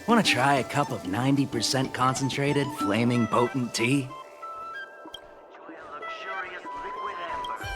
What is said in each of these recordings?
Want to try a cup of 90% concentrated, flaming potent tea? Enjoy a luxurious liquid amber.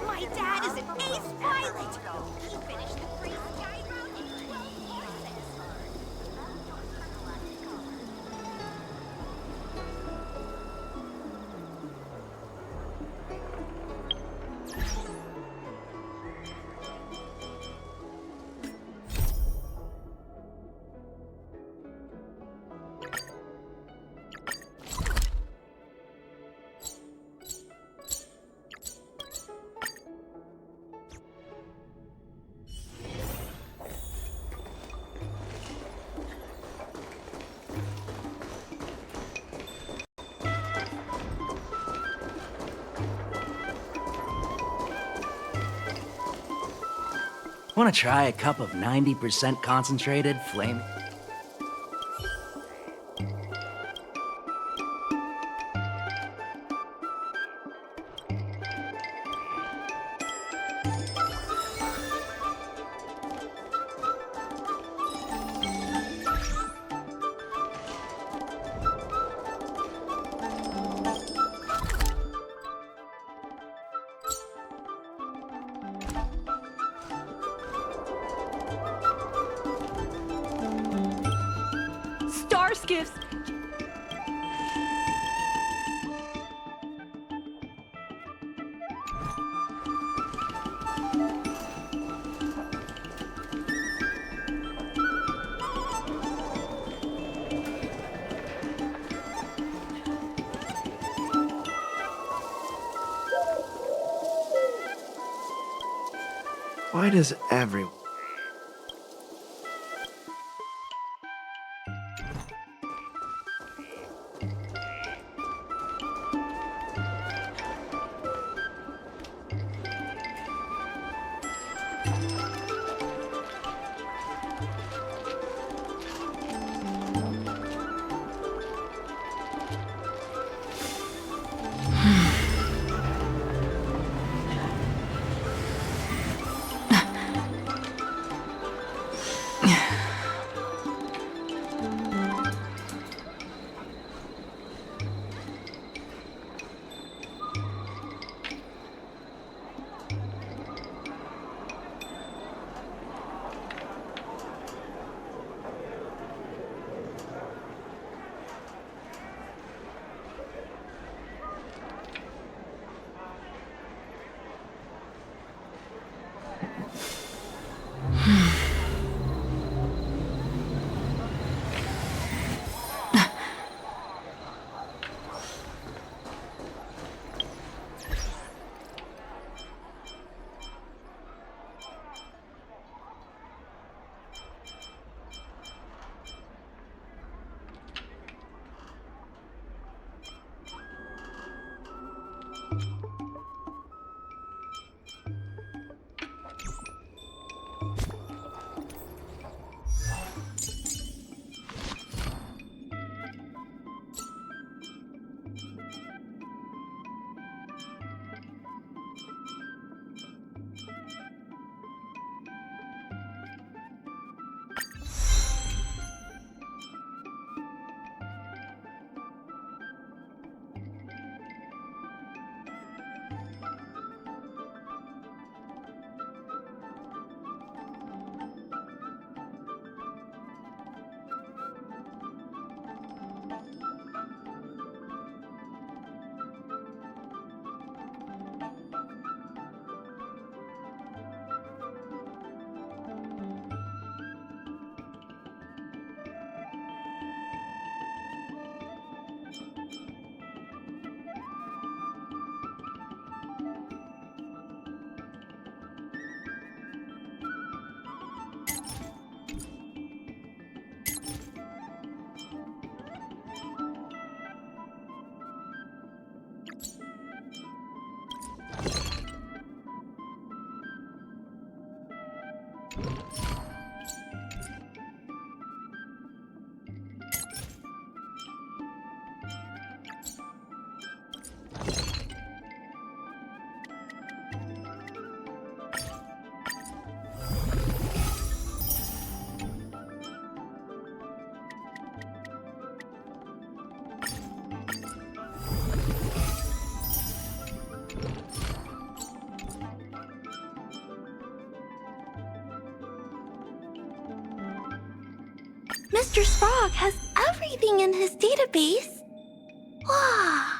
My dad is an ace pilot! He finished the free sky route in 12 courses! Want to try a cup of 90% concentrated, flaming... Star skiffs! Why does everyone... Mr. Sprague has everything in his database. Wow.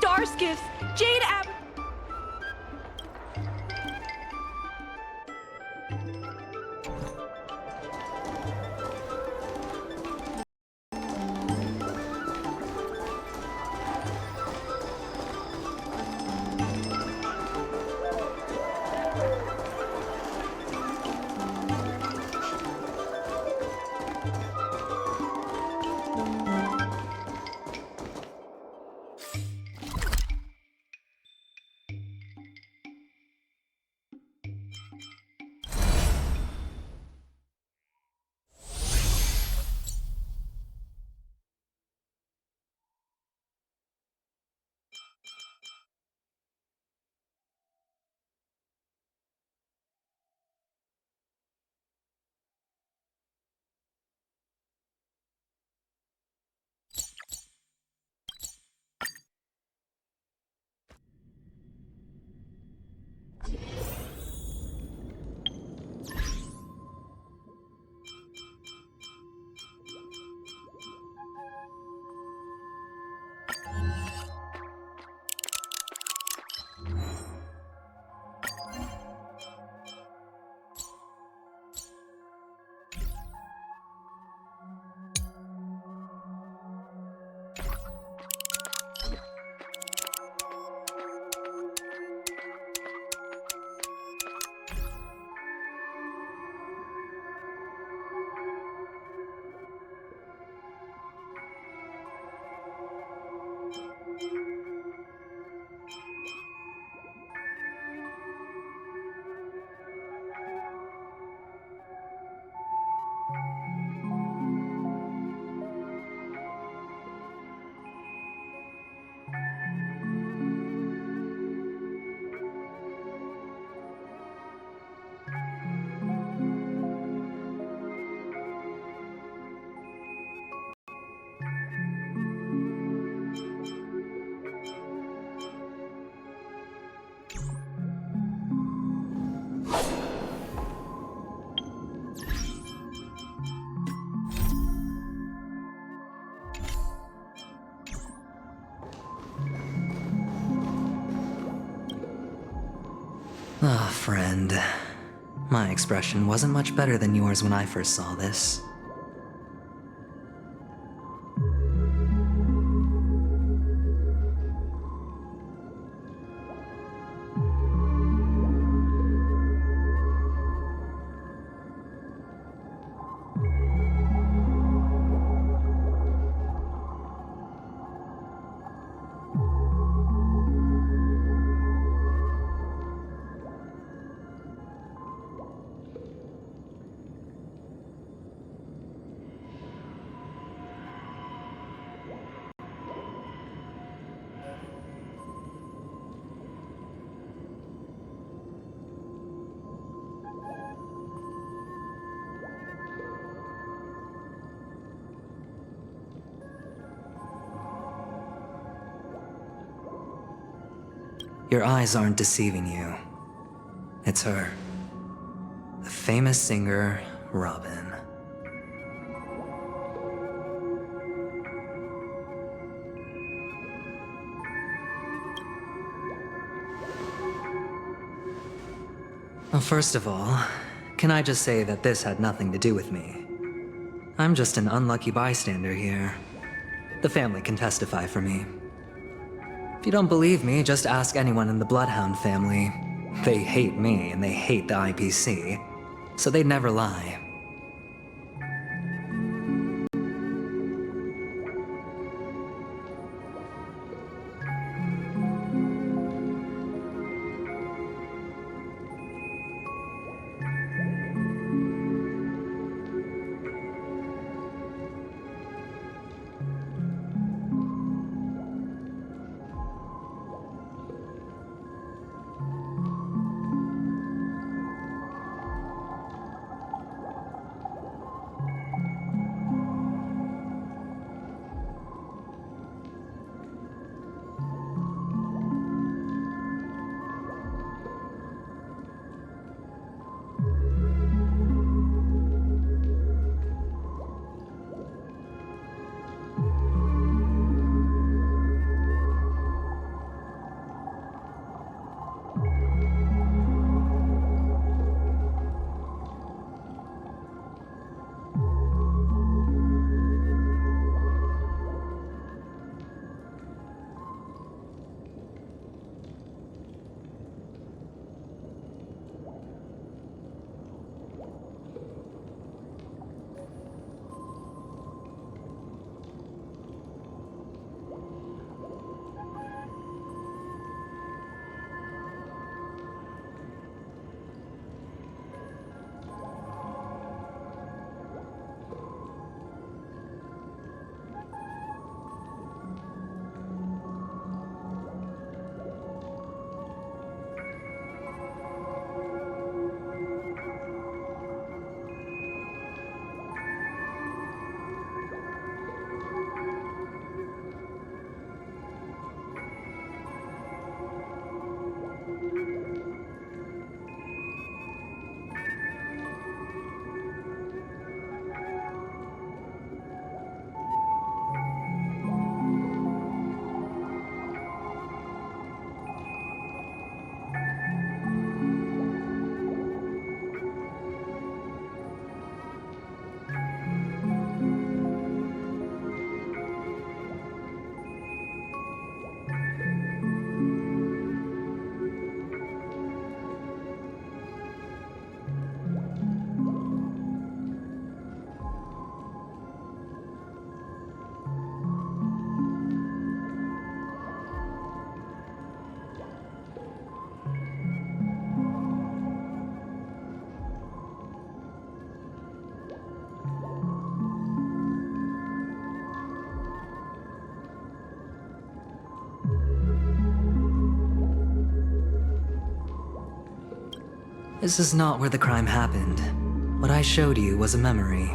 Star skiffs, Jade Ab. Ah, friend. My expression wasn't much better than yours when I first saw this. Your eyes aren't deceiving you. It's her. The famous singer, Robin. Well, first of all, can I just say that this had nothing to do with me? I'm just an unlucky bystander here. The family can testify for me. If you don't believe me, just ask anyone in the Bloodhound family. They hate me and they hate the IPC, so they'd never lie. This is not where the crime happened. What I showed you was a memory.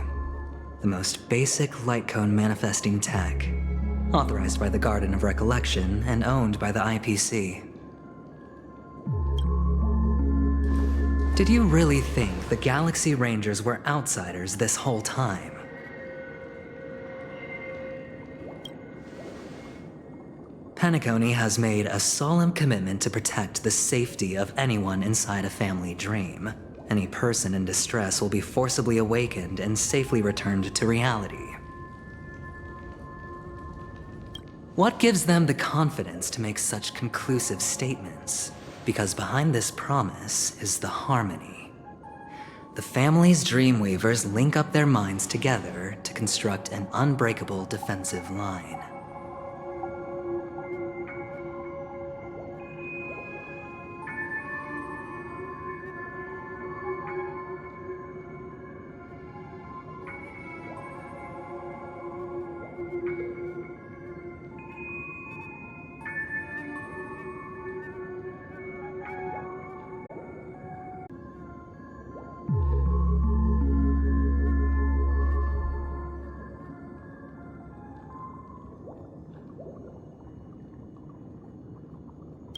The most basic light cone manifesting tech. Authorized by the Garden of Recollection and owned by the IPC. Did you really think the Galaxy Rangers were outsiders this whole time? Penacony has made a solemn commitment to protect the safety of anyone inside a family dream. Any person in distress will be forcibly awakened and safely returned to reality. What gives them the confidence to make such conclusive statements? Because behind this promise is the harmony. The family's Dreamweavers link up their minds together to construct an unbreakable defensive line.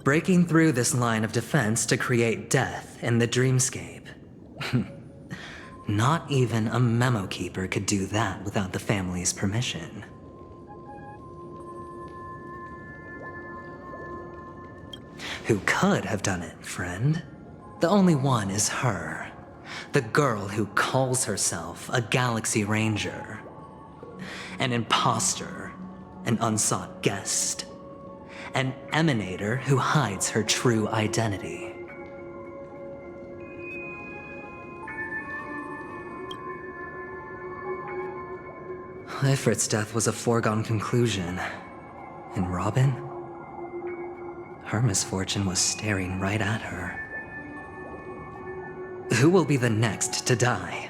breaking through this line of defense to create death in the dreamscape. Not even a memo keeper could do that without the family's permission. Who could have done it, friend? The only one is her. The girl who calls herself a Galaxy Ranger. An imposter, an unsought guest. An emanator who hides her true identity. Ifrit's death was a foregone conclusion. And Robin? Her misfortune was staring right at her. Who will be the next to die?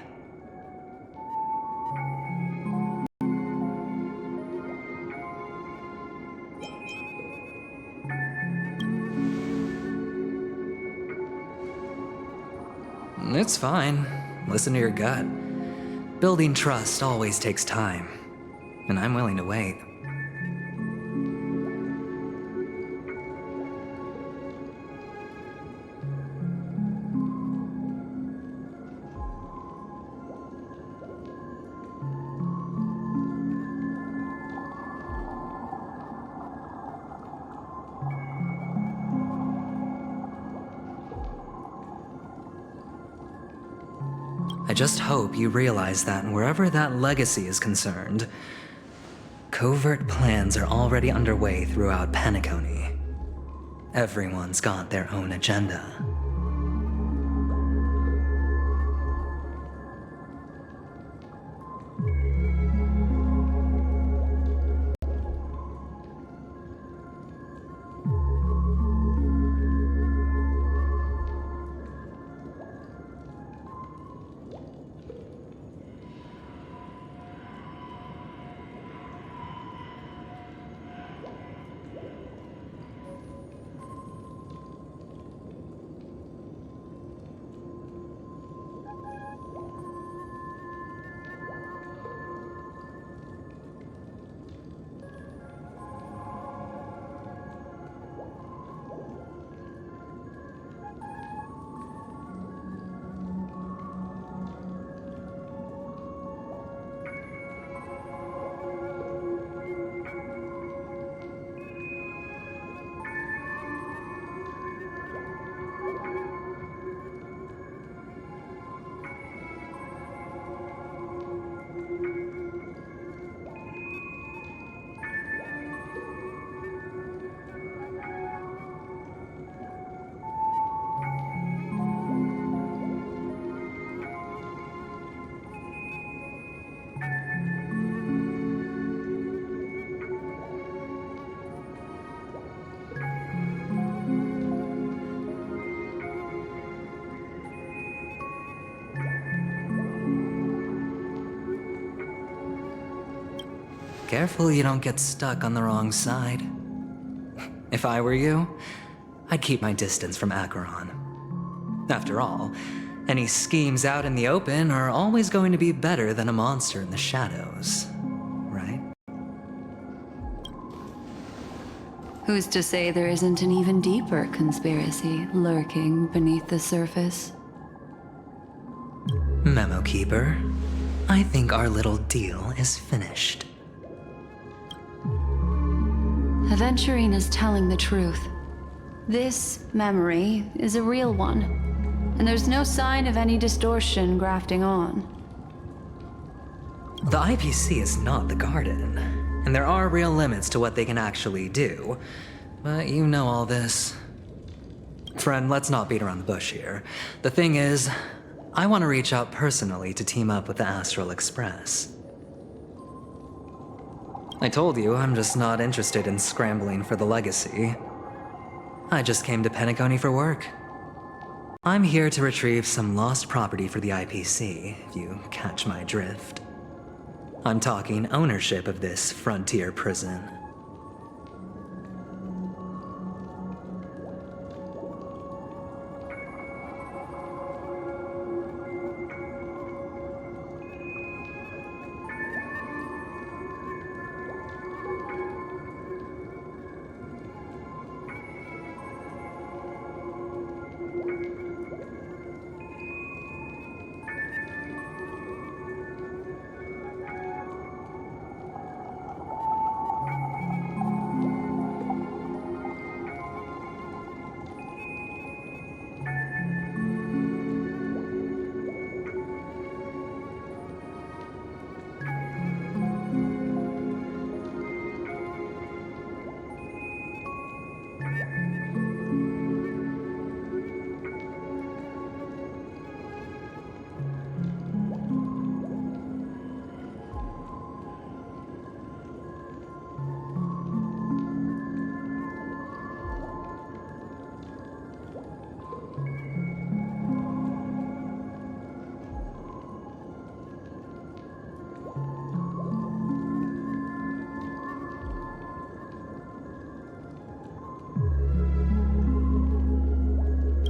It's fine. Listen to your gut. Building trust always takes time, and I'm willing to wait. I just hope you realize that wherever that legacy is concerned, covert plans are already underway throughout Penacony. Everyone's got their own agenda. Careful you don't get stuck on the wrong side. If I were you, I'd keep my distance from Acheron. After all, any schemes out in the open are always going to be better than a monster in the shadows, right? Who's to say there isn't an even deeper conspiracy lurking beneath the surface? Memo Keeper, I think our little deal is finished. Aventurine is telling the truth. This memory is a real one, and there's no sign of any distortion grafting on. The IPC is not the Garden, and there are real limits to what they can actually do. But you know all this. Friend, let's not beat around the bush here. The thing is, I want to reach out personally to team up with the Astral Express. I told you I'm just not interested in scrambling for the legacy. I just came to Penacony for work. I'm here to retrieve some lost property for the IPC, if you catch my drift. I'm talking ownership of this frontier prison.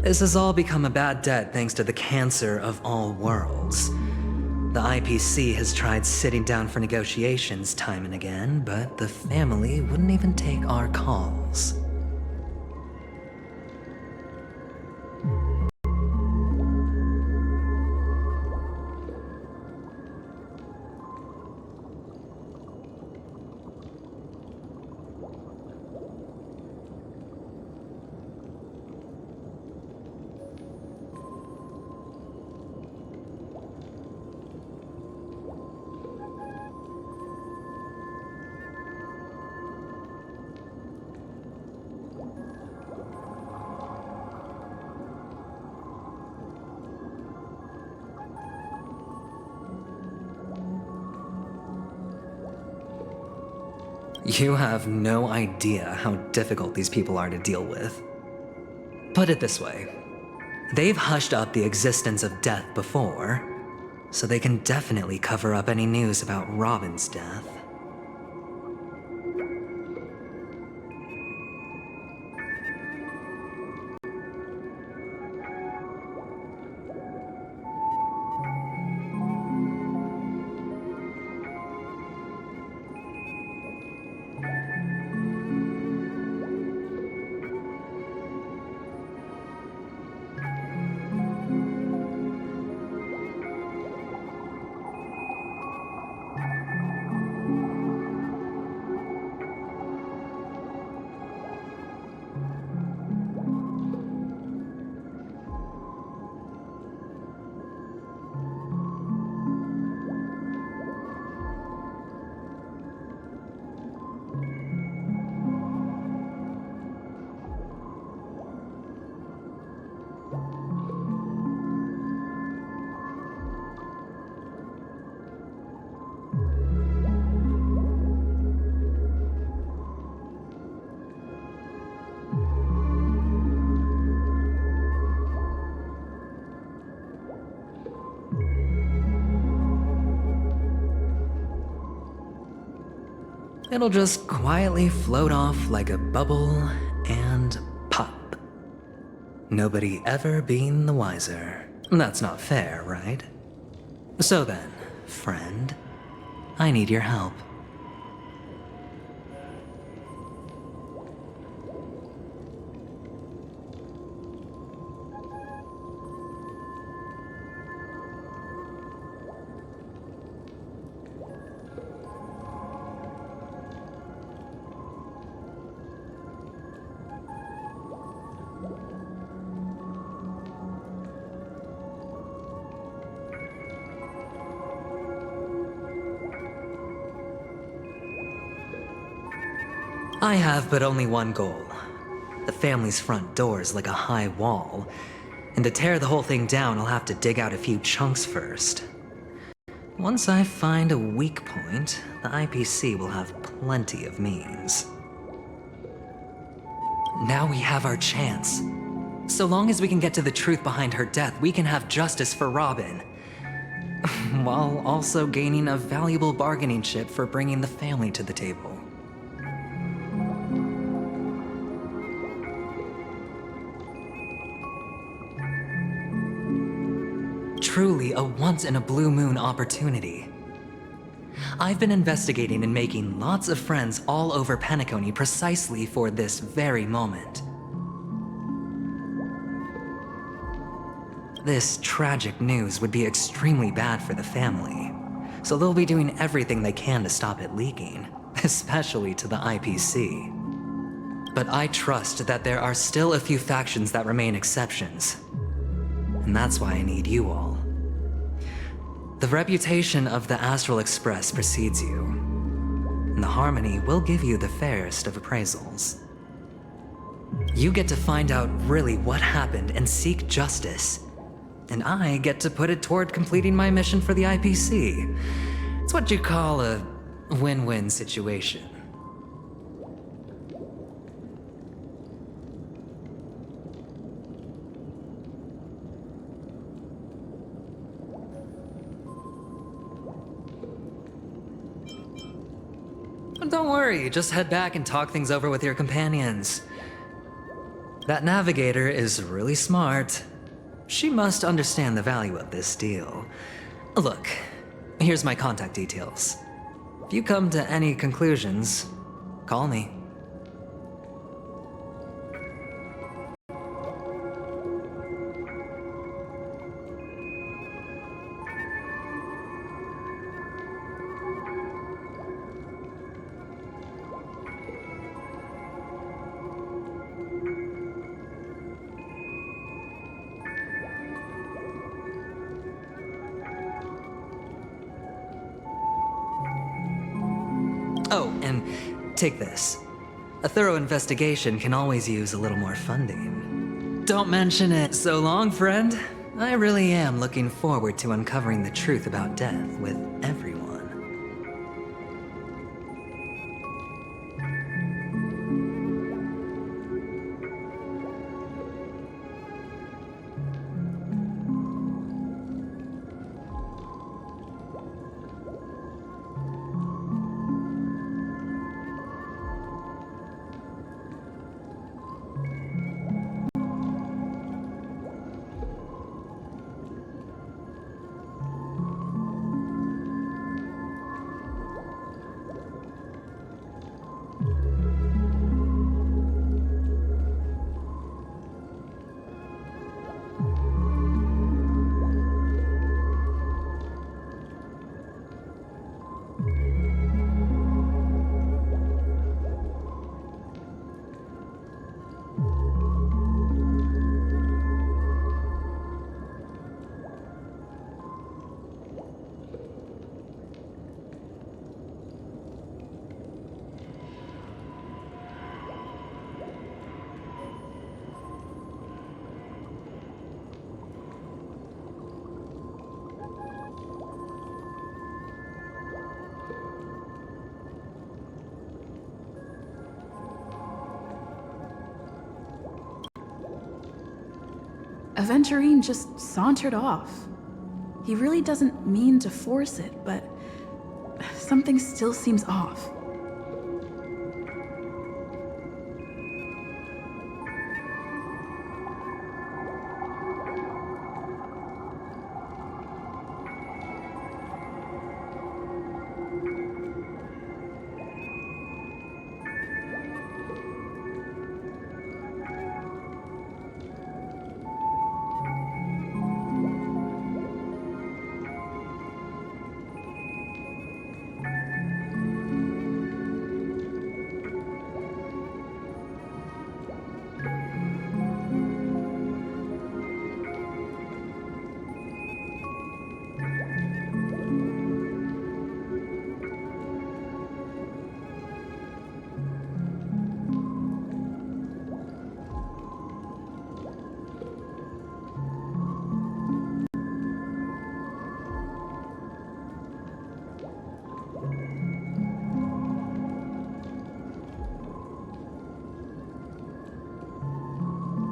This has all become a bad debt thanks to the cancer of all worlds. The IPC has tried sitting down for negotiations time and again, but the family wouldn't even take our calls. You have no idea how difficult these people are to deal with. Put it this way, they've hushed up the existence of death before, so they can definitely cover up any news about Robin's death. It'll just quietly float off like a bubble and pop. Nobody ever being the wiser. That's not fair, right? So then, friend, I need your help. I have but only one goal. The family's front door is like a high wall, and to tear the whole thing down, I'll have to dig out a few chunks first. Once I find a weak point, the IPC will have plenty of means. Now we have our chance. So long as we can get to the truth behind her death, we can have justice for Robin. While also gaining a valuable bargaining chip for bringing the family to the table. Truly a once-in-a-blue-moon opportunity. I've been investigating and making lots of friends all over Penacony precisely for this very moment. This tragic news would be extremely bad for the family, so they'll be doing everything they can to stop it leaking, especially to the IPC. But I trust that there are still a few factions that remain exceptions, and that's why I need you all. The reputation of the Astral Express precedes you, and the Harmony will give you the fairest of appraisals. You get to find out really what happened and seek justice, and I get to put it toward completing my mission for the IPC. It's what you call a win-win situation. Don't worry, just head back and talk things over with your companions. That navigator is really smart. She must understand the value of this deal. Look, here's my contact details. If you come to any conclusions, call me. Oh, and take this. A thorough investigation can always use a little more funding. Don't mention it. So long, friend. I really am looking forward to uncovering the truth about death with everyone. Aventurine just sauntered off. He really doesn't mean to force it, but something still seems off.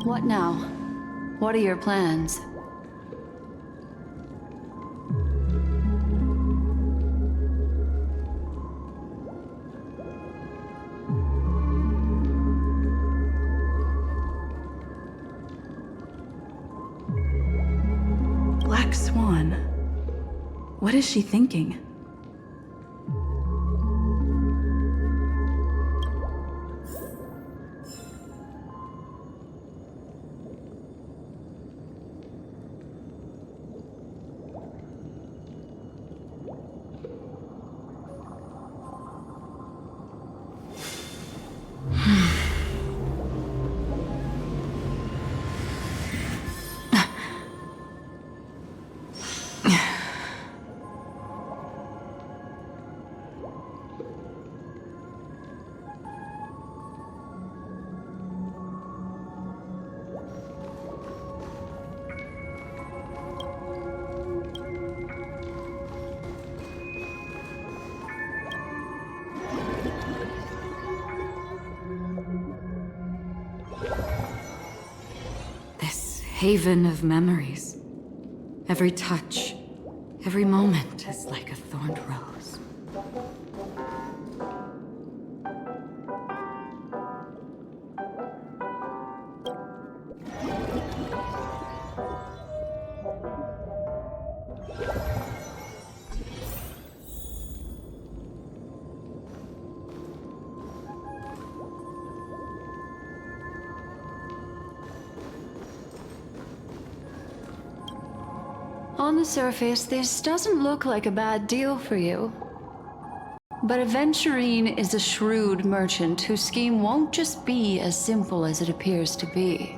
What now? What are your plans? Black Swan. What is she thinking? Haven of memories. Every touch, every moment is like a thorned rose. On the surface, this doesn't look like a bad deal for you. But Aventurine is a shrewd merchant whose scheme won't just be as simple as it appears to be.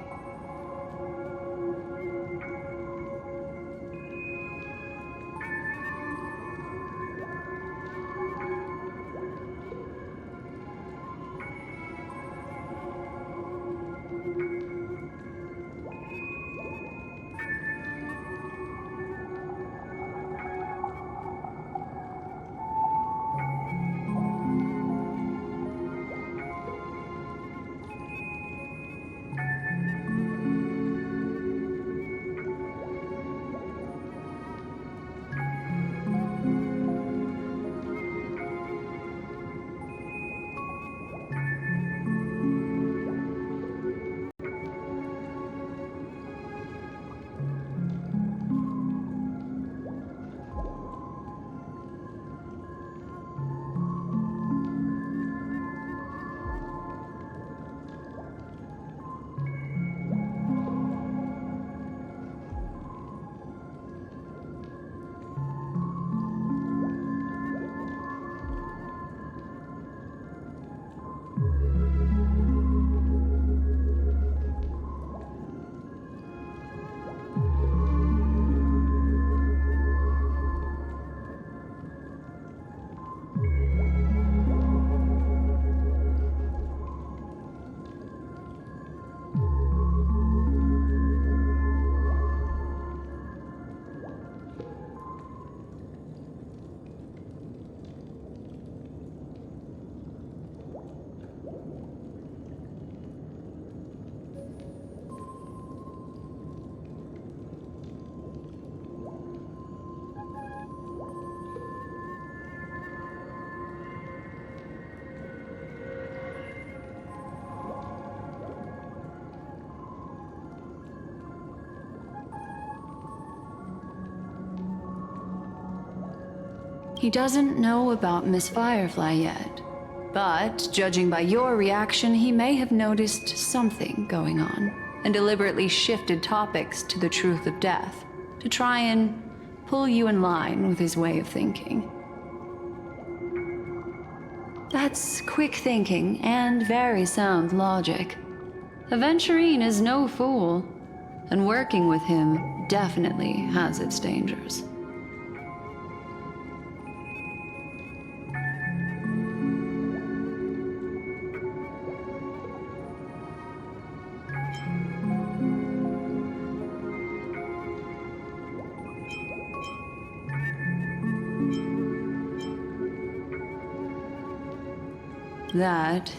He doesn't know about Miss Firefly yet, but judging by your reaction, he may have noticed something going on and deliberately shifted topics to the truth of death to try and pull you in line with his way of thinking. That's quick thinking and very sound logic. Aventurine is no fool, and working with him definitely has its dangers. That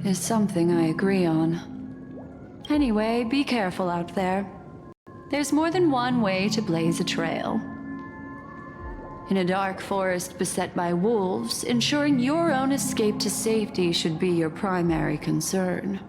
is something I agree on. Anyway, be careful out there. There's more than one way to blaze a trail. In a dark forest beset by wolves, ensuring your own escape to safety should be your primary concern.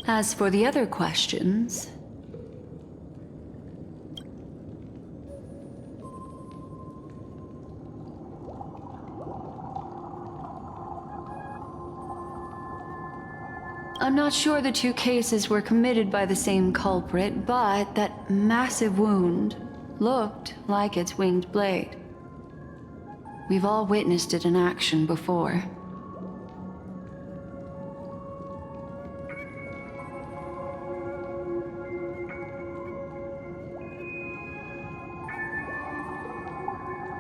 As for the other questions, I'm not sure the two cases were committed by the same culprit, but that massive wound looked like its winged blade. We've all witnessed it in action before.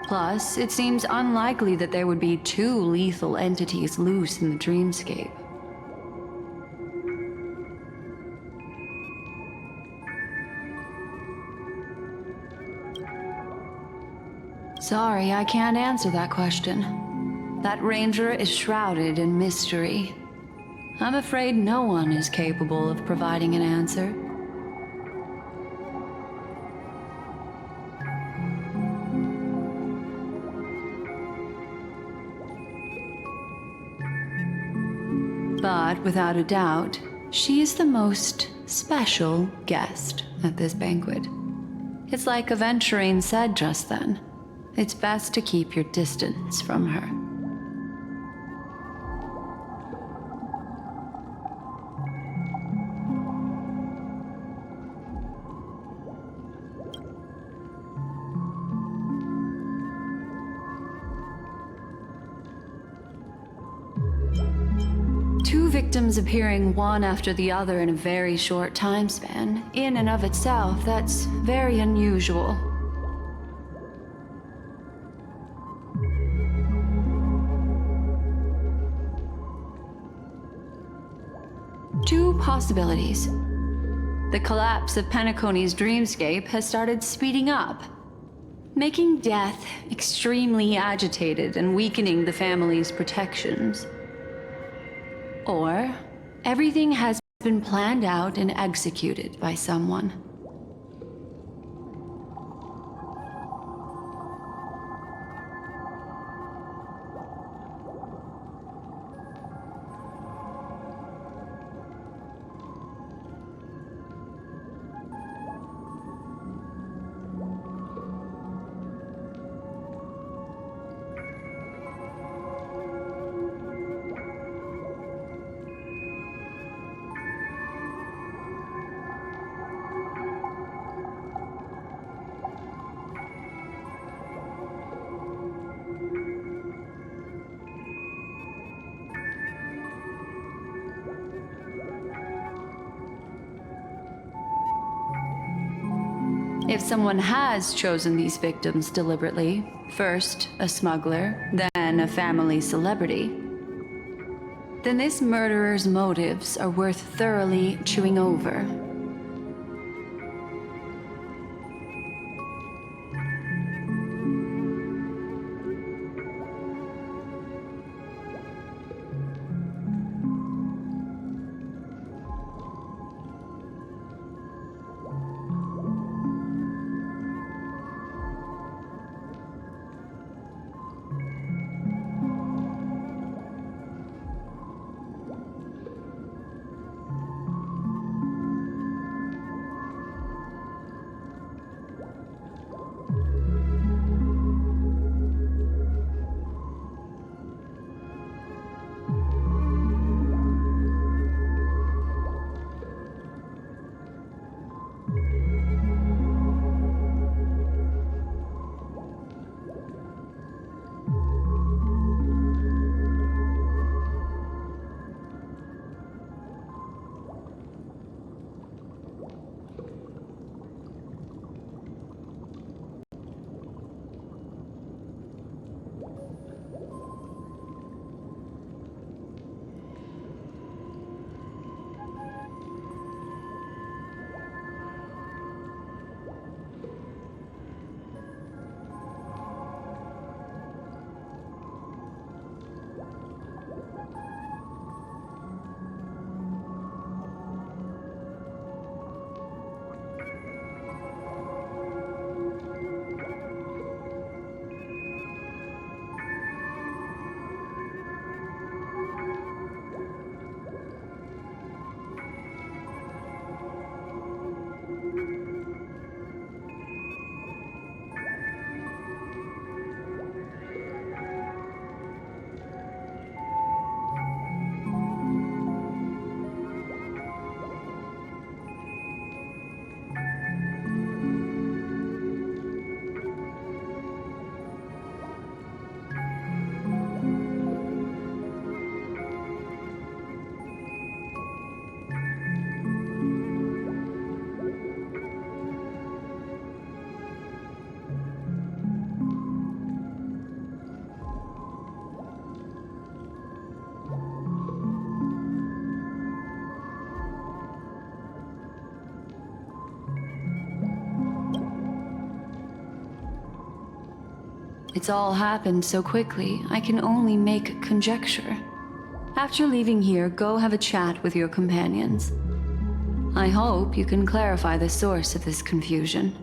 Plus, it seems unlikely that there would be two lethal entities loose in the dreamscape. Sorry, I can't answer that question. That ranger is shrouded in mystery. I'm afraid no one is capable of providing an answer. But without a doubt, she is the most special guest at this banquet. It's like Aventurine said just then. It's best to keep your distance from her. Two victims appearing one after the other in a very short time span, in and of itself, that's very unusual. Two possibilities. The collapse of Penacony's dreamscape has started speeding up, making death extremely agitated and weakening the family's protections. Or everything has been planned out and executed by someone. If someone has chosen these victims deliberately, first a smuggler, then a family celebrity, then this murderer's motives are worth thoroughly chewing over. It's all happened so quickly, I can only make conjecture. After leaving here, go have a chat with your companions. I hope you can clarify the source of this confusion.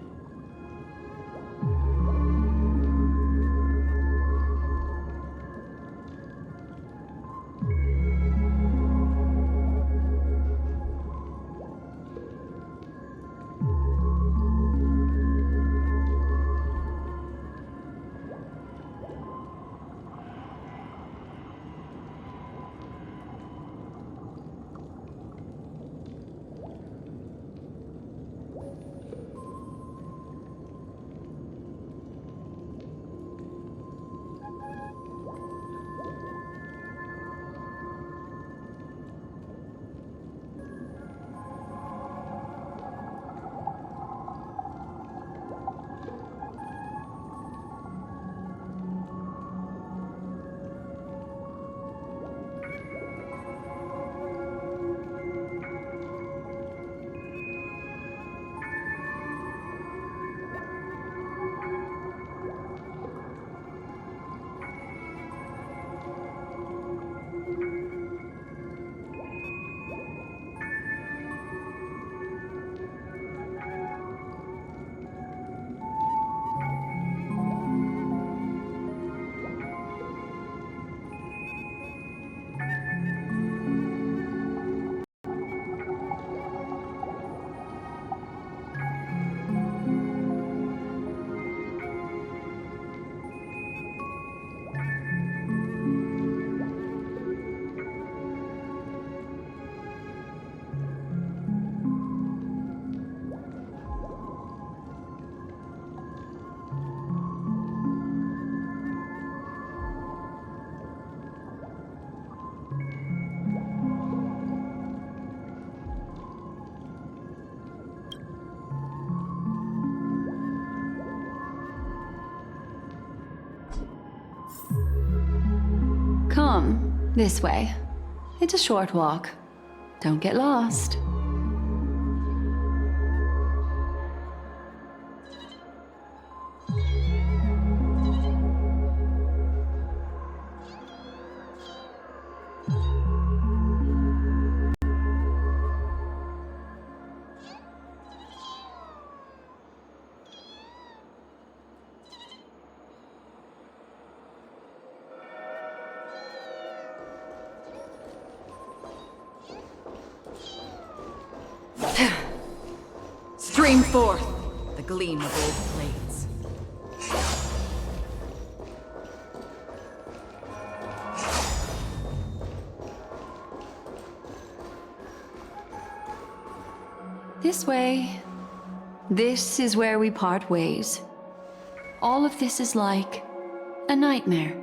Come, this way. It's a short walk. Don't get lost. Stream forth the gleam of old blades. This way. This is where we part ways. All of this is like a nightmare.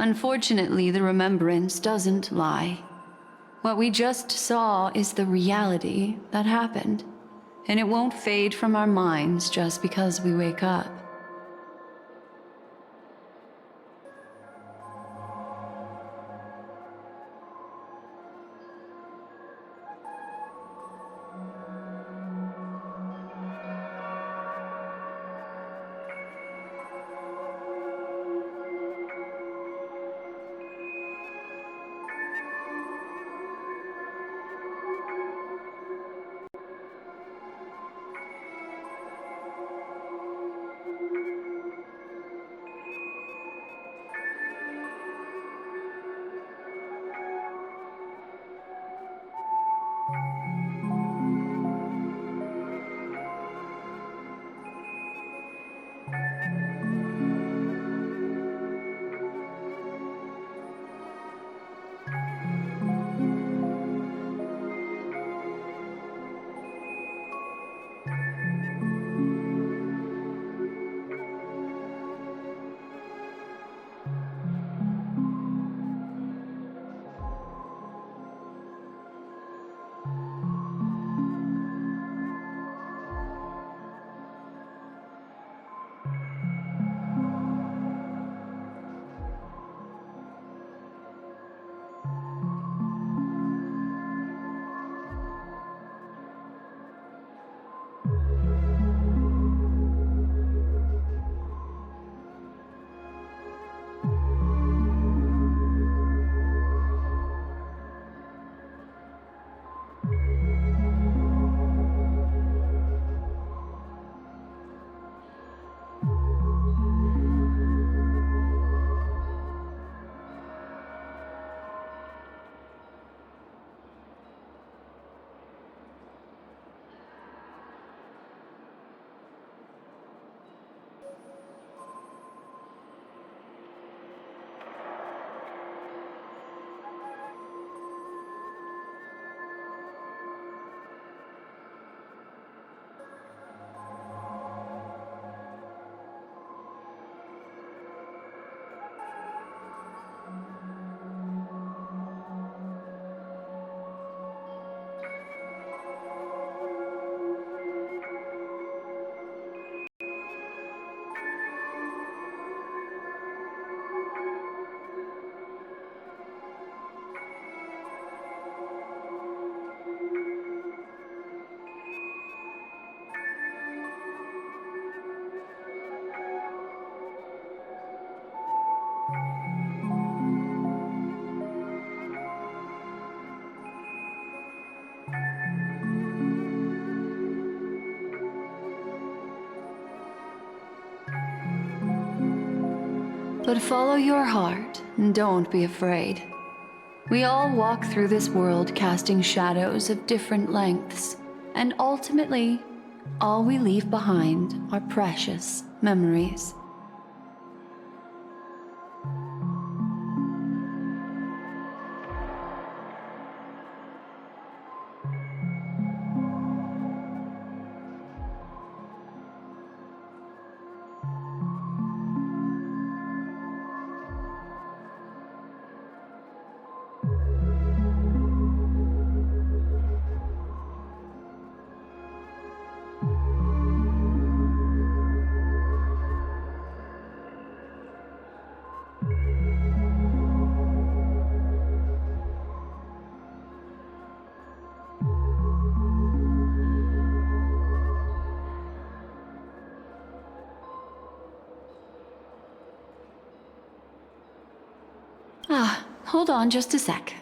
Unfortunately, the remembrance doesn't lie. What we just saw is the reality that happened, and it won't fade from our minds just because we wake up. But follow your heart and don't be afraid. We all walk through this world casting shadows of different lengths, and ultimately, all we leave behind are precious memories. Hold on just a sec.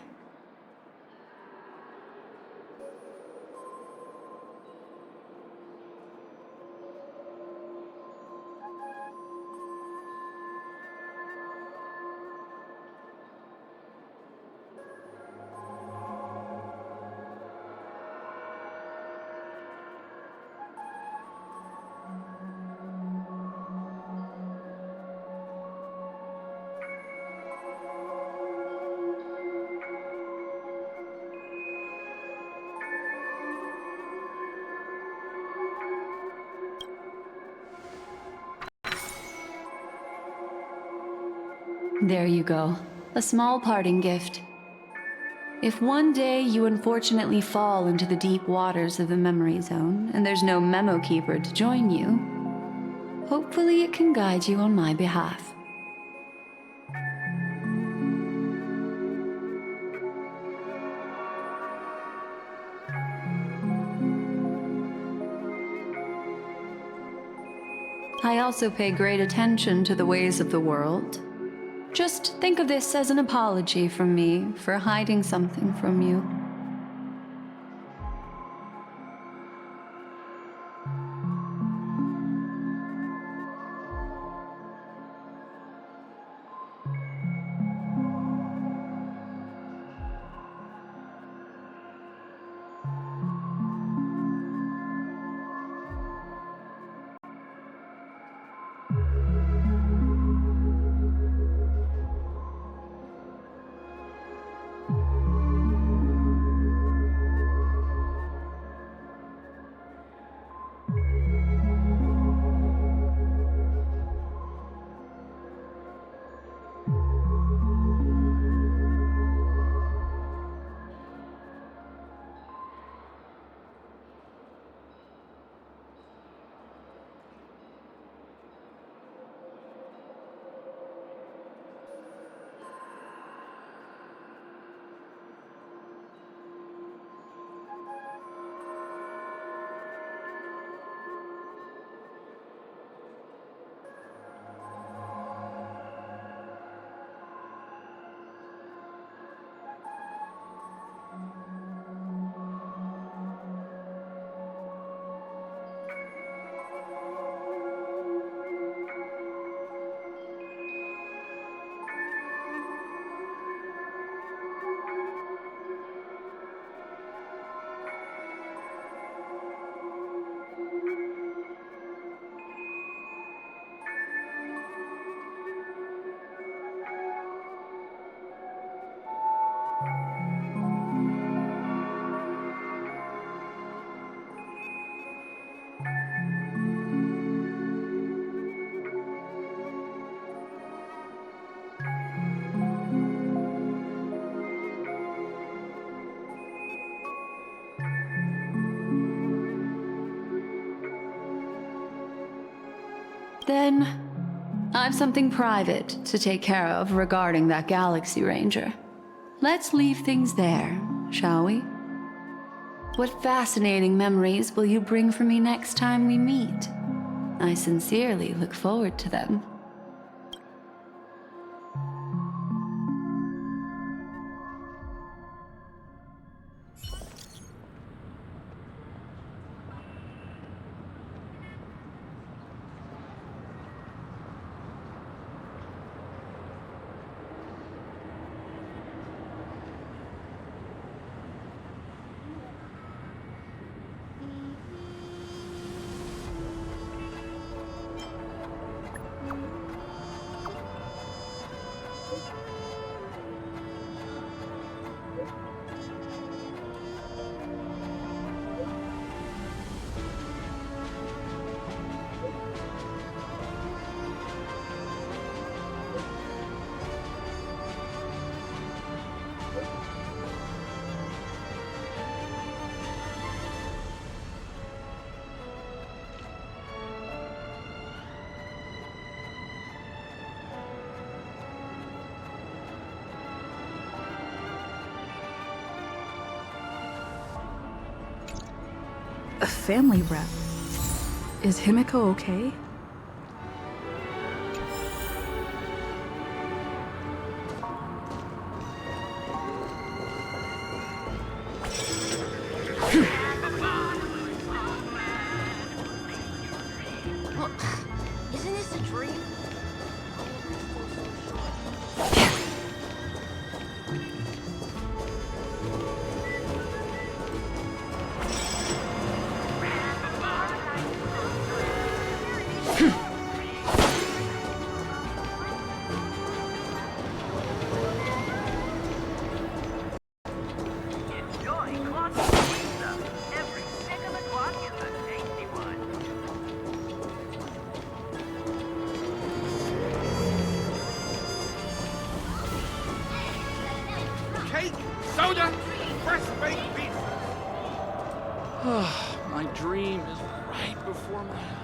There you go. A small parting gift. If one day you unfortunately fall into the deep waters of the memory zone and there's no memo keeper to join you, hopefully it can guide you on my behalf. I also pay great attention to the ways of the world. Just think of this as an apology from me for hiding something from you. Then, I've something private to take care of regarding that Galaxy Ranger. Let's leave things there, shall we? What fascinating memories will you bring for me next time we meet? I sincerely look forward to them. A family rep. Is Himiko okay? Isn't this a dream? cake, soda, fresh baked pizza. My dream is right before my eyes.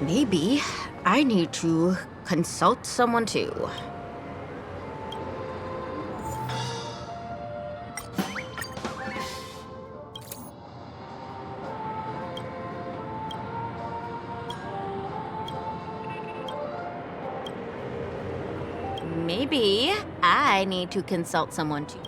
Maybe I need to consult someone too. Maybe I need to consult someone too.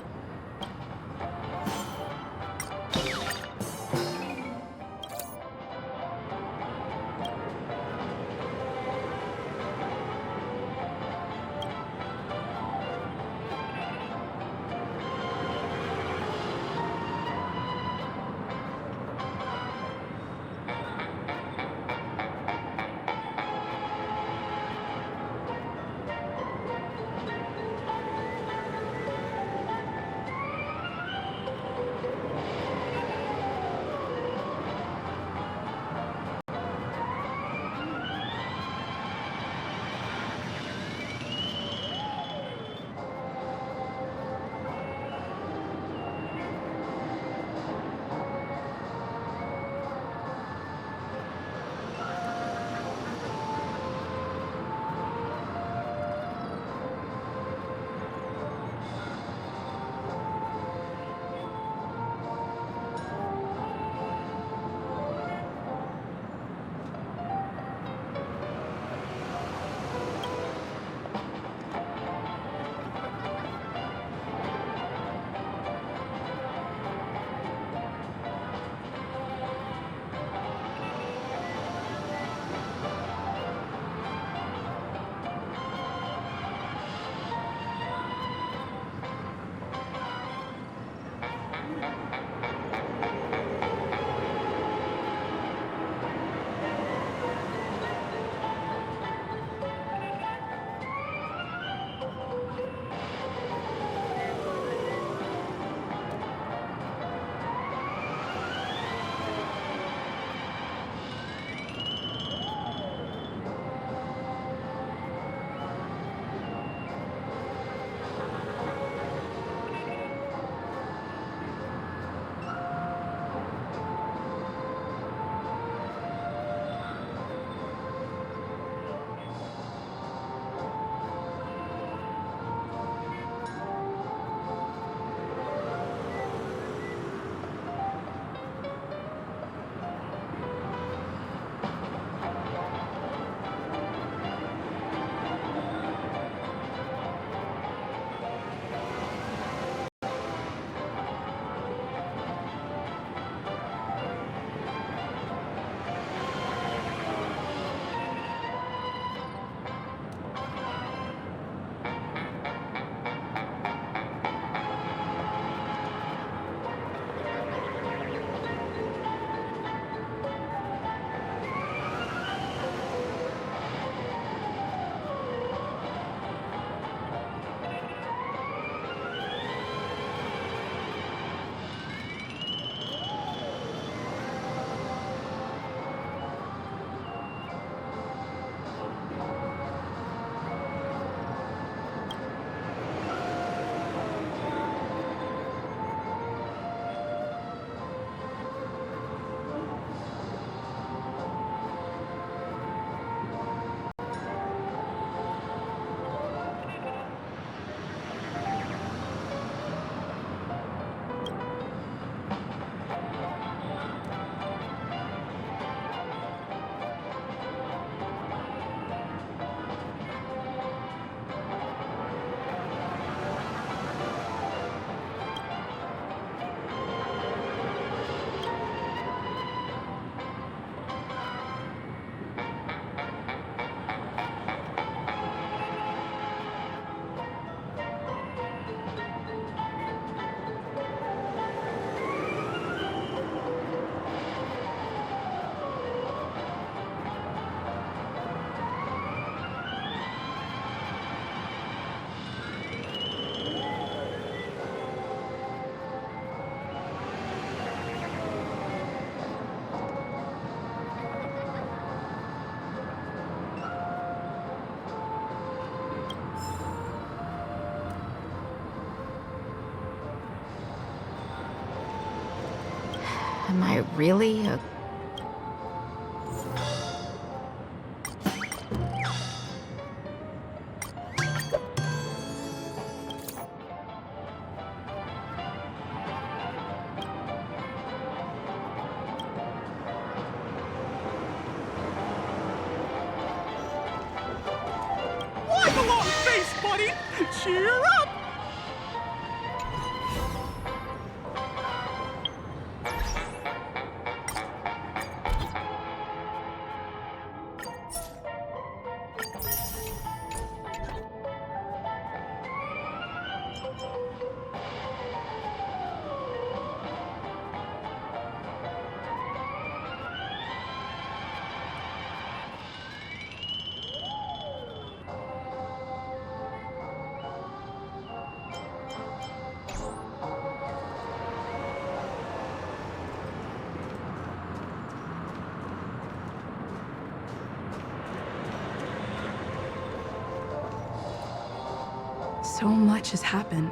Am I really a... Wipe a long face, buddy! Cheer up! So much has happened.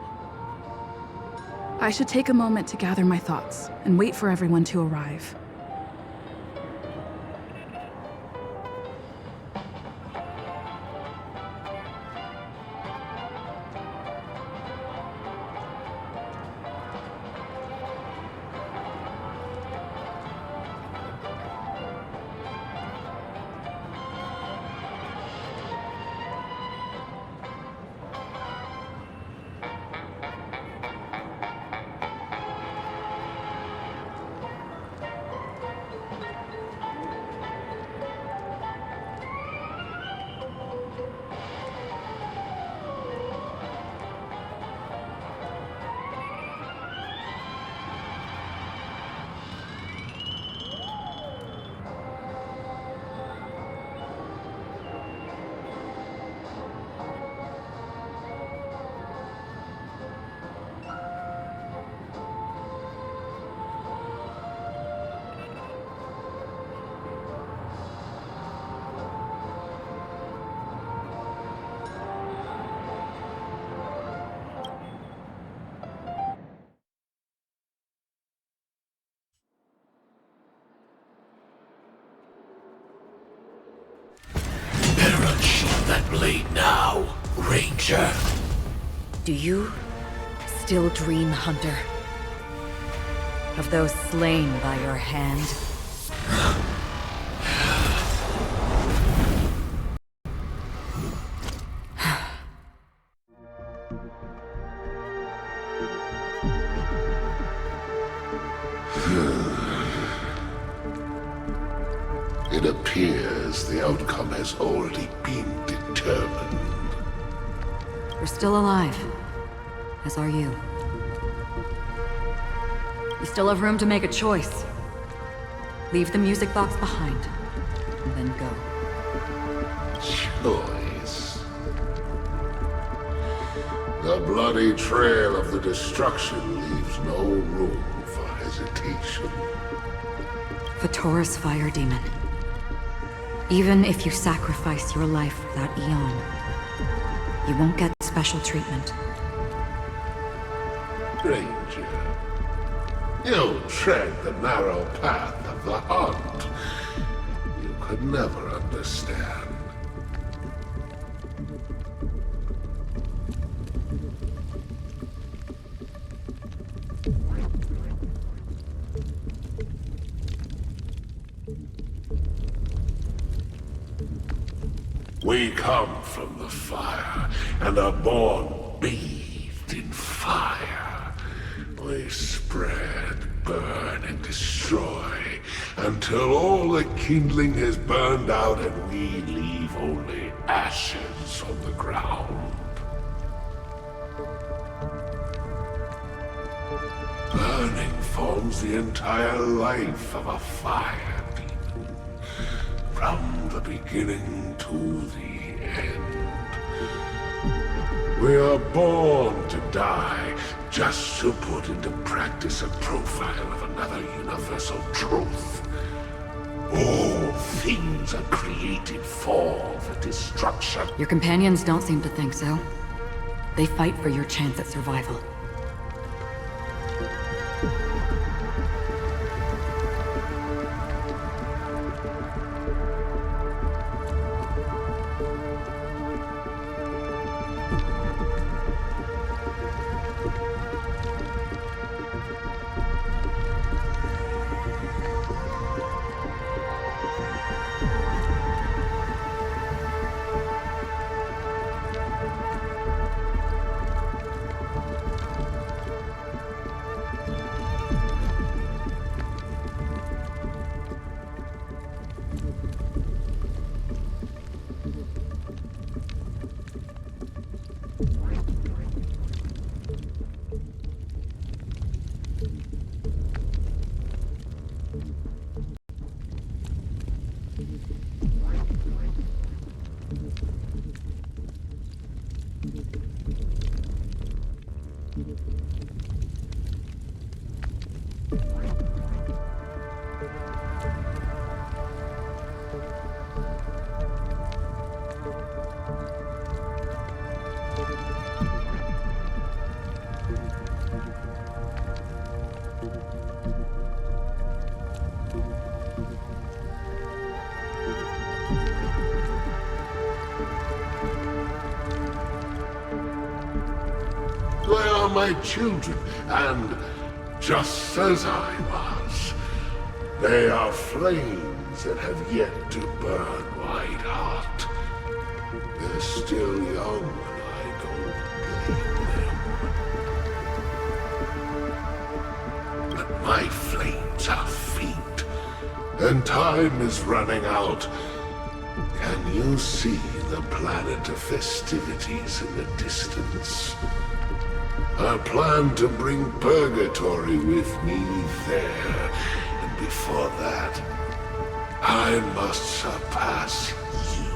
I should take a moment to gather my thoughts and wait for everyone to arrive. Better unsheath that blade now, Ranger. Do you still dream, Hunter? Of those slain by your hand? It appears the outcome has already been determined. You're still alive, as are you. You still have room to make a choice. Leave the music box behind, and then go. Choice. The bloody trail of the destruction leaves no room for hesitation. Vatora's fire demon. Even if you sacrifice your life for that Eon, you won't get special treatment. Ranger, you tread the narrow path of the hunt. You could never understand. We come from the fire, and are born bathed in fire. We spread, burn, and destroy, until all the kindling has burned out and we leave only ashes on the ground. Burning forms the entire life of a fire demon, from the beginning to the end. We are born to die, just to put into practice a profile of another universal truth. All things are created for the destruction. Your companions don't seem to think so. They fight for your chance at survival. They are my children, and just as I was, they are flames that have yet to burn white hot. They're still young, and I don't blame them. But my flames are faint, and time is running out. Can you see the planet of festivities in the distance? I plan to bring Purgatory with me there, and before that, I must surpass you.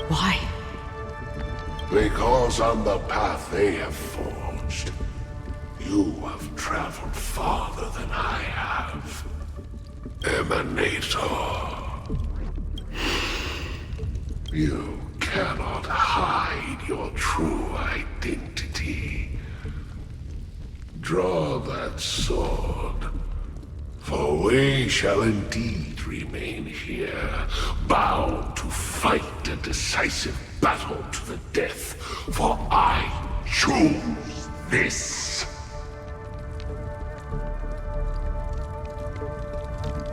Why? Because on the path they have forged, you have traveled farther than I have. Emanator. You cannot hide your true identity. Draw that sword, for we shall indeed remain here, bound to fight a decisive battle to the death, for I choose this.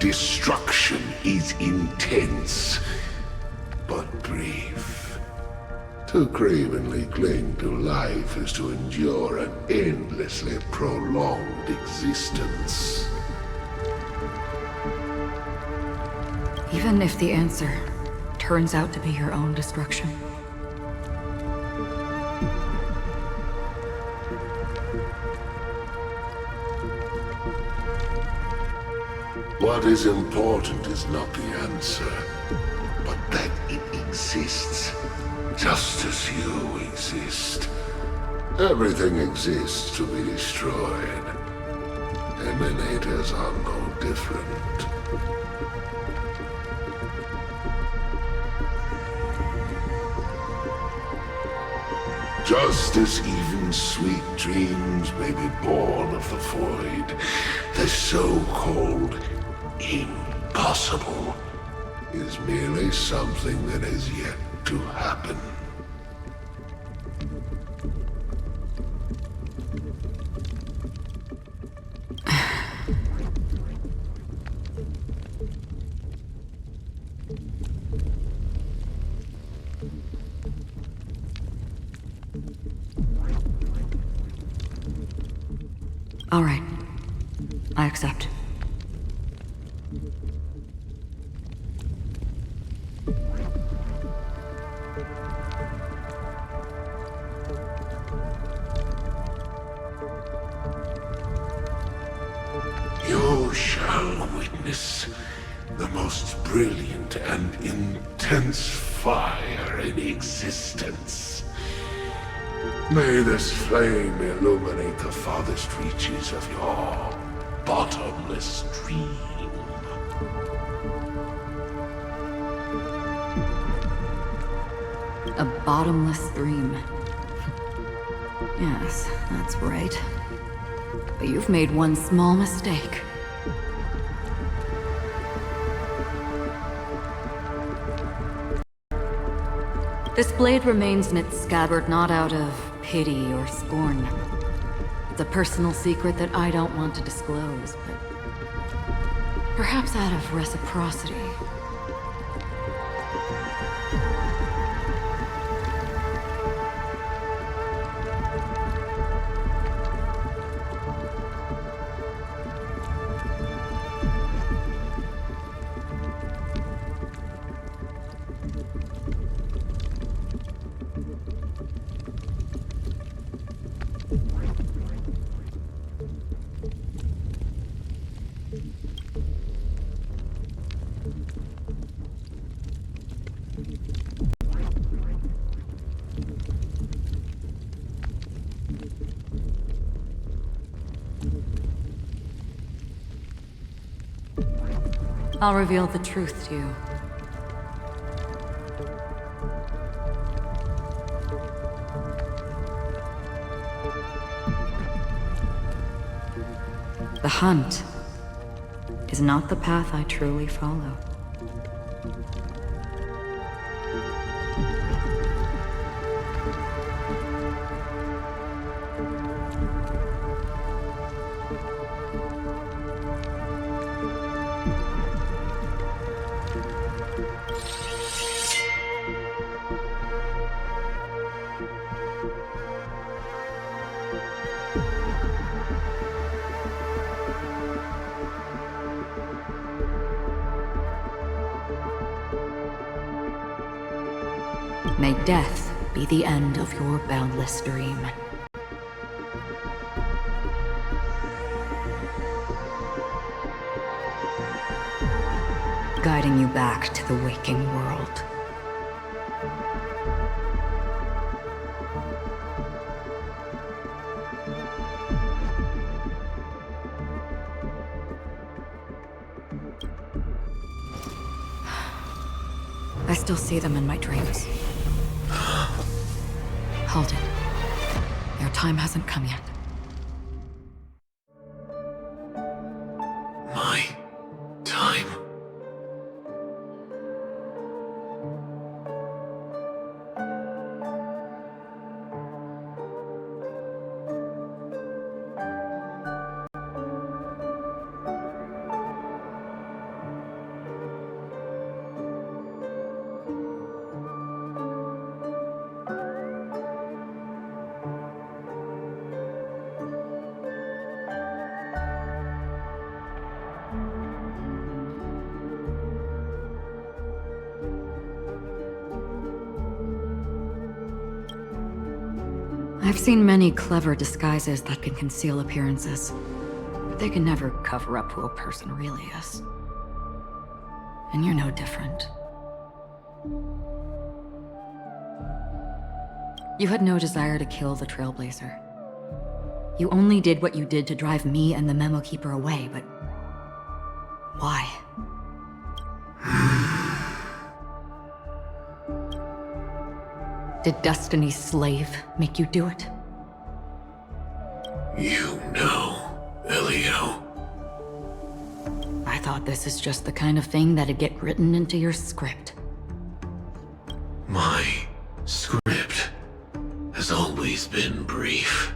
Destruction is intense, but brief. To cravenly cling to life is to endure an endlessly prolonged existence. Even if the answer turns out to be your own destruction. What is important is not the answer, but that it exists, just as you exist. Everything exists to be destroyed. Emanators are no different. Just as even sweet dreams may be born of the void, the so-called impossible is merely something that has yet to happen. All right. I accept. You shall witness the most brilliant and intense fire in existence. May this flame illuminate the farthest reaches of your bottomless dream. A bottomless dream. Yes, that's right. But you've made one small mistake. This blade remains in its scabbard not out of pity or scorn. It's a personal secret that I don't want to disclose, but perhaps out of reciprocity. I'll reveal the truth to you. The hunt is not the path I truly follow. May death be the end of your boundless dream. Guiding you back to the waking world. I still see them in my dreams. Hold it. Your time hasn't come yet. My time? I've seen many clever disguises that can conceal appearances, but they can never cover up who a person really is. And you're no different. You had no desire to kill the Trailblazer. You only did what you did to drive me and the Memo Keeper away, but why? Did Destiny's slave make you do it? You know, Elio. I thought this is just the kind of thing that'd get written into your script. My script has always been brief.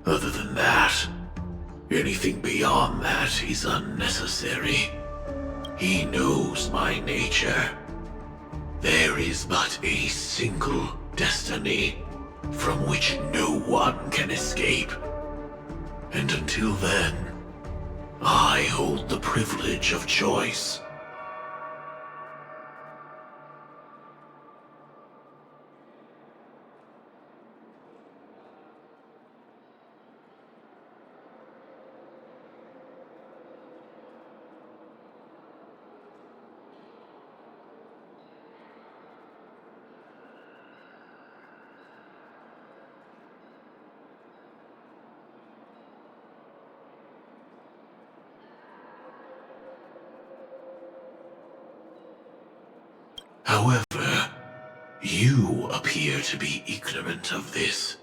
Other than that, anything beyond that is unnecessary. He knows my nature. There is but a single destiny from which no one can escape. And until then, I hold the privilege of choice. However, you appear to be ignorant of this,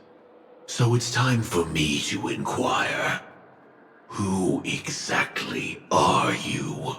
so it's time for me to inquire. Who exactly are you?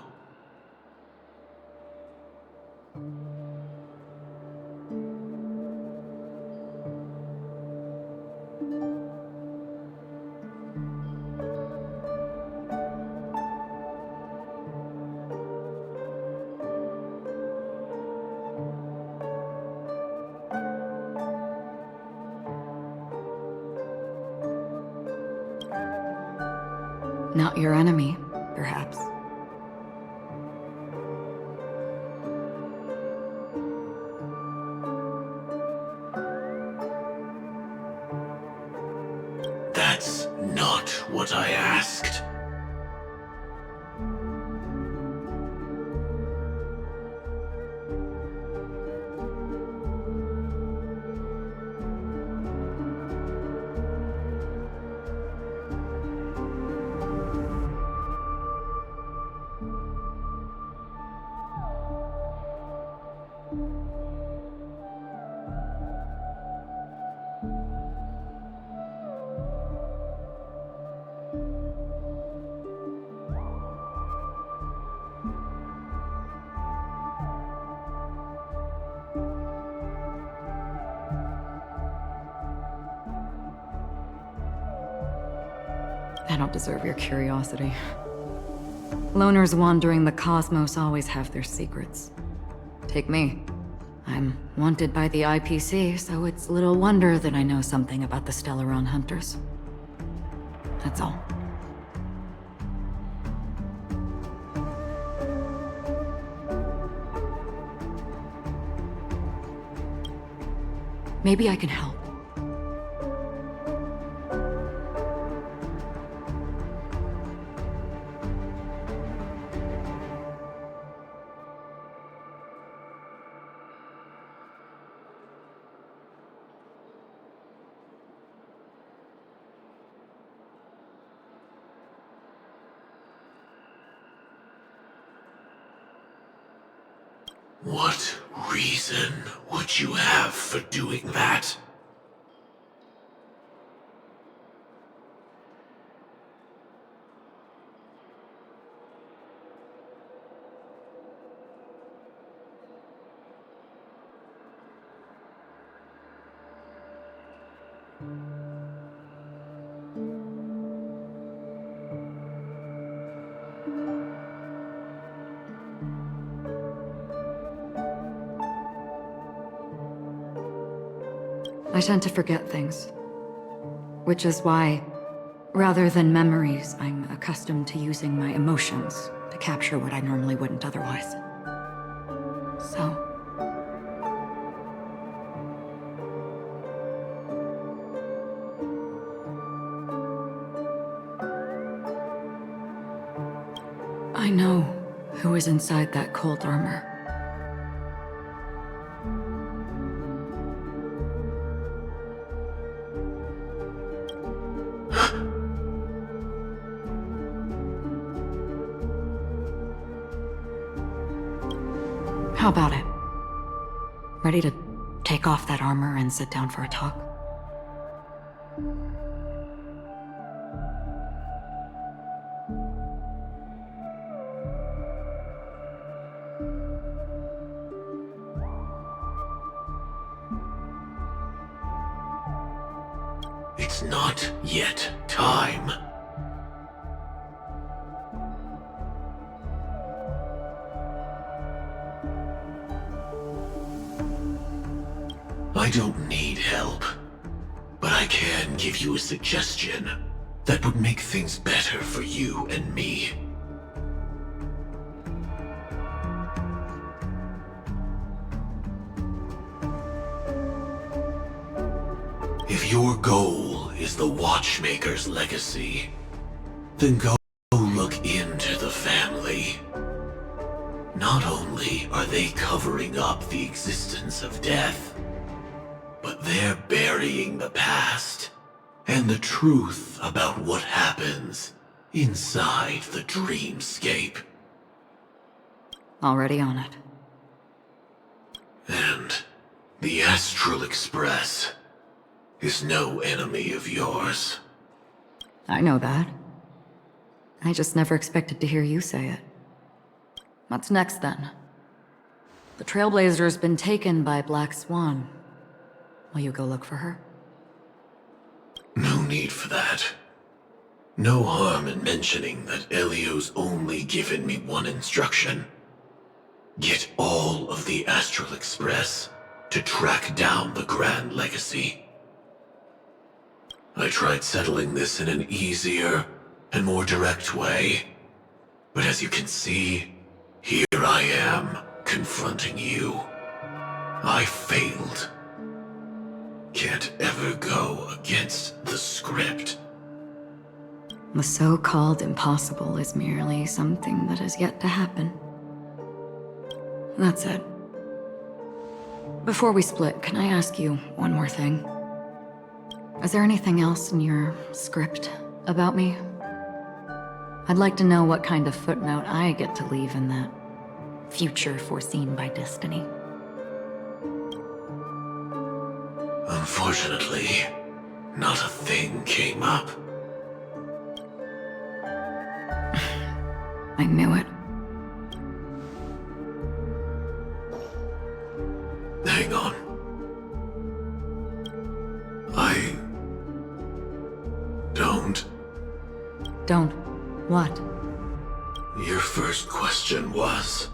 Not your enemy, perhaps. That's not what I asked. I don't deserve your curiosity. Loners wandering the cosmos always have their secrets. Take me. I'm wanted by the IPC, so it's little wonder that I know something about the Stellaron Hunters. That's all. Maybe I can help. What reason would you have for doing that? I tend to forget things. Which is why, rather than memories, I'm accustomed to using my emotions to capture what I normally wouldn't otherwise. So... I know who is inside that cold armor. How about it? Ready to take off that armor and sit down for a talk? It's not yet time. I don't need help, but I can give you a suggestion that would make things better for you and me. If your goal is the Watchmaker's legacy, then go look into the family. Not only are they covering up the existence of death, but they're burying the past and the truth about what happens inside the dreamscape. Already on it. And the Astral Express is no enemy of yours. I know that. I just never expected to hear you say it. What's next, then? The Trailblazer's been taken by Black Swan. Will you go look for her? No need for that. No harm in mentioning that Elio's only given me one instruction. Get all of the Astral Express to track down the Grand Legacy. I tried settling this in an easier and more direct way, but as you can see, here I am, confronting you. I failed. Can't ever go against the script. The so-called impossible is merely something that has yet to happen. That's it. Before we split, can I ask you one more thing? Is there anything else in your script about me? I'd like to know what kind of footnote I get to leave in that future foreseen by destiny. Unfortunately, not a thing came up. I knew it. Hang on. I don't Don't. What? Your first question was,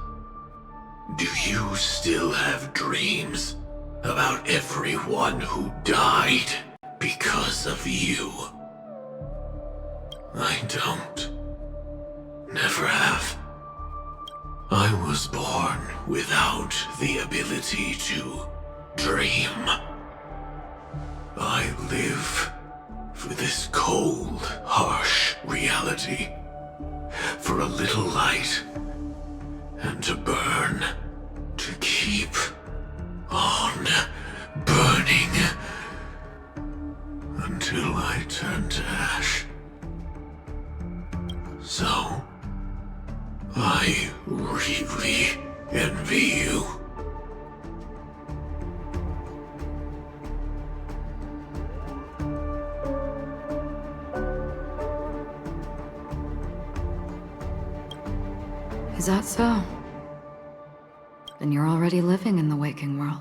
do you still have dreams about everyone who died because of you? I don't. Never have. I was born without the ability to dream. I live for this cold, harsh reality. For a little light, and to burn, to keep on burning, until I turn to ash. So, I really envy you. Is that so? Then you're already living in the waking world.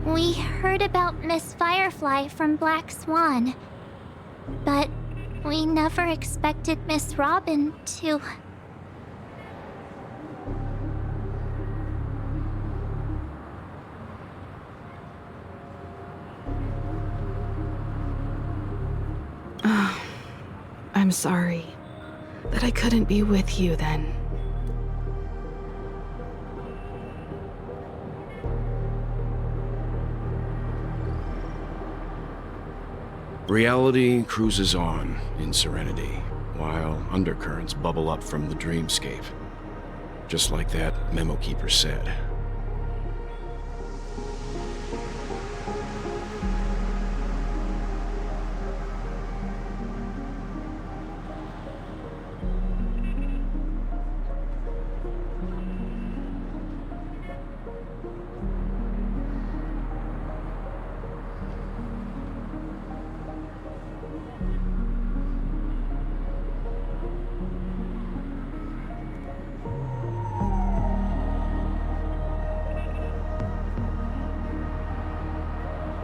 We heard about Miss Firefly from Black Swan, but we never expected Miss Robin to... I'm sorry that I couldn't be with you then. Reality cruises on in serenity, while undercurrents bubble up from the dreamscape. Just like that memo keeper said.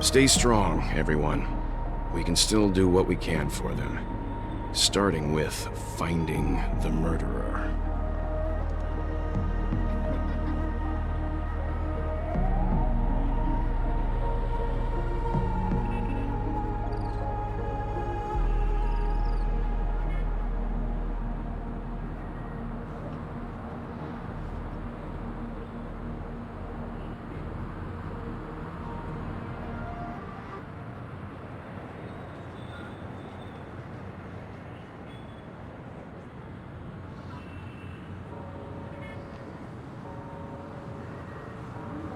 Stay strong, everyone. We can still do what we can for them. Starting with finding the murderer.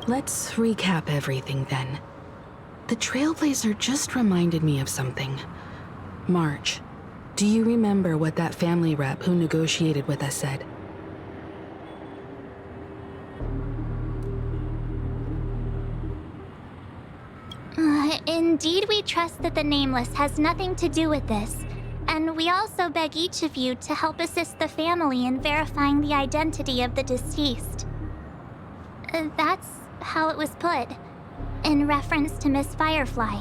Let's recap everything then. The Trailblazer just reminded me of something. March, do you remember what that family rep who negotiated with us said? Indeed, we trust that the Nameless has nothing to do with this, and we also beg each of you to help assist the family in verifying the identity of the deceased. That's how it was put, in reference to Miss Firefly.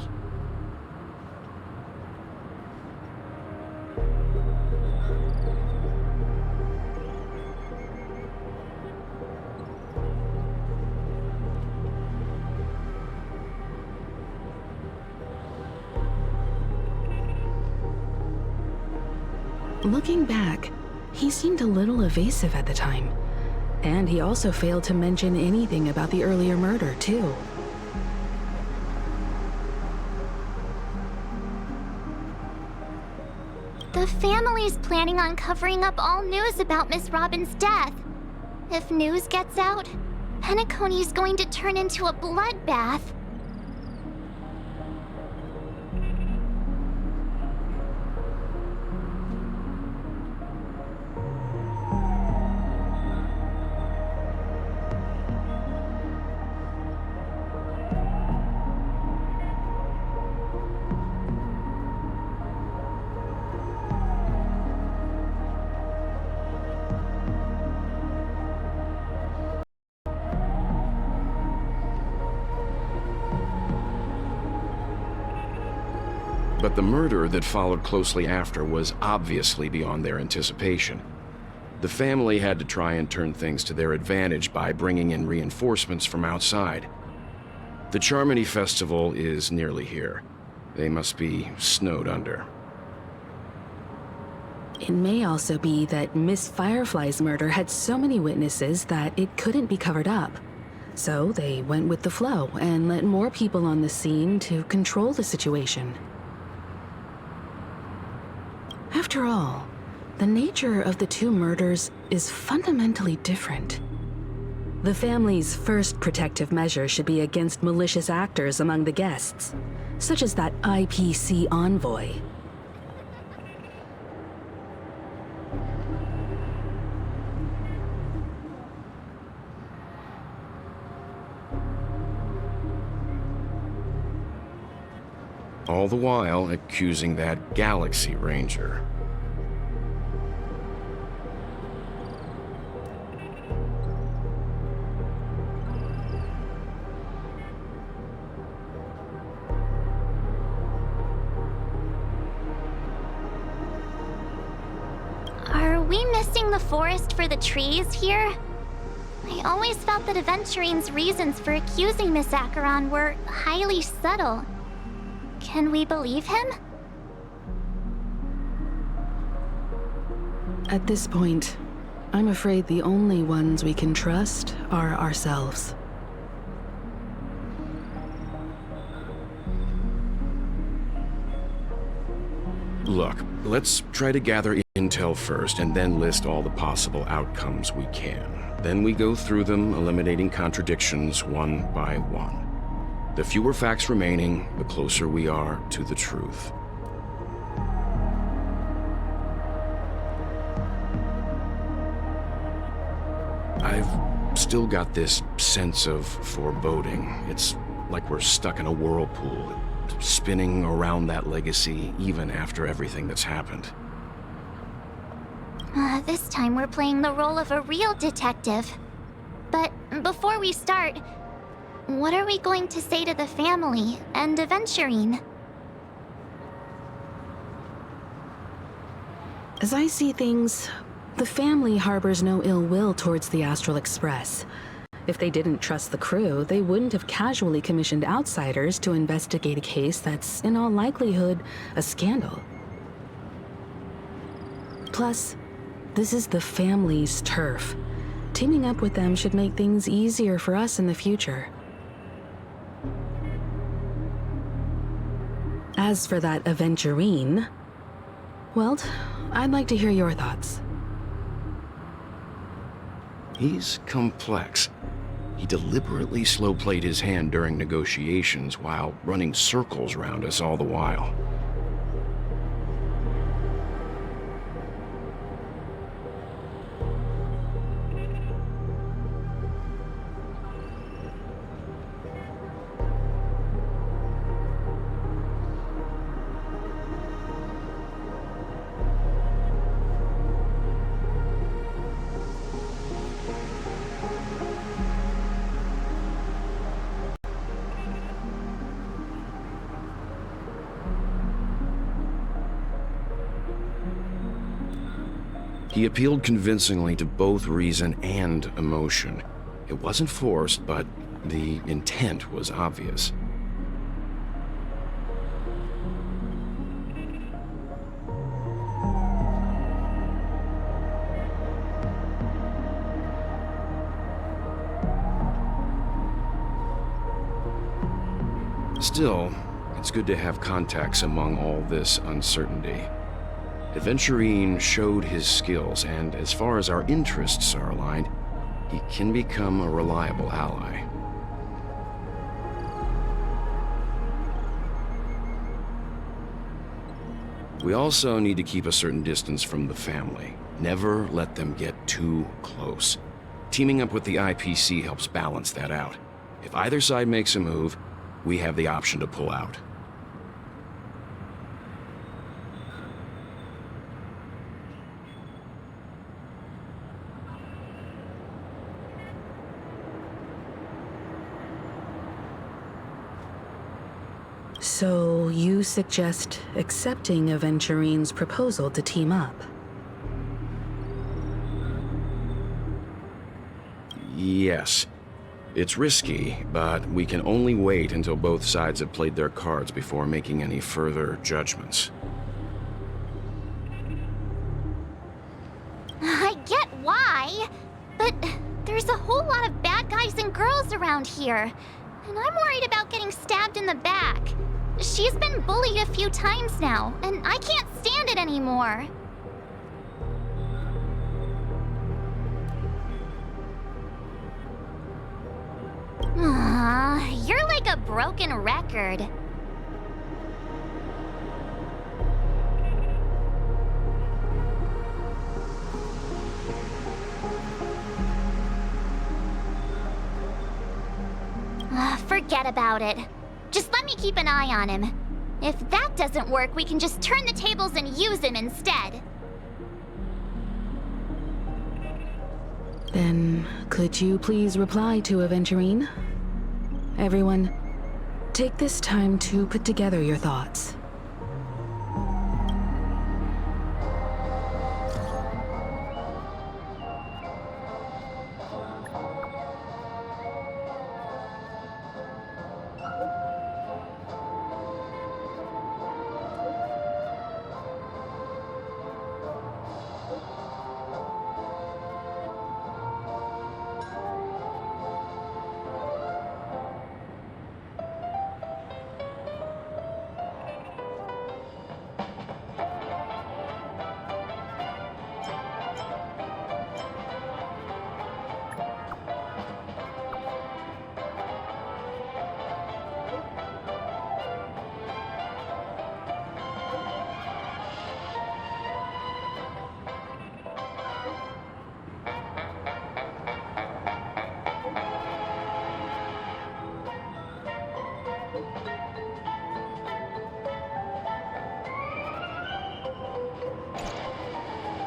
Looking back, he seemed a little evasive at the time. And he also failed to mention anything about the earlier murder, too. The family's planning on covering up all news about Miss Robin's death. If news gets out, Penacony's going to turn into a bloodbath. But the murder that followed closely after was obviously beyond their anticipation. The family had to try and turn things to their advantage by bringing in reinforcements from outside. The Charmony Festival is nearly here. They must be snowed under. It may also be that Miss Firefly's murder had so many witnesses that it couldn't be covered up. So they went with the flow and let more people on the scene to control the situation. After all, the nature of the two murders is fundamentally different. The family's first protective measure should be against malicious actors among the guests, such as that IPC envoy. All the while accusing that Galaxy Ranger. Are we missing the forest for the trees here? I always felt that Aventurine's reasons for accusing Miss Acheron were highly subtle. Can we believe him? At this point, I'm afraid the only ones we can trust are ourselves. Look, let's try to gather intel first and then list all the possible outcomes we can. Then we go through them, eliminating contradictions one by one. The fewer facts remaining, the closer we are to the truth. I've still got this sense of foreboding. It's like we're stuck in a whirlpool, spinning around that legacy even after everything that's happened. This time we're playing the role of a real detective. But before we start, what are we going to say to the family and Aventurine? As I see things, the family harbors no ill will towards the Astral Express. If they didn't trust the crew, they wouldn't have casually commissioned outsiders to investigate a case that's, in all likelihood, a scandal. Plus, this is the family's turf. Teaming up with them should make things easier for us in the future. As for that Aventurine, well, I'd like to hear your thoughts. He's complex. He deliberately slow-played his hand during negotiations while running circles around us all the while. He appealed convincingly to both reason and emotion. It wasn't forced, but the intent was obvious. Still, it's good to have contacts among all this uncertainty. Aventurine showed his skills, and as far as our interests are aligned, he can become a reliable ally. We also need to keep a certain distance from the family. Never let them get too close. Teaming up with the IPC helps balance that out. If either side makes a move, we have the option to pull out. So you suggest accepting Aventurine's proposal to team up? Yes. It's risky, but we can only wait until both sides have played their cards before making any further judgments. I get why, but there's a whole lot of bad guys and girls around here, and I'm worried about getting stabbed in the back. She's been bullied a few times now, and I can't stand it anymore. You're like a broken record. Forget about it. Just let me keep an eye on him. If that doesn't work, we can just turn the tables and use him instead. Then, could you please reply to Aventurine? Everyone, take this time to put together your thoughts.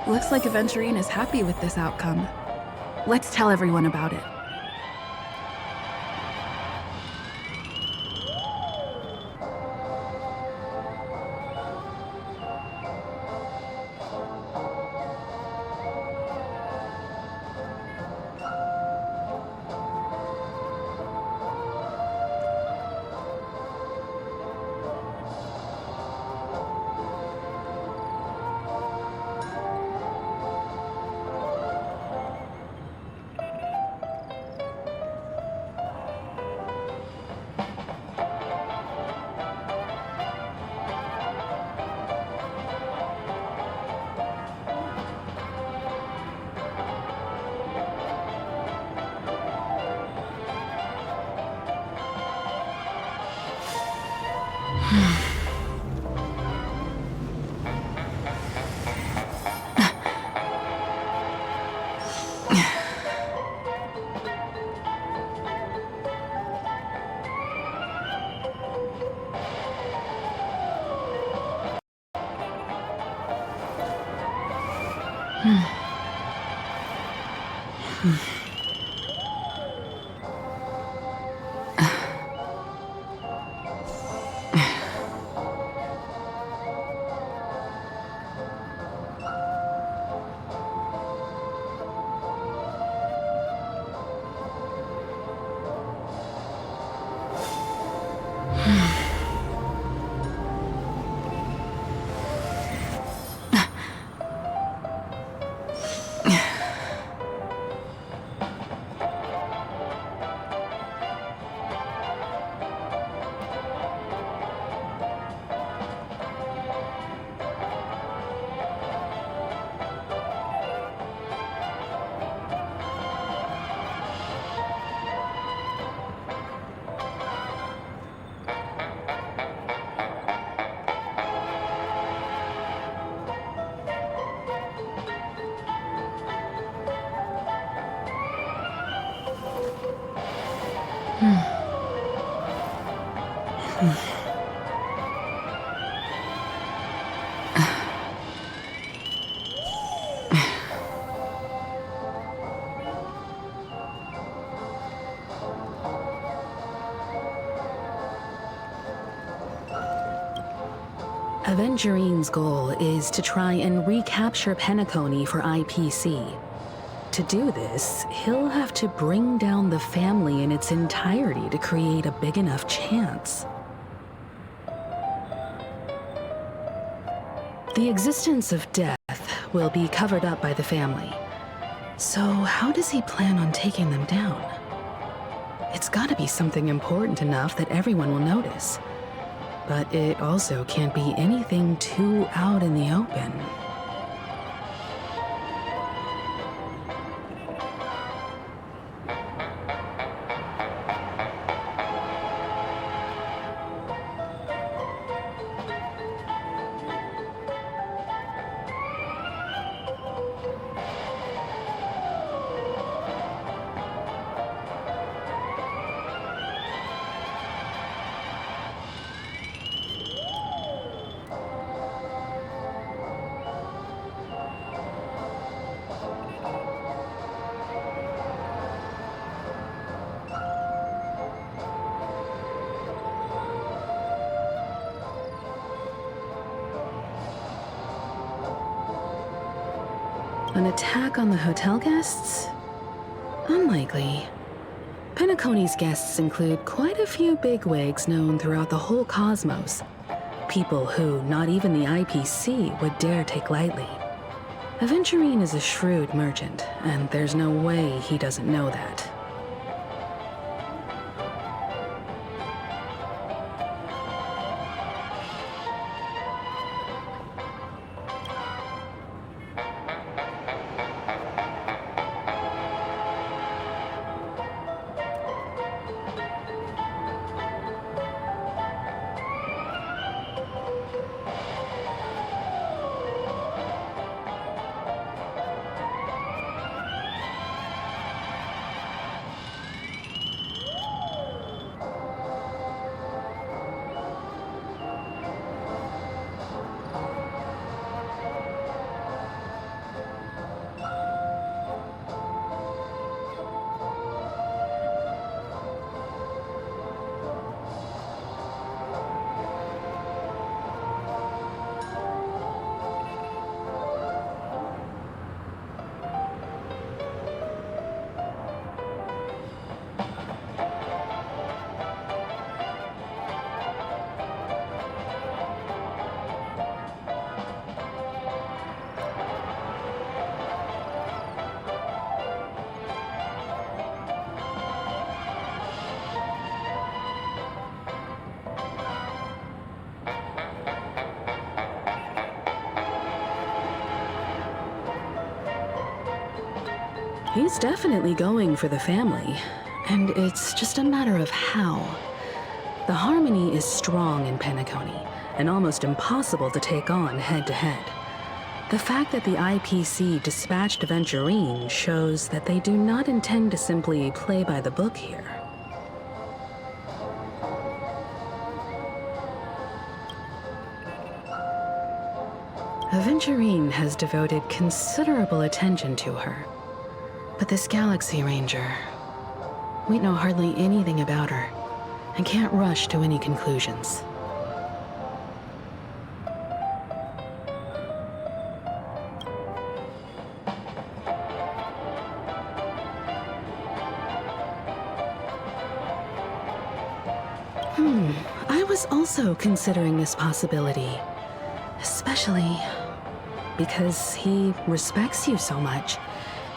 Looks like Aventurine is happy with this outcome. Let's tell everyone about it. Avengerine's goal is to try and recapture Penacony for IPC. To do this, he'll have to bring down the family in its entirety to create a big enough chance. The existence of death will be covered up by the family. So how does he plan on taking them down? It's gotta be something important enough that everyone will notice. But it also can't be anything too out in the open. An attack on the hotel guests? Unlikely. Penacony's guests include quite a few bigwigs known throughout the whole cosmos. People who not even the IPC would dare take lightly. Aventurine is a shrewd merchant, and there's no way he doesn't know that. He's definitely going for the family, and it's just a matter of how. The harmony is strong in Penacony, and almost impossible to take on head-to-head. The fact that the IPC dispatched Aventurine shows that they do not intend to simply play by the book here. Aventurine has devoted considerable attention to her. But this Galaxy Ranger, we know hardly anything about her, and can't rush to any conclusions. I was also considering this possibility, especially because he respects you so much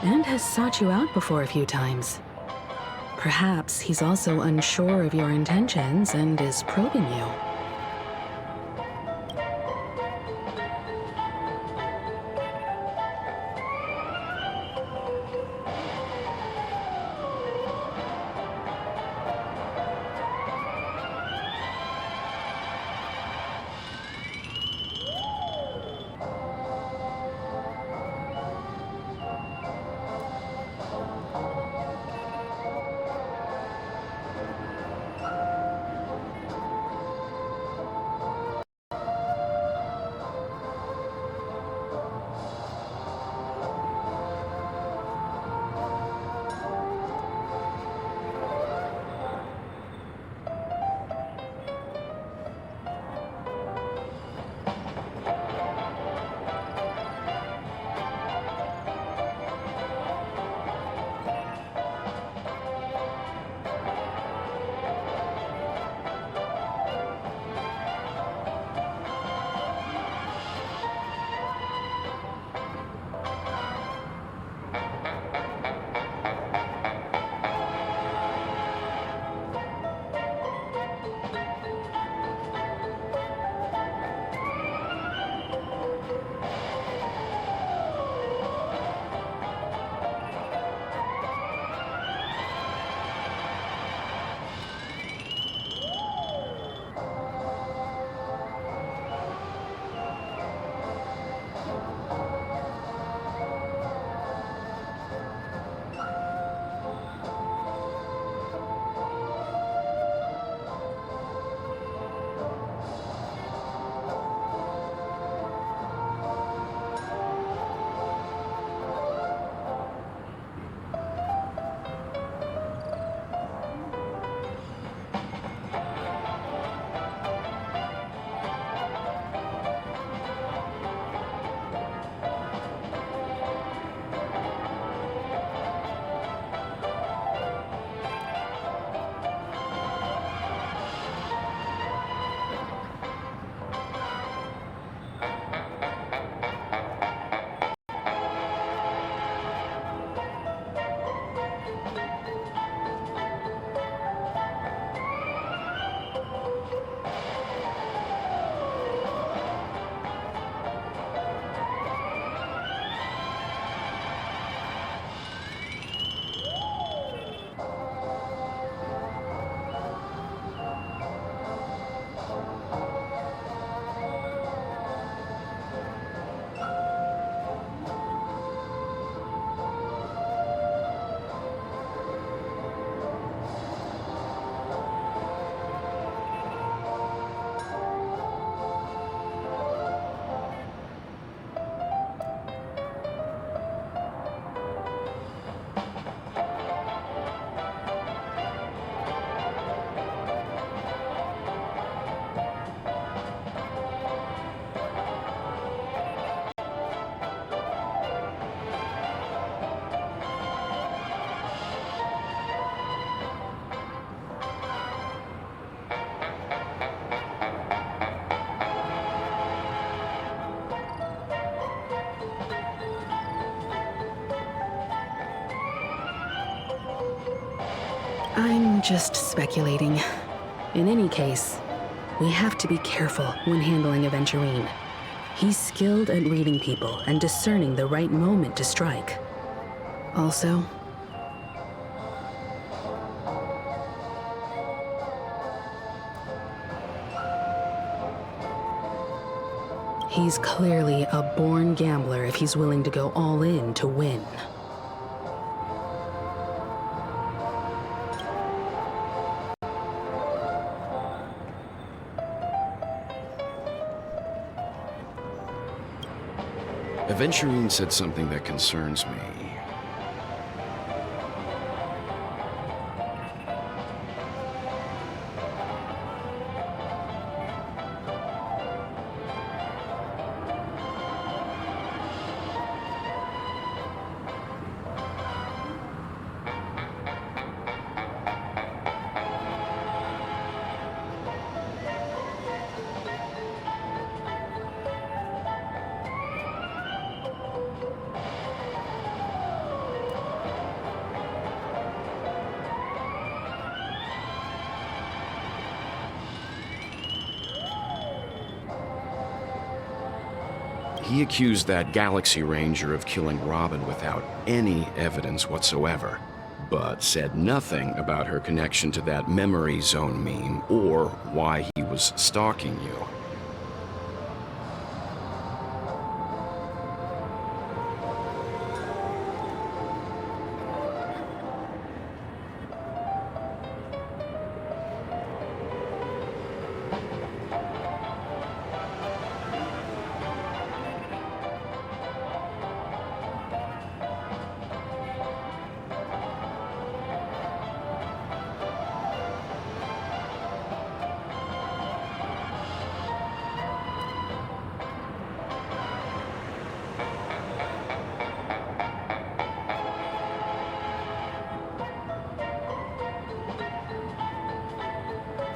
and has sought you out before a few times. Perhaps he's also unsure of your intentions and is probing you. I'm just speculating. In any case, we have to be careful when handling Aventurine. He's skilled at reading people and discerning the right moment to strike. Also, he's clearly a born gambler if he's willing to go all in to win. Aventurine said something that concerns me. He accused that Galaxy Ranger of killing Robin without any evidence whatsoever, but said nothing about her connection to that memory zone meme or why he was stalking you.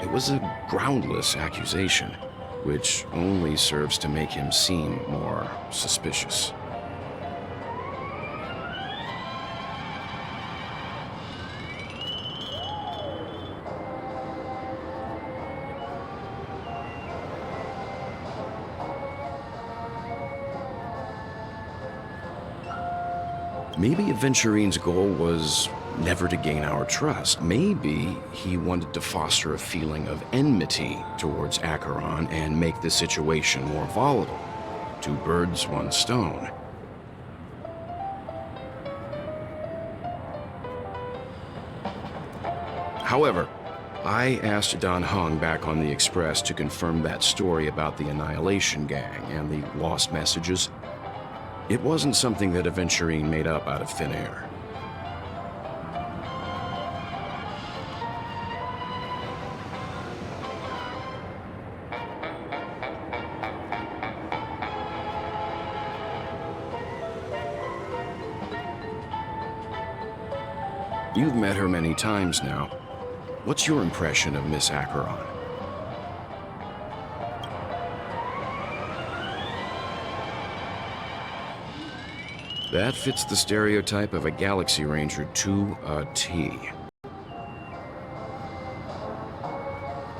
It was a groundless accusation, which only serves to make him seem more suspicious. Maybe Aventurine's goal was never to gain our trust. Maybe he wanted to foster a feeling of enmity towards Acheron and make the situation more volatile. Two birds, one stone. However, I asked Don Hung back on the Express to confirm that story about the Annihilation Gang and the lost messages. It wasn't something that Aventurine made up out of thin air. You've met her many times now. What's your impression of Miss Acheron? That fits the stereotype of a Galaxy Ranger to a T.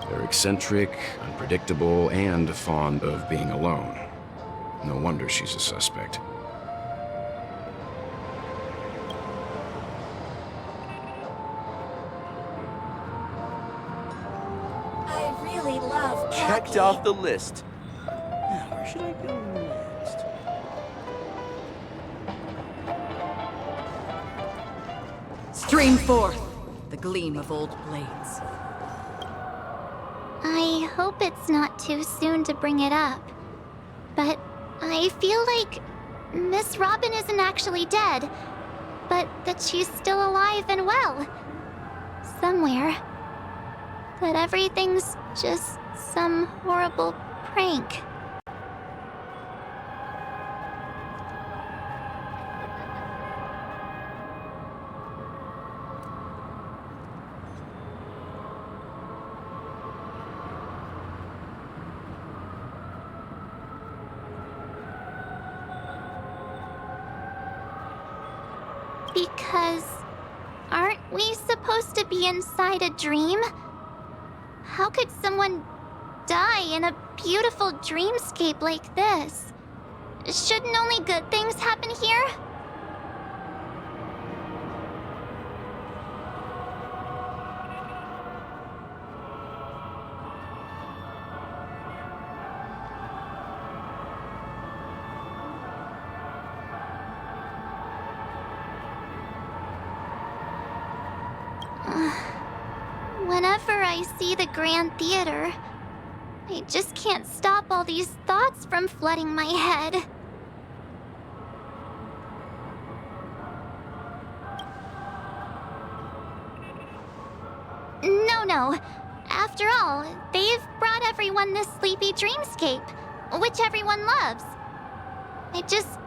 They're eccentric, unpredictable, and fond of being alone. No wonder she's a suspect. I really love Checked off the list. Now, where should I go next? Stream forth the gleam of old blades. I hope it's not too soon to bring it up, but I feel like Miss Robin isn't actually dead, but that she's still alive and well. Somewhere. That everything's just some horrible prank. Because aren't we supposed to be inside a dream? How could someone die in a beautiful dreamscape like this? Shouldn't only good things happen here? Whenever I see the Grand Theater, I just can't stop all these thoughts from flooding my head. No. After all, they've brought everyone this sleepy dreamscape, which everyone loves. I just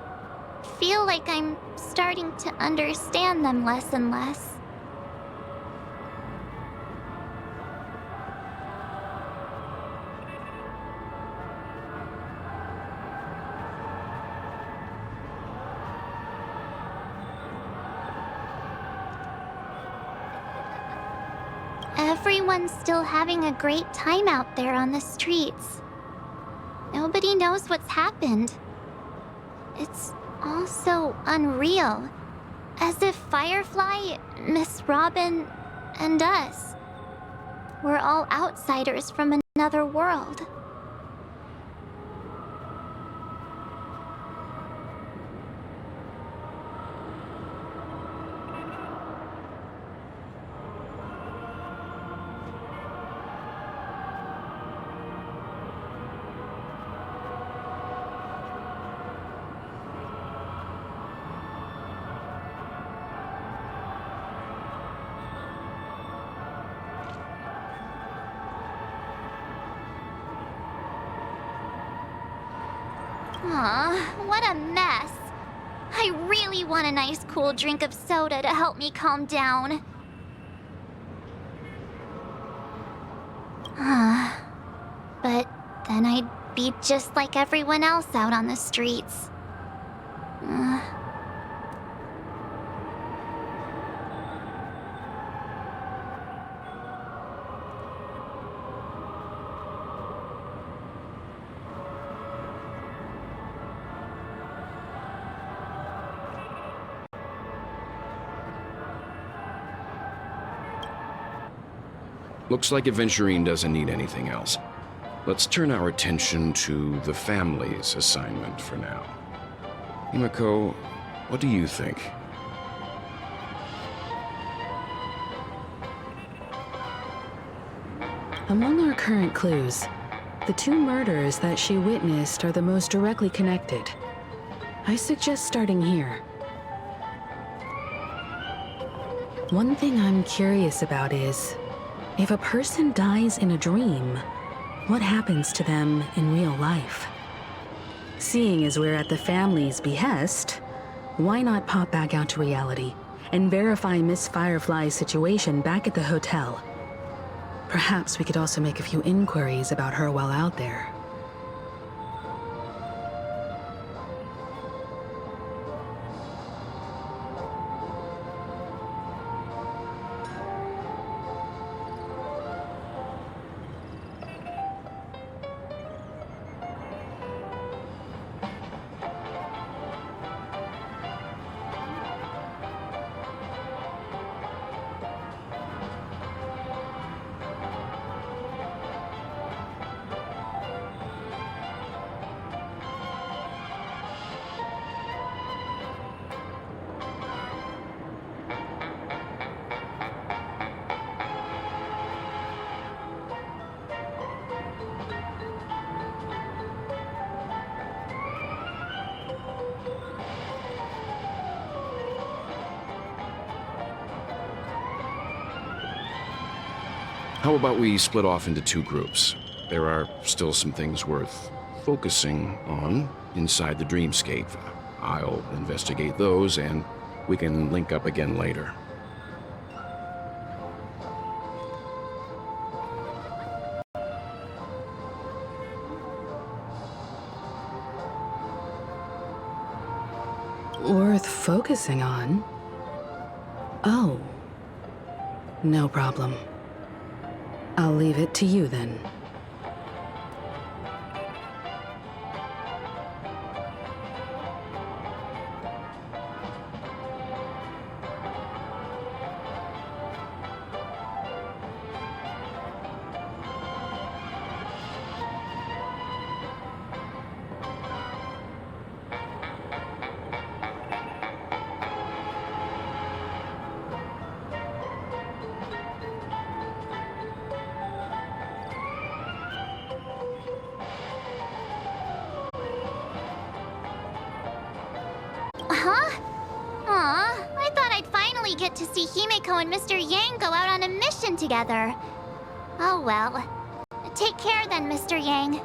feel like I'm starting to understand them less and less. Everyone's still having a great time out there on the streets. Nobody knows what's happened. It's all so unreal. As if Firefly, Miss Robin, and us were all outsiders from another world. Aw, what a mess. I really want a nice cool drink of soda to help me calm down. But then I'd be just like everyone else out on the streets. Looks like Aventurine doesn't need anything else. Let's turn our attention to the family's assignment for now. Himiko, what do you think? Among our current clues, the two murders that she witnessed are the most directly connected. I suggest starting here. One thing I'm curious about is, if a person dies in a dream, what happens to them in real life? Seeing as we're at the family's behest, why not pop back out to reality and verify Miss Firefly's situation back at the hotel? Perhaps we could also make a few inquiries about her while out there. How about we split off into two groups? There are still some things worth focusing on inside the dreamscape. I'll investigate those, and we can link up again later. Worth focusing on? Oh, No problem. I'll leave it to you then. Huh? Aw, I thought I'd finally get to see Himeko and Mr. Yang go out on a mission together. Oh well. Take care then, Mr. Yang.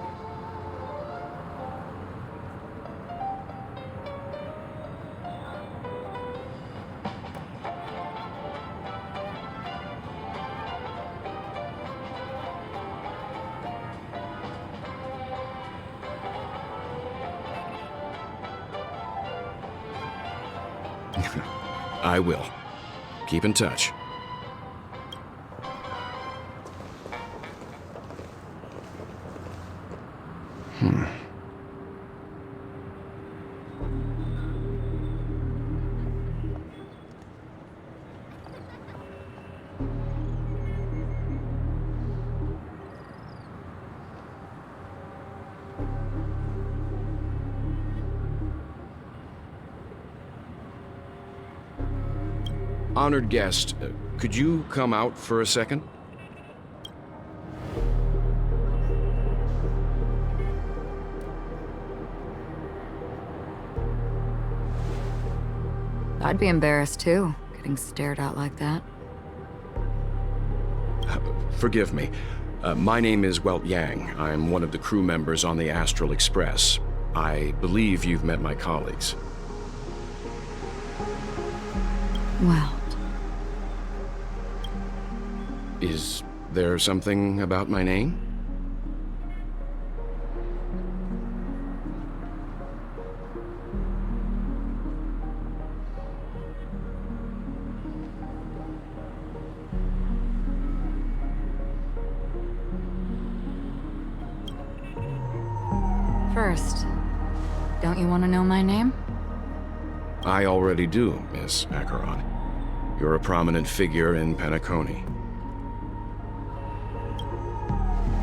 I will. Keep in touch. Honored guest, could you come out for a second? I'd be embarrassed too, getting stared at like that. Forgive me. My name is Yang. I'm one of the crew members on the Astral Express. I believe you've met my colleagues. Well. Is there something about my name? First, don't you want to know my name? I already do, Miss Acheron. You're a prominent figure in Penacony.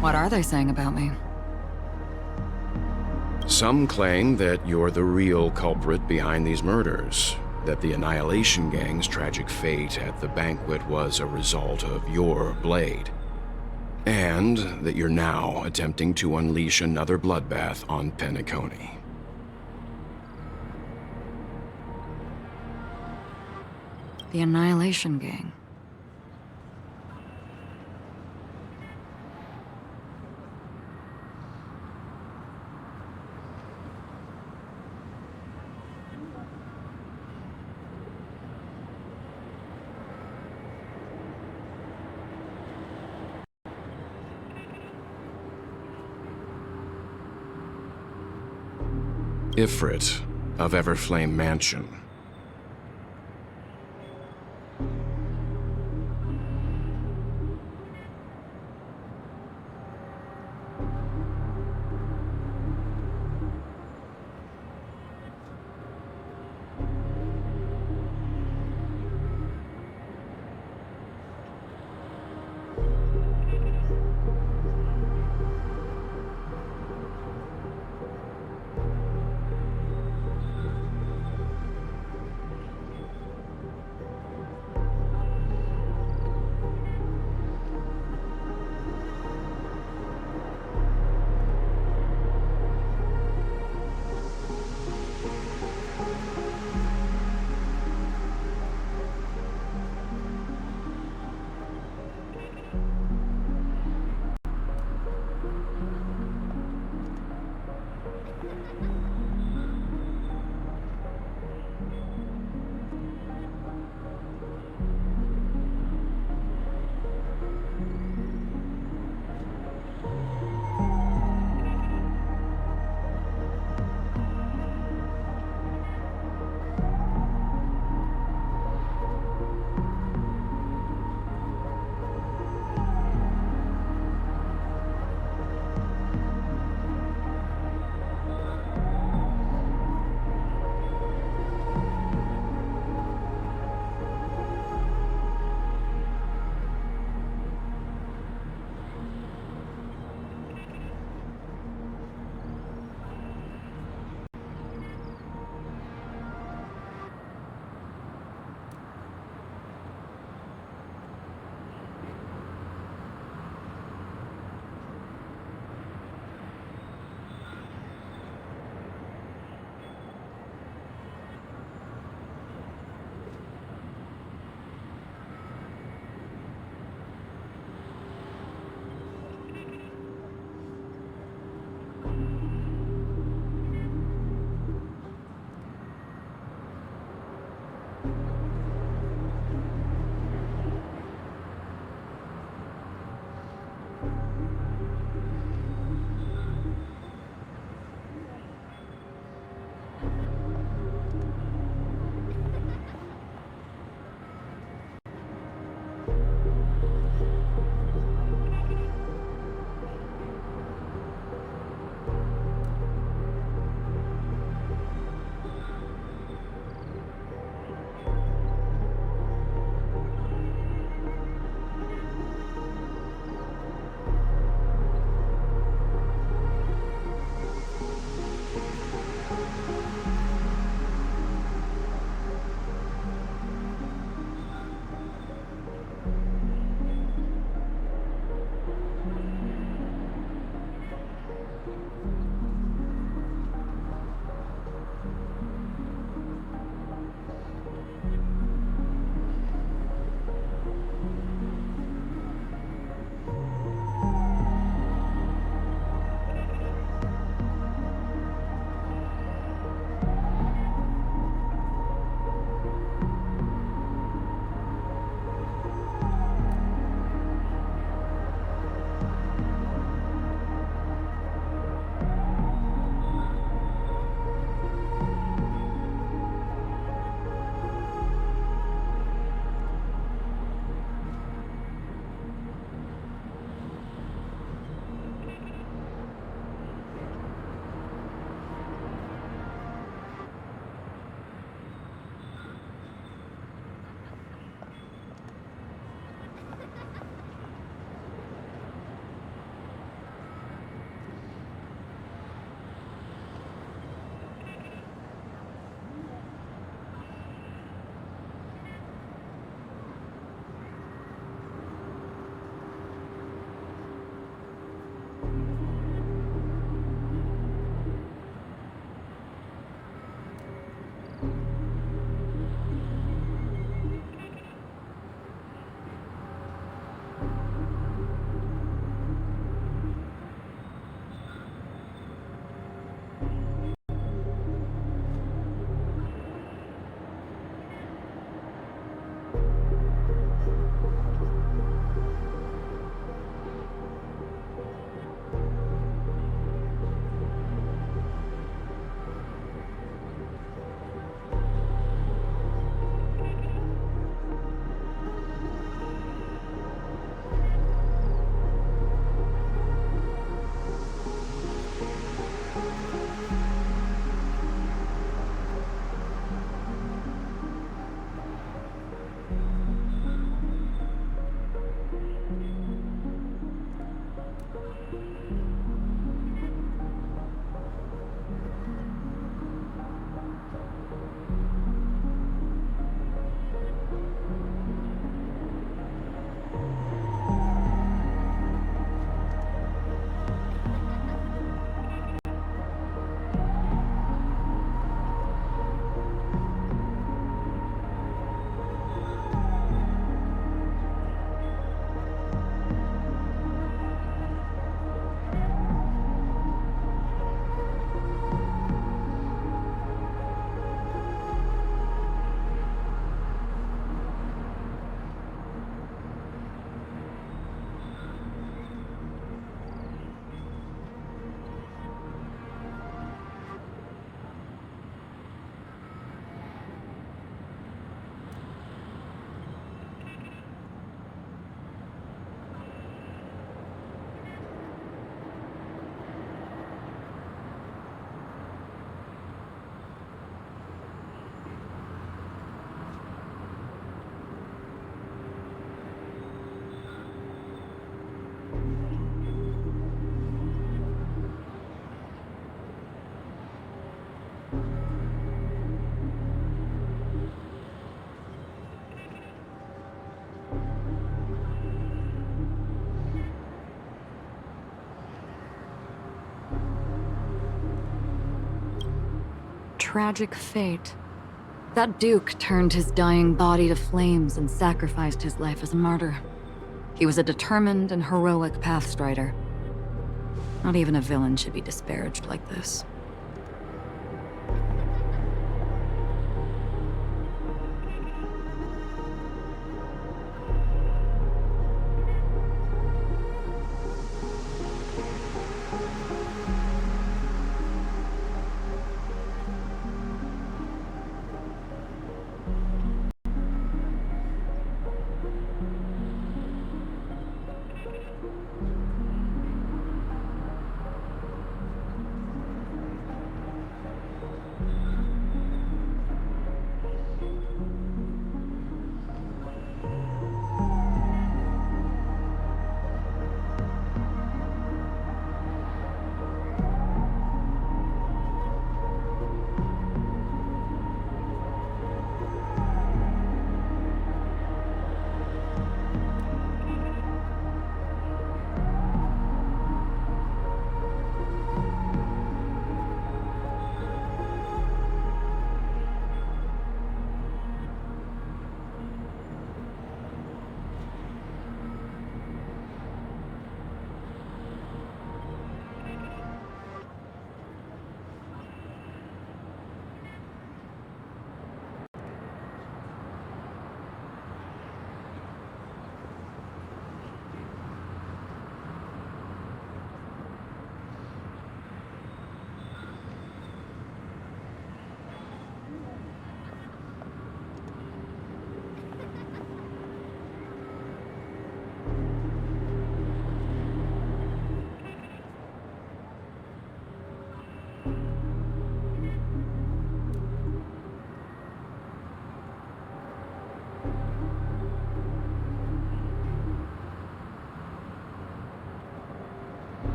What are they saying about me? Some claim that you're the real culprit behind these murders, that the Annihilation Gang's tragic fate at the banquet was a result of your blade, and that you're now attempting to unleash another bloodbath on Penacony. The Annihilation Gang. Ifrit of Everflame Mansion. tragic fate. That Duke turned his dying body to flames and sacrificed his life as a martyr. He was a determined and heroic pathstrider. Not even a villain should be disparaged like this.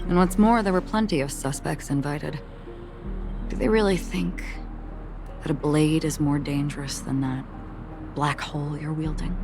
And what's more, there were plenty of suspects invited. Do they really think that a blade is more dangerous than that black hole you're wielding?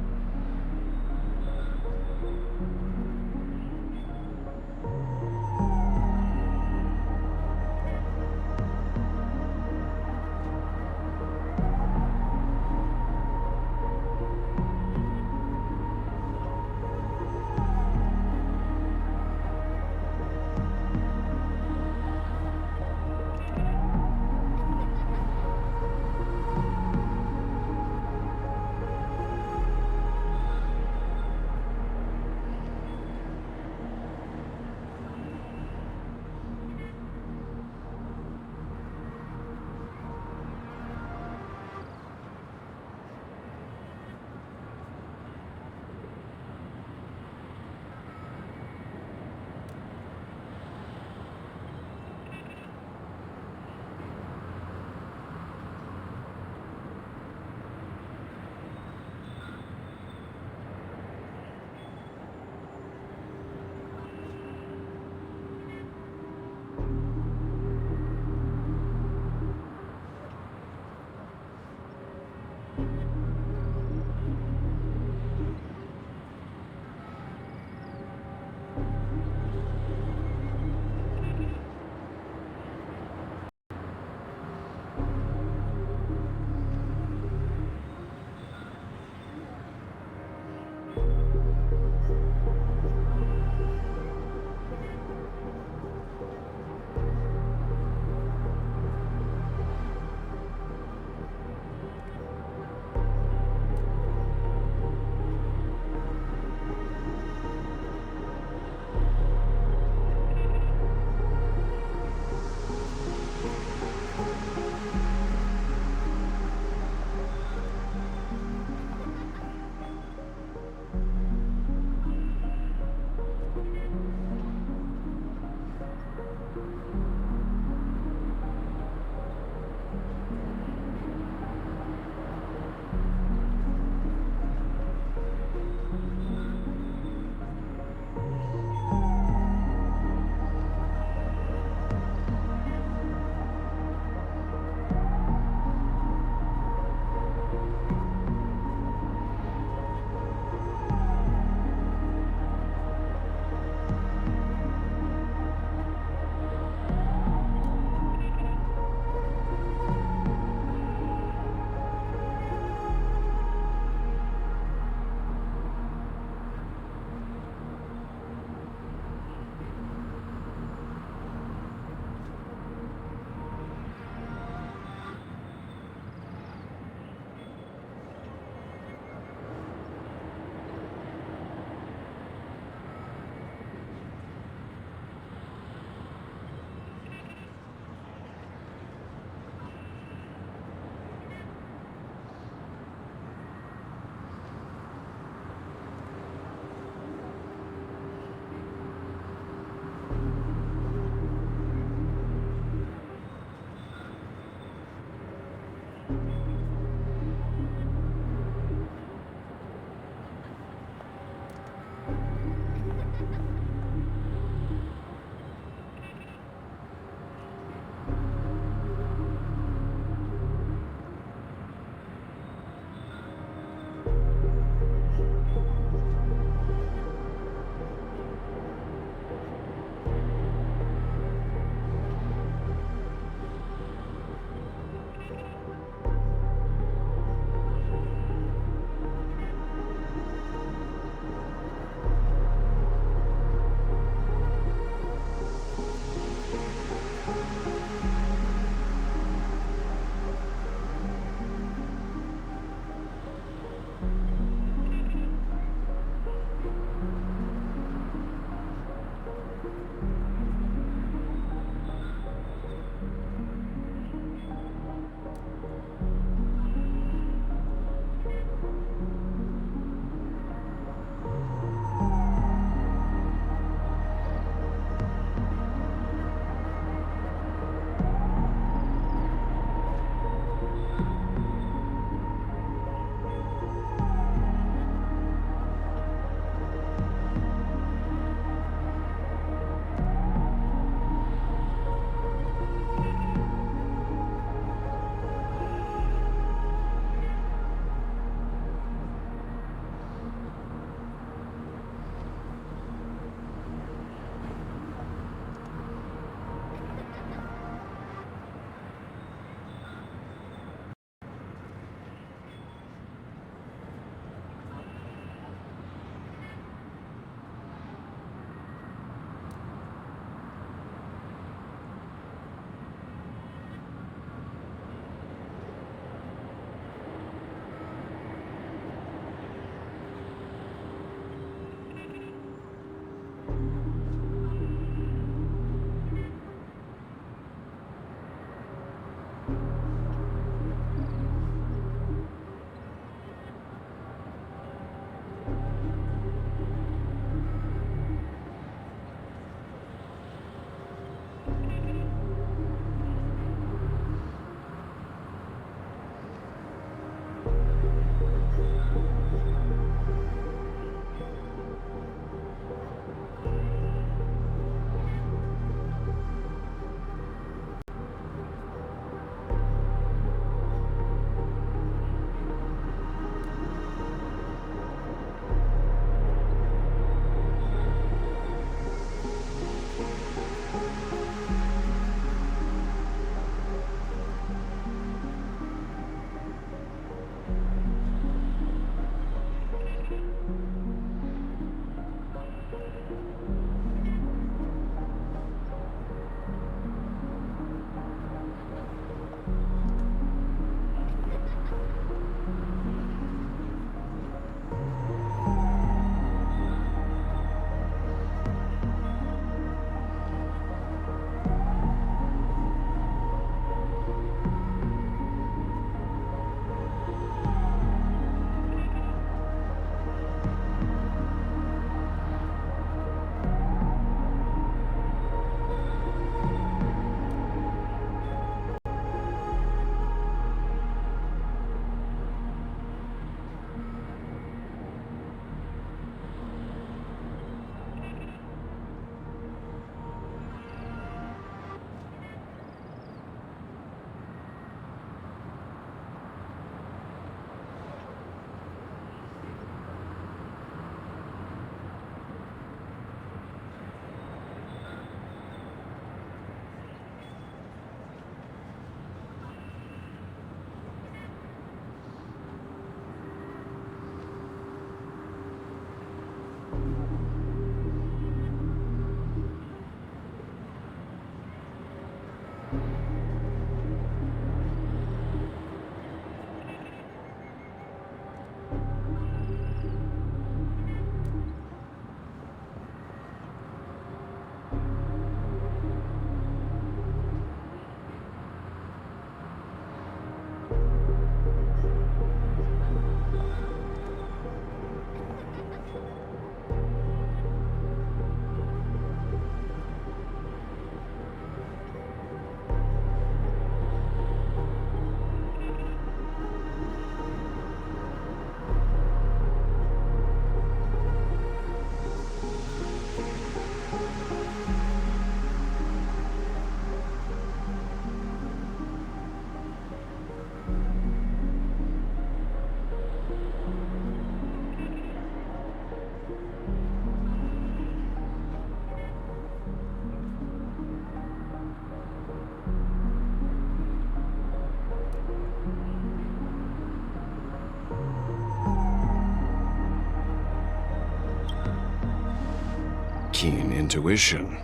Keen intuition.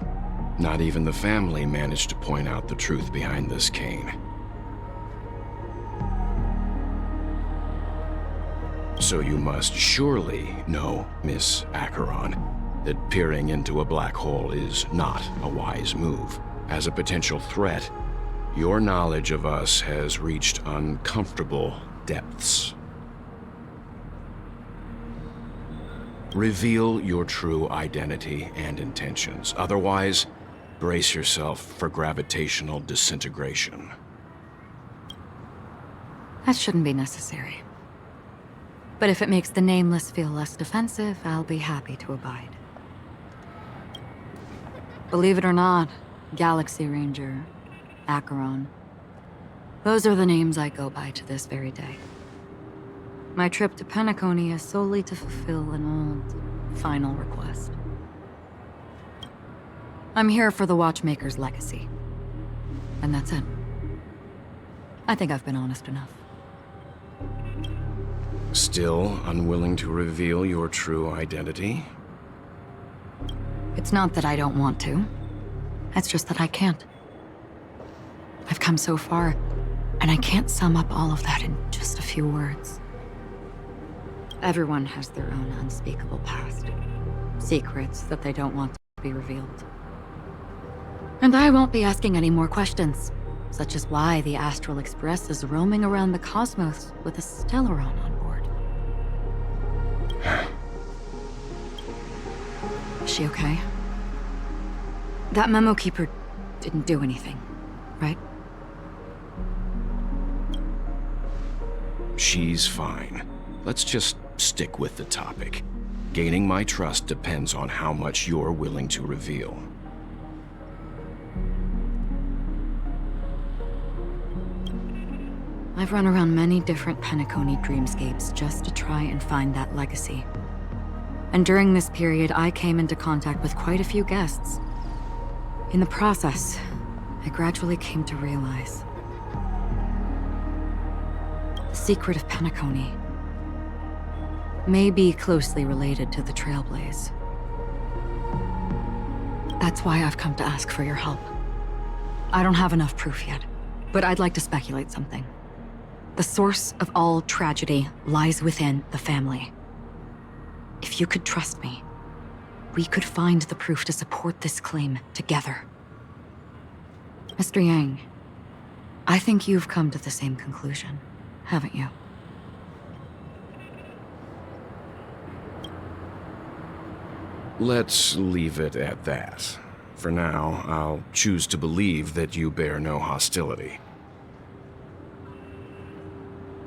Not even the family managed to point out the truth behind this cane. So you must surely know, Miss Acheron, that peering into a black hole is not a wise move. As a potential threat, your knowledge of us has reached uncomfortable depths. Reveal your true identity and intentions. Otherwise, brace yourself for gravitational disintegration. That shouldn't be necessary. But if it makes the Nameless feel less defensive, I'll be happy to abide. Believe it or not, Galaxy Ranger, Acheron, those are the names I go by to this very day. My trip to Penacony is solely to fulfill an old, final request. I'm here for the Watchmaker's legacy. And that's it. I think I've been honest enough. Still unwilling to reveal your true identity? It's not that I don't want to. It's just that I can't. I've come so far, and I can't sum up all of that in just a few words. Everyone has their own unspeakable past. Secrets that they don't want to be revealed. And I won't be asking any more questions. such is why the Astral Express is roaming around the cosmos with a Stellaron on board. Is she okay? That memo keeper didn't do anything, right? She's fine. Let's just stick with the topic. Gaining my trust depends on how much you're willing to reveal. I've run around many different Penacony dreamscapes just to try and find that legacy. And during this period, I came into contact with quite a few guests. In the process, I gradually came to realize the secret of Penacony may be closely related to the Trailblaze. That's why I've come to ask for your help. I don't have enough proof yet, but I'd like to speculate something. The source of all tragedy lies within the family. If you could trust me, we could find the proof to support this claim together. Mr. Yang, I think you've come to the same conclusion, haven't you? Let's leave it at that. For now, I'll choose to believe that you bear no hostility.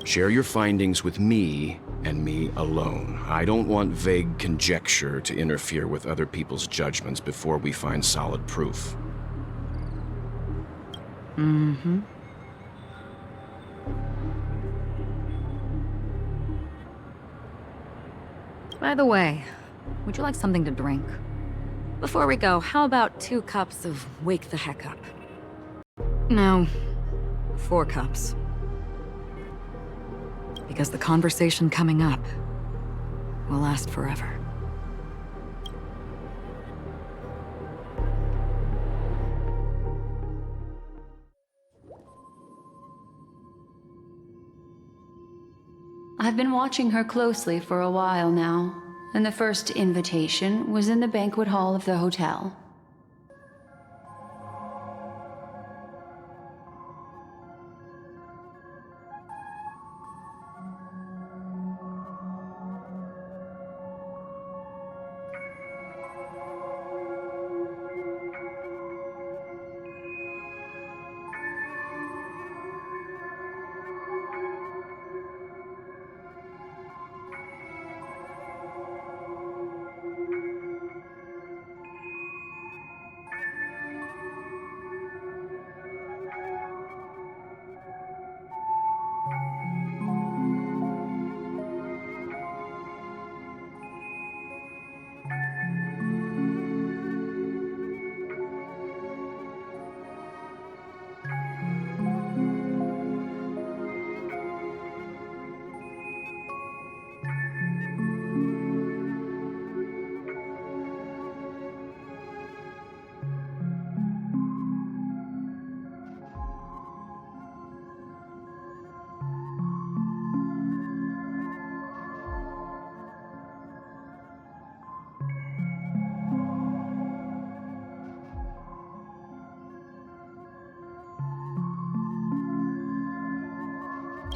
Share your findings with me, and me alone. I don't want vague conjecture to interfere with other people's judgments before we find solid proof. Mm-hmm. By the way, would you like something to drink? Before we go, how about 2 cups of Wake the Heck Up? No, 4 cups. Because the conversation coming up will last forever. I've been watching her closely for a while now, and the first invitation was in the banquet hall of the hotel.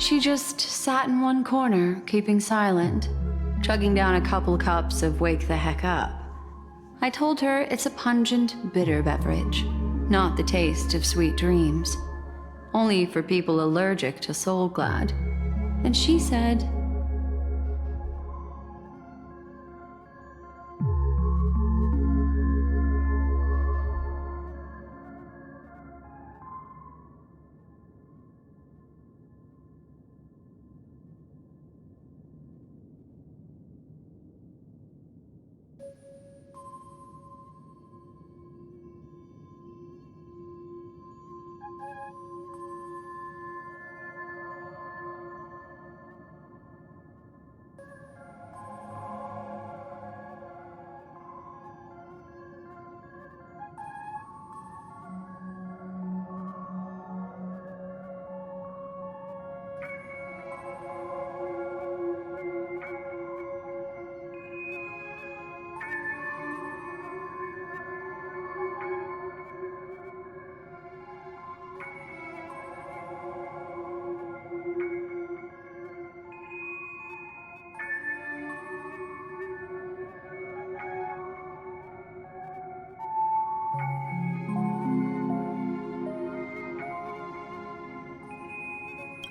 She just sat in one corner, keeping silent, chugging down a couple cups of Wake the Heck Up. I told her it's a pungent, bitter beverage, not the taste of sweet dreams. Only for people allergic to Soul Glad. And she said,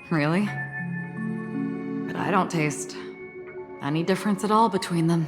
Really? But I don't taste any difference at all between them.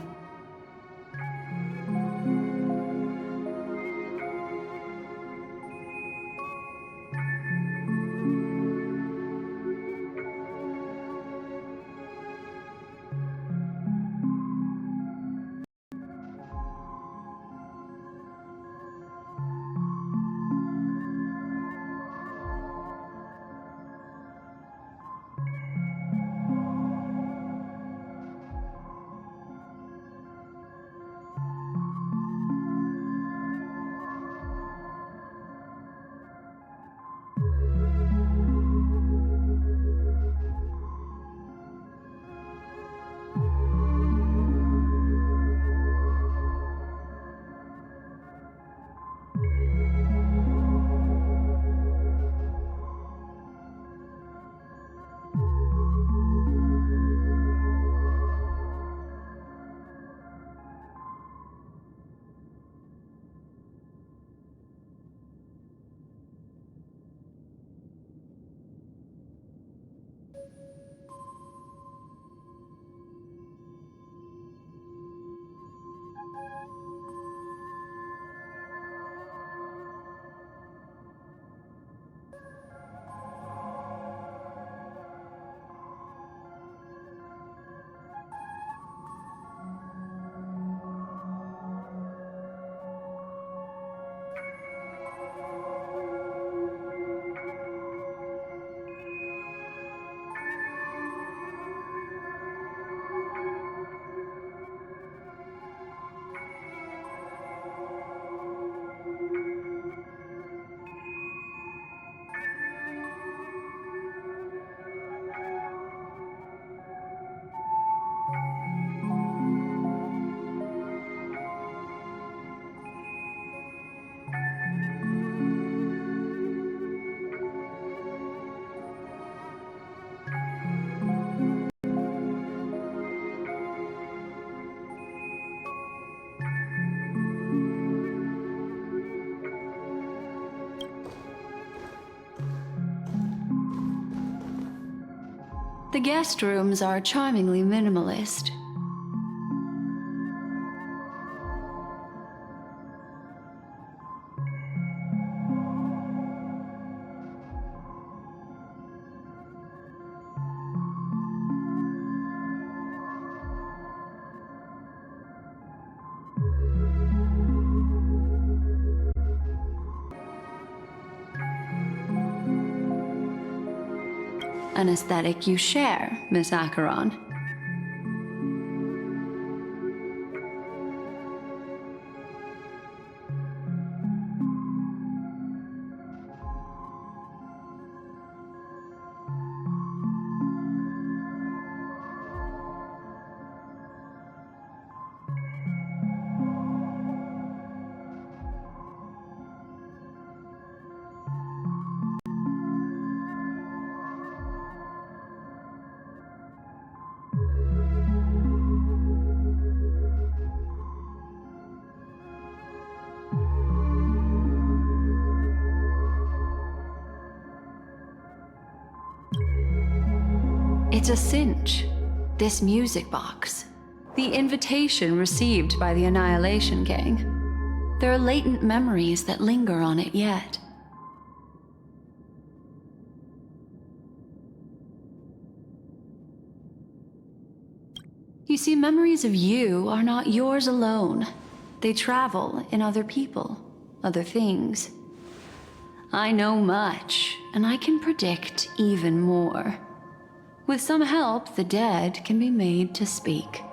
The guest rooms are charmingly minimalist. An aesthetic you share, Miss Acheron. It's a cinch. This music box. The invitation received by the Annihilation Gang. There are latent memories that linger on it yet. You see, memories of you are not yours alone. They travel in other people, other things. I know much, and I can predict even more. With some help, the dead can be made to speak.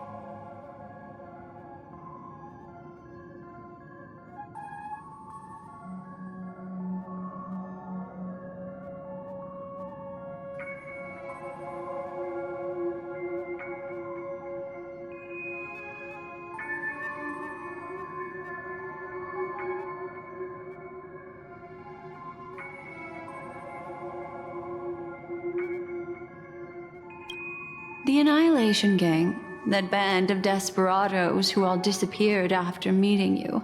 The Annihilation Gang, that band of desperados who all disappeared after meeting you.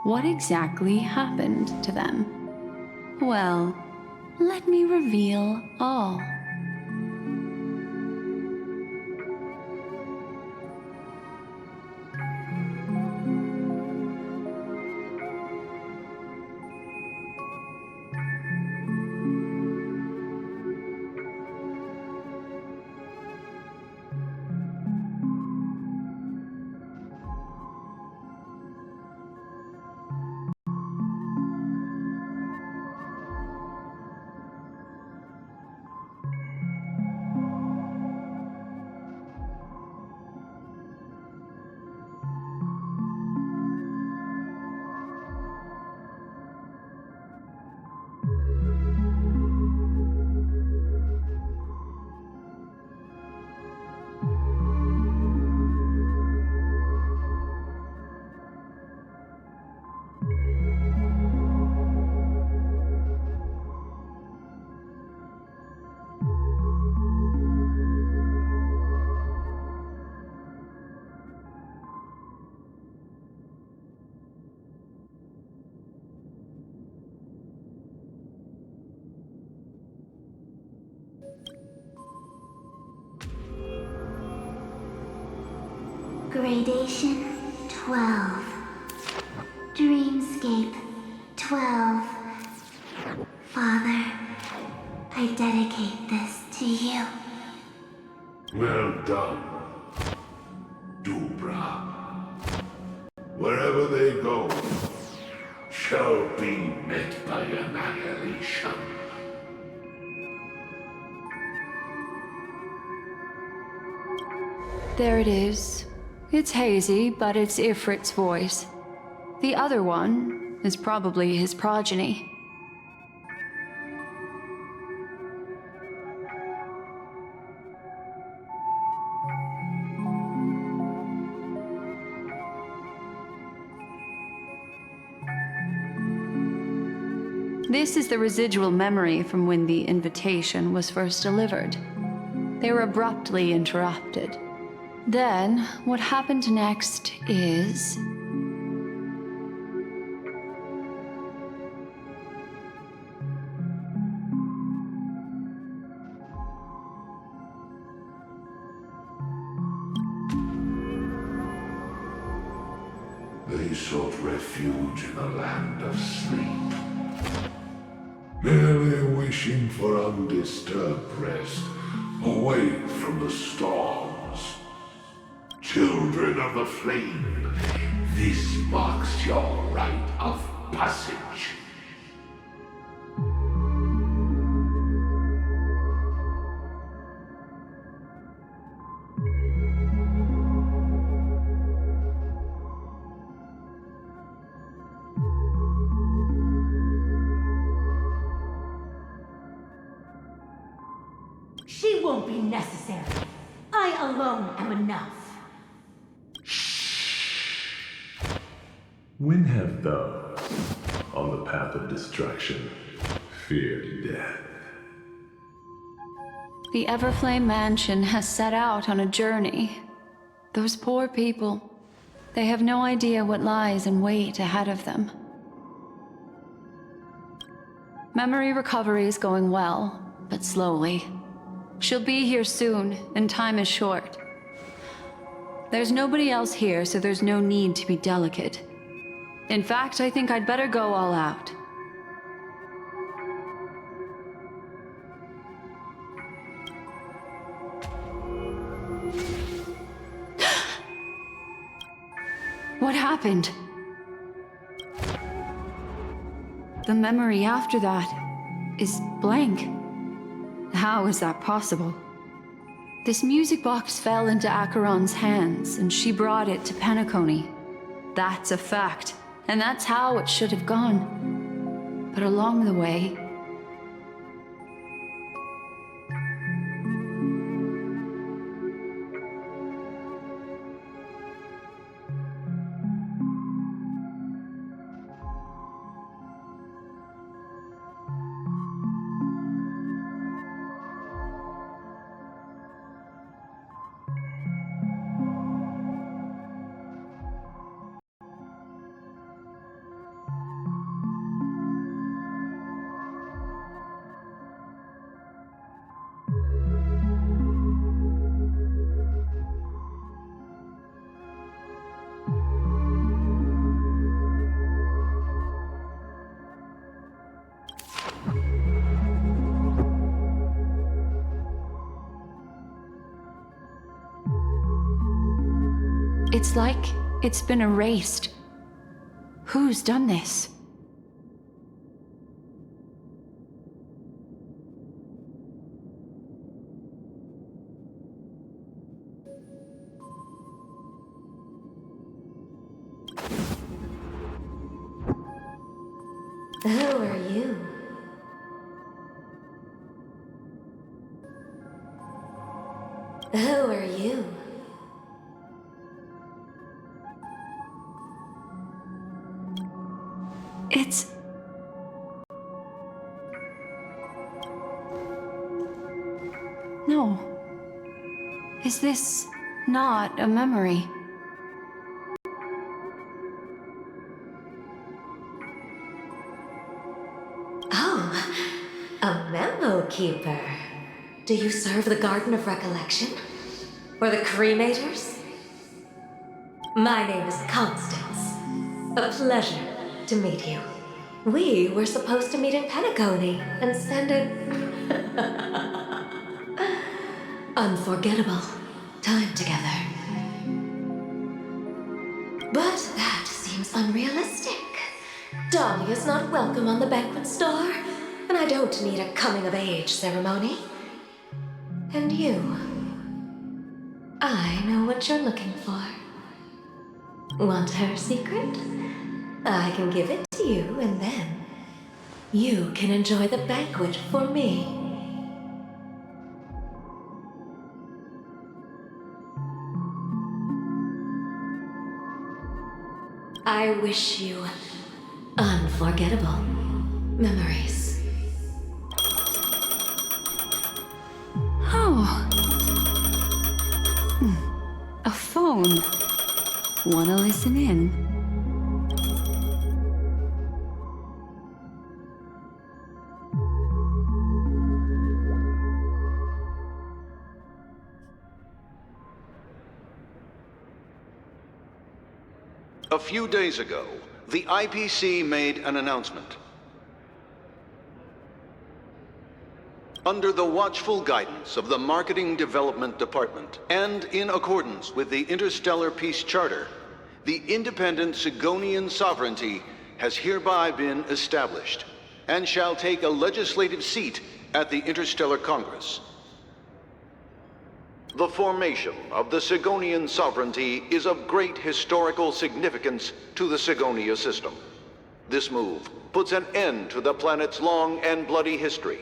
What exactly happened to them? Well, let me reveal all. Gradation 12. Dreamscape 12. Father, I dedicate this to you. Well done, Dubra. Wherever they go, shall be met by annihilation. There it is. It's hazy, but it's Ifrit's voice. The other one is probably his progeny. This is the residual memory from when the invitation was first delivered. They were abruptly interrupted. Then, what happened next is... They sought refuge in a land of sleep, merely wishing for undisturbed rest, away from the storms. Children of the flame, this marks your rite of passage. She won't be necessary. I alone am enough. When have those on the path of destruction feared death? The Everflame Mansion has set out on a journey. Those poor people, they have no idea what lies in wait ahead of them. Memory recovery is going well, but slowly. She'll be here soon, and time is short. There's nobody else here, so there's no need to be delicate. In fact, I think I'd better go all out. What happened? The memory after that is blank. How is that possible? This music box fell into Acheron's hands, and she brought it to Penacony. That's a fact, and that's how it should have gone. But along the way... It's like it's been erased. Who's done this? Who are you? Who are you? It's... No. Is this not a memory? Oh, a memo keeper. Do you serve the Garden of Recollection? Or the Cremators? My name is Constance. A pleasure to meet you. We were supposed to meet in Penacony and spend an unforgettable time together. But that seems unrealistic. Dolly is not welcome on the banquet store, and I don't need a coming-of-age ceremony. And you, I know what you're looking for. Want her secret? I can give it to you, and then you can enjoy the banquet for me. I wish you unforgettable memories. Oh. A phone. Wanna listen in? A few days ago, the IPC made an announcement. Under the watchful guidance of the Marketing Development Department, and in accordance with the Interstellar Peace Charter, the independent Sigonian sovereignty has hereby been established, and shall take a legislative seat at the Interstellar Congress. The formation of the Sigonian sovereignty is of great historical significance to the Sigonia system. This move puts an end to the planet's long and bloody history,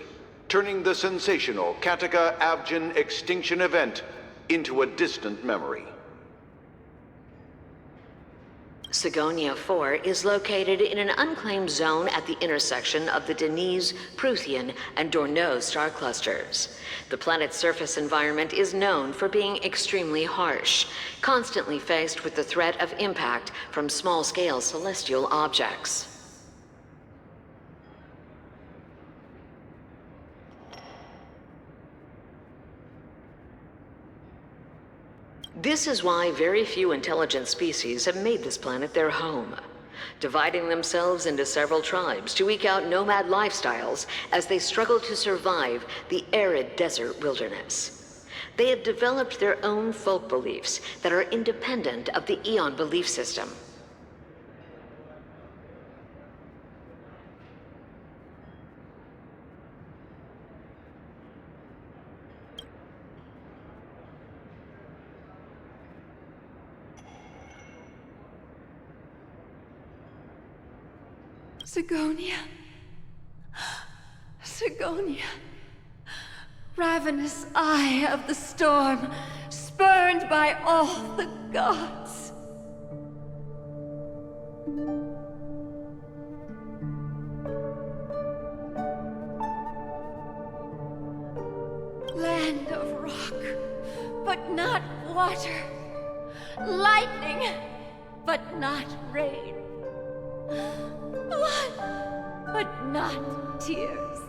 turning the sensational Kataka-Abjin extinction event into a distant memory. Sigonia 4 is located in an unclaimed zone at the intersection of the Denise, Prothean, and Dorneau star clusters. The planet's surface environment is known for being extremely harsh, constantly faced with the threat of impact from small-scale celestial objects. This is why very few intelligent species have made this planet their home, dividing themselves into several tribes to eke out nomad lifestyles as they struggle to survive the arid desert wilderness. They have developed their own folk beliefs that are independent of the Eon belief system. Sigonia. Sigonia. Ravenous eye of the storm, spurned by all the gods. Land of rock, but not water. Lightning, but not rain. Blood, but not tears.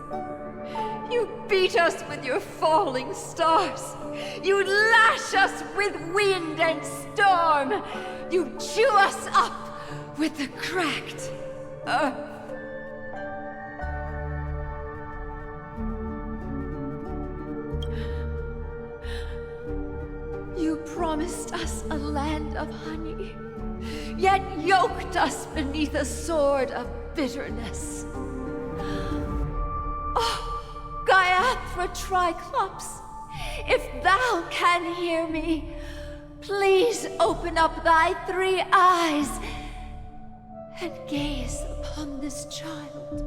You beat us with your falling stars. You lash us with wind and storm. You chew us up with the cracked earth. You promised us a land of honey, yet yoked us beneath a sword of bitterness. Oh, Gaiathra Triclops, if thou can hear me, please open up thy 3 eyes and gaze upon this child.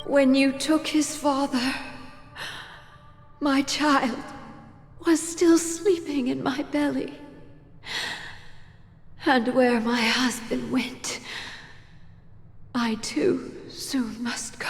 When you took his father, my child was still sleeping in my belly. And where my husband went, I too soon must go.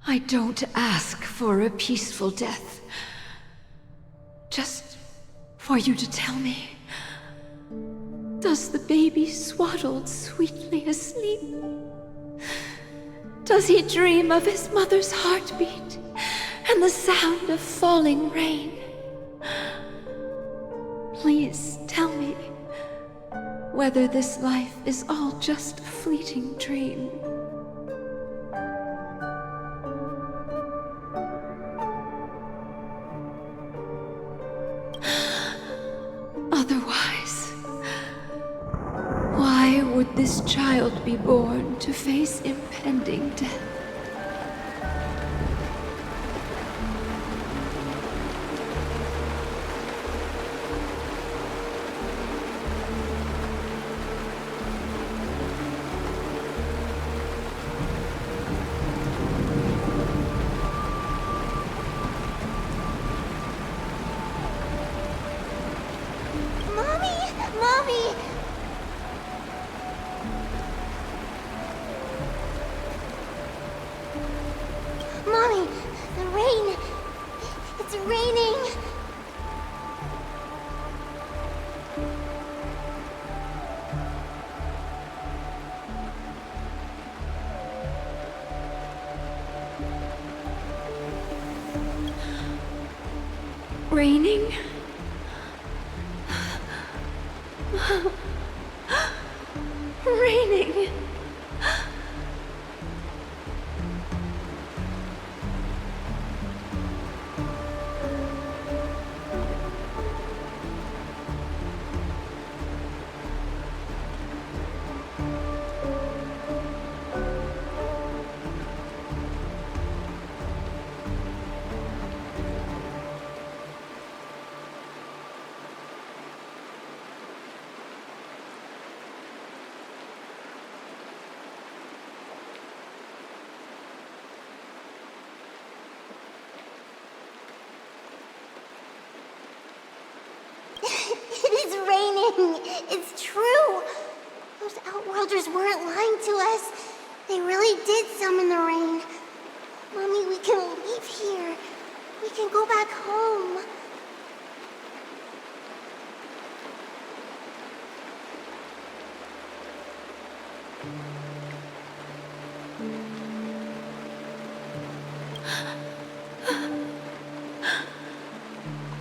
I don't ask for a peaceful death. Just for you to tell me. Does the baby swaddled sweetly asleep? Does he dream of his mother's heartbeat and the sound of falling rain? Please tell me whether this life is all just a fleeting dream. Otherwise, why would this child be born to face impending death? Mommy! Mommy, the rain. It's raining. Raining? Raining. It is raining. It's true. Those Outworlders weren't lying to us. They really did summon the rain. Mommy, we can leave here. We can go back home.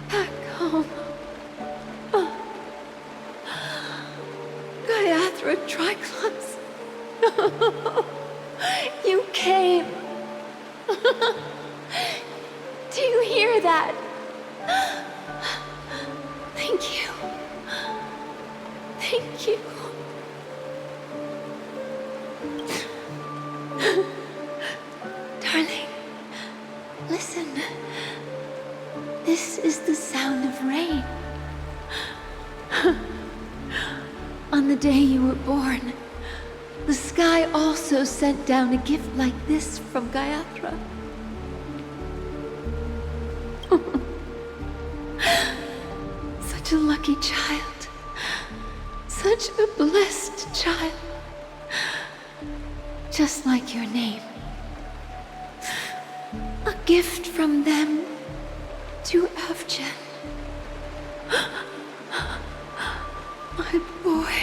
Back home. Gaiathra Triclops. You came. Do you hear that? Thank you. Thank you. Darling, listen. This is the sound of rain. On the day you were born, the sky also sent down a gift like this from Gaiathra. Such a lucky child. Such a blessed child. Just like your name. A gift from them to Avgen. My boy.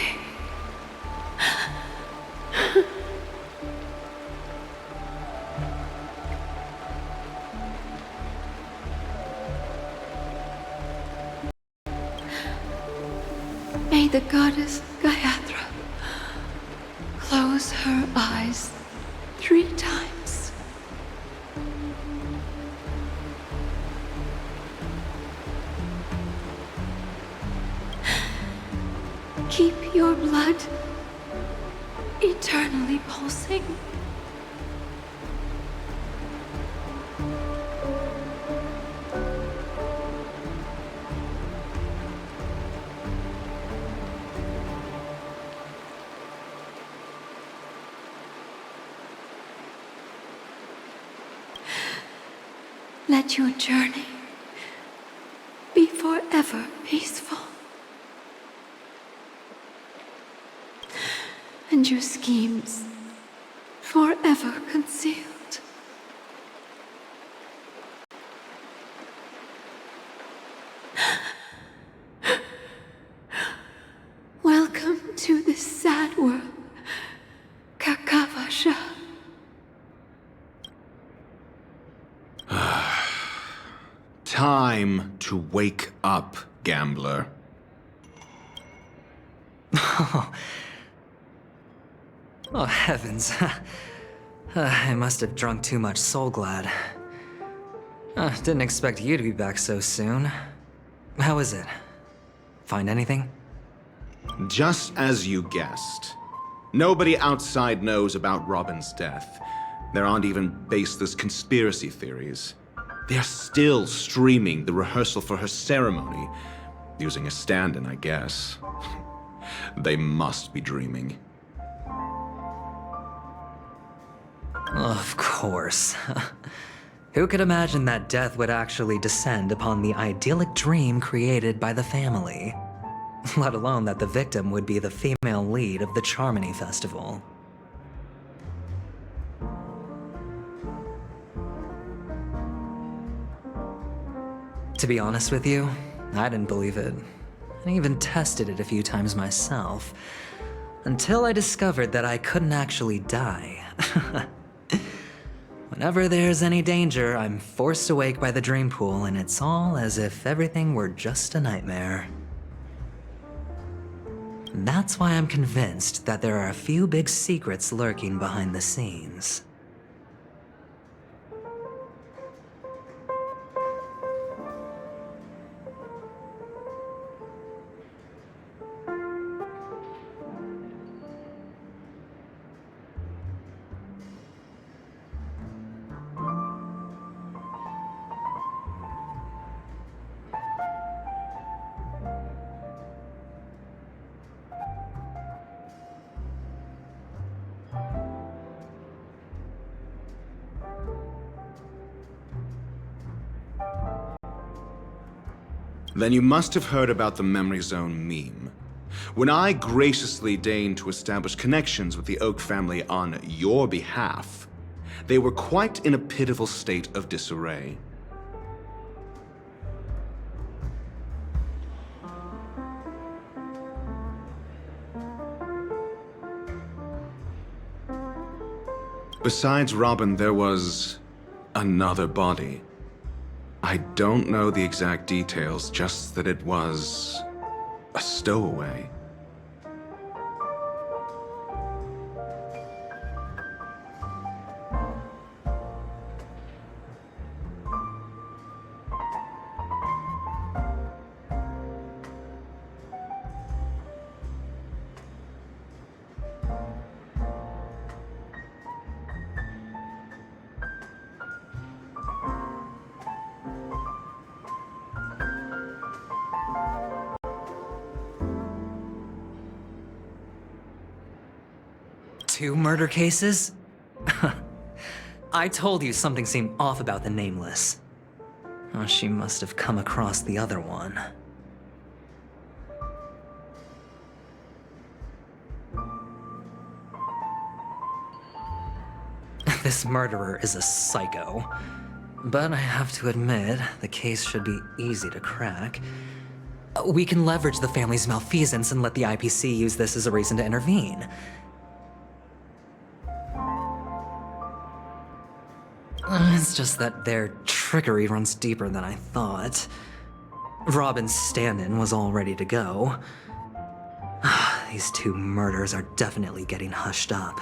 May the goddess Gaiathra close her eyes 3 times. Your blood eternally pulsing. Let your journey be forever peaceful. And your schemes forever concealed. Welcome to this sad world, Kakavasha. Time to wake up, gambler. Oh, heavens. I must have drunk too much Soul Glad. Didn't expect you to be back so soon. How is it? Find anything? Just as you guessed. Nobody outside knows about Robin's death. There aren't even baseless conspiracy theories. They're still streaming the rehearsal for her ceremony, using a stand-in, I guess. They must be dreaming. Of course. Who could imagine that death would actually descend upon the idyllic dream created by the family? Let alone that the victim would be the female lead of the Charmony Festival. To be honest with you, I didn't believe it. I even tested it a few times myself, until I discovered that I couldn't actually die. Whenever there's any danger, I'm forced awake by the dream pool, and it's all as if everything were just a nightmare. That's why I'm convinced that there are a few big secrets lurking behind the scenes. Then you must have heard about the Memory Zone meme. When I graciously deigned to establish connections with the Oak family on your behalf, they were quite in a pitiful state of disarray. Besides Robin, there was another body. I don't know the exact details, just that it was a stowaway. Two murder cases? I told you something seemed off about the Nameless. Oh, she must have come across the other one. This murderer is a psycho. But I have to admit, the case should be easy to crack. We can leverage the family's malfeasance and let the IPC use this as a reason to intervene. It's just that their trickery runs deeper than I thought. Robin's stand-in was all ready to go. These two murders are definitely getting hushed up.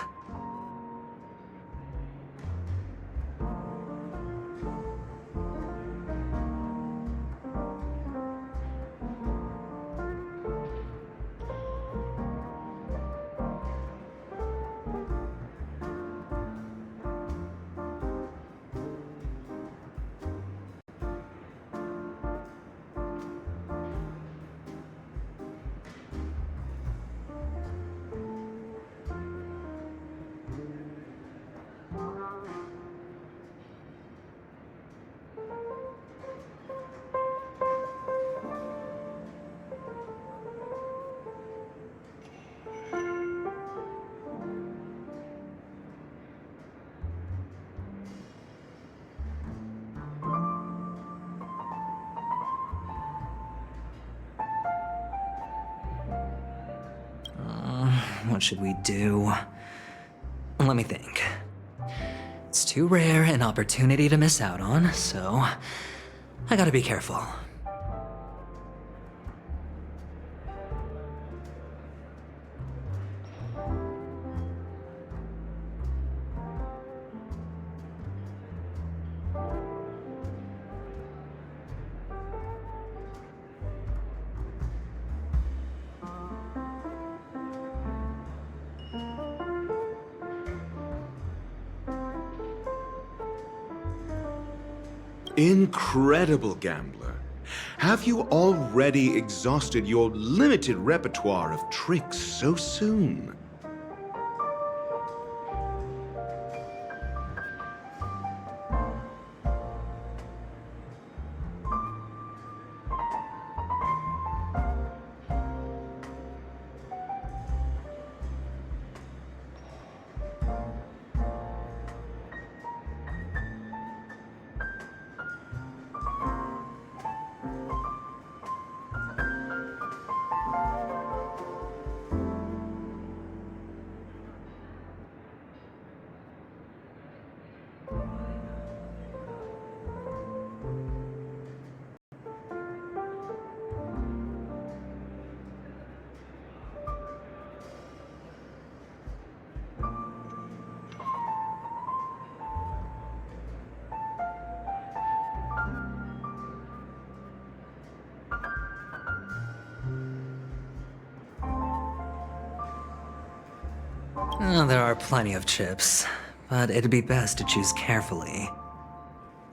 what should we do? Let me think. It's too rare an opportunity to miss out on, so I gotta be careful. Incredible gambler. Have you already exhausted your limited repertoire of tricks so soon? There are plenty of chips, but it'd be best to choose carefully.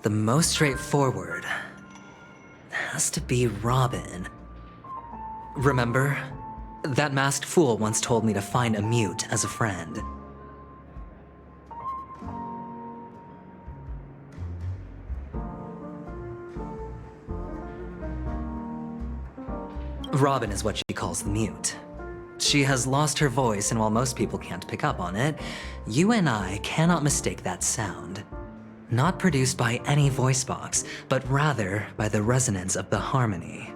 The most straightforward has to be Robin. Remember? That masked fool once told me to find a mute as a friend. Robin is what she calls the mute. She has lost her voice, and while most people can't pick up on it, you and I cannot mistake that sound. Not produced by any voice box, but rather by the resonance of the harmony.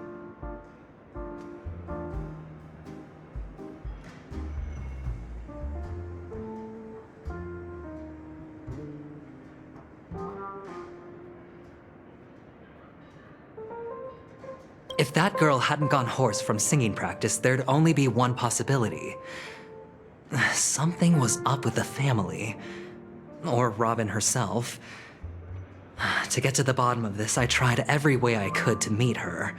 If that girl hadn't gone hoarse from singing practice, there'd only be one possibility. Something was up with the family. Or Robin herself. To get to the bottom of this, I tried every way I could to meet her.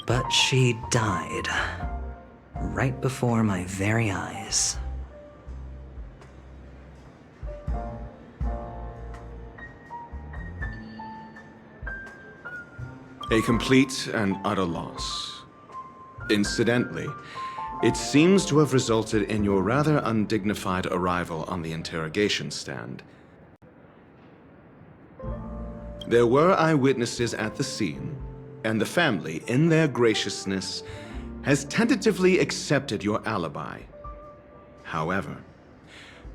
But she died. Right before my very eyes. A complete and utter loss. Incidentally, it seems to have resulted in your rather undignified arrival on the interrogation stand. There were eyewitnesses at the scene, and the family, in their graciousness, has tentatively accepted your alibi. However,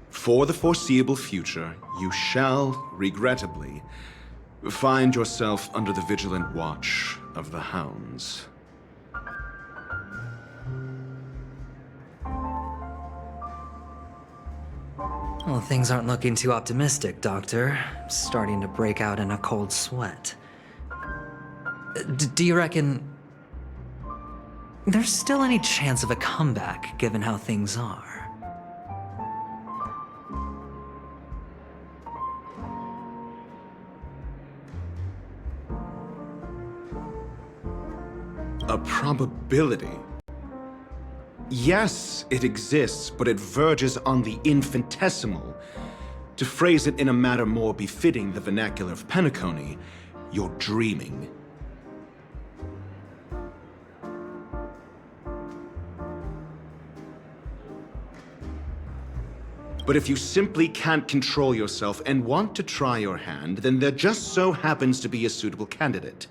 for the foreseeable future, you shall, regrettably, find yourself under the vigilant watch of the hounds. Well, things aren't looking too optimistic, Doctor. I'm starting to break out in a cold sweat. Do you reckon... there's still any chance of a comeback given how things are. A probability? Yes, it exists, but it verges on the infinitesimal. To phrase it in a manner more befitting the vernacular of Penacony, you're dreaming. But if you simply can't control yourself and want to try your hand, then there just so happens to be a suitable candidate.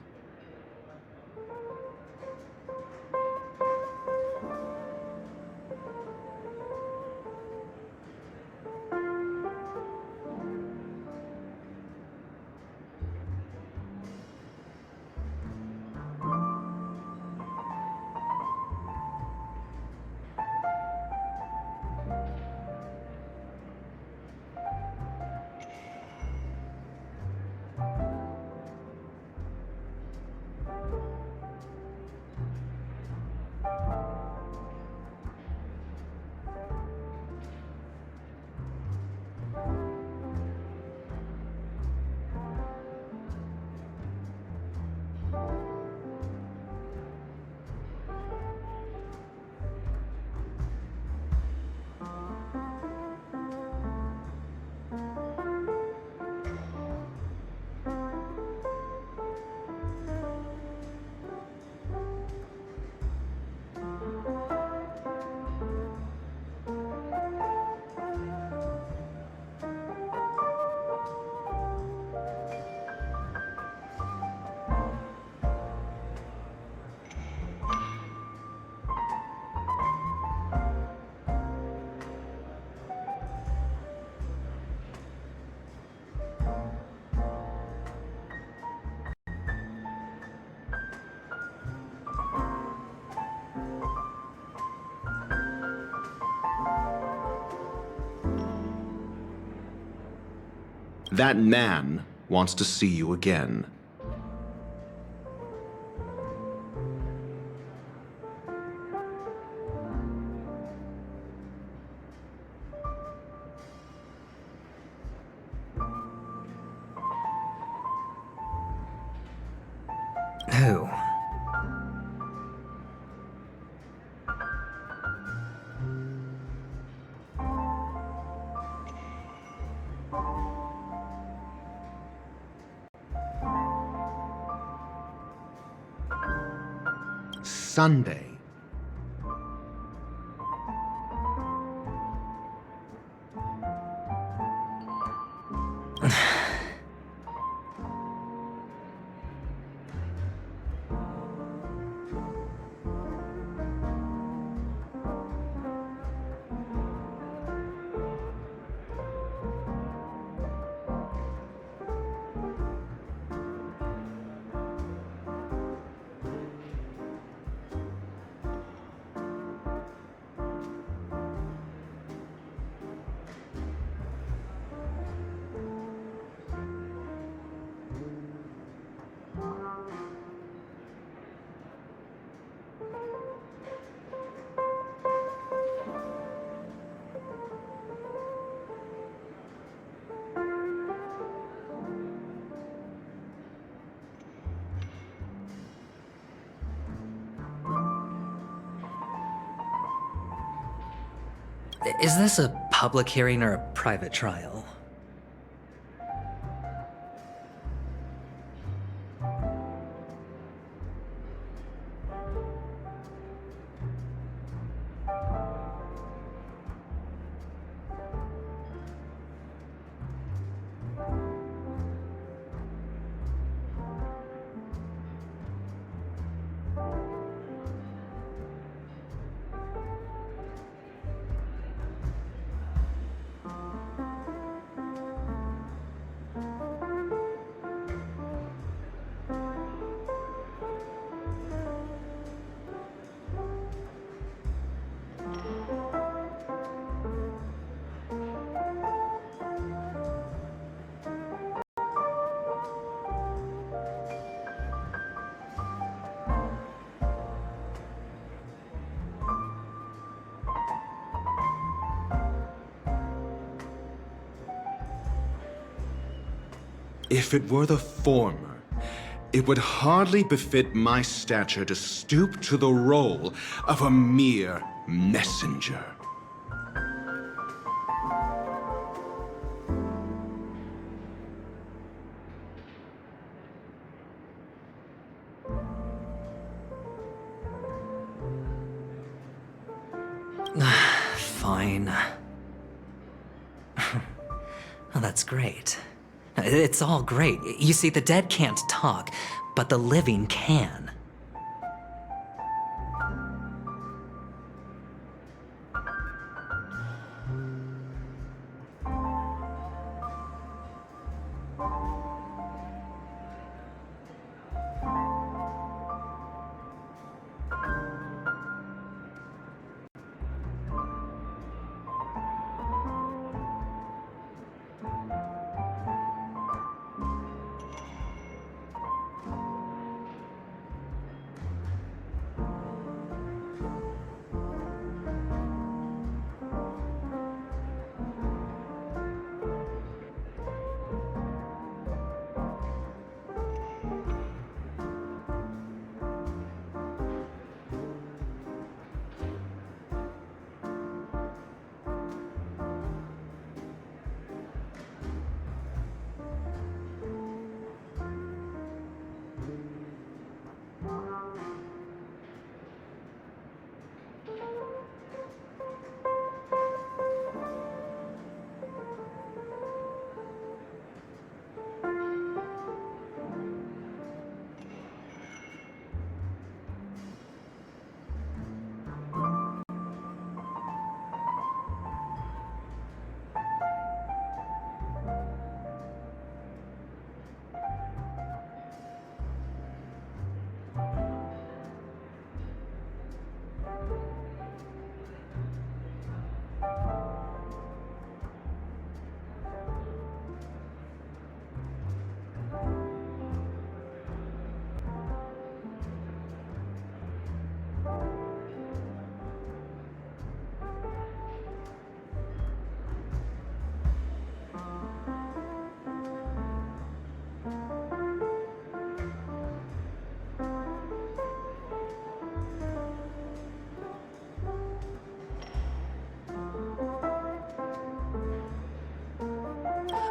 That man wants to see you again. Who? Sunday. Is this a public hearing or a private trial? If it were the former, it would hardly befit my stature to stoop to the role of a mere messenger. Fine. Oh, that's great. It's all great. You see, the dead can't talk, but the living can.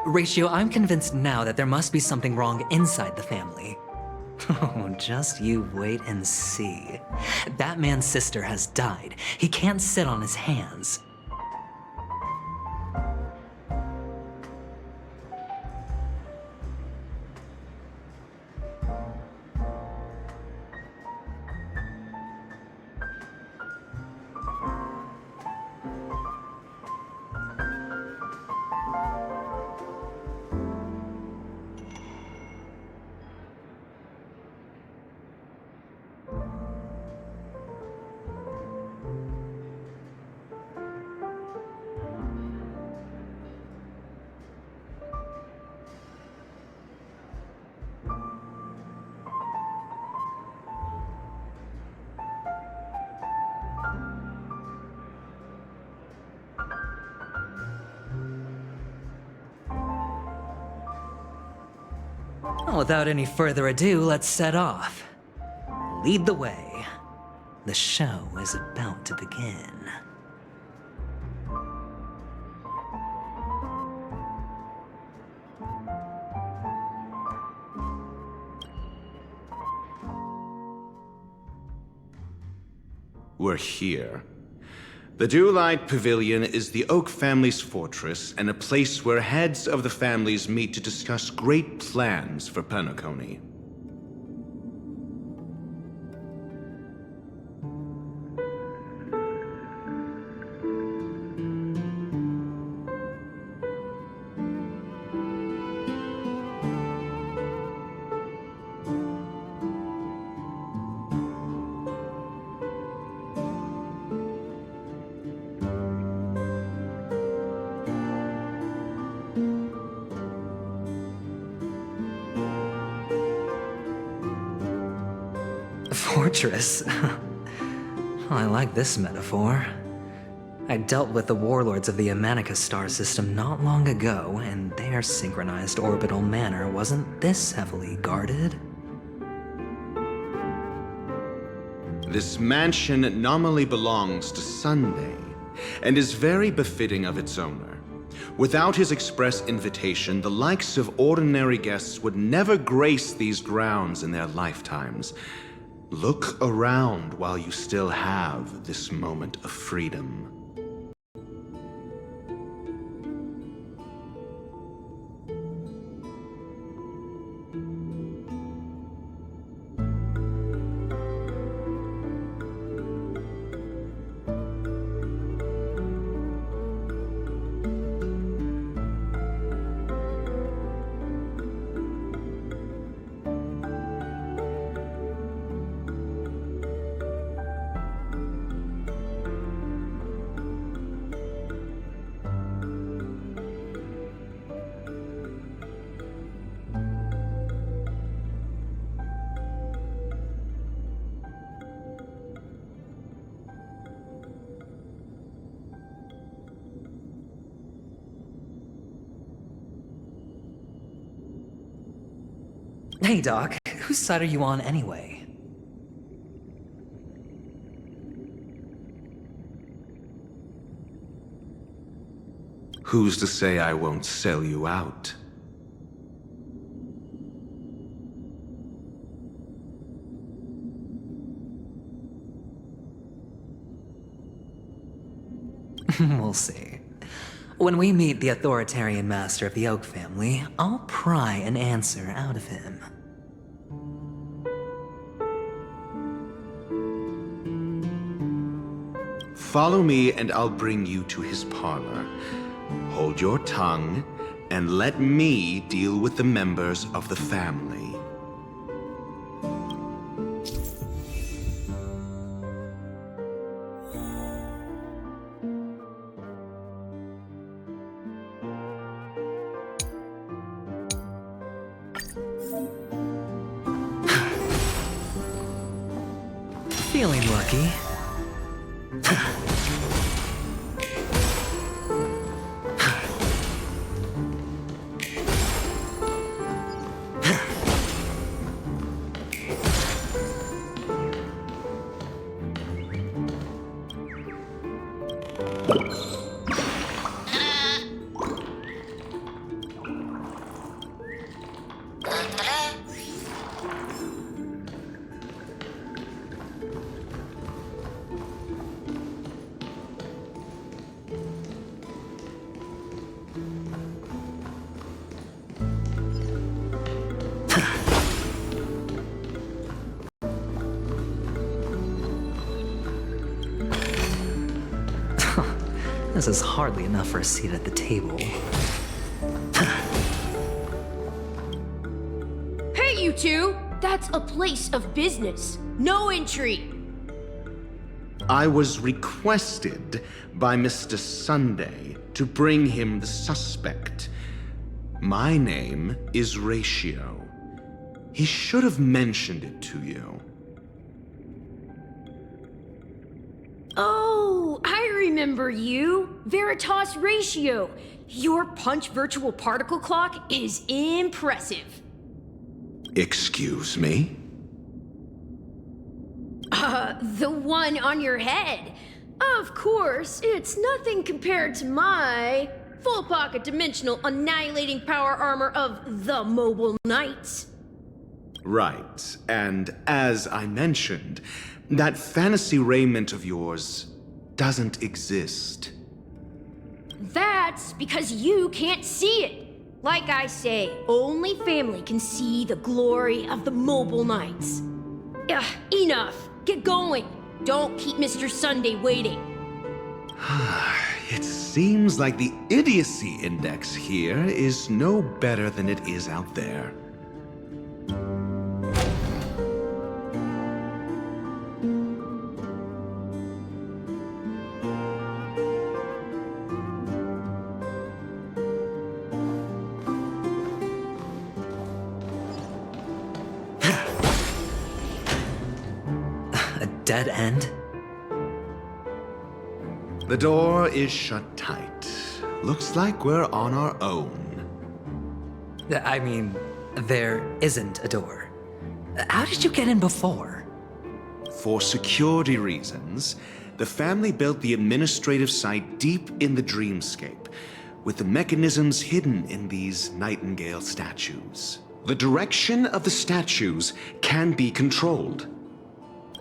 Ratio, I'm convinced now that there must be something wrong inside the family. Oh, just you wait and see. Batman's sister has died. He can't sit on his hands. Well, without any further ado, let's set off. Lead the way. The show is about to begin. We're here. The Dewlight Pavilion is the Oak family's fortress and a place where heads of the families meet to discuss great plans for Penacony. Fortress? I like this metaphor. I dealt with the warlords of the Amanicus star system not long ago, and their synchronized orbital manor wasn't this heavily guarded. This mansion nominally belongs to Sunday, and is very befitting of its owner. Without his express invitation, the likes of ordinary guests would never grace these grounds in their lifetimes. Look around while you still have this moment of freedom. Hey, Doc, whose side are you on anyway? Who's to say I won't sell you out? We'll see. When we meet the authoritarian master of the Oak family, I'll pry an answer out of him. Follow me and I'll bring you to his parlor. Hold your tongue and let me deal with the members of the family. Feeling lucky. This is hardly enough for a seat at the table. Hey, you two! That's a place of business. No entry. I was requested by Mr. Sunday to bring him the suspect. My name is Ratio. He should have mentioned it to you. Oh, I remember you. Veritas Ratio. Your punch virtual particle clock is impressive. Excuse me? The one on your head. Of course, it's nothing compared to my full pocket dimensional annihilating power armor of the Mobile Knights. Right, and as I mentioned, that fantasy raiment of yours doesn't exist. That's because you can't see it. Like I say, only family can see the glory of the Mobile Knights. Ugh, enough. Get going. Don't keep Mr. Sunday waiting. It seems like the idiocy index here is no better than it is out there. A dead end? The door is shut tight. Looks like we're on our own. I mean, there isn't a door. How did you get in before? For security reasons, the family built the administrative site deep in the dreamscape, with the mechanisms hidden in these nightingale statues. The direction of the statues can be controlled.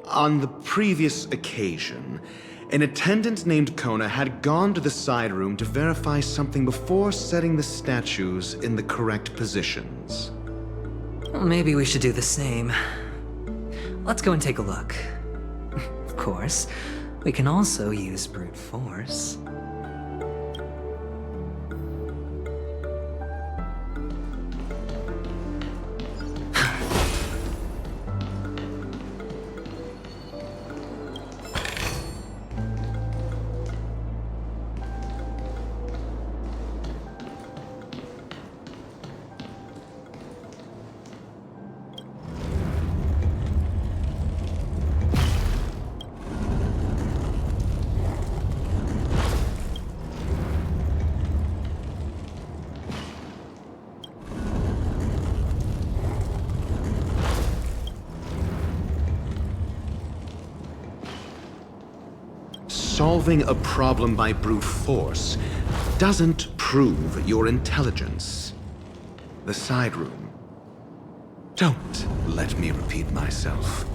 On the previous occasion, an attendant named Kona had gone to the side room to verify something before setting the statues in the correct positions. Well, maybe we should do the same. Let's go and take a look. Of course, we can also use brute force. Solving a problem by brute force doesn't prove your intelligence. The side room. Don't let me repeat myself.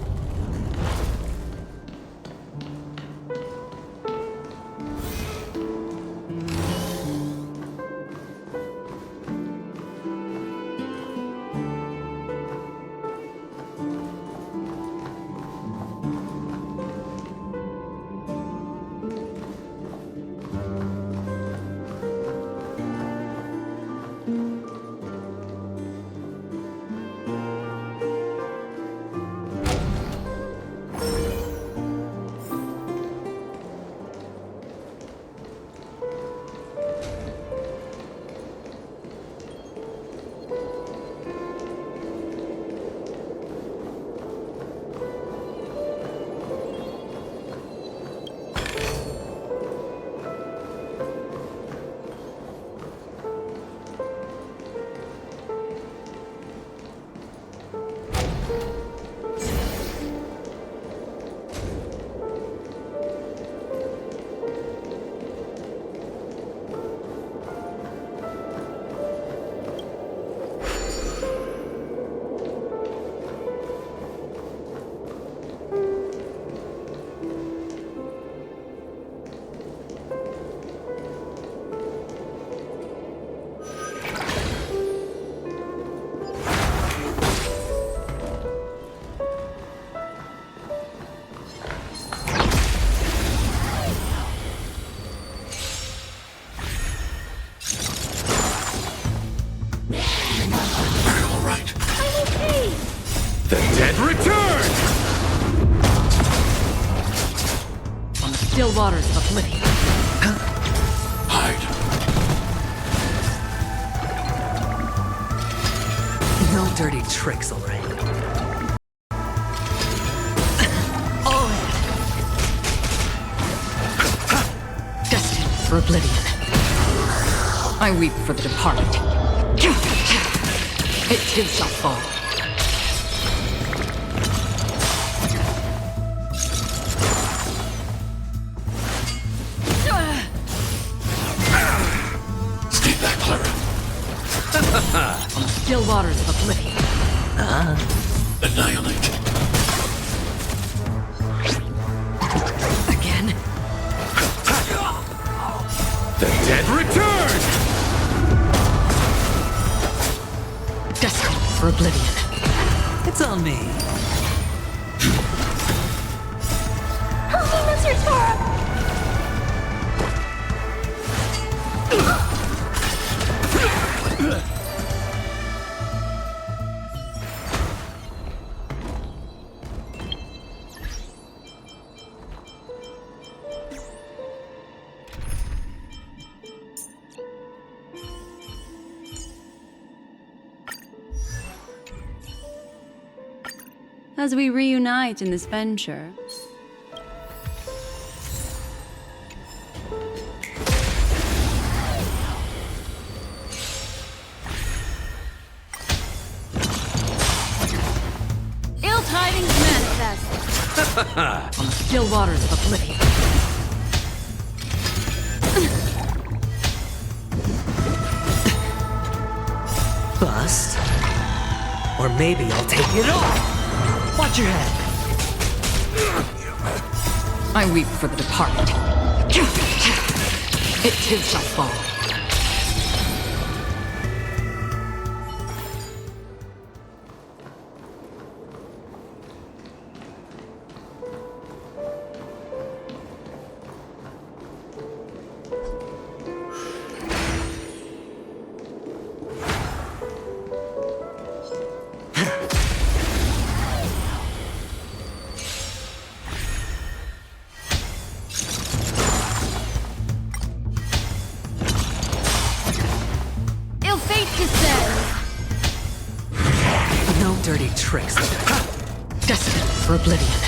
Still waters of oblivion. Hide. No dirty tricks, all right. Destined for oblivion. I weep for the departed. It too shall fall. On the still waters of oblivion. Annihilate. Again? The dead return! Destined for oblivion. It's on me. Help me, Mr. Toro! As we reunite in this venture, manifest! On the still waters of oblivion. Bust? Or maybe I'll take it all! Watch your head! I weep for the departed. It too shall fall. No dirty tricks. Destined for oblivion.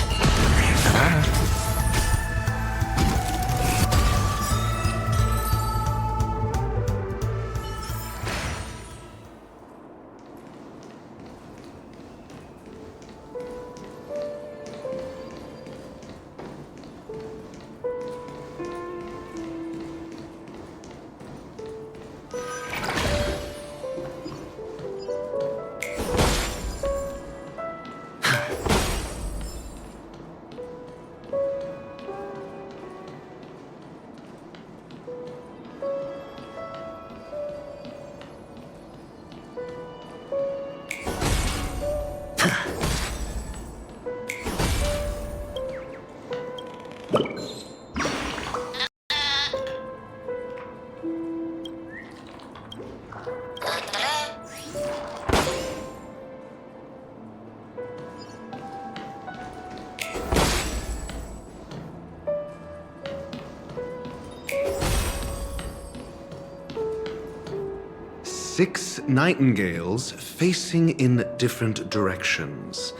Six nightingales facing in different directions.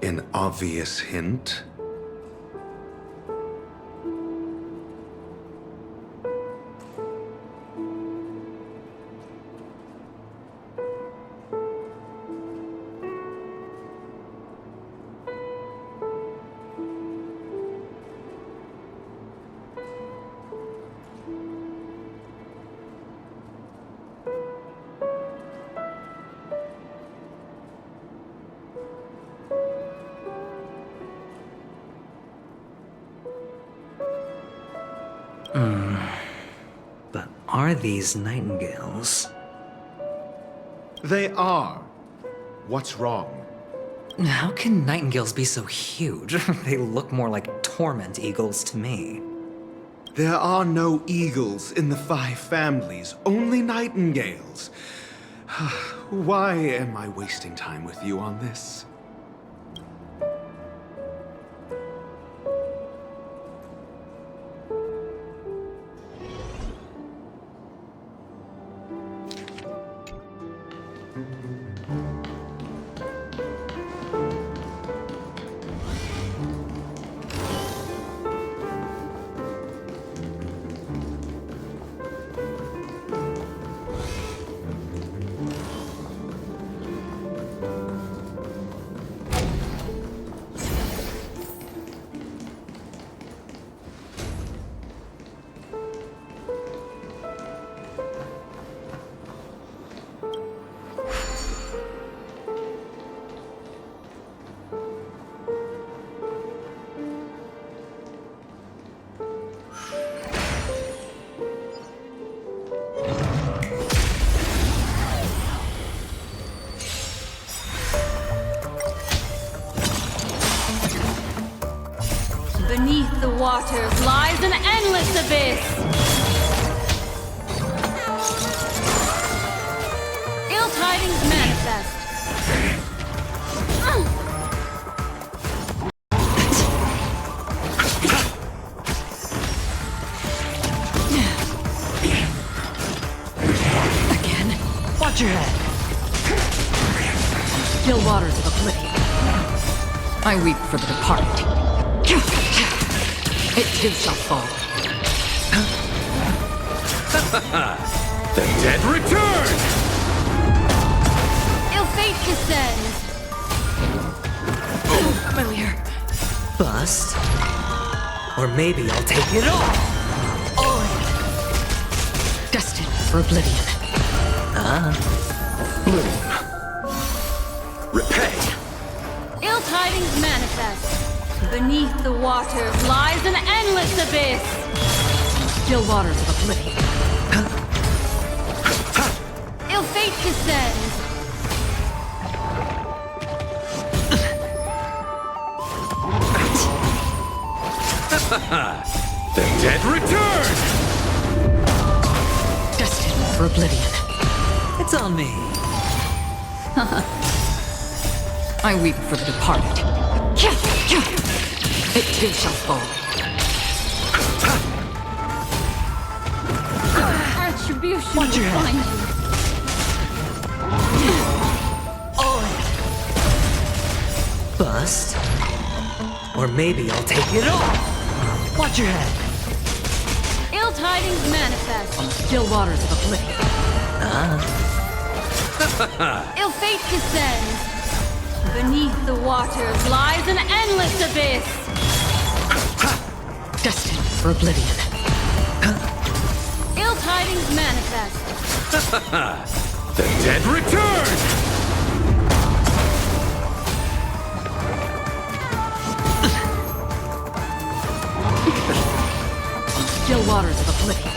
An obvious hint. But are these nightingales? They are. What's wrong? How can nightingales be so huge? They look more like torment eagles to me. There are no eagles in the 5 families, only nightingales. Why am I wasting time with you on this? Beneath the waters lies an endless abyss! Ill tidings manifest! Again? Watch your head! Still waters of oblivion. I weep for the departed. It too shall fall. The dead return! Ill fate descends! Familiar. Bust. Or maybe I'll take it all! Destined for oblivion. Bloom. Repay. Ill tidings manifest. Beneath the waters lies an endless abyss. Still waters of oblivion. Ill fate descends. The dead return! Destined for oblivion. It's on me. I weep for the departed. It too shall fall. Retribution Watch your will head. find you. Bust. Or maybe I'll take it all! Watch your head! Ill tidings manifest. Still waters of oblivion. Ill fate descends. Beneath the waters lies an endless abyss. Destined for oblivion. Ill tidings manifest. The dead return! Still waters of oblivion.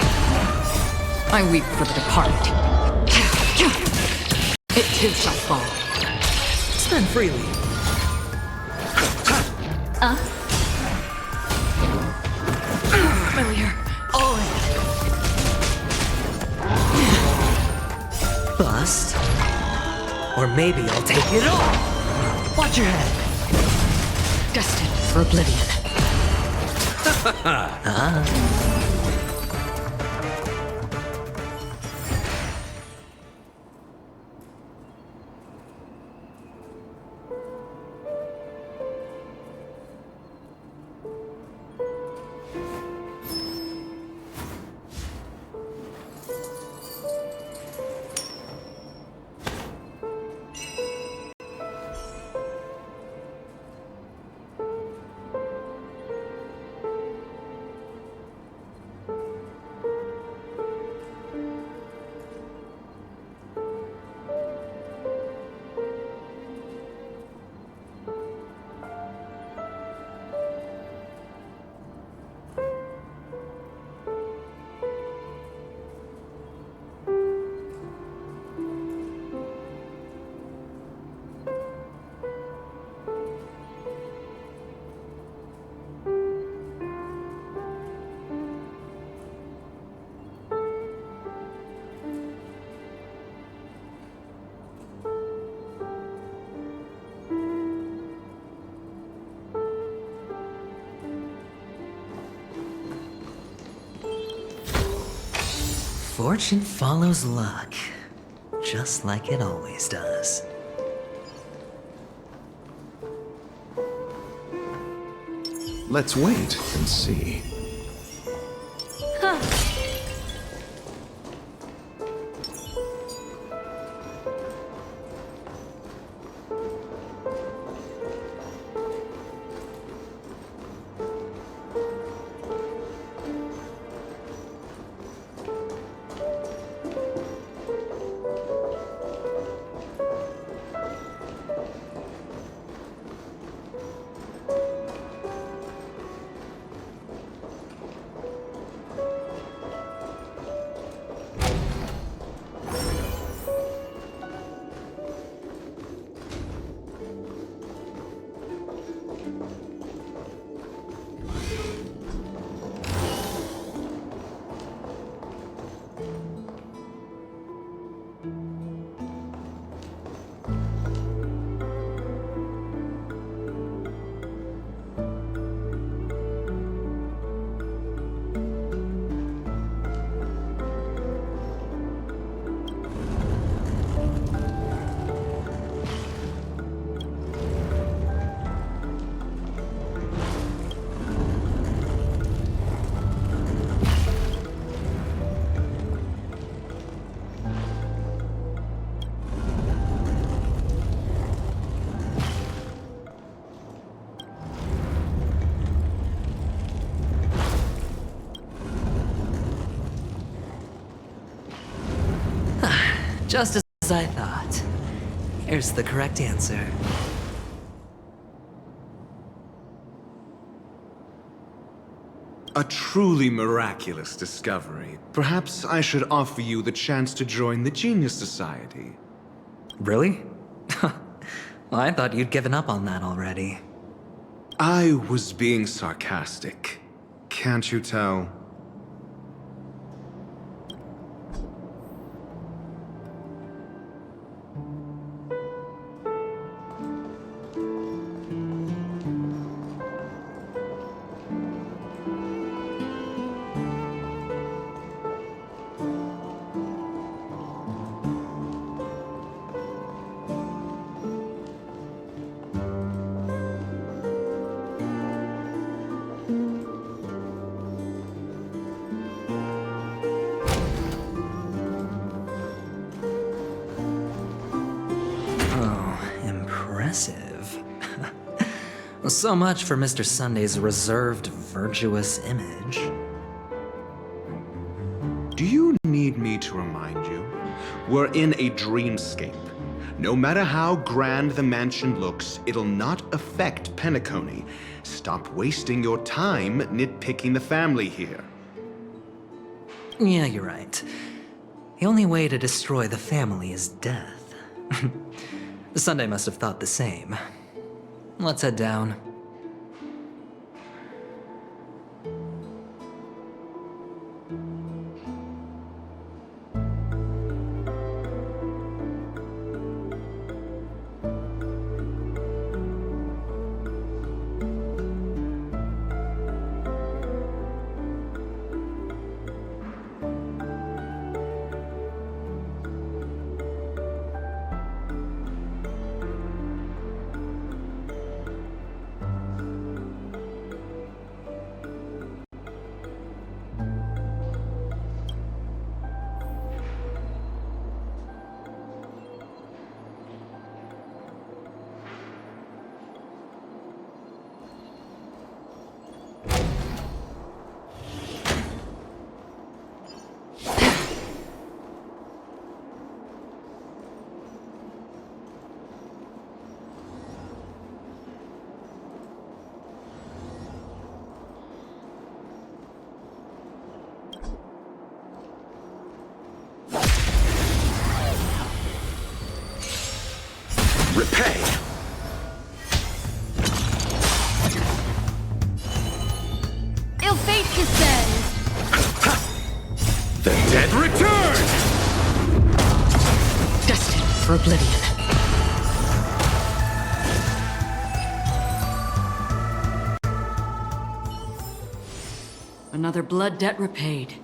I weep for the departed. It too shall fall. Spend freely. Familiar. Bust. Or maybe I'll take it all! Watch your head! Destined for oblivion. Fortune follows luck, just like it always does. Let's wait and see. As I thought. Here's the correct answer. A truly miraculous discovery. Perhaps I should offer you the chance to join the Genius Society. Really? Well, I thought you'd given up on that already. I was being sarcastic. Can't you tell? So much for Mr. Sunday's reserved, virtuous image. Do you need me to remind you? We're in a dreamscape. No matter how grand the mansion looks, it'll not affect Penacony. Stop wasting your time nitpicking the family here. Yeah, you're right. The only way to destroy the family is death. Sunday must have thought the same. Let's head down. Repay! Ill fate descends! The dead return! Destined for oblivion. Another blood debt repaid.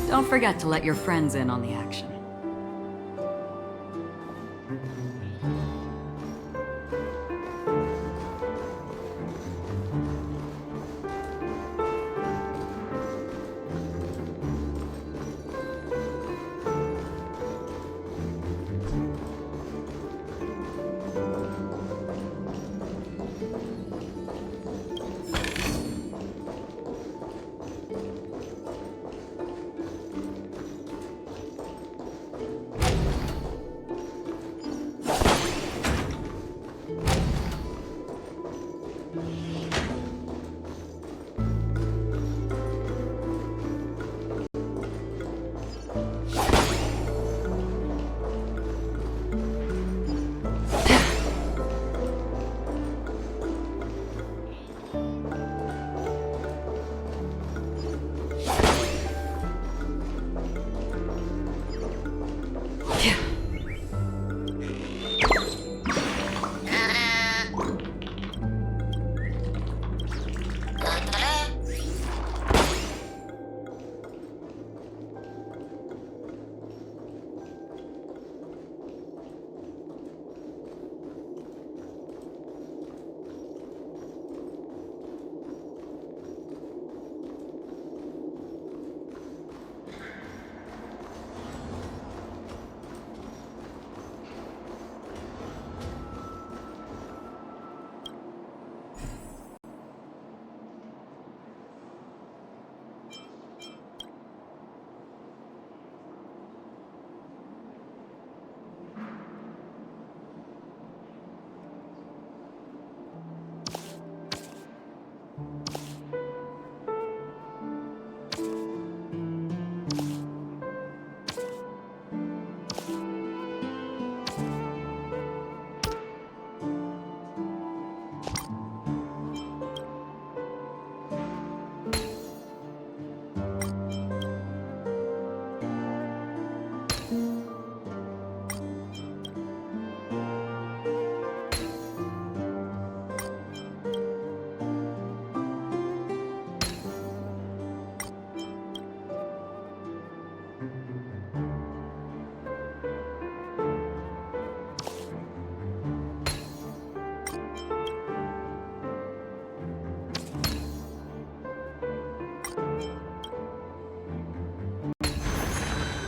Don't forget to let your friends in on the action.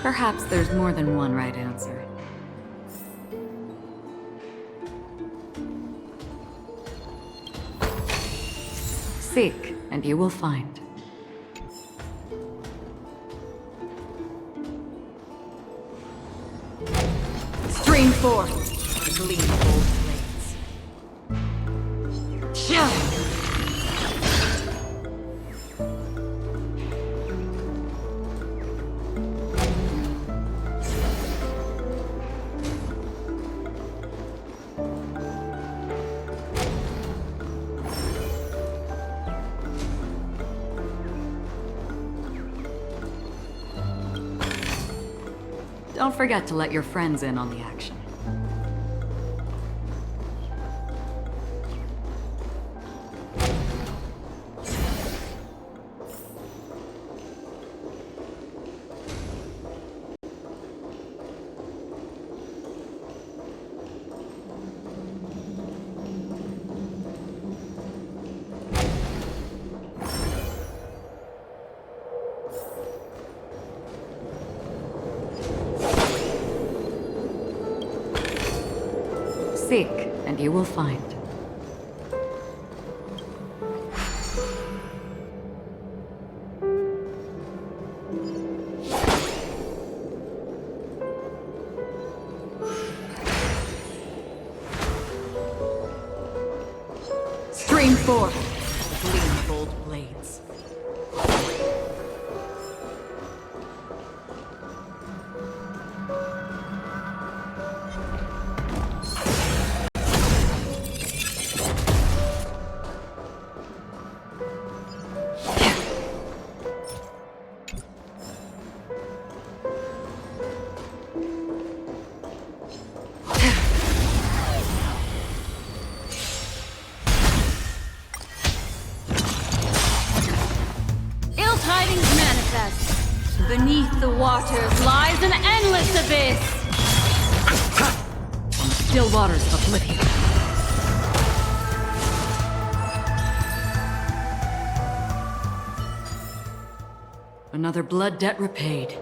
Perhaps there's more than one right answer. Seek, and you will find. Stream forth the gleam of old blades. Don't forget to let your friends in on the action. Seek, and you will find. Stream forth the gleam of old blades. Tidings manifest. Beneath the waters lies an endless abyss. On the still waters of oblivion. Another blood debt repaid.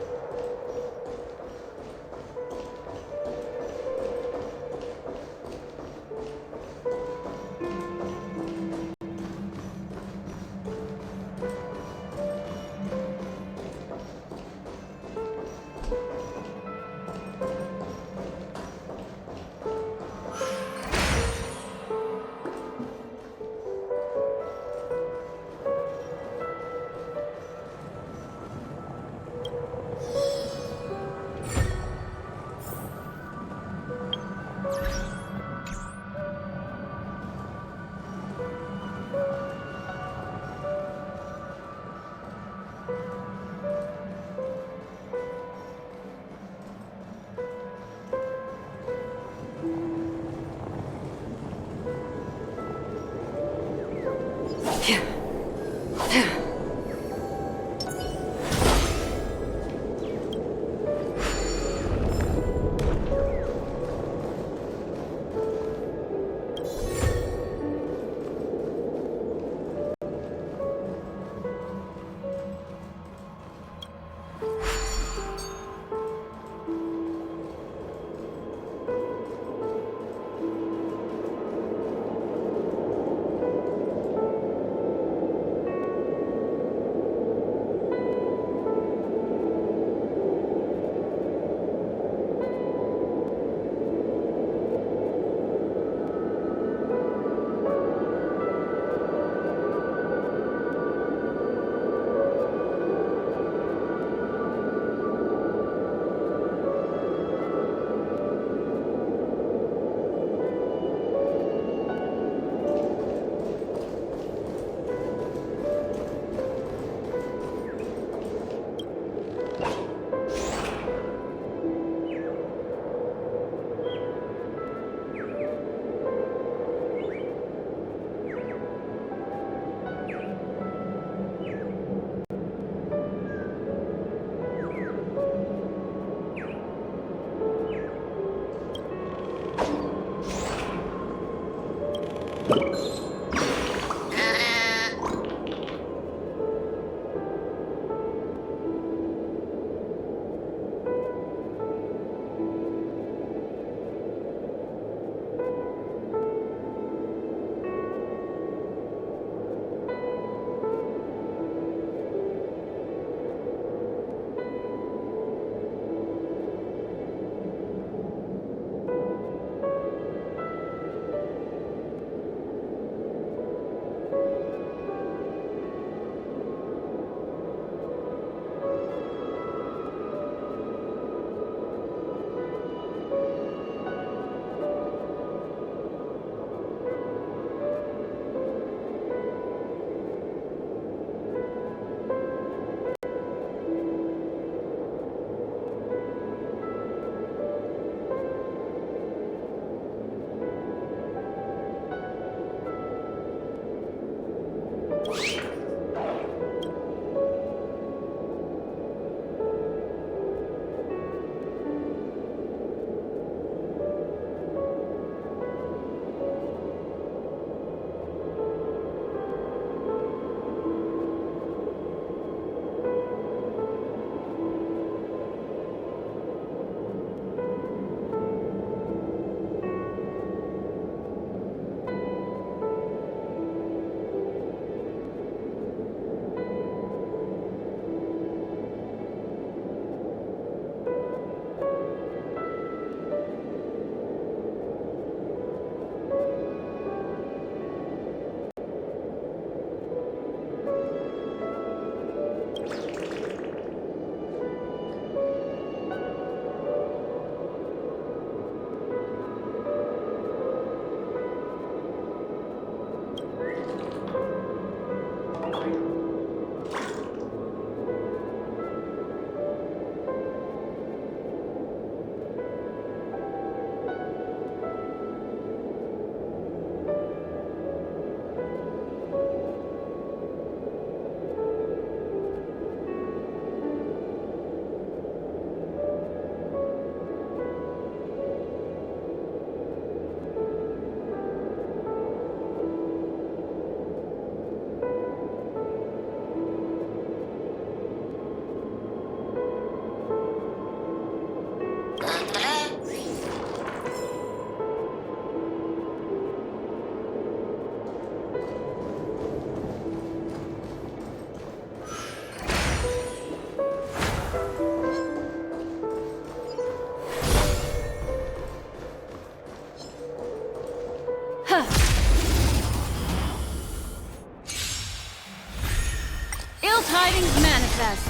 Ill tidings manifest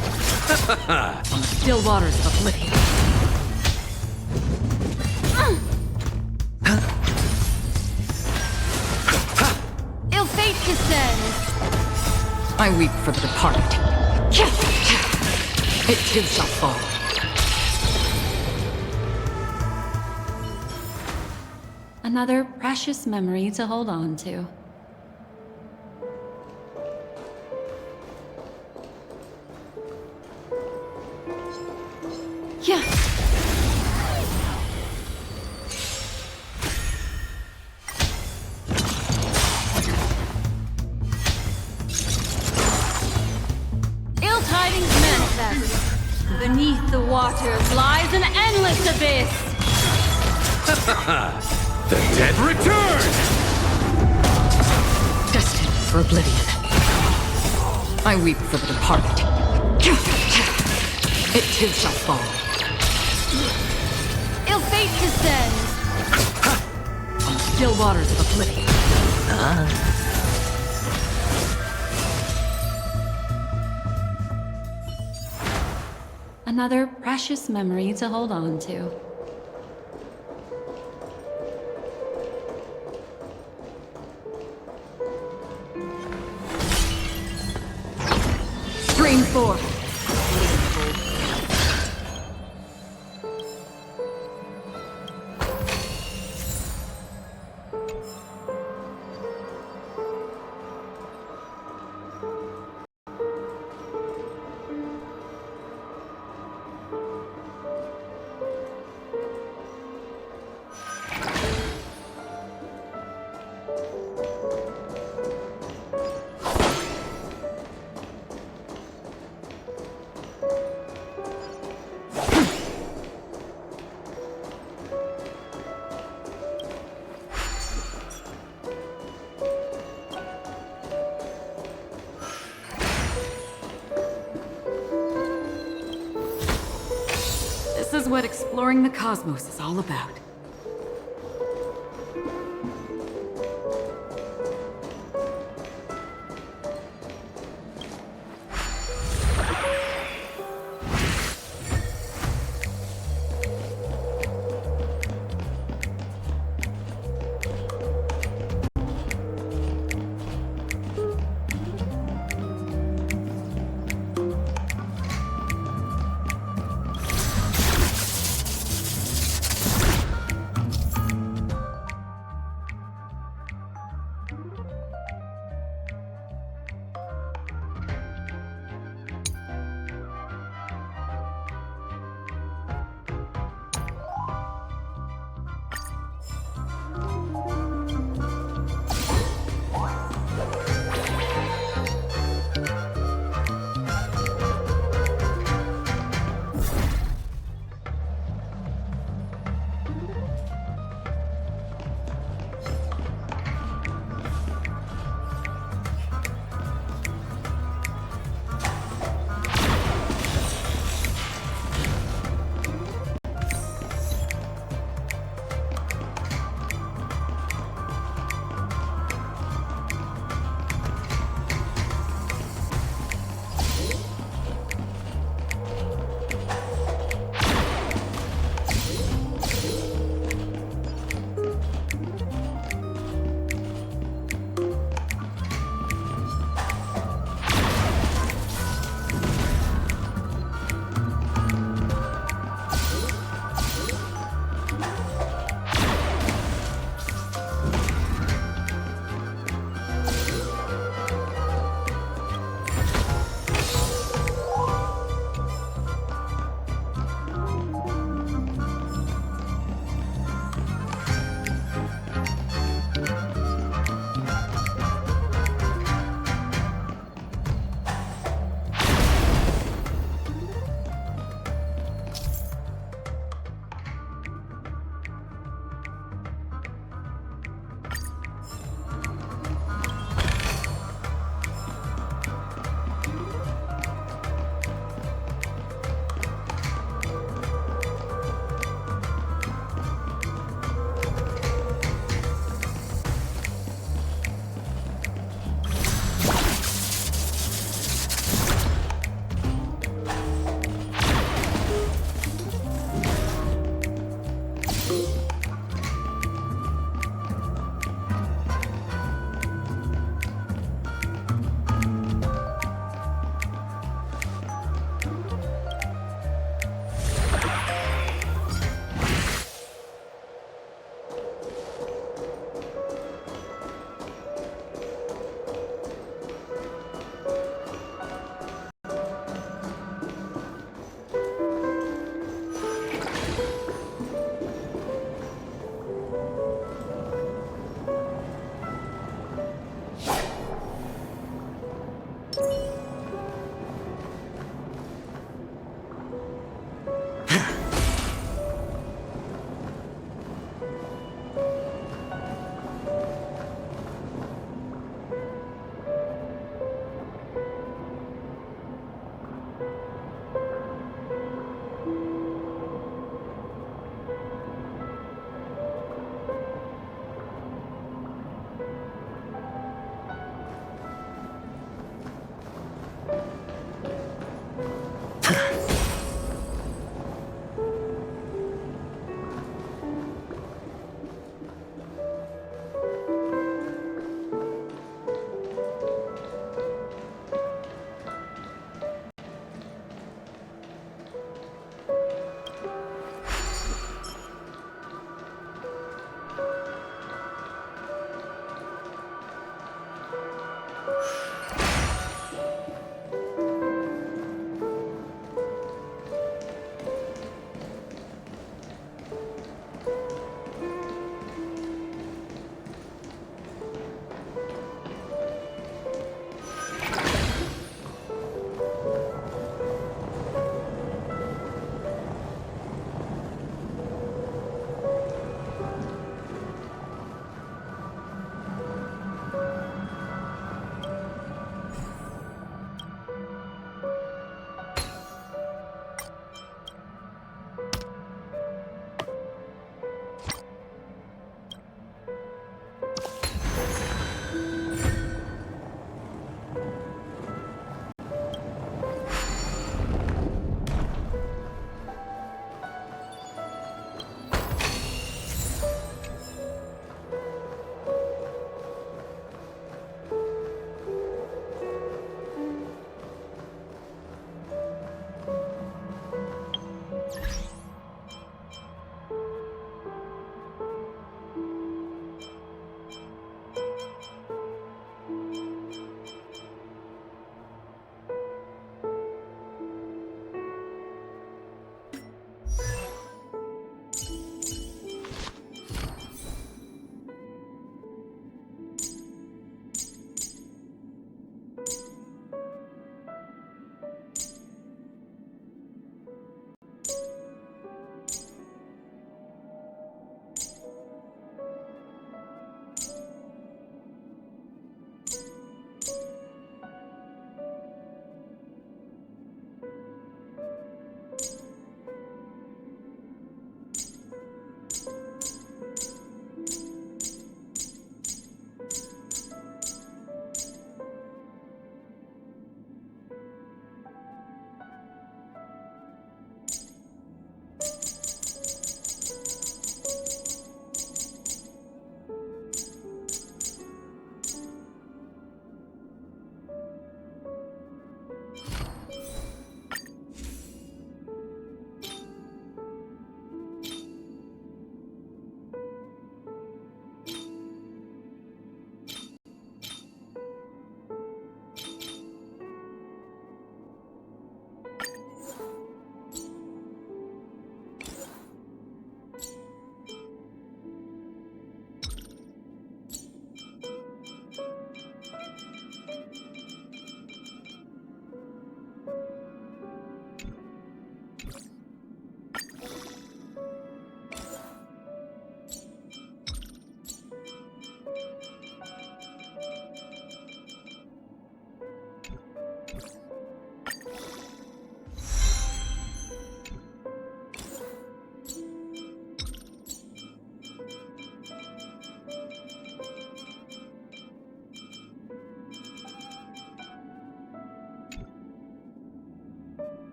on the still waters of oblivion. Ill fate descends. I weep for the departed. It too shall fall. Another precious memory to hold on to. access. Beneath the waters lies an endless abyss. The dead return! Destined for oblivion. I weep for the departed. It too shall fall. Ill fate descends on the still waters of oblivion. Another precious memory to hold on to. Stream forth. This is what exploring the cosmos is all about.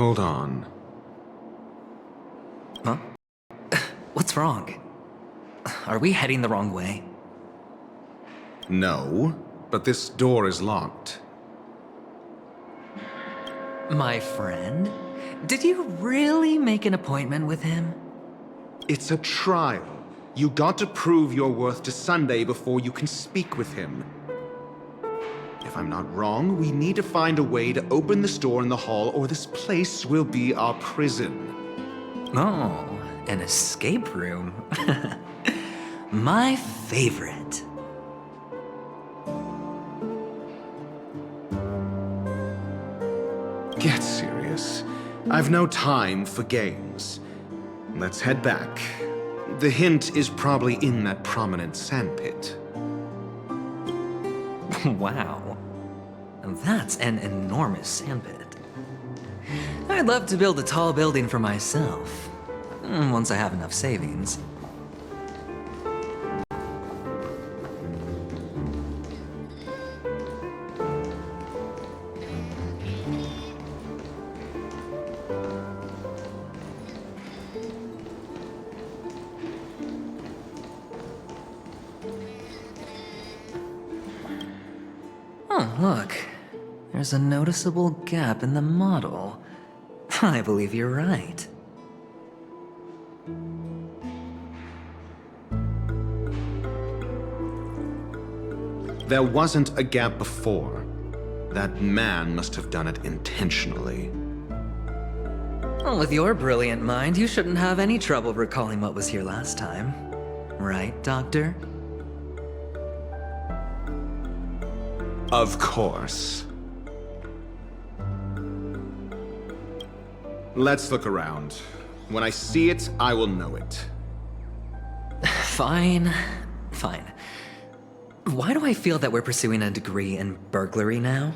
Hold on. Huh? What's wrong? Are we heading the wrong way? No, but this door is locked. My friend? Did you really make an appointment with him? It's a trial. You got to prove your worth to Sunday before you can speak with him. If I'm not wrong, we need to find a way to open this door in the hall, or this place will be our prison. Oh, an escape room. My favorite. Get serious. I've no time for games. Let's head back. The hint is probably in that prominent sandpit. Wow. That's an enormous sandpit. I'd love to build a tall building for myself. Once I have enough savings. Oh, look. There's a noticeable gap in the model. I believe you're right. There wasn't a gap before. That man must have done it intentionally. Well, with your brilliant mind, you shouldn't have any trouble recalling what was here last time. Right, Doctor? Of course. Let's look around. When I see it, I will know it. Fine. Fine. Why do I feel that we're pursuing a degree in burglary now?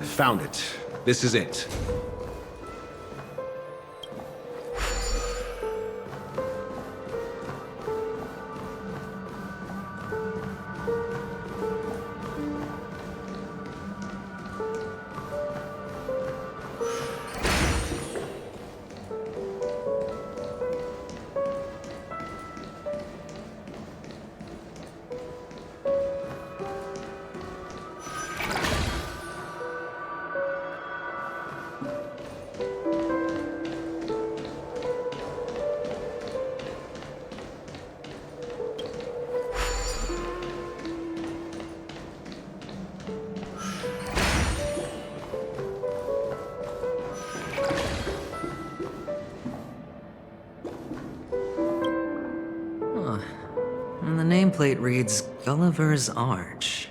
Found it. This is it. And the nameplate reads Gulliver's Arch.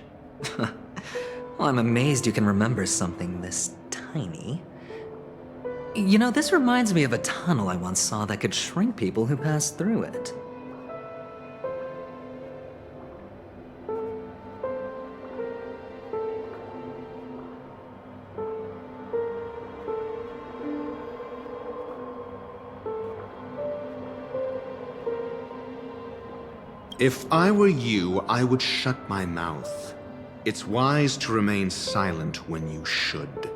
Well, I'm amazed you can remember something this tiny. You know, this reminds me of a tunnel I once saw that could shrink people who passed through it. If I were you, I would shut my mouth. It's wise to remain silent when you should.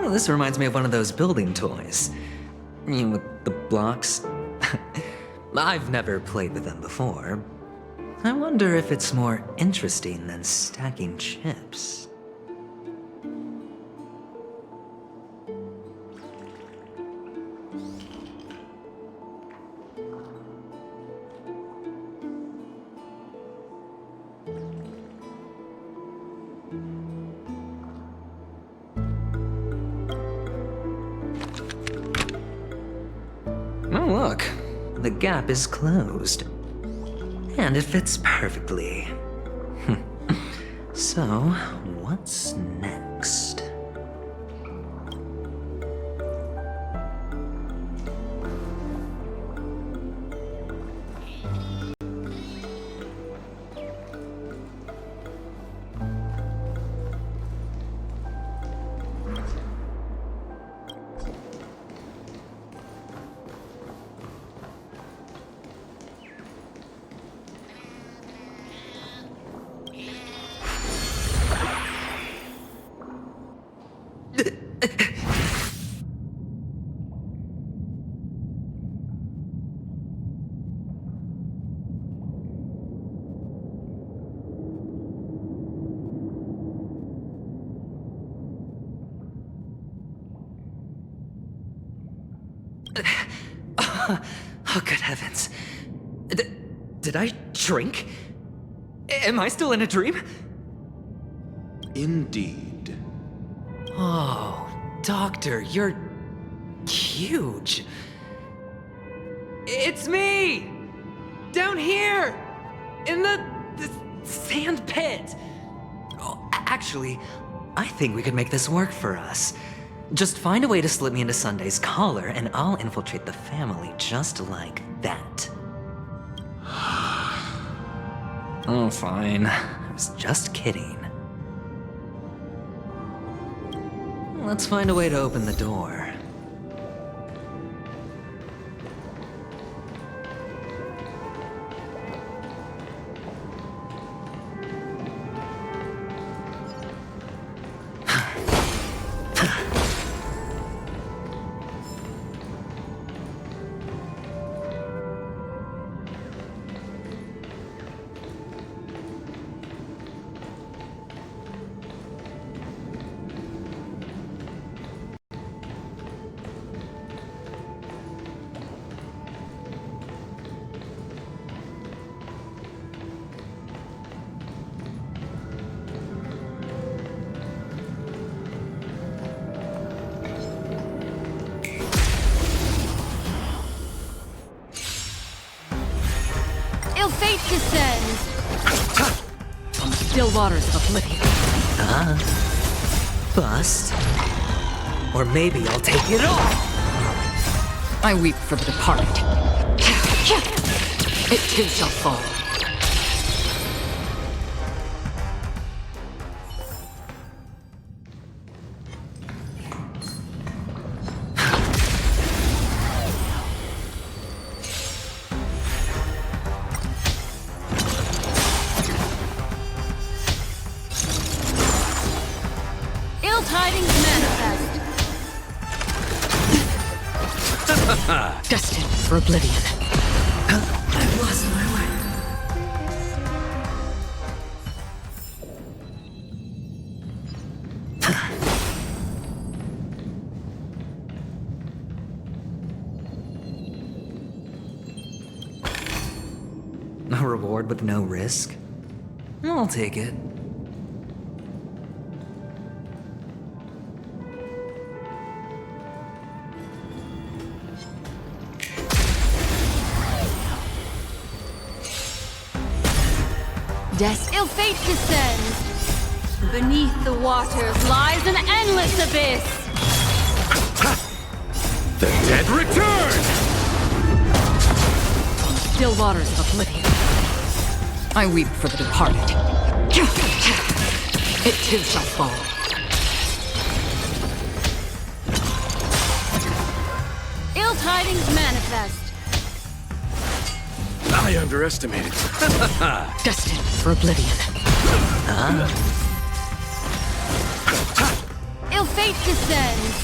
Oh, this reminds me of one of those building toys. With the blocks. I've never played with them before. I wonder if it's more interesting than stacking chips. Oh, look. The gap is closed. And it fits perfectly. So, what's next? Oh, good heavens. Did I shrink? Am I still in a dream? Indeed. Oh, Doctor, you're huge. It's me! Down here! In the sand pit! Oh, actually, I think we could make this work for us. Just find a way to slip me into Sunday's collar, and I'll infiltrate the family just like that. Oh, fine. I was just kidding. Let's find a way to open the door. Ill fate descends on the still waters of oblivion. Bust. Or maybe I'll take it all! I weep for the departed. It too shall fall. Ill tidings manifest. Destined for oblivion. I've lost my way. A reward with no risk? I'll take it. Ill fate descends. Beneath the waters lies an endless abyss. The dead return! On the still waters of oblivion. I weep for the departed. It too shall fall. Ill tidings manifest. I underestimated. Destined for oblivion. Ill fate descends.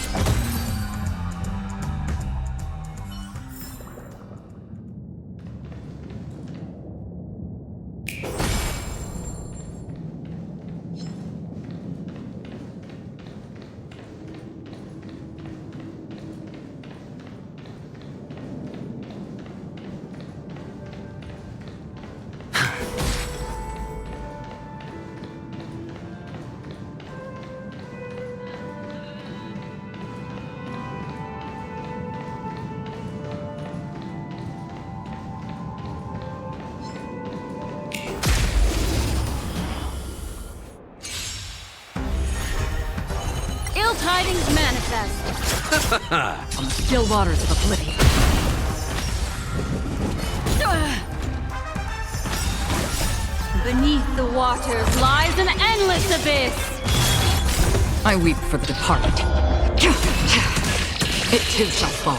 Ill tidings manifest. On the still waters of oblivion. Beneath the waters lies an endless abyss. I weep for the departed. It too shall fall.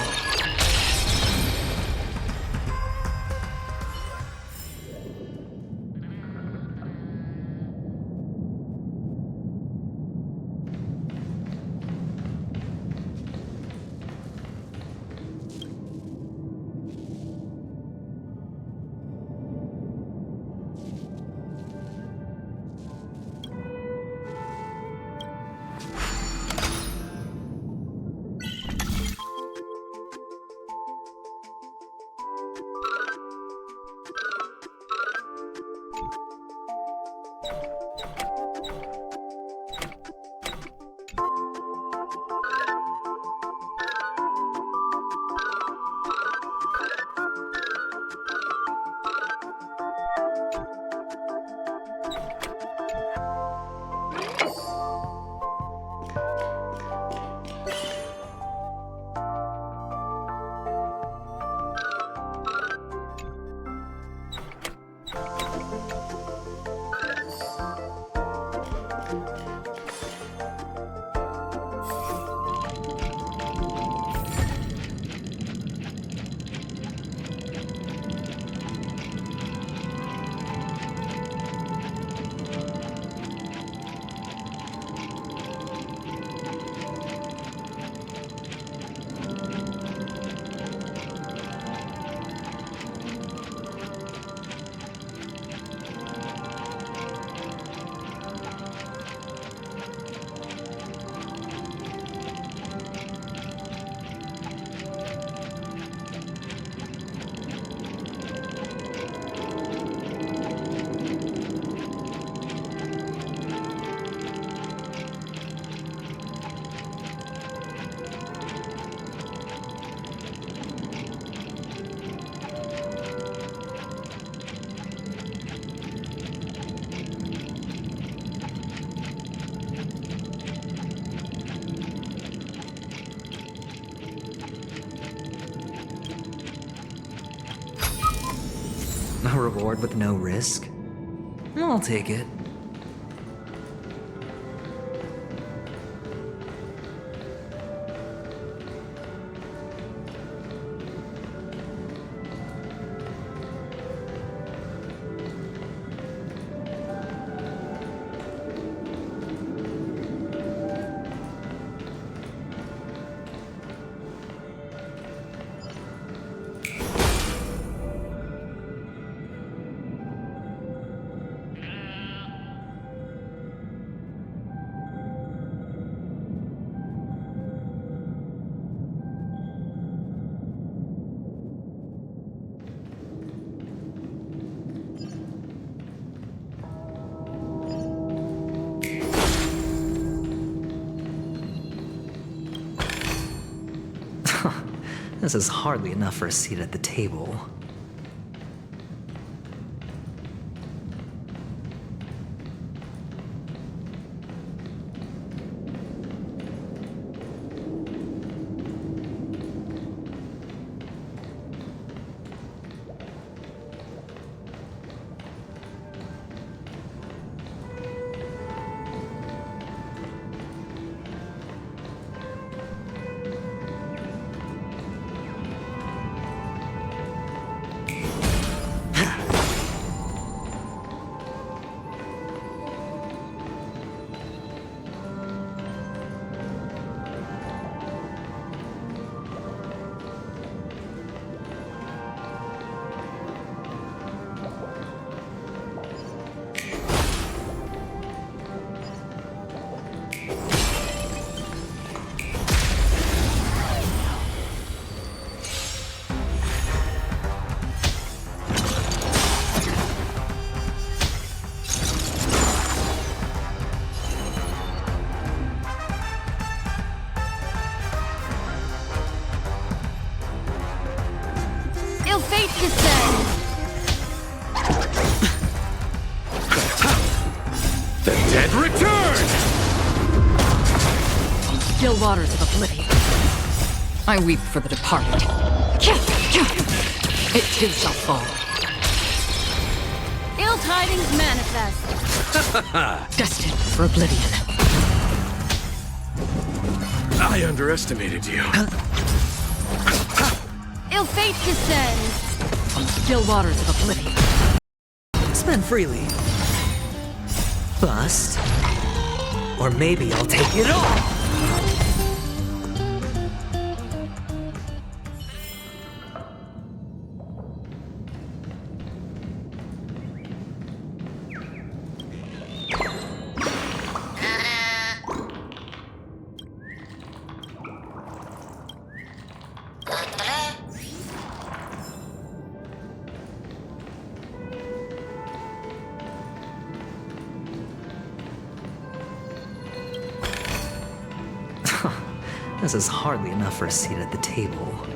reward with no risk? I'll take it. This is hardly enough for a seat at the table. The dead return! Still waters of oblivion. I weep for the departed. It too shall fall. Ill tidings manifest. Destined for oblivion. I underestimated you. Ill fate descends. On still waters of oblivion. Spend freely. Bust. Or maybe I'll take it all! This is hardly enough for a seat at the table.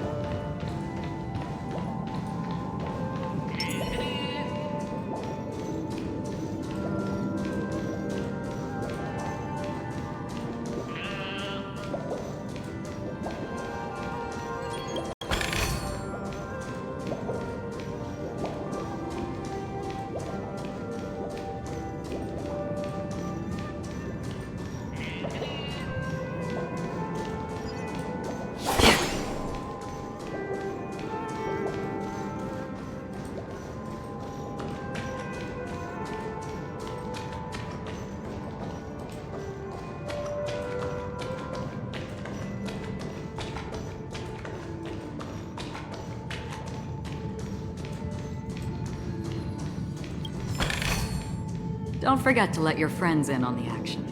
Don't forget to let your friends in on the action.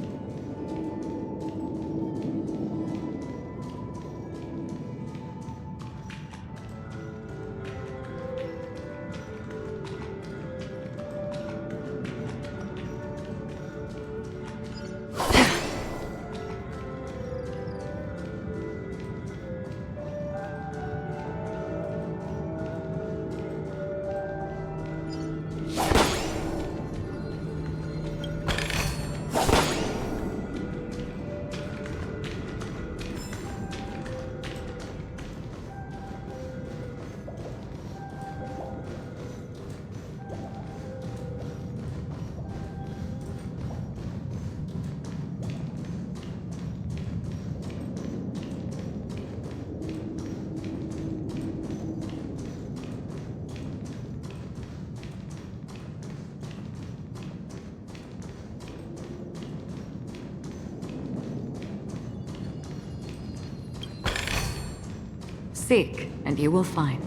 Speak, and you will find.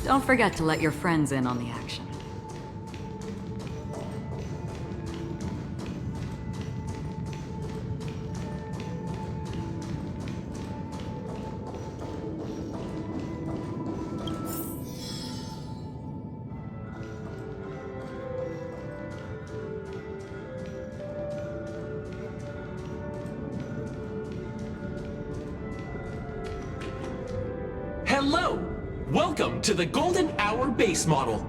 Don't forget to let your friends in on the action. Hello! Welcome to the Golden Hour base model.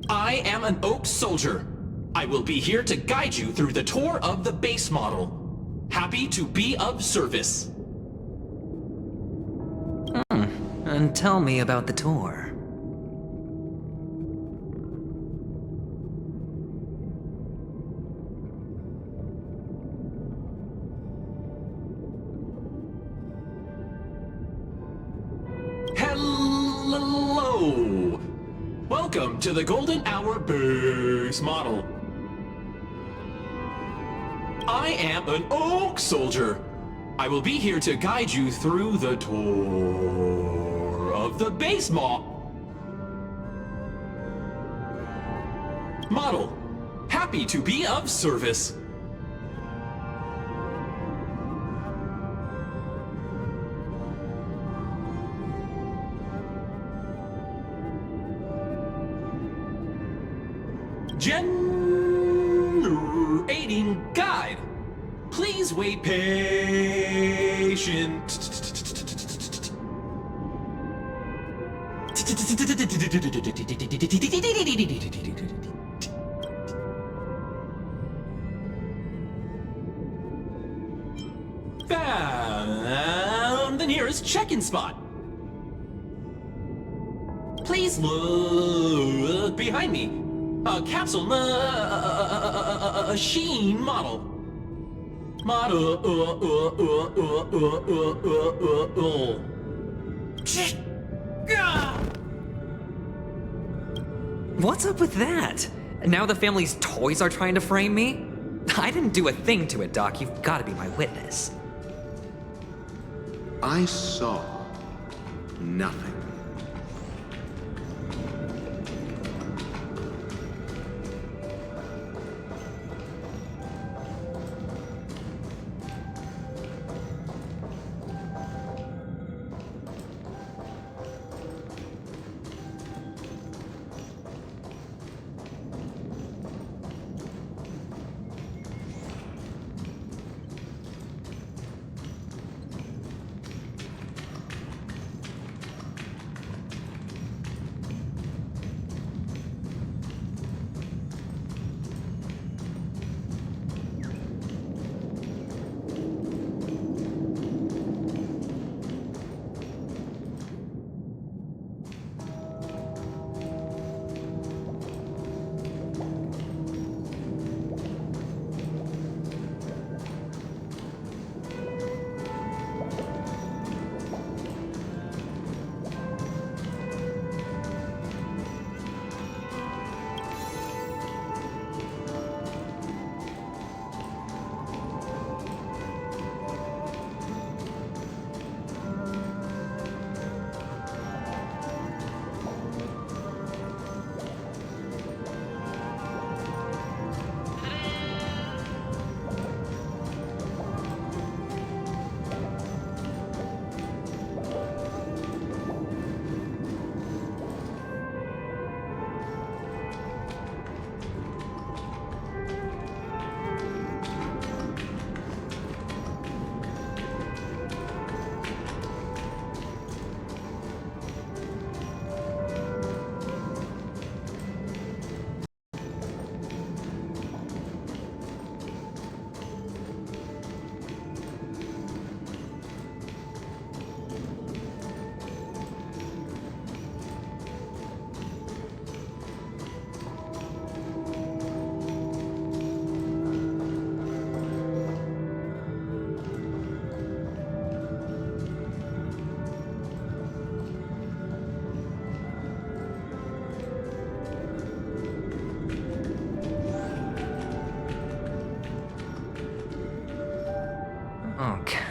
I am an Oak Soldier. I will be here to guide you through the tour of the base model. Happy to be of service. And tell me about the tour. Hello! Welcome to the Golden Hour base model. I am an Oak Soldier. I will be here to guide you through the tour of the base model. Happy to be of service. Generating guide. Please wait patient. Found the nearest check-in spot. Please look behind me. A capsule machine model. What's up with that? Now the family's toys are trying to frame me? I didn't do a thing to it, Doc. You've got to be my witness. I saw nothing.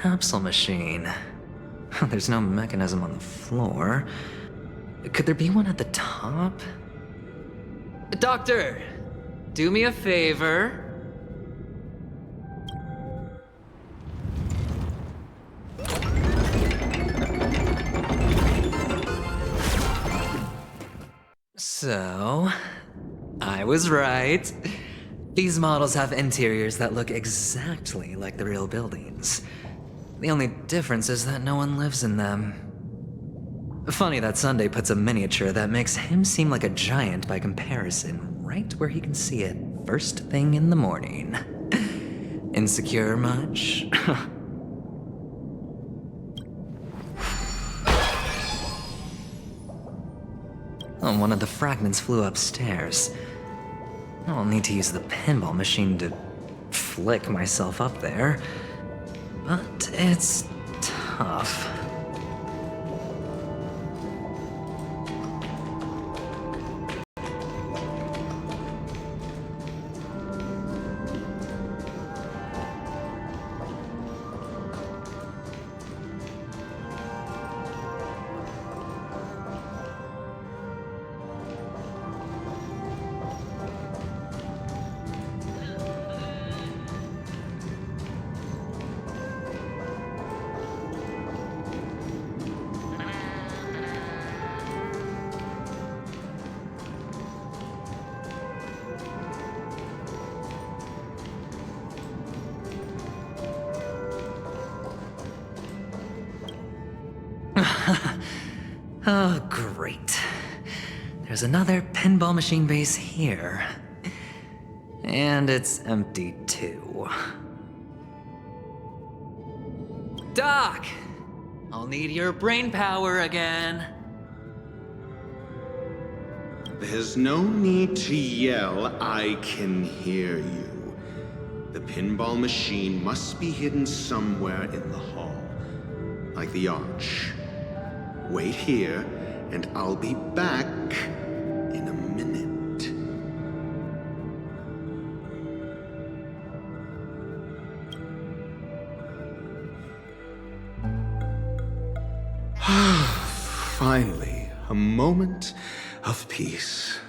capsule machine. There's no mechanism on the floor. Could there be one at the top? Doctor, do me a favor. So, I was right. These models have interiors that look exactly like the real buildings. The only difference is that no one lives in them. Funny that Sunday puts a miniature that makes him seem like a giant by comparison right where he can see it first thing in the morning. Insecure much? Oh, one of the fragments flew upstairs. I'll need to use the pinball machine to flick myself up there. But it's tough. Oh, great. There's another pinball machine base here. And it's empty too. Doc! I'll need your brain power again. There's no need to yell, I can hear you. The pinball machine must be hidden somewhere in the hall. Like the arch. Wait here, and I'll be back in a minute. Finally, a moment of peace.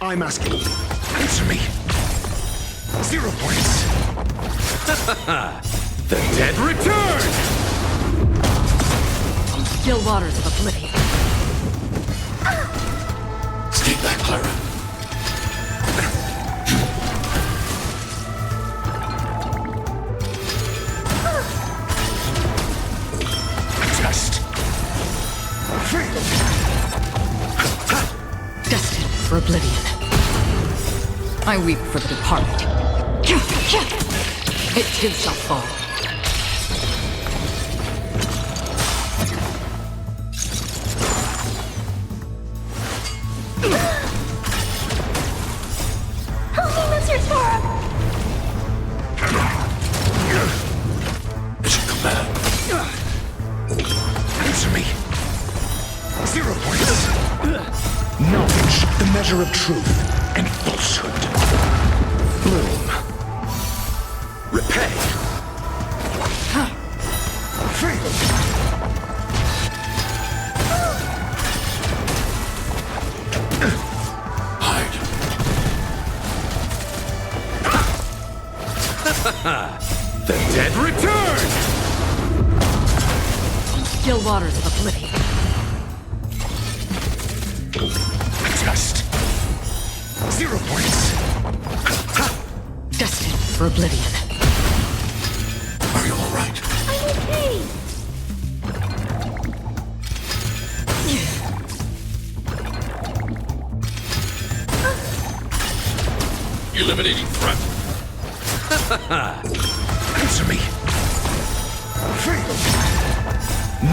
I'm asking. Answer me. 0 points. The dead return! Still waters of oblivion. Stay back, Clara. Test. Destined for oblivion. I weep for the departed. It too shall fall. Help me, Mr. Toro! Mission command. Answer me. 0 points. Knowledge, the measure of truth and falsehood. Bloom. Repay. Hide. The dead return! Still waters of oblivion. Test. 0 points. Destined for oblivion. Are you all right? I'm okay! eliminating threat. Answer me. Faith.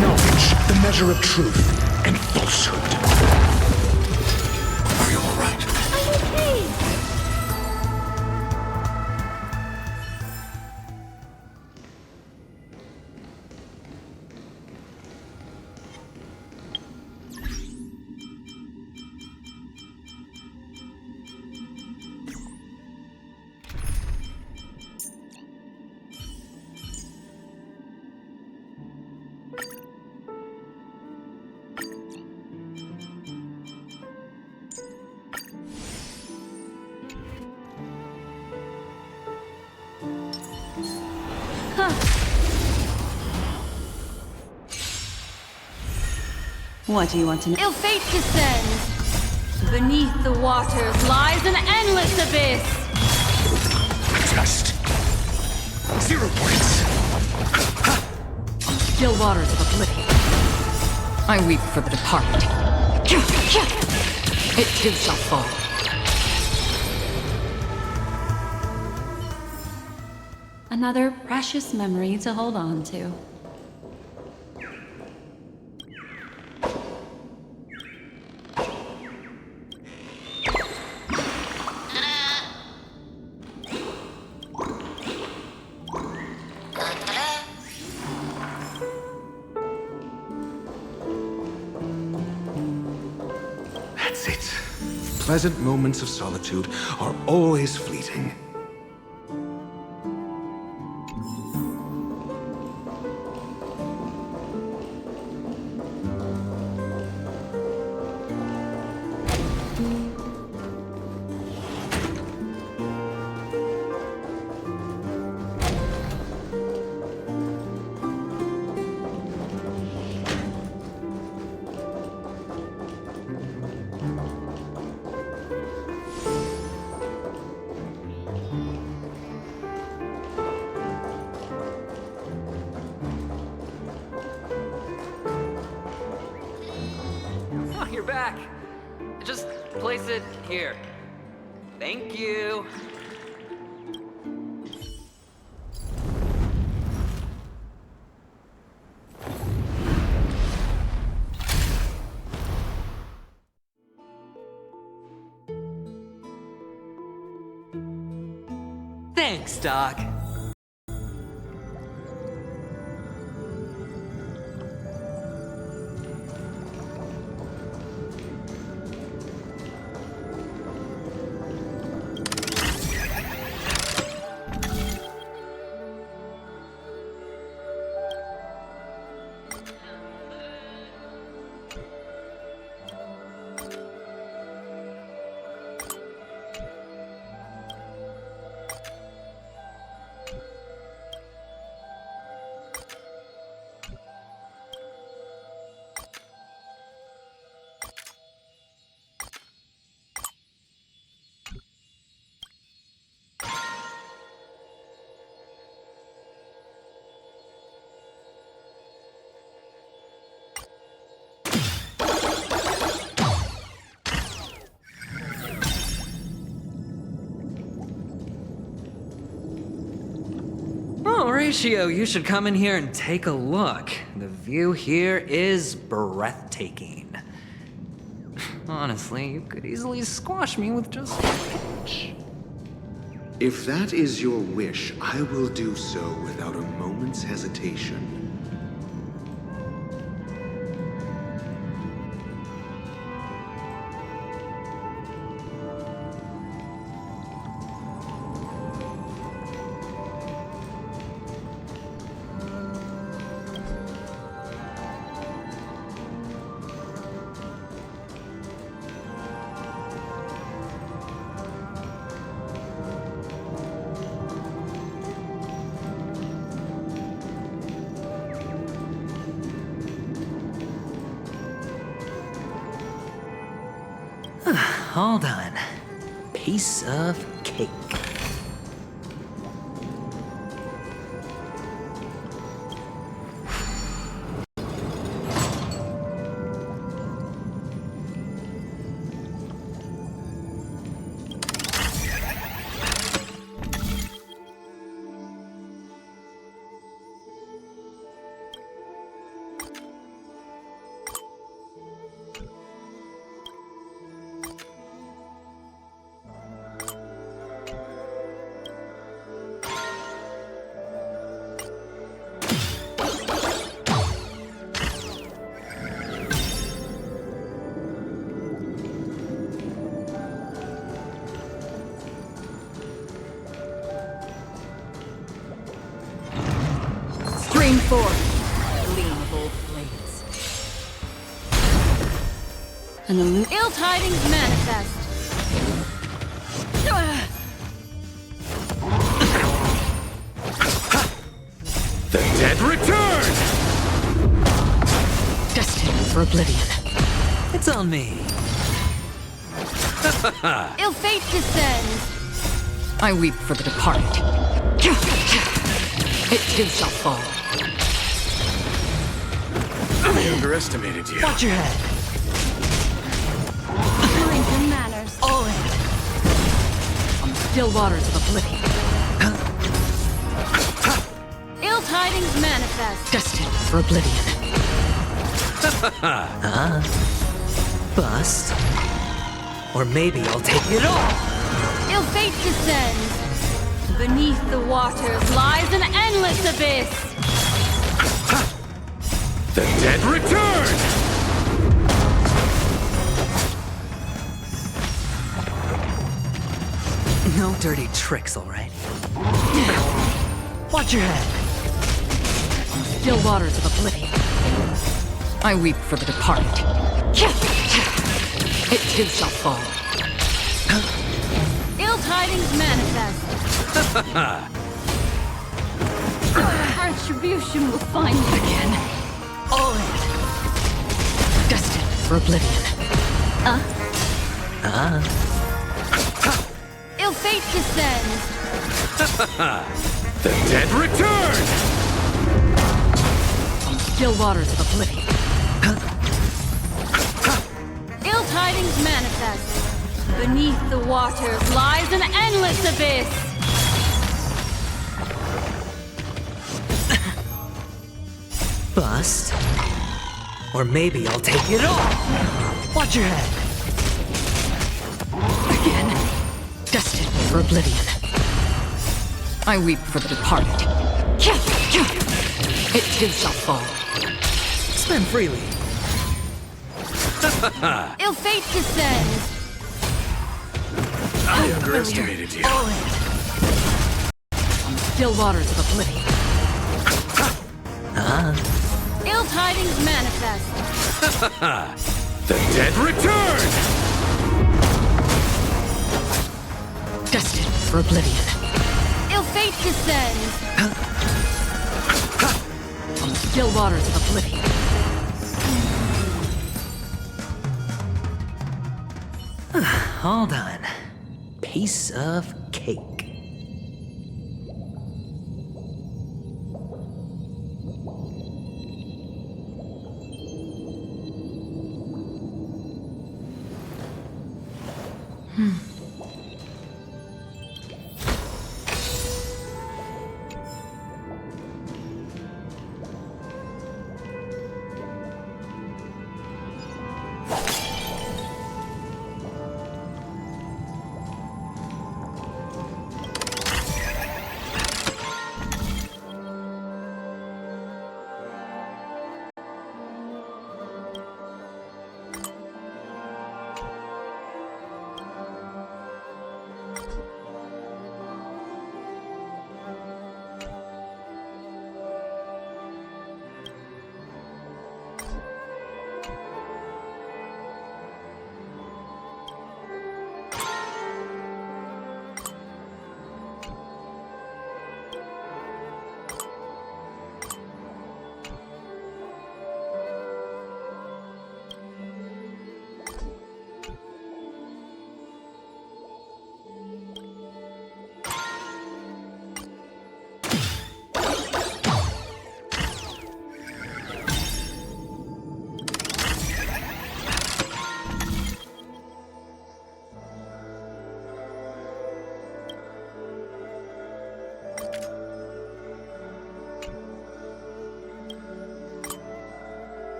Knowledge, the measure of truth and falsehood. Are you all right? I'm okay. What do you want to know? Ill fate descends. Beneath the waters lies an endless abyss. Just 0 points. Still waters of oblivion. I weep for the departed. It too shall fall. Another precious memory to hold on to. That's it. Pleasant moments of solitude are always fleeting. Oh, you're back. Just place it here. Thank you. Thanks, Doc. Horatio, you should come in here and take a look. The view here is breathtaking. Honestly, you could easily squash me with just a pinch. If that is your wish, I will do so without a moment's hesitation. All done. Piece of cake. forth, gleam of old flames. Ill tidings manifest. The dead return! Destined for oblivion. It's on me. Ill fate descends. I weep for the departed. It too shall fall. I underestimated you. Watch your head. Mind your manners. All in. On the still waters of oblivion. Ill tidings manifest. Destined for oblivion. Bust. Or maybe I'll take it all. Ill fate descends. Beneath the waters lies an endless abyss. The dead return! No dirty tricks, all right? Watch your head. On the still waters of oblivion. I weep for the departed. It too shall fall. Ill tidings manifest. Retribution will find you again. All in. Destined for oblivion. Ill fate descends. The dead return! On the still waters of oblivion. Ill tidings manifest. Beneath the waters lies an endless abyss. Bust. Or maybe I'll take it all. Watch your head. Again. Destined for oblivion. I weep for the departed. It too shall fall. Spend freely. Ill fate descends. I underestimated you. All in. On the still waters of oblivion. Ill tidings manifest. The dead return! Destined for oblivion. Ill fate descends. On the still waters of oblivion. All done. Piece of cake.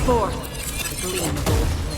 forth the gleam of old blades.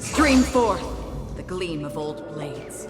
Stream forth the gleam of old blades.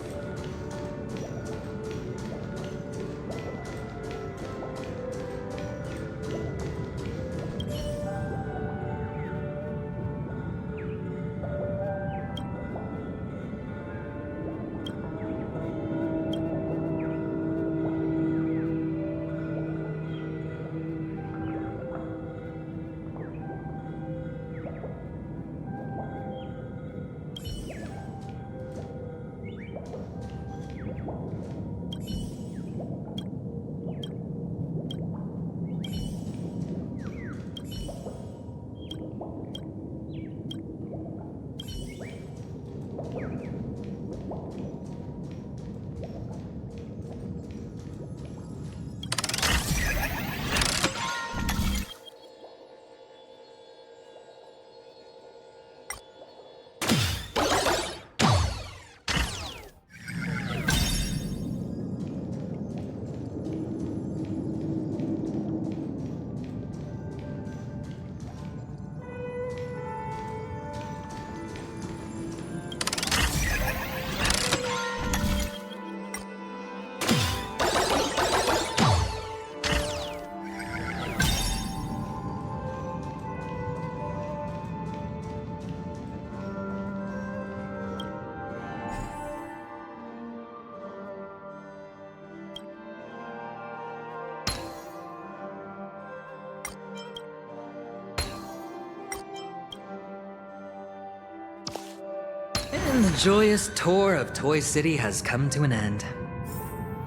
And the joyous tour of Toy City has come to an end.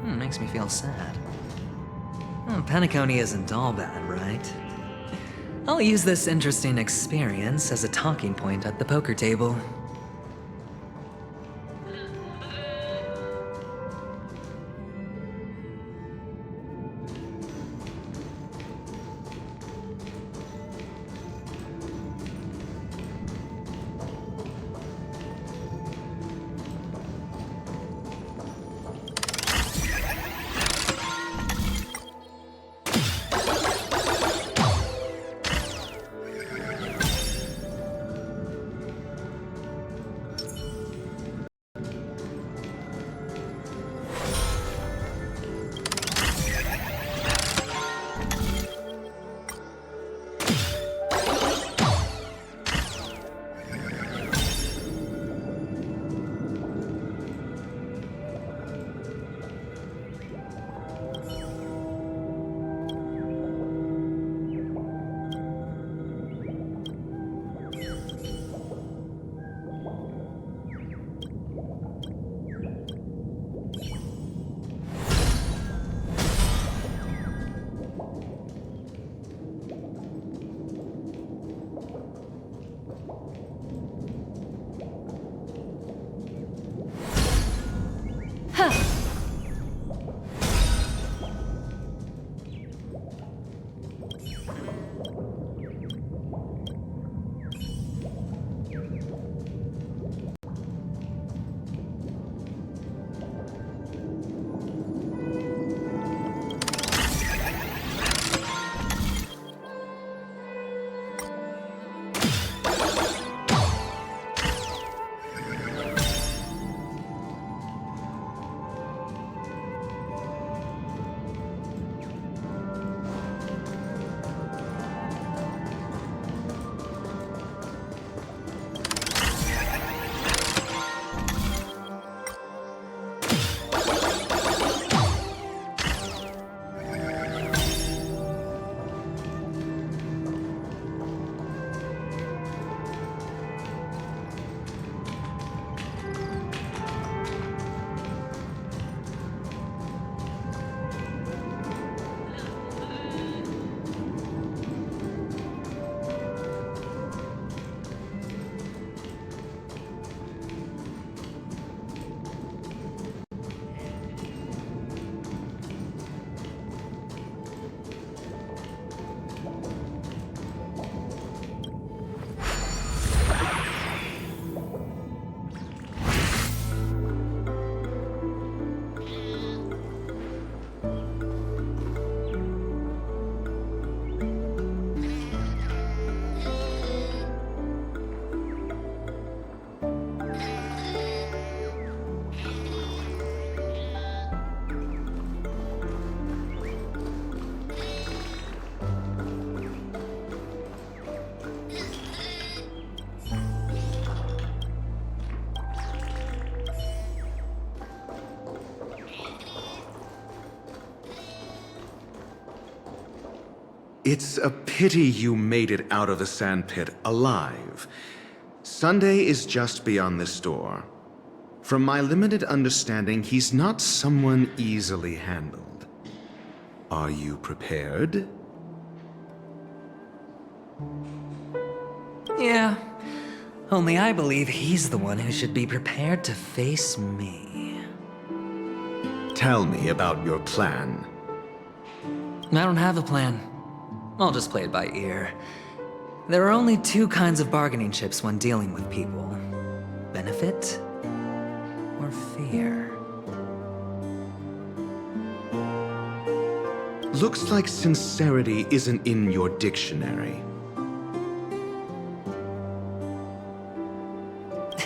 Makes me feel sad. Penacony isn't all bad, right? I'll use this interesting experience as a talking point at the poker table. It's a pity you made it out of the sandpit alive. Sunday is just beyond this door. From my limited understanding, he's not someone easily handled. Are you prepared? Yeah. Only I believe he's the one who should be prepared to face me. Tell me about your plan. I don't have a plan. I'll just play it by ear. There are only two kinds of bargaining chips when dealing with people. Benefit or fear. Looks like sincerity isn't in your dictionary.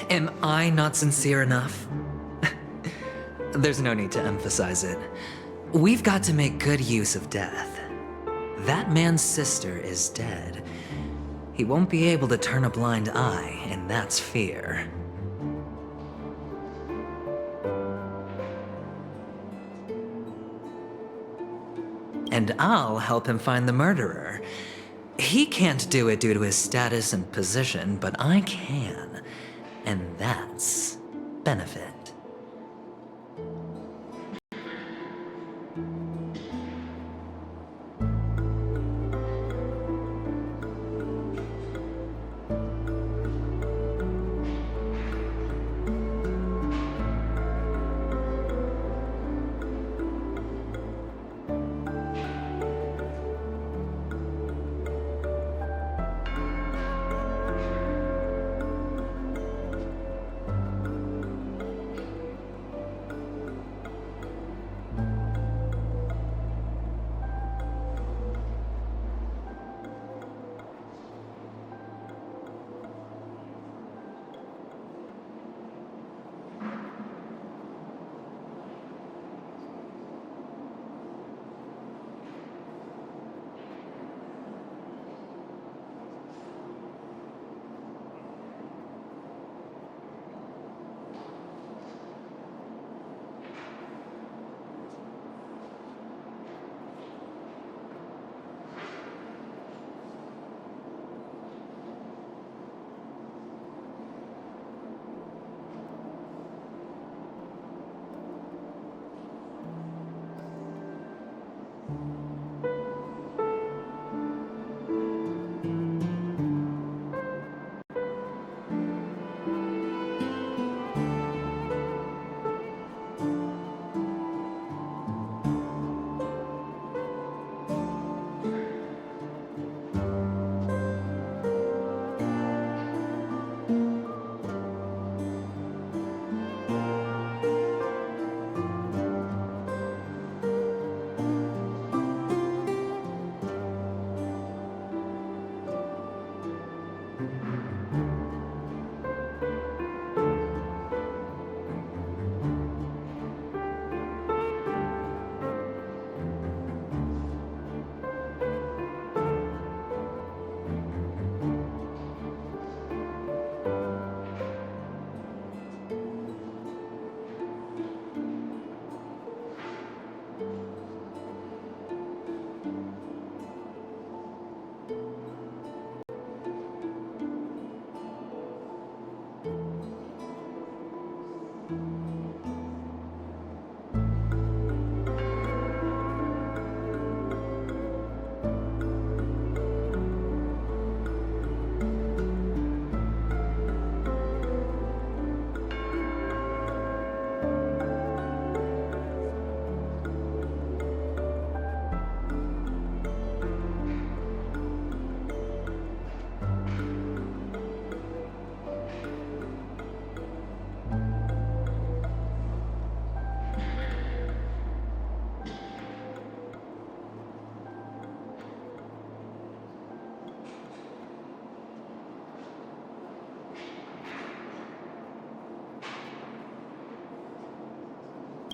Am I not sincere enough? There's no need to emphasize it. We've got to make good use of death. That man's sister is dead. He won't be able to turn a blind eye, and that's fear. And I'll help him find the murderer. He can't do it due to his status and position, but I can. And that's benefit.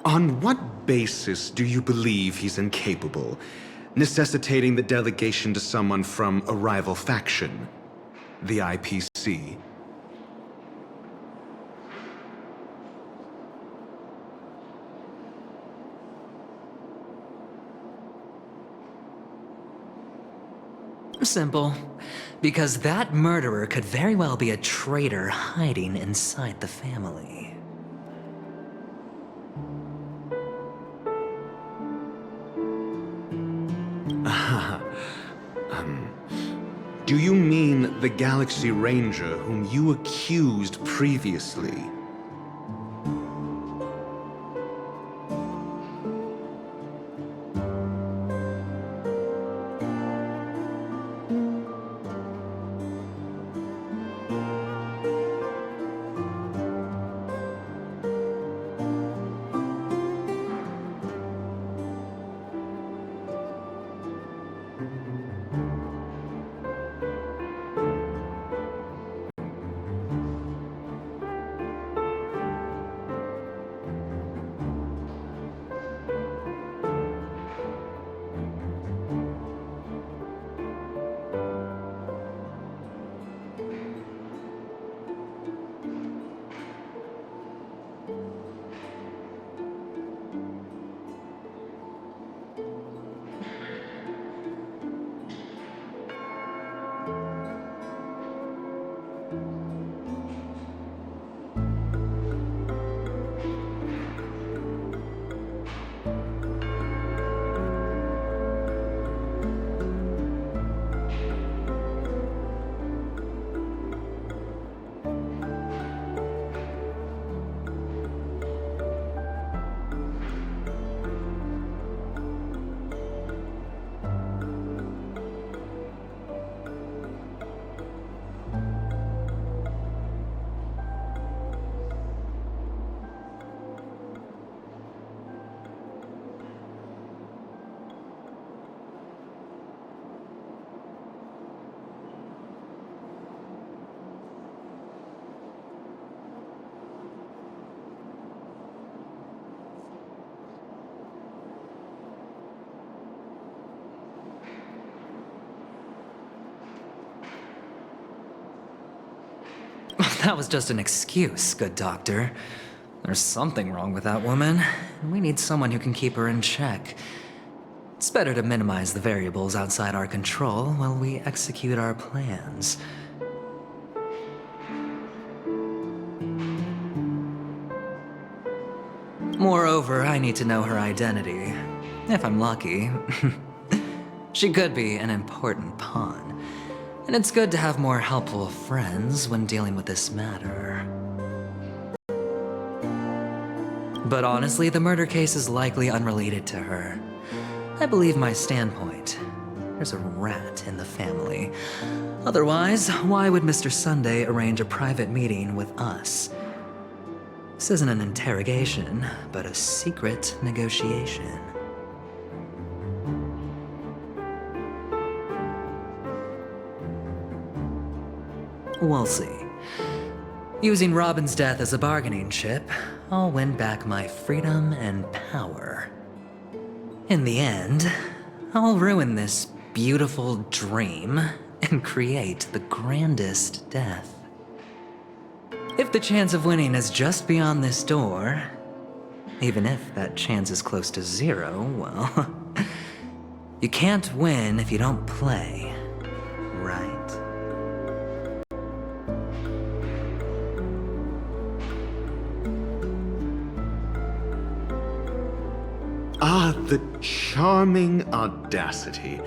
On what basis do you believe he's incapable, necessitating the delegation to someone from a rival faction? The IPC? Simple. Because that murderer could very well be a traitor hiding inside the family. Do you mean the Galaxy Ranger whom you accused previously? That was just an excuse, good doctor. There's something wrong with that woman, and we need someone who can keep her in check. It's better to minimize the variables outside our control while we execute our plans. Moreover, I need to know her identity. If I'm lucky. She could be an important pawn. And it's good to have more helpful friends when dealing with this matter. But honestly, the murder case is likely unrelated to her. I believe my standpoint. There's a rat in the family. Otherwise, why would Mr. Sunday arrange a private meeting with us? This isn't an interrogation, but a secret negotiation. We'll see. Using Robin's death as a bargaining chip, I'll win back my freedom and power. In the end, I'll ruin this beautiful dream and create the grandest death. If the chance of winning is just beyond this door, even if that chance is close to zero, well, you can't win if you don't play, right? Ah, the charming audacity.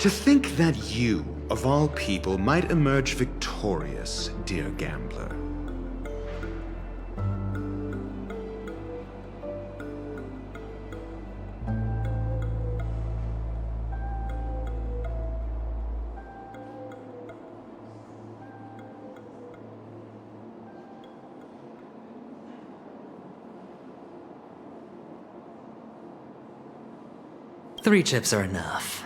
To think that you, of all people, might emerge victorious, dear gambler. Three chips are enough.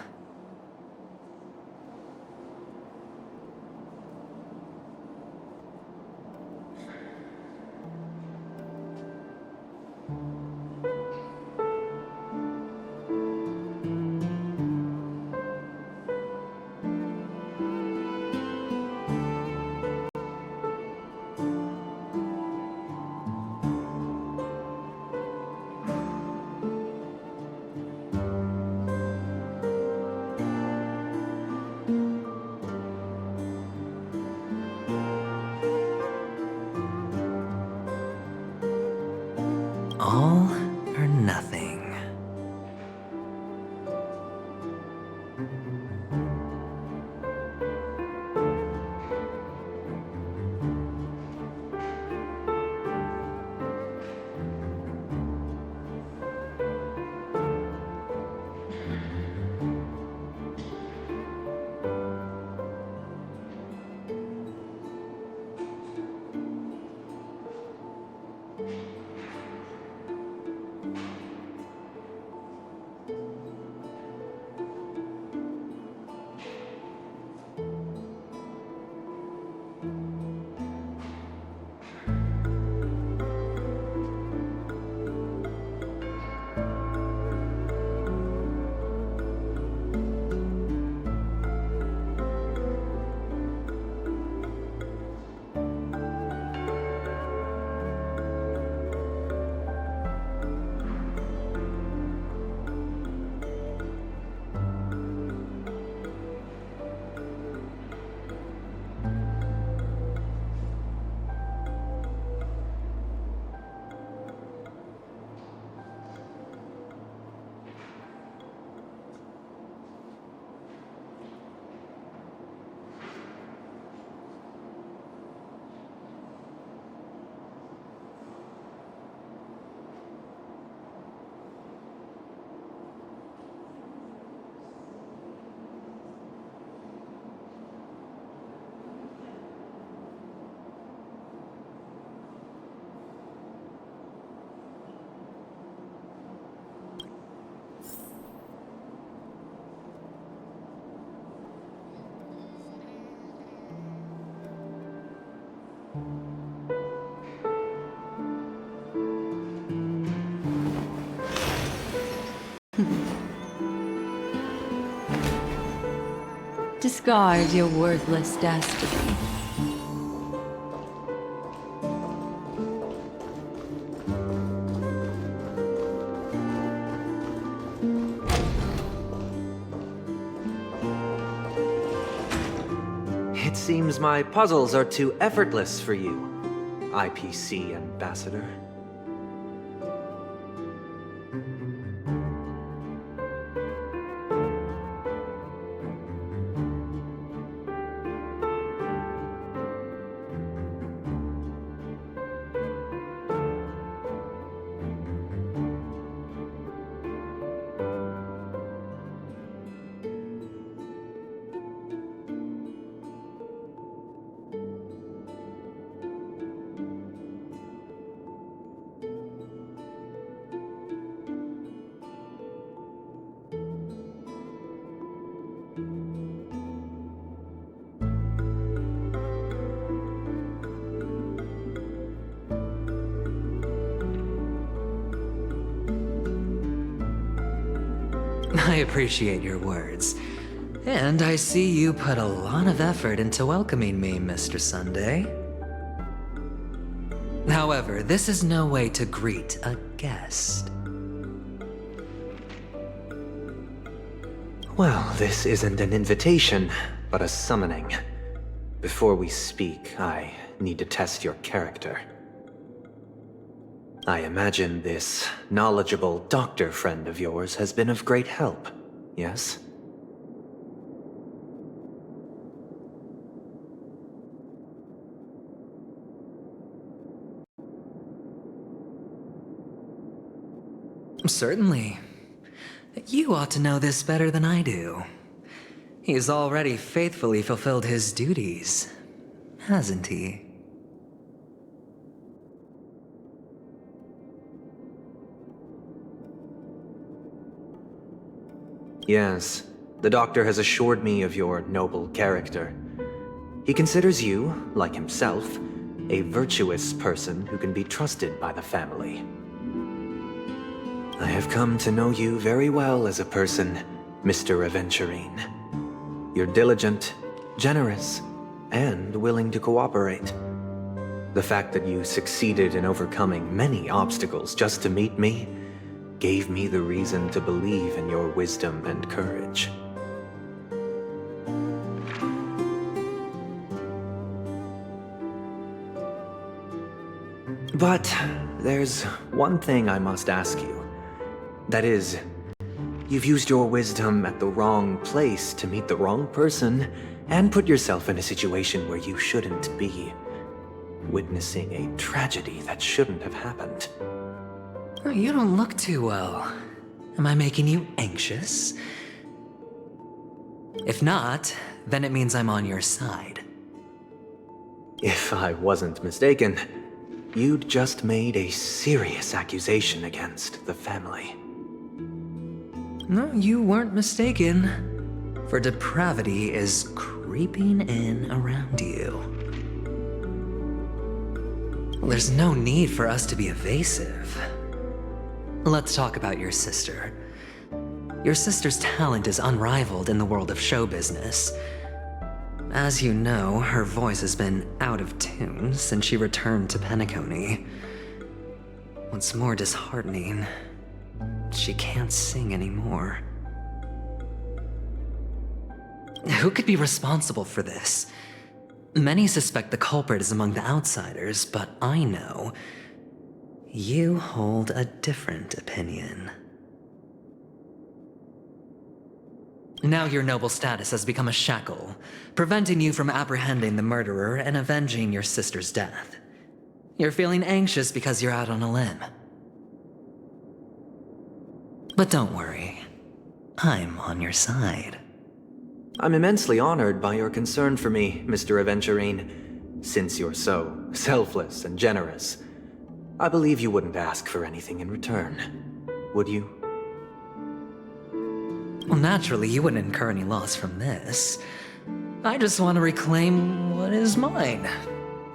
All or nothing. Discard your worthless destiny. It seems my puzzles are too effortless for you, IPC Ambassador. I appreciate your words. And I see you put a lot of effort into welcoming me, Mr. Sunday. However, this is no way to greet a guest. Well, this isn't an invitation, but a summoning. Before we speak, I need to test your character. I imagine this knowledgeable doctor friend of yours has been of great help, yes? Certainly. You ought to know this better than I do. He's already faithfully fulfilled his duties, hasn't he? Yes, the doctor has assured me of your noble character. He considers you, like himself, a virtuous person who can be trusted by the family. I have come to know you very well as a person, Mr. Aventurine. You're diligent, generous, and willing to cooperate. The fact that you succeeded in overcoming many obstacles just to meet me gave me the reason to believe in your wisdom and courage. But there's one thing I must ask you. That is, you've used your wisdom at the wrong place to meet the wrong person and put yourself in a situation where you shouldn't be, witnessing a tragedy that shouldn't have happened. Oh, you don't look too well. Am I making you anxious? If not, then it means I'm on your side. If I wasn't mistaken, you'd just made a serious accusation against the family. No, you weren't mistaken. For depravity is creeping in around you. There's no need for us to be evasive. Let's talk about your sister. Your sister's talent is unrivaled in the world of show business. As you know, her voice has been out of tune since she returned to Penacony. What's more disheartening, she can't sing anymore. Who could be responsible for this? Many suspect the culprit is among the outsiders, but I know you hold a different opinion. Now your noble status has become a shackle, preventing you from apprehending the murderer and avenging your sister's death. You're feeling anxious because you're out on a limb. But don't worry, I'm on your side. I'm immensely honored by your concern for me, Mr. Aventurine. Since you're so selfless and generous, I believe you wouldn't ask for anything in return, would you? Well, naturally, you wouldn't incur any loss from this. I just want to reclaim what is mine.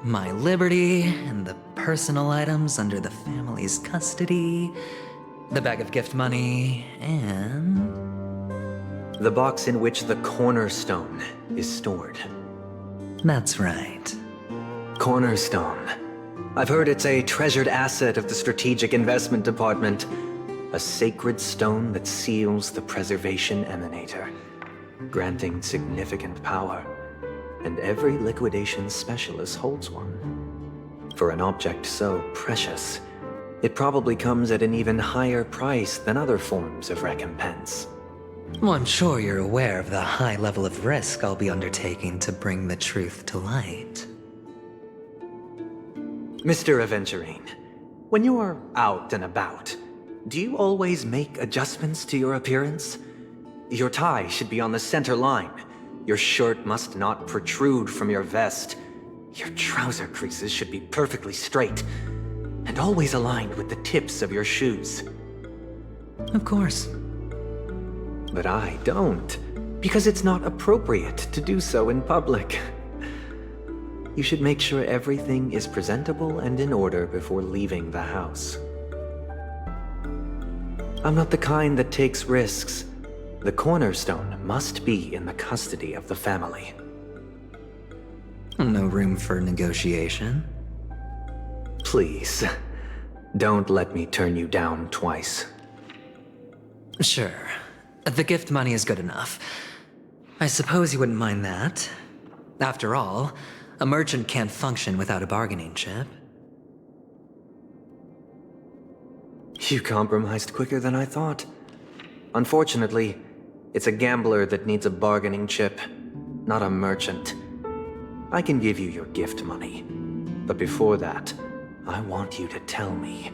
My liberty and the personal items under the family's custody, the bag of gift money, and the box in which the cornerstone is stored. That's right. Cornerstone. I've heard it's a treasured asset of the Strategic Investment Department. A sacred stone that seals the Preservation Emanator, granting significant power. And every liquidation specialist holds one. For an object so precious, it probably comes at an even higher price than other forms of recompense. Well, I'm sure you're aware of the high level of risk I'll be undertaking to bring the truth to light. Mr. Aventurine, when you're out and about, do you always make adjustments to your appearance? Your tie should be on the center line. Your shirt must not protrude from your vest. Your trouser creases should be perfectly straight, and always aligned with the tips of your shoes. Of course. But I don't, because it's not appropriate to do so in public. You should make sure everything is presentable and in order before leaving the house. I'm not the kind that takes risks. The cornerstone must be in the custody of the family. No room for negotiation? Please, don't let me turn you down twice. Sure. The gift money is good enough. I suppose you wouldn't mind that. After all, a merchant can't function without a bargaining chip. You compromised quicker than I thought. Unfortunately, it's a gambler that needs a bargaining chip, not a merchant. I can give you your gift money, but before that, I want you to tell me.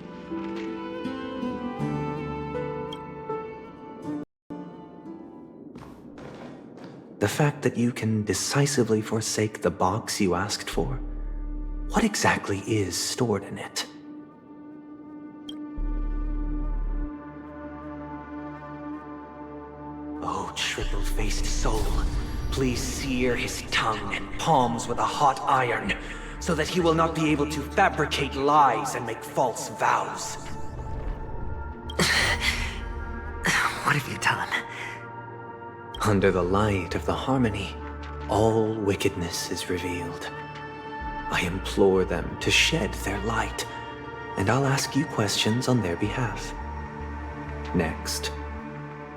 The fact that you can decisively forsake the box you asked for, what exactly is stored in it? Oh, triple-faced soul, please sear his tongue and palms with a hot iron, so that he will not be able to fabricate lies and make false vows. What have you done? Under the light of the harmony, all wickedness is revealed. I implore them to shed their light, and I'll ask you questions on their behalf. Next,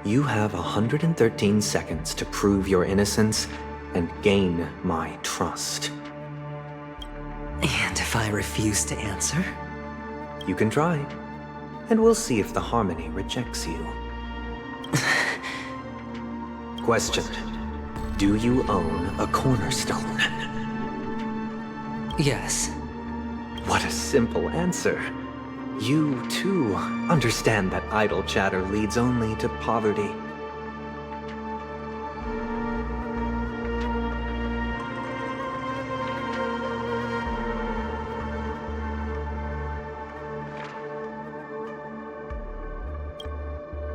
you have 113 seconds to prove your innocence and gain my trust. And if I refuse to answer? You can try, and we'll see if the Harmony rejects you. Question. Do you own a cornerstone? Yes. What a simple answer. You, too, understand that idle chatter leads only to poverty.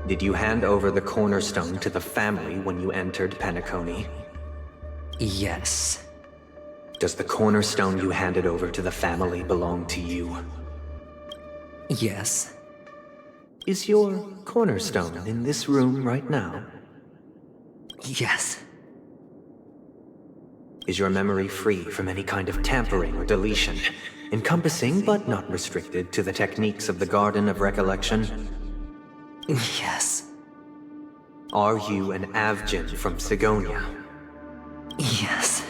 Did you hand over the cornerstone to the family when you entered Penacony? Yes. Does the cornerstone you handed over to the family belong to you? Yes. Is your cornerstone in this room right now? Yes. Is your memory free from any kind of tampering or deletion, encompassing but not restricted to the techniques of the Garden of Recollection? Yes. Are you an Avgin from Sigonia? Yes.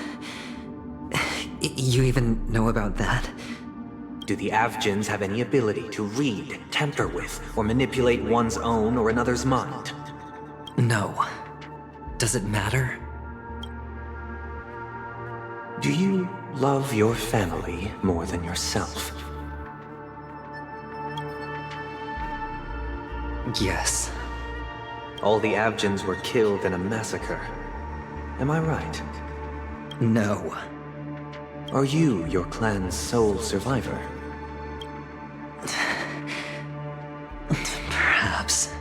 You even know about that? Do the Avgins have any ability to read, tamper with, or manipulate one's own or another's mind? No. Does it matter? Do you love your family more than yourself? Yes. All the Avgins were killed in a massacre. Am I right? No. Are you your clan's sole survivor? Perhaps.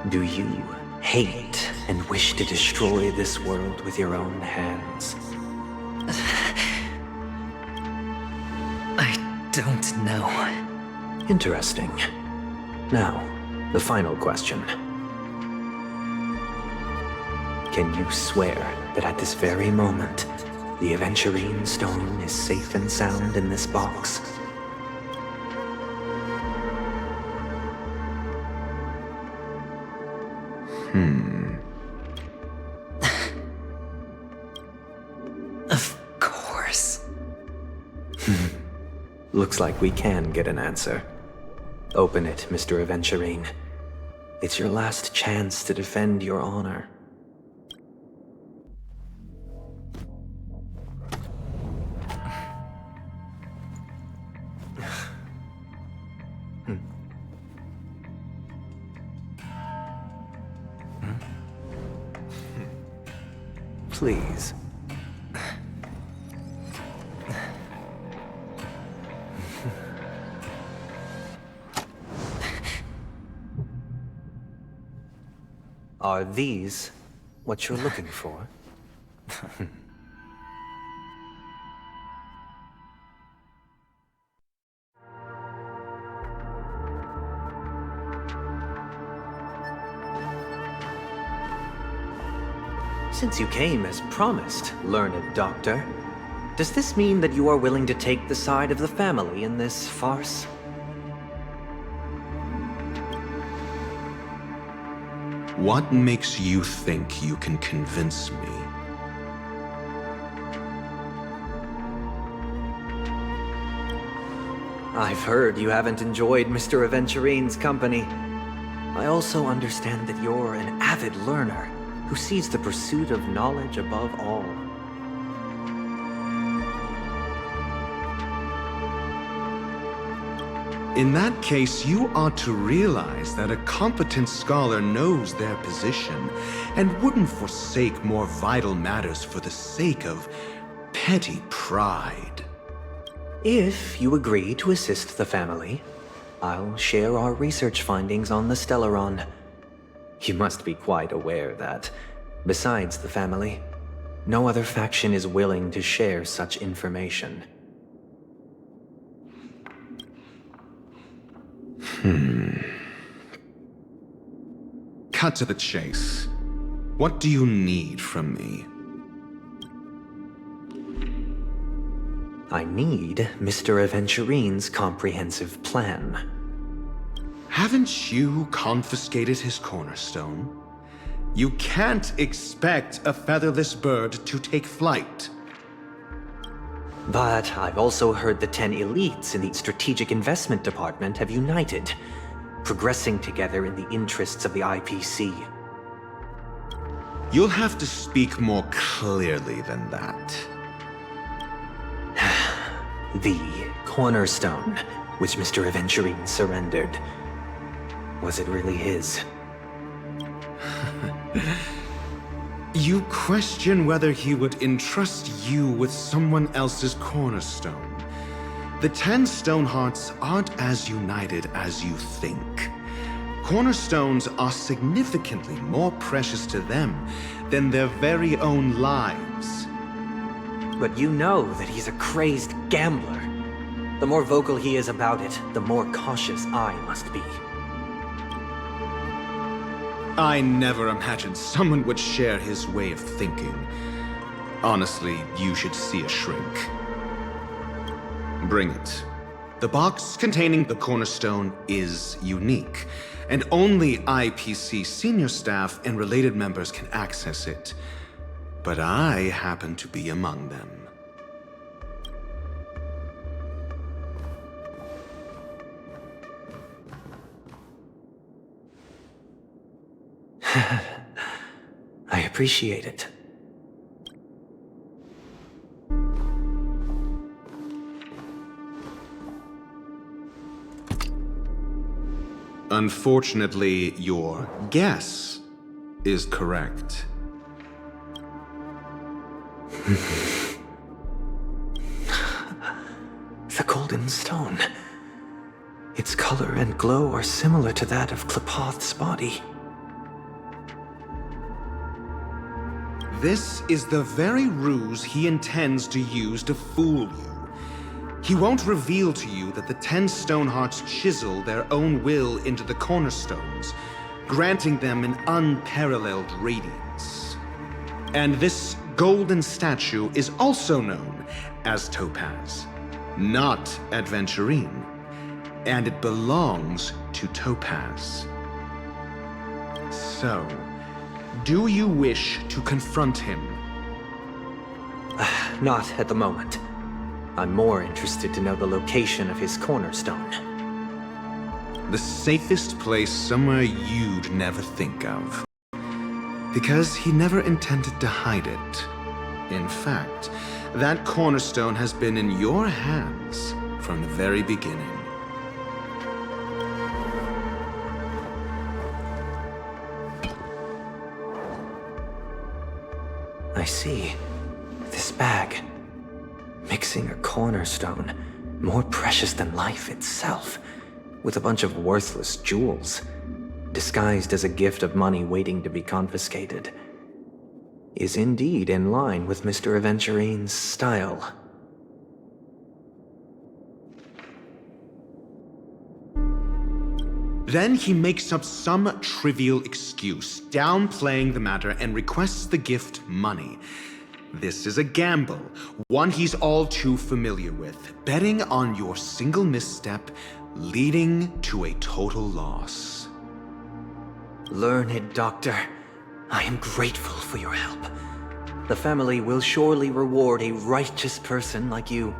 Do you hate and wish to destroy this world with your own hands? I don't know. Interesting. Now, the final question. Can you swear that at this very moment, the Aventurine stone is safe and sound in this box? Of course. Looks like we can get an answer. Open it, Mr. Aventurine. It's your last chance to defend your honor. Please. Are these what you're looking for? Since you came as promised, learned doctor, does this mean that you are willing to take the side of the family in this farce? What makes you think you can convince me? I've heard you haven't enjoyed Mr. Aventurine's company. I also understand that you're an avid learner who sees the pursuit of knowledge above all. In that case, you ought to realize that a competent scholar knows their position and wouldn't forsake more vital matters for the sake of petty pride. If you agree to assist the family, I'll share our research findings on the Stellaron. You must be quite aware that, besides the family, no other faction is willing to share such information. Cut to the chase. What do you need from me? I need Mr. Aventurine's comprehensive plan. Haven't you confiscated his cornerstone? You can't expect a featherless bird to take flight. But I've also heard the 10 elites in the Strategic Investment Department have united, progressing together in the interests of the IPC. You'll have to speak more clearly than that. The cornerstone, which Mr. Aventurine surrendered. Was it really his? You question whether he would entrust you with someone else's cornerstone. The 10 Stonehearts aren't as united as you think. Cornerstones are significantly more precious to them than their very own lives. But you know that he's a crazed gambler. The more vocal he is about it, the more cautious I must be. I never imagined someone would share his way of thinking. Honestly, you should see a shrink. Bring it. The box containing the cornerstone is unique, and only IPC senior staff and related members can access it. But I happen to be among them. I appreciate it. Unfortunately, your guess is correct. The golden stone. Its color and glow are similar to that of Klepoth's body. This is the very ruse he intends to use to fool you. He won't reveal to you that the 10 Stonehearts chisel their own will into the cornerstones, granting them an unparalleled radiance. And this golden statue is also known as Topaz, not Aventurine, and it belongs to Topaz. So, do you wish to confront him? Not at the moment. I'm more interested to know the location of his cornerstone. The safest place somewhere you'd never think of. Because he never intended to hide it. In fact, that cornerstone has been in your hands from the very beginning. I see. This bag. Mixing a cornerstone, more precious than life itself, with a bunch of worthless jewels, disguised as a gift of money waiting to be confiscated, is indeed in line with Mr. Aventurine's style. Then he makes up some trivial excuse, downplaying the matter, and requests the gift money. This is a gamble, one he's all too familiar with, betting on your single misstep, leading to a total loss. Learned Doctor, I am grateful for your help. The family will surely reward a righteous person like you.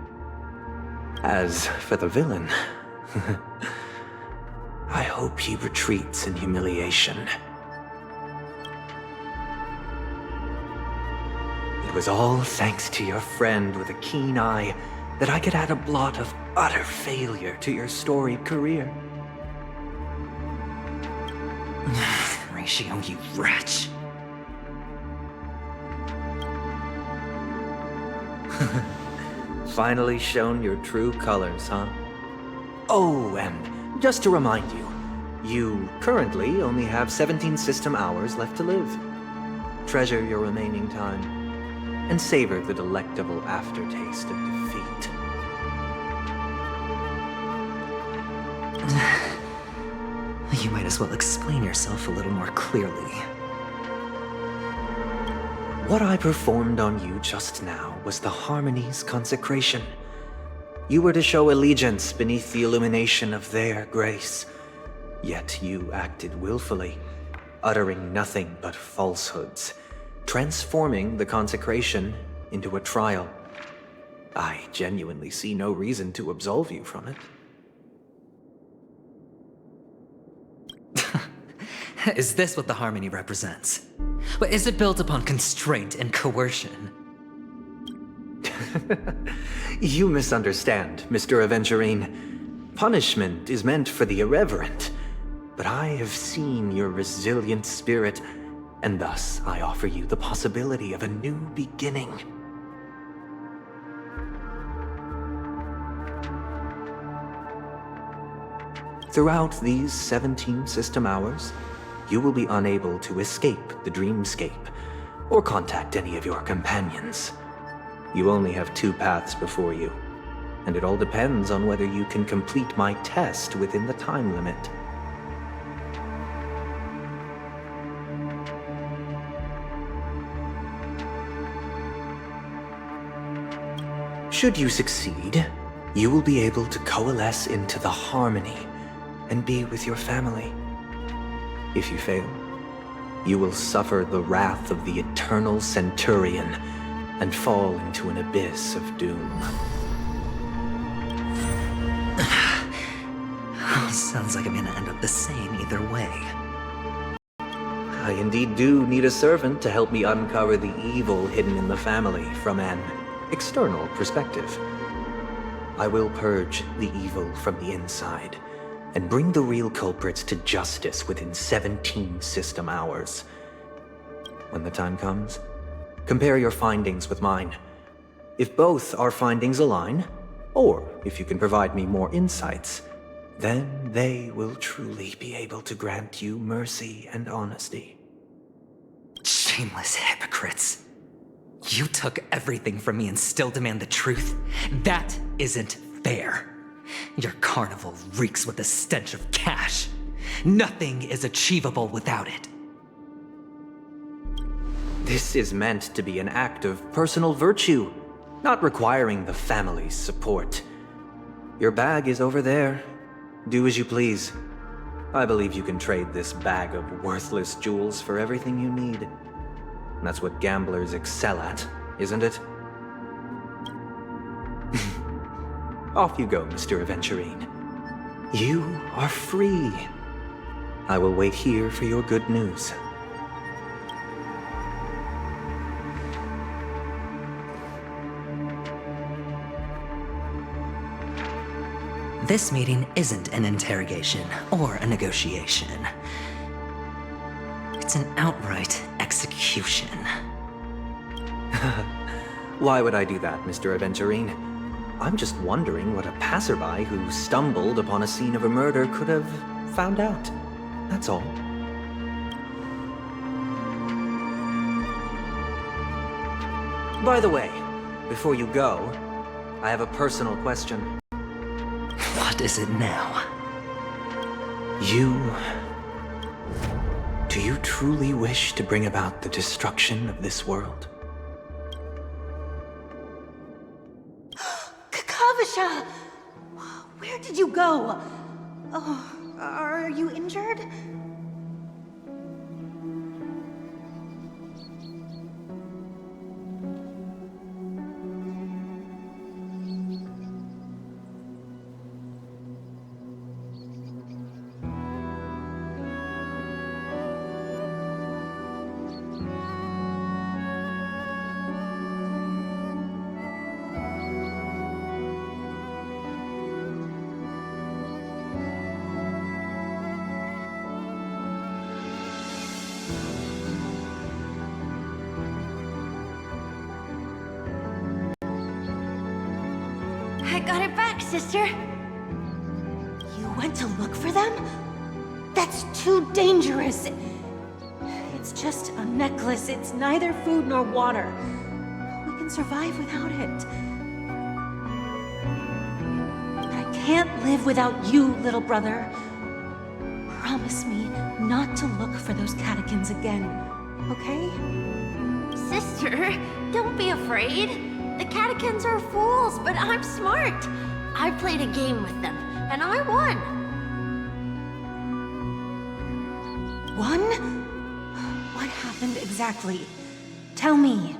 As for the villain, I hope he retreats in humiliation. It was all thanks to your friend with a keen eye that I could add a blot of utter failure to your storied career. Ratio, you wretch. Finally shown your true colors, huh? Oh, and just to remind you, you currently only have 17 system hours left to live. Treasure your remaining time, and savor the delectable aftertaste of defeat. You might as well explain yourself a little more clearly. What I performed on you just now was the Harmony's consecration. You were to show allegiance beneath the illumination of their grace. Yet you acted willfully, uttering nothing but falsehoods, transforming the consecration into a trial. I genuinely see no reason to absolve you from it. Is this what the harmony represents? But is it built upon constraint and coercion? You misunderstand, Mr. Aventurine. Punishment is meant for the irreverent. But I have seen your resilient spirit, and thus I offer you the possibility of a new beginning. Throughout these 17 system hours, you will be unable to escape the dreamscape or contact any of your companions. You only have 2 paths before you, and it all depends on whether you can complete my test within the time limit. Should you succeed, you will be able to coalesce into the harmony and be with your family. If you fail, you will suffer the wrath of the eternal Centurion and fall into an abyss of doom. Sounds like I'm gonna end up the same either way. I indeed do need a servant to help me uncover the evil hidden in the family from an external perspective. I will purge the evil from the inside and bring the real culprits to justice within 17 system hours. When the time comes, compare your findings with mine. If both our findings align, or if you can provide me more insights, then they will truly be able to grant you mercy and honesty. Shameless hypocrites. You took everything from me and still demand the truth? That isn't fair. Your carnival reeks with the stench of cash. Nothing is achievable without it. This is meant to be an act of personal virtue, not requiring the family's support. Your bag is over there. Do as you please. I believe you can trade this bag of worthless jewels for everything you need. That's what gamblers excel at, isn't it? Off you go, Mr. Aventurine. You are free. I will wait here for your good news. This meeting isn't an interrogation or a negotiation. It's an outright execution. Why would I do that, Mr. Aventurine? I'm just wondering what a passerby who stumbled upon a scene of a murder could have found out. That's all. By the way, before you go, I have a personal question. What is it now? Do you truly wish to bring about the destruction of this world? Kakavasha! Where did you go? Oh, are you injured? I got it back, sister. You went to look for them? That's too dangerous. It's just a necklace. It's neither food nor water. We can survive without it. But I can't live without you, little brother. Promise me not to look for those catechins again, okay? Sister, don't be afraid. The catechins are fools, but I'm smart. I played a game with them, and I won. Won? What happened exactly? Tell me.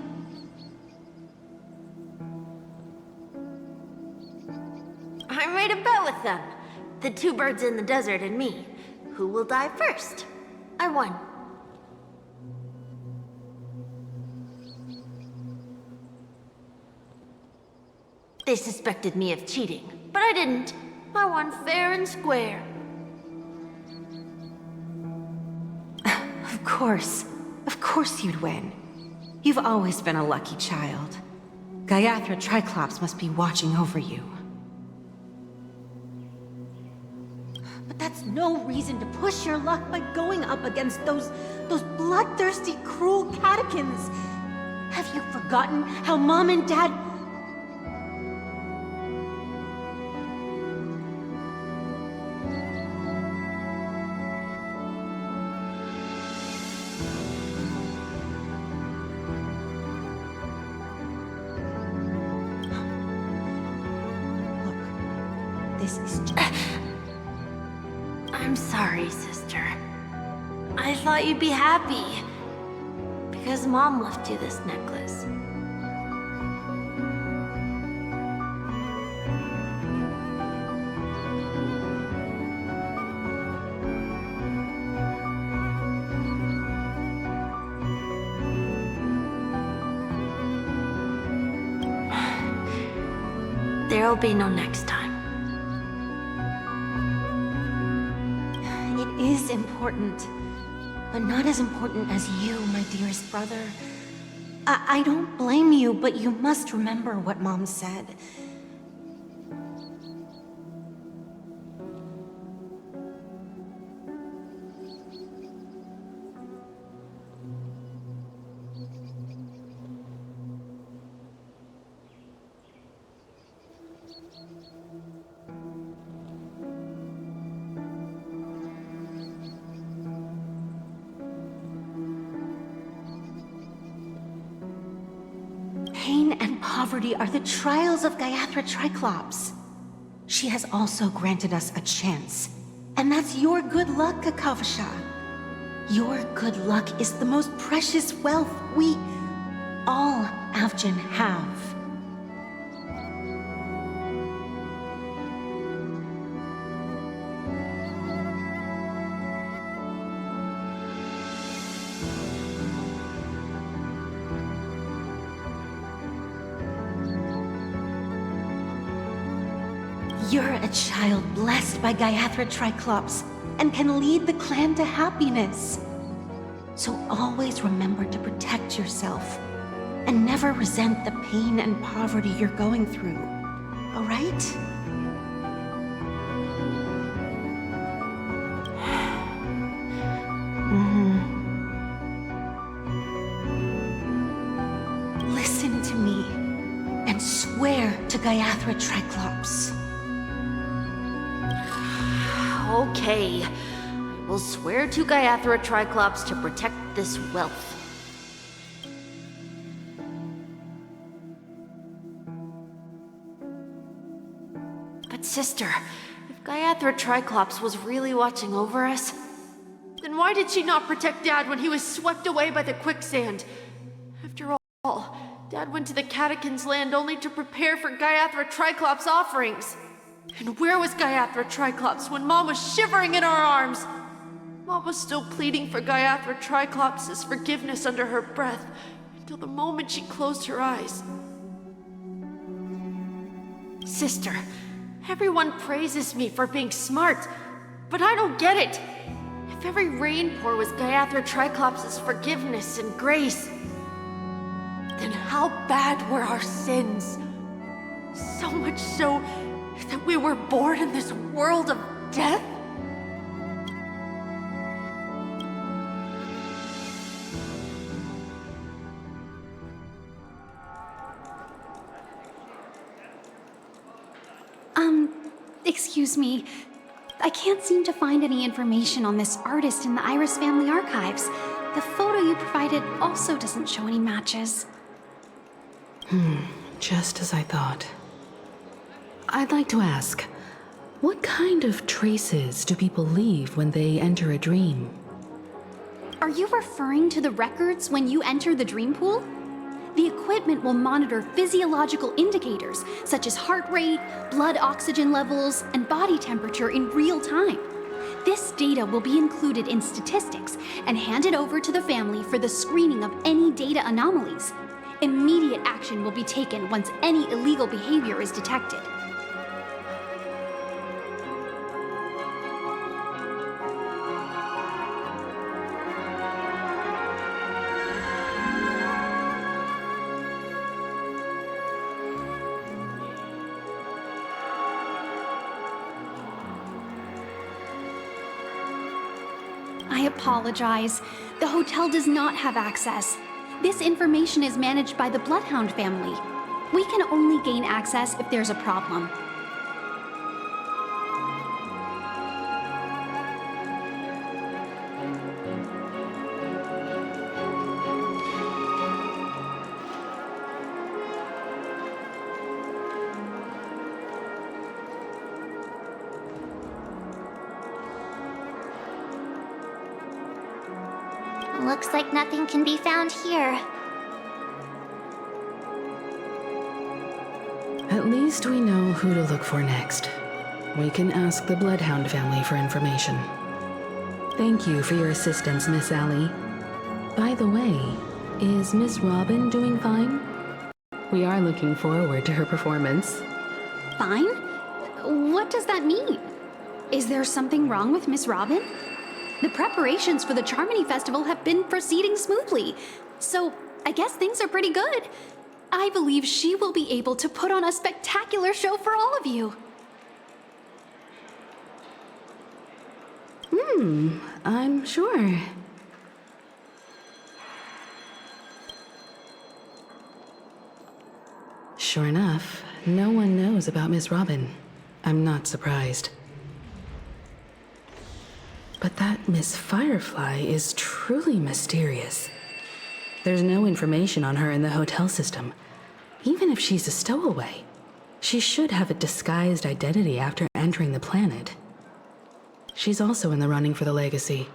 them. The two birds in the desert and me. Who will die first? I won. They suspected me of cheating, but I didn't. I won fair and square. Of course. Of course you'd win. You've always been a lucky child. Gaiathra Triclops must be watching over you. But that's no reason to push your luck by going up against those bloodthirsty, cruel catechins. Have you forgotten how Mom and Dad... This is I'm sorry, sister. I thought you'd be happy. Because Mom left you this necklace. There'll be no next time. It is important, but not as important as you, my dearest brother. I don't blame you, but you must remember what Mom said. Pain and poverty are the trials of Gaiathra Triclops. She has also granted us a chance. And that's your good luck, Kakavasha. Your good luck is the most precious wealth we, all Avgin, have. You're a child blessed by Gaiathra Triclops and can lead the clan to happiness. So always remember to protect yourself and never resent the pain and poverty you're going through, all right? Listen to me and swear to Gaiathra Triclops. Okay. We'll swear to Gaiathra Triclops to protect this wealth. But sister, if Gaiathra Triclops was really watching over us, Then why did she not protect Dad when he was swept away by the quicksand? After all, Dad went to the Catechins' land only to prepare for Gaiathra Triclops' offerings. And where was Gaiathra Triclops when Mom was shivering in our arms? Mom was still pleading for Gaiathra Triclops' forgiveness under her breath, until the moment she closed her eyes. Sister, everyone praises me for being smart, but I don't get it. If every rain pour was Gaiathra Triclops' forgiveness and grace, then how bad were our sins? So much so that we were born in this world of death? Excuse me. I can't seem to find any information on this artist in the Iris family archives. The photo you provided also doesn't show any matches. Just as I thought. I'd like to ask, what kind of traces do people leave when they enter a dream? Are you referring to the records when you enter the dream pool? The equipment will monitor physiological indicators such as heart rate, blood oxygen levels, and body temperature in real time. This data will be included in statistics and handed over to the family for the screening of any data anomalies. Immediate action will be taken once any illegal behavior is detected. I apologize. The hotel does not have access. This information is managed by the Bloodhound family. We can only gain access if there's a problem. Looks like nothing can be found here. At least we know who to look for next. We can ask the Bloodhound family for information. Thank you for your assistance, Miss Allie. By the way, is Miss Robin doing fine? We are looking forward to her performance. Fine? What does that mean? Is there something wrong with Miss Robin? The preparations for the Charmony Festival have been proceeding smoothly, so I guess things are pretty good. I believe she will be able to put on a spectacular show for all of you. I'm sure. Sure enough, no one knows about Miss Robin. I'm not surprised. But that Miss Firefly is truly mysterious. There's no information on her in the hotel system. Even if she's a stowaway, she should have a disguised identity after entering the planet. She's also in the running for the legacy.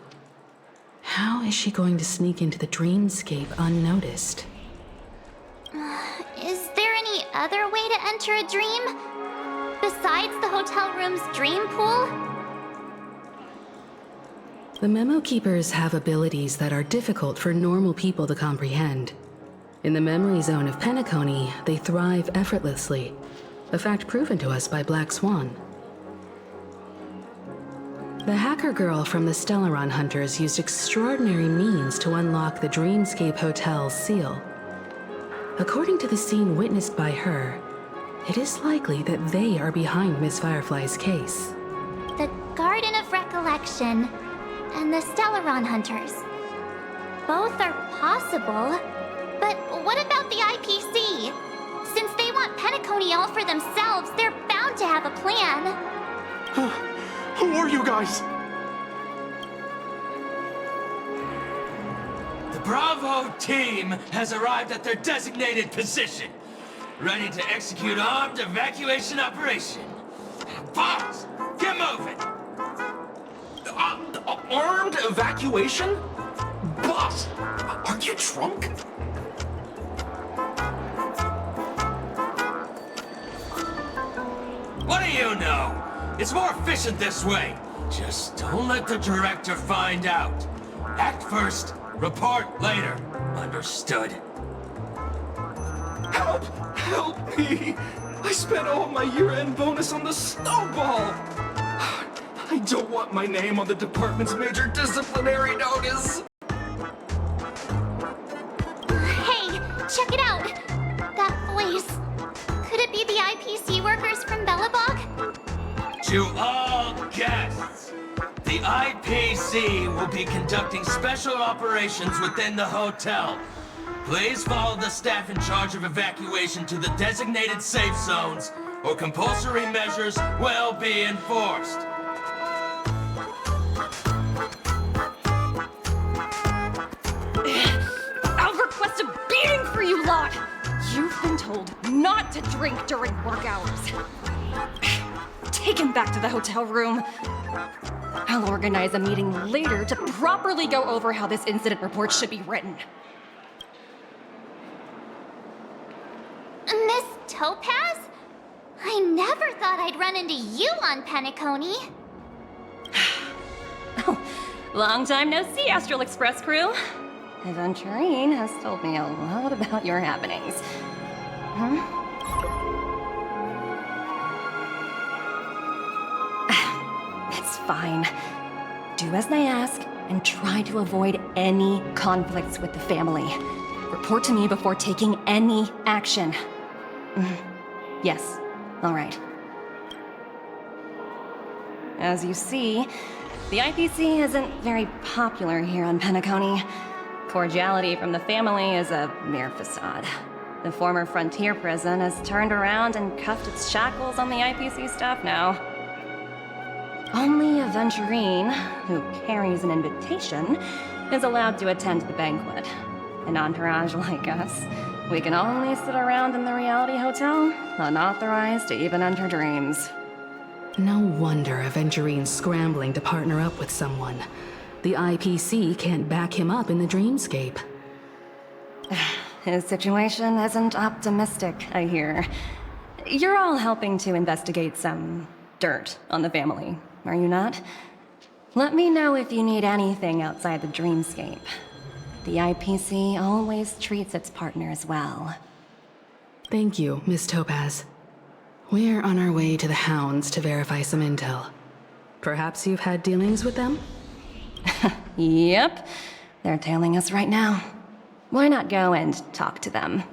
How is she going to sneak into the dreamscape unnoticed? Is there any other way to enter a dream? Besides the hotel room's dream pool? The Memo Keepers have abilities that are difficult for normal people to comprehend. In the memory zone of Penacony, they thrive effortlessly, a fact proven to us by Black Swan. The hacker girl from the Stellaron Hunters used extraordinary means to unlock the Dreamscape Hotel's seal. According to the scene witnessed by her, it is likely that they are behind Miss Firefly's case. The Garden of Recollection and the Stellaron Hunters. Both are possible, but what about the IPC? Since they want Penacony all for themselves, they're bound to have a plan. Who are you guys? The Bravo team has arrived at their designated position, ready to execute armed evacuation operation. Boss, get moving! Armed evacuation? Boss, are you drunk? What do you know? It's more efficient this way. Just don't let the director find out. Act first, report later. Understood? Help! Help me! I spent all my year-end bonus on the snowball! I don't want my name on the department's major disciplinary notice! Hey, check it out! That voice. Could it be the IPC workers from Bellabog? To all guests, the IPC will be conducting special operations within the hotel. Please follow the staff in charge of evacuation to the designated safe zones, or compulsory measures will be enforced. I'll request a beating for you lot! You've been told not to drink during work hours. Take him back to the hotel room. I'll organize a meeting later to properly go over how this incident report should be written. Miss Topaz? I never thought I'd run into you on Penacony. Long time no see, Astral Express crew. Aventurine has told me a lot about your happenings. Huh? It's fine. Do as they ask, and try to avoid any conflicts with the family. Report to me before taking any action. Yes, all right. As you see, the IPC isn't very popular here on Penacony. Cordiality from the family is a mere facade. The former frontier prison has turned around and cuffed its shackles on the IPC staff now. Only Aventurine, who carries an invitation, is allowed to attend the banquet. An entourage like us, we can only sit around in the reality hotel, unauthorized to even enter dreams. No wonder Aventurine's scrambling to partner up with someone. The IPC can't back him up in the dreamscape. His situation isn't optimistic, I hear. You're all helping to investigate some dirt on the family, are you not? Let me know if you need anything outside the dreamscape. The IPC always treats its partners well. Thank you, Miss Topaz. We're on our way to the Hounds to verify some intel. Perhaps you've had dealings with them? Yep. They're tailing us right now. Why not go and talk to them?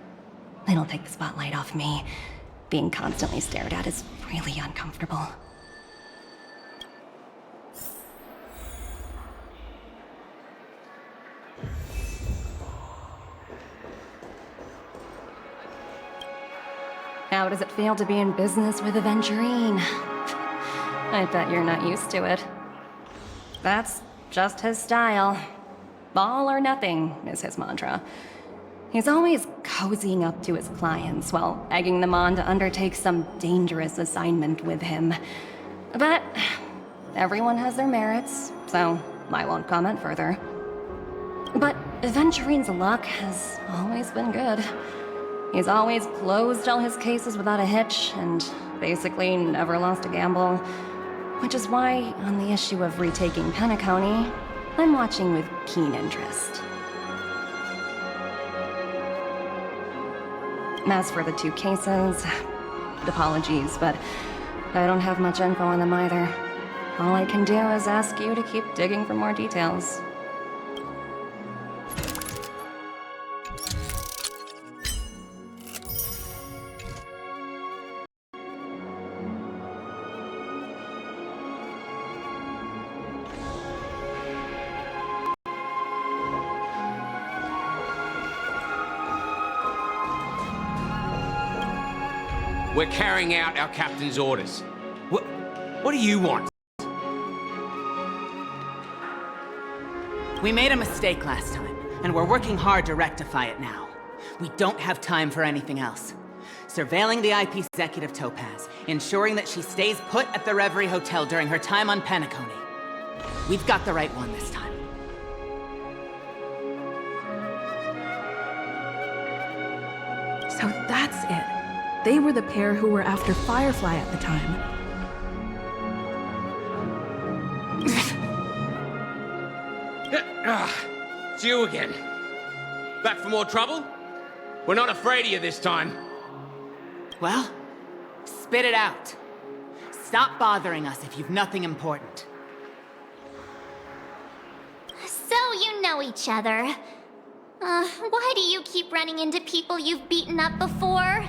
It'll take the spotlight off me. Being constantly stared at is really uncomfortable. How does it feel to be in business with Aventurine? I bet you're not used to it. That's just his style. All or nothing is his mantra. He's always cozying up to his clients while egging them on to undertake some dangerous assignment with him. But everyone has their merits, so I won't comment further. But Aventurine's luck has always been good. He's always closed all his cases without a hitch, and basically never lost a gamble. Which is why, on the issue of retaking Penacony, I'm watching with keen interest. As for the two cases, apologies, but I don't have much info on them either. All I can do is ask you to keep digging for more details. We're carrying out our captain's orders. What do you want? We made a mistake last time, and we're working hard to rectify it now. We don't have time for anything else. Surveilling the IP executive Topaz, ensuring that she stays put at the Reverie Hotel during her time on Penacony. We've got the right one this time. So that's it. They were the pair who were after Firefly at the time. It's you again. Back for more trouble? We're not afraid of you this time. Well, spit it out. Stop bothering us if you've nothing important. So you know each other. Why do you keep running into people you've beaten up before?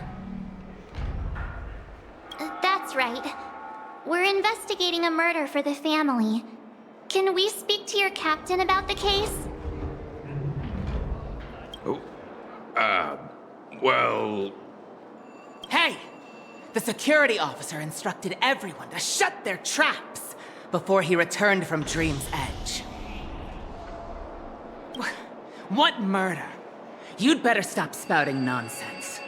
That's right. We're investigating a murder for the family. Can we speak to your captain about the case? Well... Hey! The security officer instructed everyone to shut their traps before he returned from Dream's Edge. What murder? You'd better stop spouting nonsense.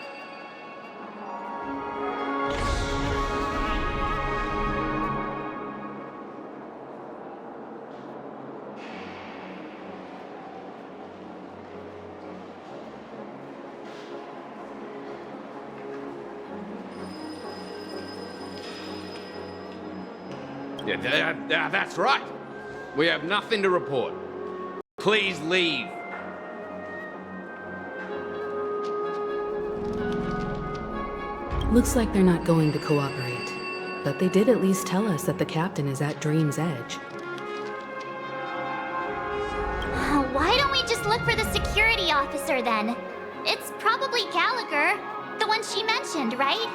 Yeah, that's right. We have nothing to report. Please leave. Looks like they're not going to cooperate. But they did at least tell us that the captain is at Dream's Edge. Why don't we just look for the security officer then? It's probably Gallagher, the one she mentioned, right?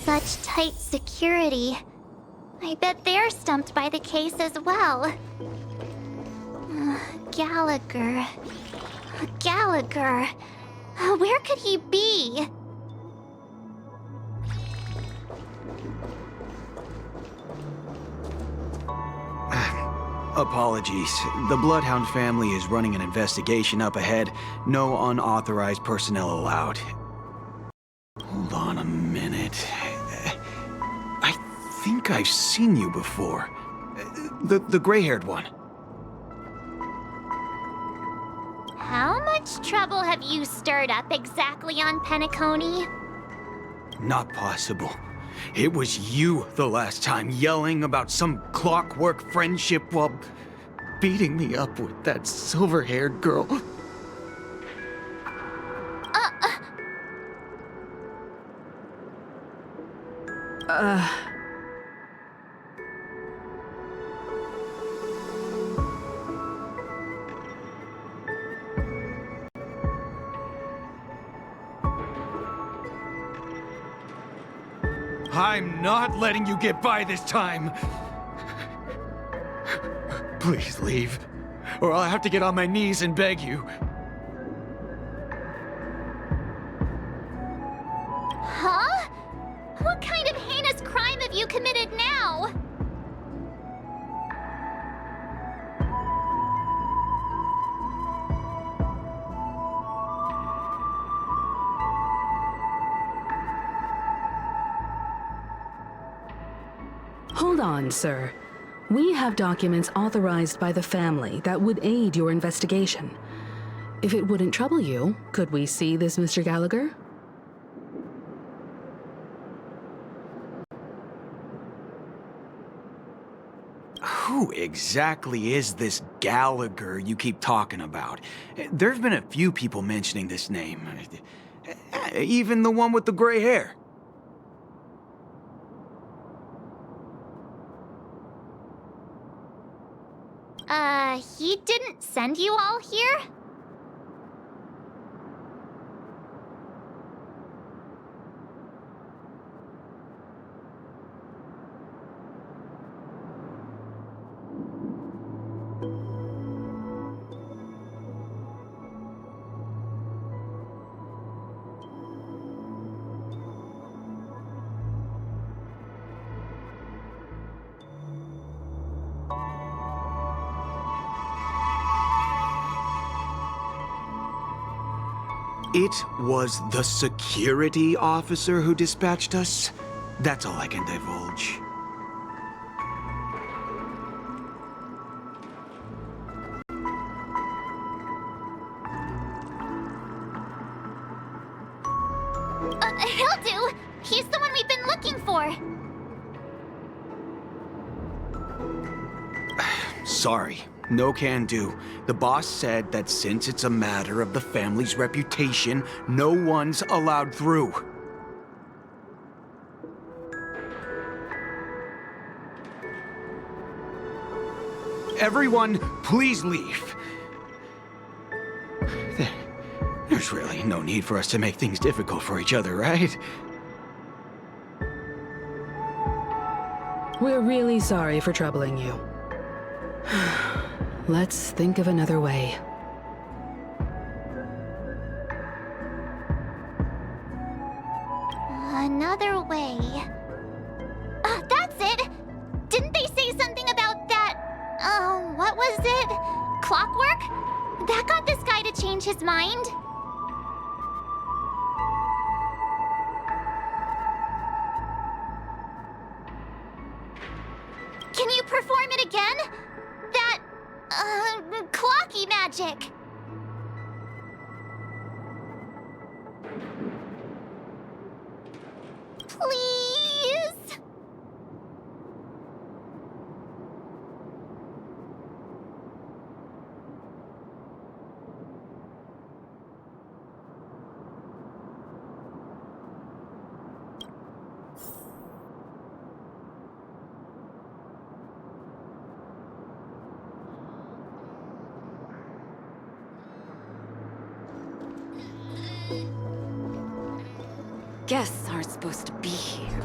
Such tight security. I bet they're stumped by the case as well. Gallagher. Gallagher. Where could he be? Apologies. The Bloodhound family is running an investigation up ahead. No unauthorized personnel allowed. Hold on a minute. I think I've seen you before. The gray-haired one. How much trouble have you stirred up exactly on Penacony? Not possible. It was you the last time, yelling about some clockwork friendship while beating me up with that silver-haired girl. I'm not letting you get by this time. Please leave, or I'll have to get on my knees and beg you. Huh? What kind of heinous crime have you committed now? Hold on, sir. We have documents authorized by the family that would aid your investigation. If it wouldn't trouble you, could we see this Mr. Gallagher? Who exactly is this Gallagher you keep talking about? There's been a few people mentioning this name. Even the one with the gray hair. He didn't send you all here? It was the security officer who dispatched us? That's all I can divulge. He'll do! He's the one we've been looking for! Sorry, no can do. The boss said that since it's a matter of the family's reputation, no one's allowed through. Everyone, please leave. There's really no need for us to make things difficult for each other, right? We're really sorry for troubling you. Let's think of another way. Another way. That's it! Didn't they say something about that? What was it? Clockwork? That got this guy to change his mind. Can you perform it again? That, clocky magic. Please? Guests aren't supposed to be here.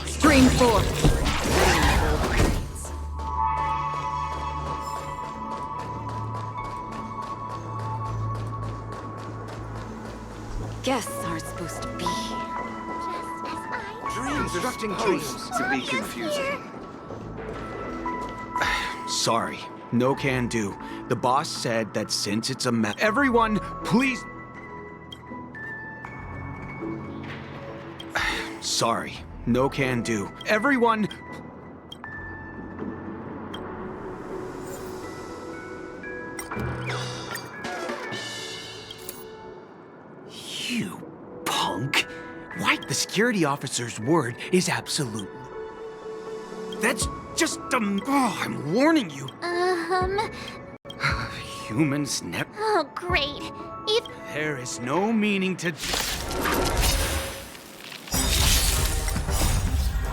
Stream forth! Guests aren't supposed to be here. Dreams are supposed to be confusing. Sorry, no can do. The boss said that since it's a everyone, please. Sorry, no can do. Everyone. You punk. Why? The security officer's word is absolute. That's just oh, I'm warning you. Humans never. Oh, great. If There is no meaning to.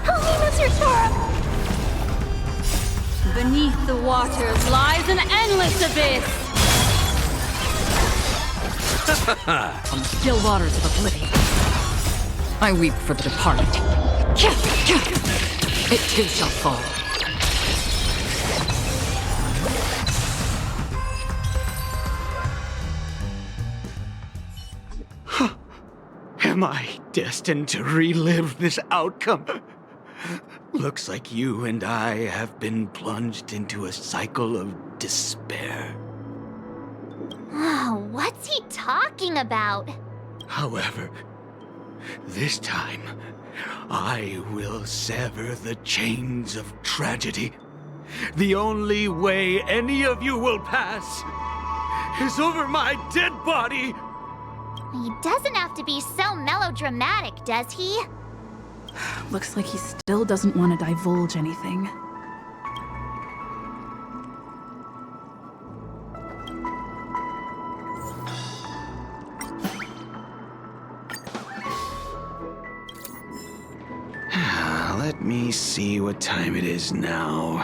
Helena's return! Beneath the waters lies an endless abyss! On the still waters of oblivion, I weep for the departed. It too shall fall. Am I destined to relive this outcome? Looks like you and I have been plunged into a cycle of despair. Oh, what's he talking about? However, this time, I will sever the chains of tragedy. The only way any of you will pass is over my dead body! He doesn't have to be so melodramatic, does he? Looks like he still doesn't want to divulge anything. Let me see what time it is now.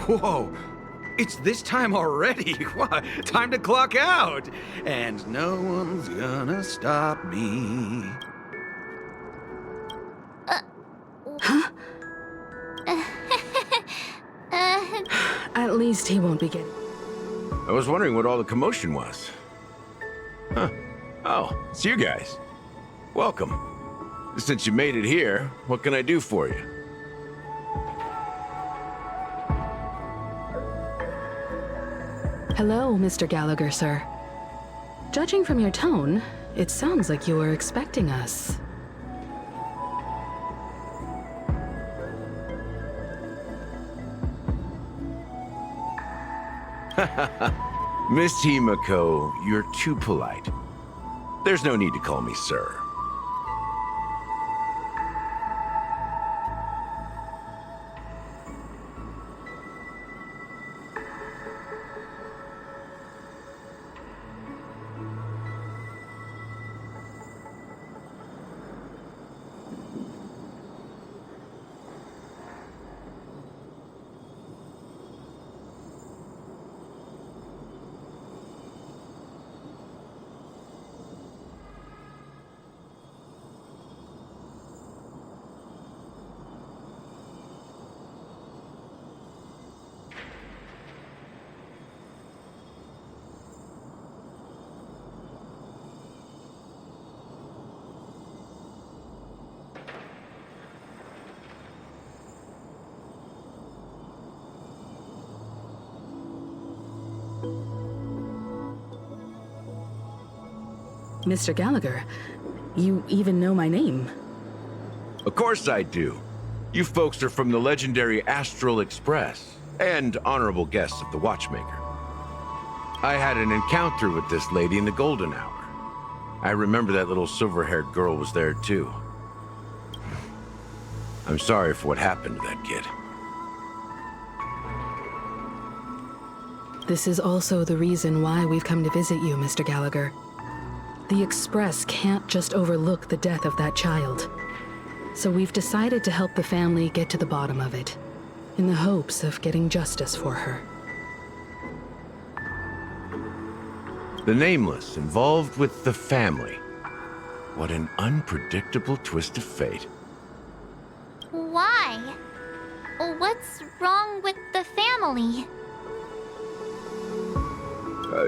Whoa! It's this time already! What? Time to clock out! And no one's gonna stop me. Huh? At least he won't be getting. I was wondering what all the commotion was. Huh. Oh, it's you guys. Welcome. Since you made it here, what can I do for you? Hello, Mr. Gallagher, sir. Judging from your tone, it sounds like you were expecting us. Miss Himiko, you're too polite. There's no need to call me sir. Mr. Gallagher, you even know my name. Of course I do. You folks are from the legendary Astral Express, and honorable guests of the Watchmaker. I had an encounter with this lady in the Golden Hour. I remember that little silver-haired girl was there too. I'm sorry for what happened to that kid. This is also the reason why we've come to visit you, Mr. Gallagher. The Express can't just overlook the death of that child. So we've decided to help the family get to the bottom of it, in the hopes of getting justice for her. The Nameless involved with the family. What an unpredictable twist of fate. Why? What's wrong with the family?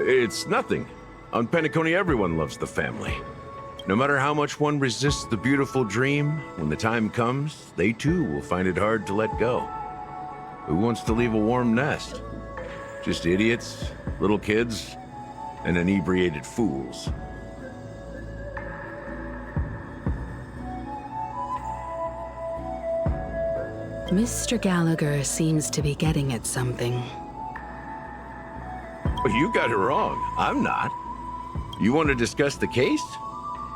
It's nothing. On Penacony, everyone loves the family. No matter how much one resists the beautiful dream, when the time comes, they too will find it hard to let go. Who wants to leave a warm nest? Just idiots, little kids, and inebriated fools. Mr. Gallagher seems to be getting at something. Well, you got it wrong. I'm not. You want to discuss the case?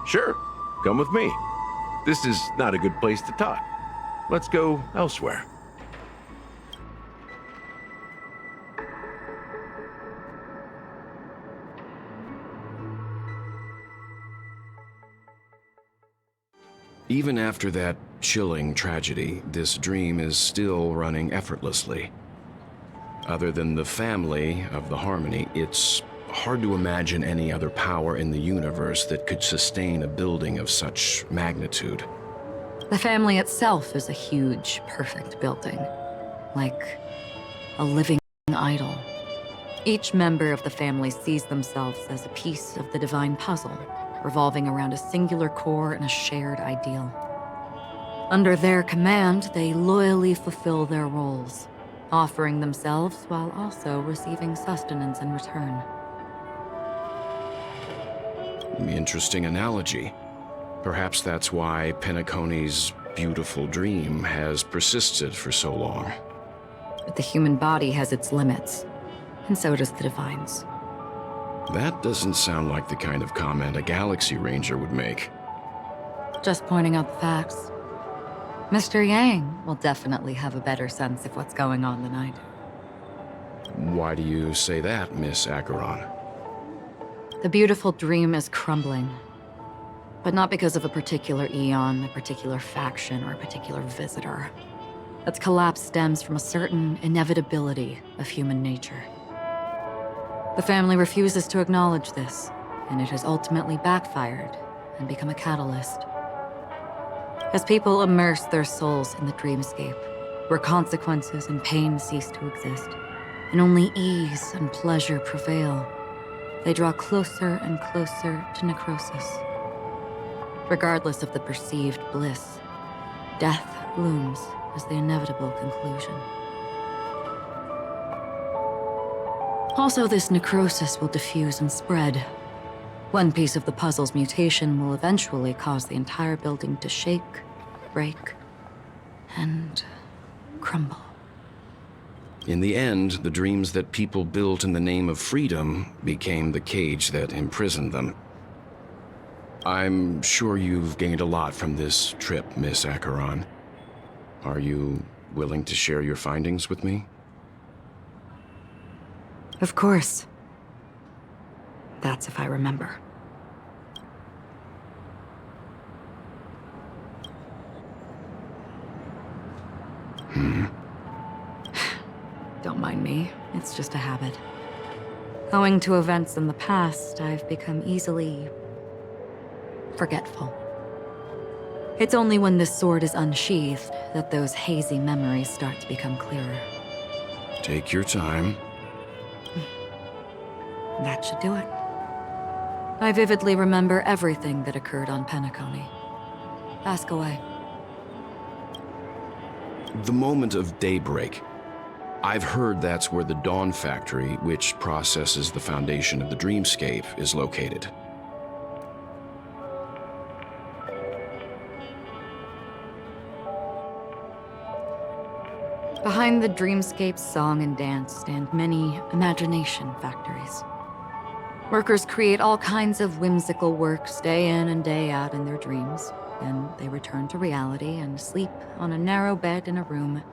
Sure, come with me. This is not a good place to talk. Let's go elsewhere. Even after that chilling tragedy, this dream is still running effortlessly. Other than the family of the Harmony, it's hard to imagine any other power in the universe that could sustain a building of such magnitude. The family itself is a huge, perfect building. Like a living idol. Each member of the family sees themselves as a piece of the divine puzzle, revolving around a singular core and a shared ideal. Under their command, they loyally fulfill their roles, offering themselves while also receiving sustenance in return. Interesting analogy. Perhaps that's why Penacony's beautiful dream has persisted for so long. But the human body has its limits, and so does the divine's. That doesn't sound like the kind of comment a Galaxy Ranger would make. Just pointing out the facts. Mr. Yang will definitely have a better sense of what's going on than I do. Why do you say that, Miss Acheron? The beautiful dream is crumbling. But not because of a particular eon, a particular faction, or a particular visitor. Its collapse stems from a certain inevitability of human nature. The family refuses to acknowledge this, and it has ultimately backfired and become a catalyst. As people immerse their souls in the dreamscape, where consequences and pain cease to exist, and only ease and pleasure prevail, they draw closer and closer to necrosis. Regardless of the perceived bliss, death looms as the inevitable conclusion. Also, this necrosis will diffuse and spread. One piece of the puzzle's mutation will eventually cause the entire building to shake, break, and crumble. In the end, the dreams that people built in the name of freedom became the cage that imprisoned them. I'm sure you've gained a lot from this trip, Miss Acheron. Are you willing to share your findings with me? Of course. That's if I remember. Don't mind me. It's just a habit. Owing to events in the past, I've become easily forgetful. It's only when this sword is unsheathed that those hazy memories start to become clearer. Take your time. That should do it. I vividly remember everything that occurred on Penacony. Ask away. The moment of daybreak. I've heard that's where the Dawn Factory, which processes the foundation of the dreamscape, is located. Behind the dreamscape's song and dance stand many imagination factories. Workers create all kinds of whimsical works day in and day out in their dreams, and they return to reality and sleep on a narrow bed in a room.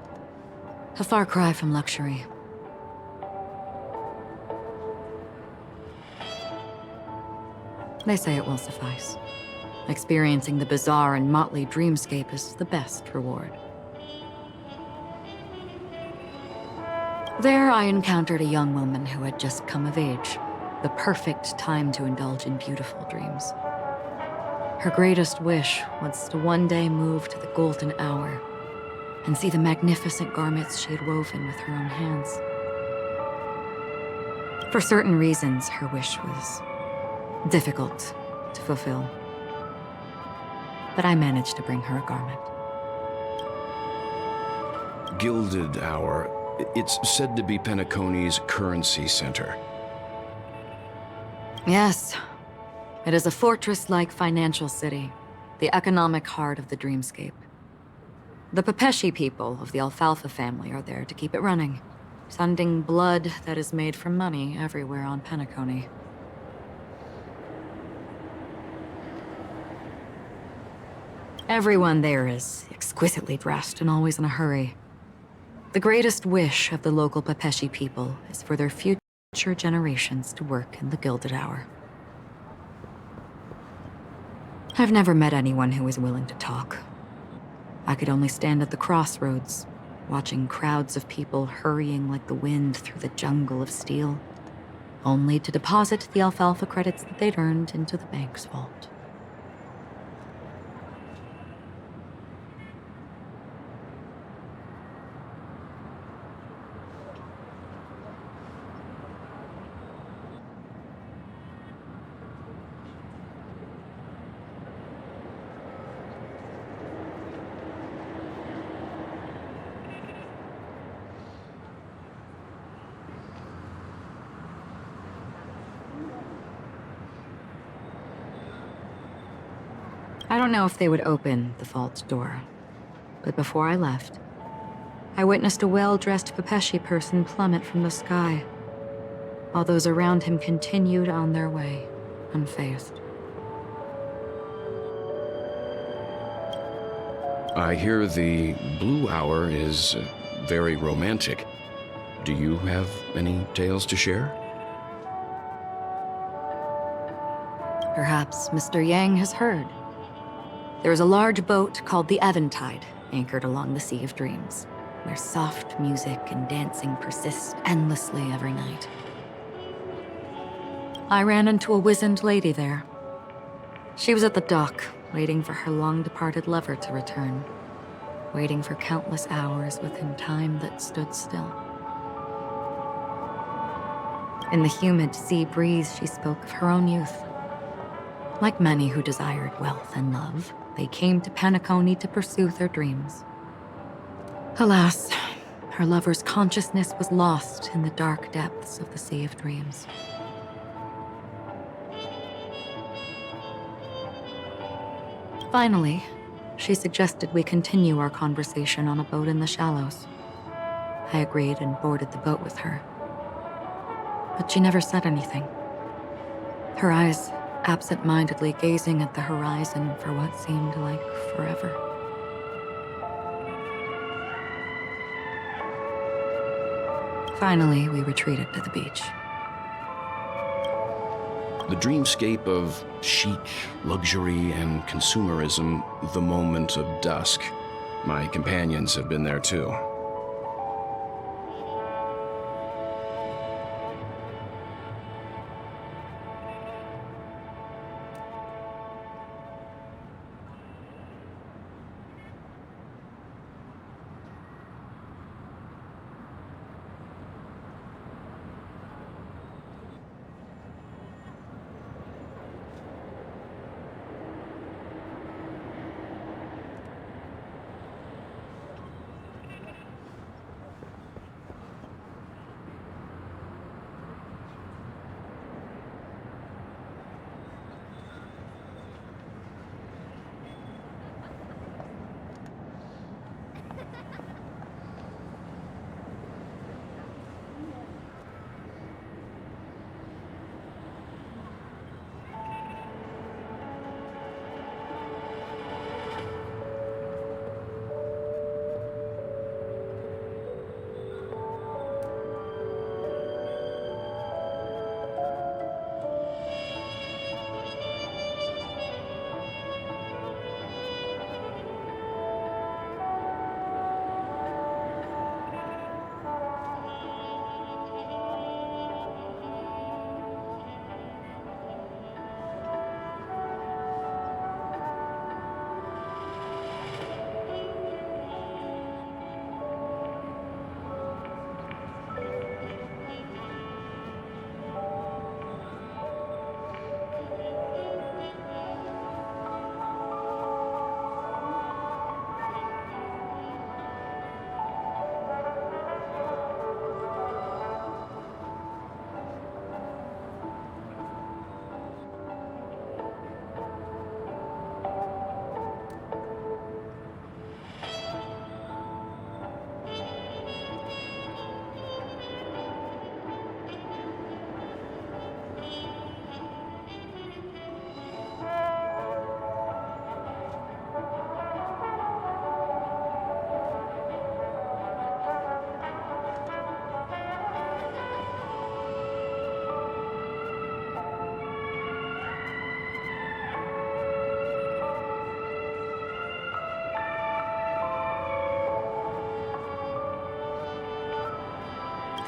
A far cry from luxury. They say it will suffice. Experiencing the bizarre and motley dreamscape is the best reward. There, I encountered a young woman who had just come of age. The perfect time to indulge in beautiful dreams. Her greatest wish was to one day move to the golden hour and see the magnificent garments she had woven with her own hands. For certain reasons, her wish was difficult to fulfill. But I managed to bring her a garment. Gilded Hour. It's said to be Penacony's currency center. Yes. It is a fortress-like financial city, the economic heart of the dreamscape. The Pepeshi people of the Alfalfa family are there to keep it running, sending blood that is made from money everywhere on Penacony. Everyone there is exquisitely dressed and always in a hurry. The greatest wish of the local Pepeshi people is for their future generations to work in the Gilded Hour. I've never met anyone who is willing to talk. I could only stand at the crossroads, watching crowds of people hurrying like the wind through the jungle of steel, only to deposit the alfalfa credits that they'd earned into the bank's vault. I don't know if they would open the vault door, but before I left, I witnessed a well-dressed Pepeshi person plummet from the sky, while those around him continued on their way, unfazed. I hear the Blue Hour is very romantic. Do you have any tales to share? Perhaps Mr. Yang has heard. There is a large boat called the Eventide, anchored along the Sea of Dreams, where soft music and dancing persist endlessly every night. I ran into a wizened lady there. She was at the dock, waiting for her long-departed lover to return, waiting for countless hours within time that stood still. In the humid sea breeze, she spoke of her own youth. Like many who desired wealth and love, they came to Penacony to pursue their dreams. Alas, her lover's consciousness was lost in the dark depths of the Sea of Dreams. Finally, she suggested we continue our conversation on a boat in the shallows. I agreed and boarded the boat with her. But she never said anything. Her eyes absent-mindedly gazing at the horizon for what seemed like forever. Finally, we retreated to the beach. The dreamscape of chic, luxury, and consumerism, the moment of dusk. My companions have been there too.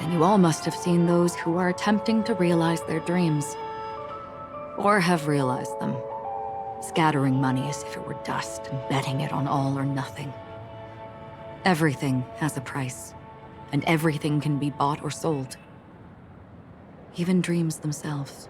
then you all must have seen those who are attempting to realize their dreams. Or have realized them, scattering money as if it were dust and betting it on all or nothing. Everything has a price, and everything can be bought or sold. Even dreams themselves.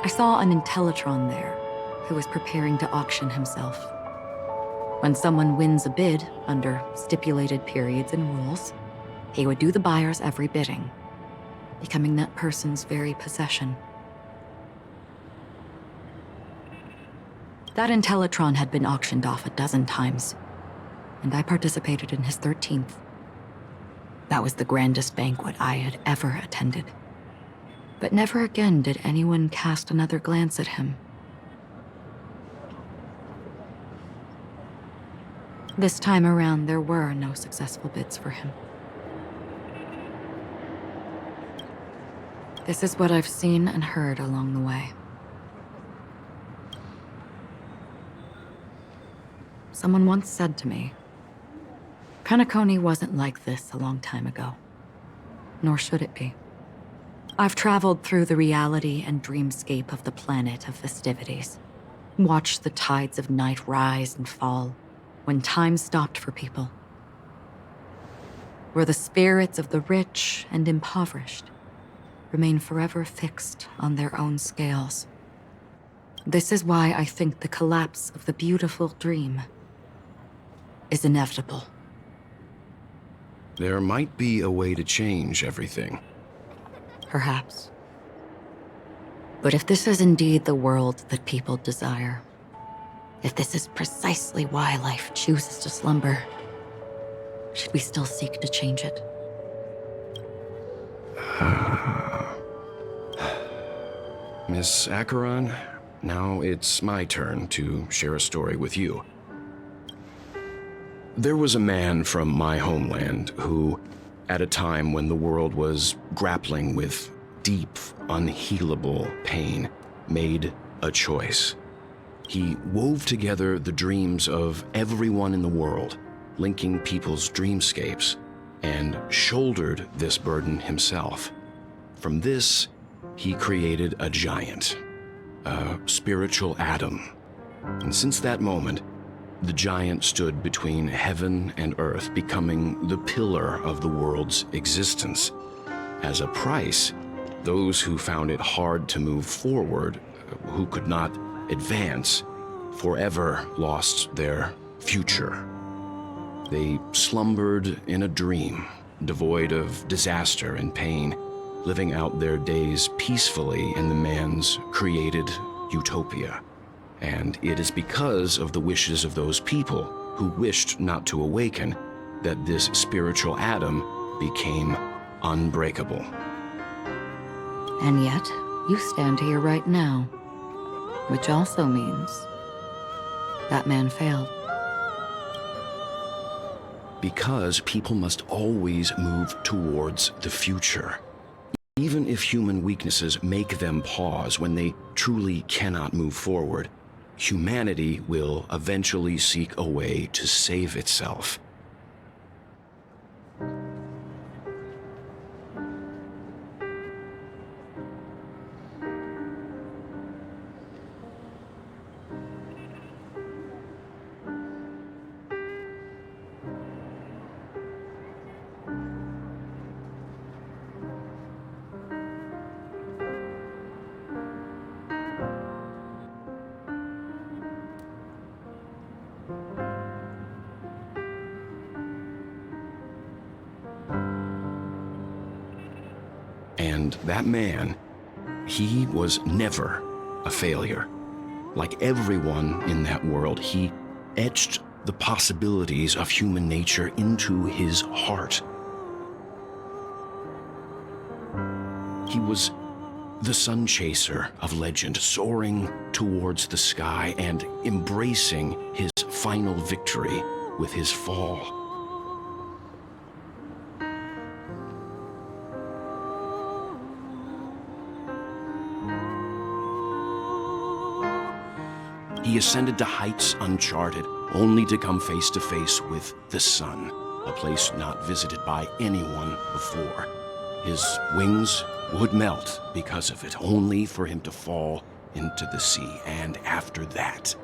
I saw an Intellitron there, who was preparing to auction himself. When someone wins a bid under stipulated periods and rules, he would do the buyer's every bidding, becoming that person's very possession. That Intellitron had been auctioned off 12 times, and I participated in his 13th. That was the grandest banquet I had ever attended. But never again did anyone cast another glance at him. This time around, there were no successful bids for him. This is what I've seen and heard along the way. Someone once said to me, Penacony wasn't like this a long time ago, nor should it be. I've traveled through the reality and dreamscape of the planet of festivities, watched the tides of night rise and fall when time stopped for people, where the spirits of the rich and impoverished remain forever fixed on their own scales. This is why I think the collapse of the beautiful dream is inevitable. There might be a way to change everything. Perhaps. But if this is indeed the world that people desire, if this is precisely why life chooses to slumber, should we still seek to change it? Miss Acheron, now it's my turn to share a story with you. There was a man from my homeland who, at a time when the world was grappling with deep, unhealable pain, made a choice. He wove together the dreams of everyone in the world, linking people's dreamscapes, and shouldered this burden himself. From this, he created a giant, a spiritual atom. And since that moment, the giant stood between heaven and earth, becoming the pillar of the world's existence. As a price, those who found it hard to move forward, who could not advance, forever lost their future. They slumbered in a dream, devoid of disaster and pain, living out their days peacefully in the man's created utopia. And it is because of the wishes of those people who wished not to awaken that this spiritual atom became unbreakable. And yet, you stand here right now, which also means that man failed. Because people must always move towards the future. Even if human weaknesses make them pause when they truly cannot move forward, humanity will eventually seek a way to save itself. And that man, he was never a failure. Like everyone in that world, he etched the possibilities of human nature into his heart. He was the sun chaser of legend, soaring towards the sky and embracing his final victory with his fall. He ascended to heights uncharted, only to come face to face with the sun, a place not visited by anyone before. His wings would melt because of it, only for him to fall into the sea. And after that,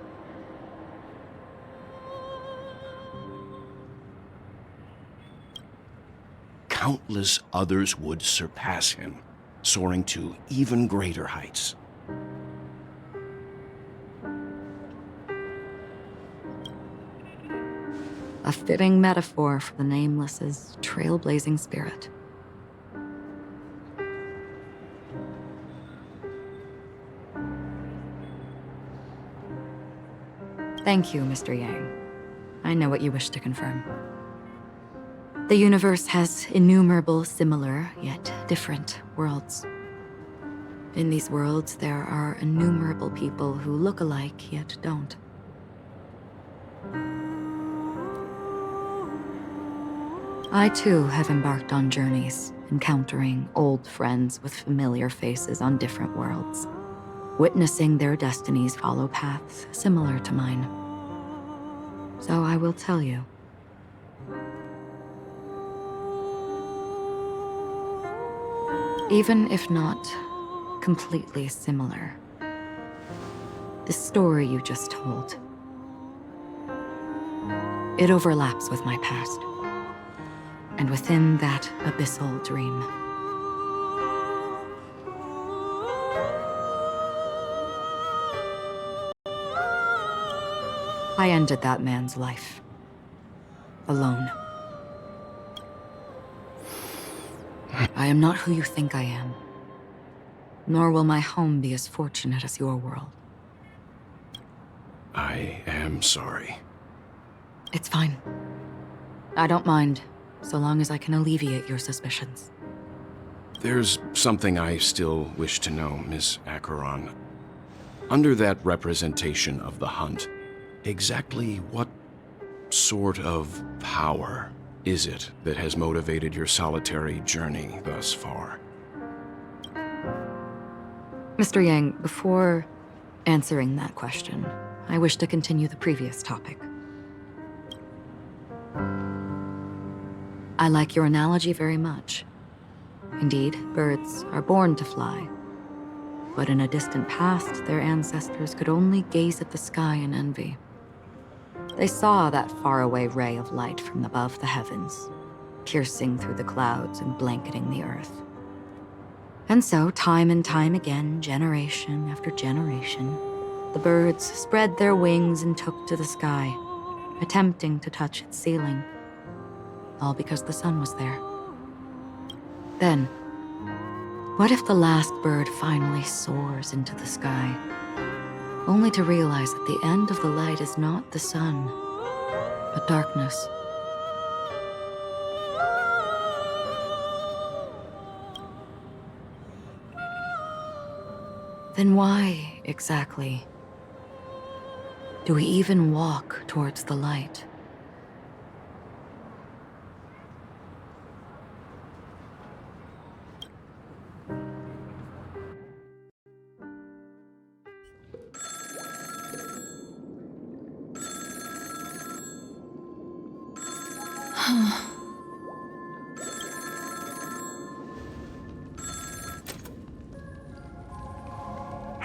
countless others would surpass him, soaring to even greater heights. A fitting metaphor for the Nameless's trailblazing spirit. Thank you, Mr. Yang. I know what you wish to confirm. The universe has innumerable similar, yet different worlds. In these worlds, there are innumerable people who look alike, yet don't. I too have embarked on journeys, encountering old friends with familiar faces on different worlds, witnessing their destinies follow paths similar to mine. So I will tell you. Even if not completely similar, the story you just told, it overlaps with my past. And within that abyssal dream, I ended that man's life. Alone. I am not who you think I am. Nor will my home be as fortunate as your world. I am sorry. It's fine. I don't mind, so long as I can alleviate your suspicions. There's something I still wish to know, Miss Acheron. Under that representation of the hunt, exactly what sort of power is it that has motivated your solitary journey thus far? Mr. Yang, before answering that question, I wish to continue the previous topic. I like your analogy very much. Indeed, birds are born to fly. But in a distant past, their ancestors could only gaze at the sky in envy. They saw that faraway ray of light from above the heavens, piercing through the clouds and blanketing the earth. And so, time and time again, generation after generation, the birds spread their wings and took to the sky, attempting to touch its ceiling. All because the sun was there. Then, what if the last bird finally soars into the sky, only to realize that the end of the light is not the sun, but darkness? Then why, exactly, do we even walk towards the light?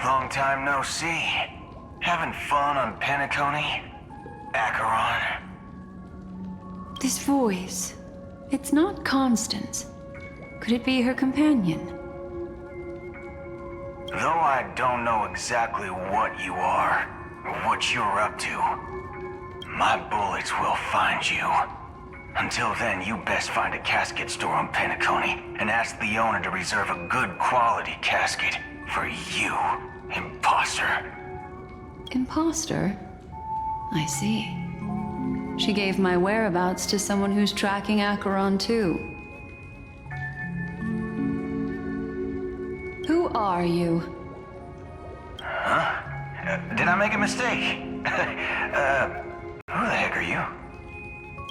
Long time no see. Having fun on Penacony? Acheron? This voice, it's not Constance. Could it be her companion? Though I don't know exactly what you are, or what you're up to, my bullets will find you. Until then, you best find a casket store on Penacony and ask the owner to reserve a good quality casket for you, imposter. Imposter? I see. She gave my whereabouts to someone who's tracking Acheron too. Who are you? Huh? Did I make a mistake? Who the heck are you?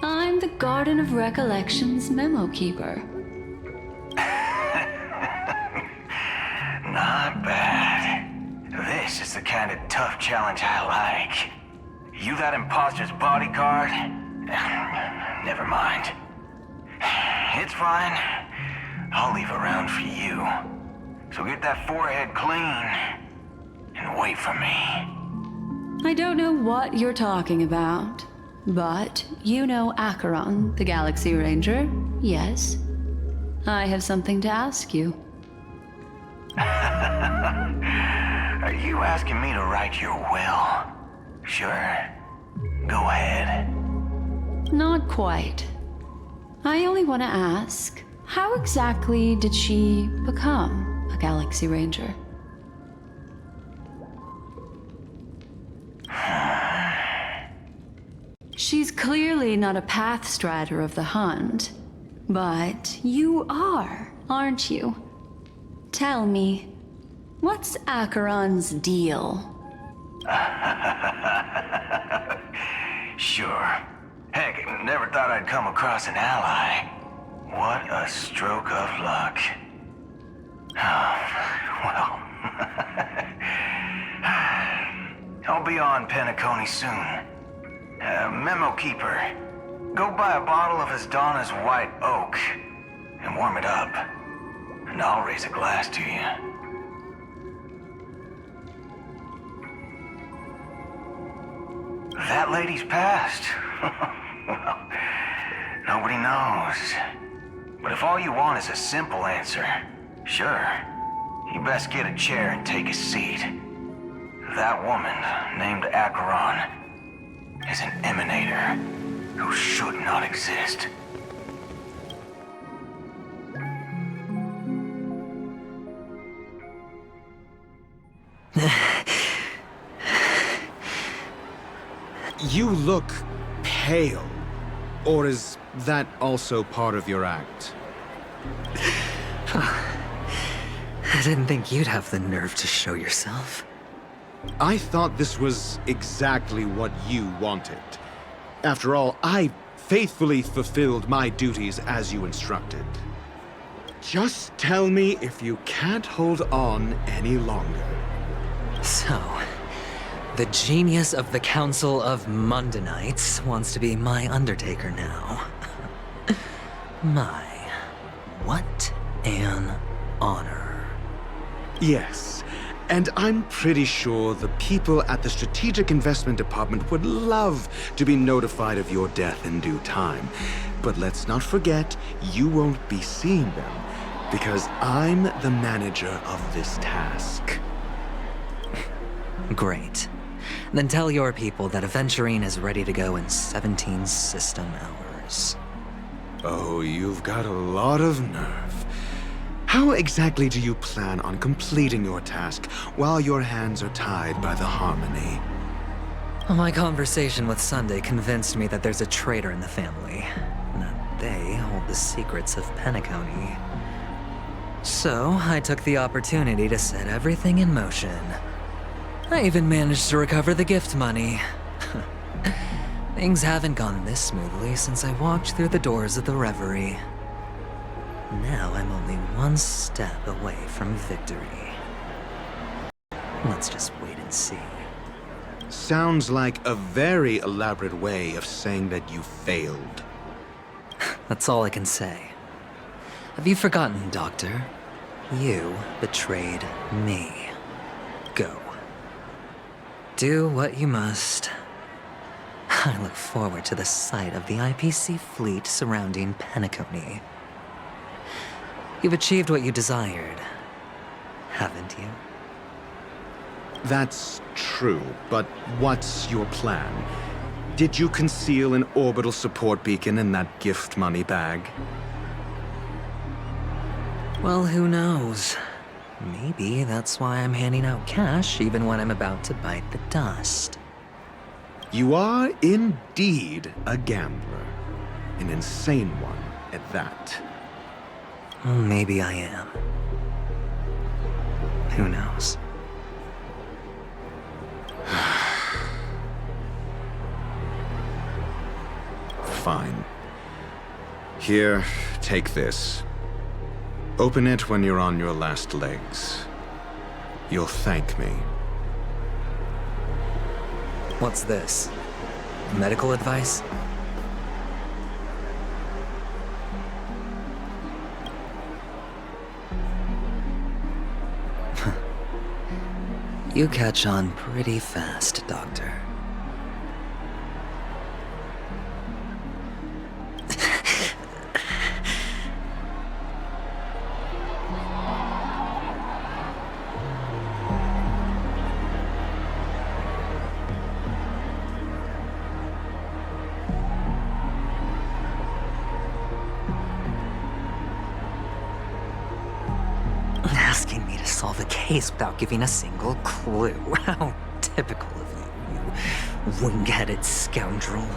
I'm the Garden of Recollection's memo keeper. Not bad. This is the kind of tough challenge I like. You that imposter's bodyguard? Never mind. It's fine. I'll leave a round for you. So get that forehead clean and wait for me. I don't know what you're talking about, but you know Acheron, the Galaxy Ranger, yes? I have something to ask you. Are you asking me to write your will? Sure. Go ahead. Not quite. I only want to ask, how exactly did she become a Galaxy Ranger? She's clearly not a path strider of the hunt. But you are, aren't you? Tell me, what's Acheron's deal? Sure. Heck, never thought I'd come across an ally. What a stroke of luck. Well, I'll be on Penacony soon. Memo Keeper, go buy a bottle of Asdana's White Oak and warm it up. And I'll raise a glass to you. That lady's passed. Well, nobody knows. But if all you want is a simple answer, sure. You best get a chair and take a seat. That woman, named Acheron, is an emanator who should not exist. You look pale. Or is that also part of your act? I didn't think you'd have the nerve to show yourself. I thought this was exactly what you wanted. After all, I faithfully fulfilled my duties as you instructed. Just tell me if you can't hold on any longer. So, the genius of the Council of Mundanites wants to be my Undertaker now. What an honor. Yes, and I'm pretty sure the people at the Strategic Investment Department would love to be notified of your death in due time. But let's not forget, you won't be seeing them, because I'm the manager of this task. Great. Then tell your people that Aventurine is ready to go in 17 system hours. Oh, you've got a lot of nerve. How exactly do you plan on completing your task while your hands are tied by the Harmony? My conversation with Sunday convinced me that there's a traitor in the family, and that they hold the secrets of Penacony. So, I took the opportunity to set everything in motion. I even managed to recover the gift money. Things haven't gone this smoothly since I walked through the doors of the Reverie. Now I'm only one step away from victory. Let's just wait and see. Sounds like a very elaborate way of saying that you failed. That's all I can say. Have you forgotten, Doctor? You betrayed me. Go. Do what you must. I look forward to the sight of the IPC fleet surrounding Penacony. You've achieved what you desired, haven't you? That's true, but what's your plan? Did you conceal an orbital support beacon in that gift money bag? Well, who knows? Maybe that's why I'm handing out cash even when I'm about to bite the dust. You are indeed a gambler. An insane one at that. Maybe I am. Who knows? Fine. Here, take this. Open it when you're on your last legs. You'll thank me. What's this? Medical advice? You catch on pretty fast, Doctor. Asking me to solve a case without giving a single clue. How typical of you, you wing-headed scoundrel.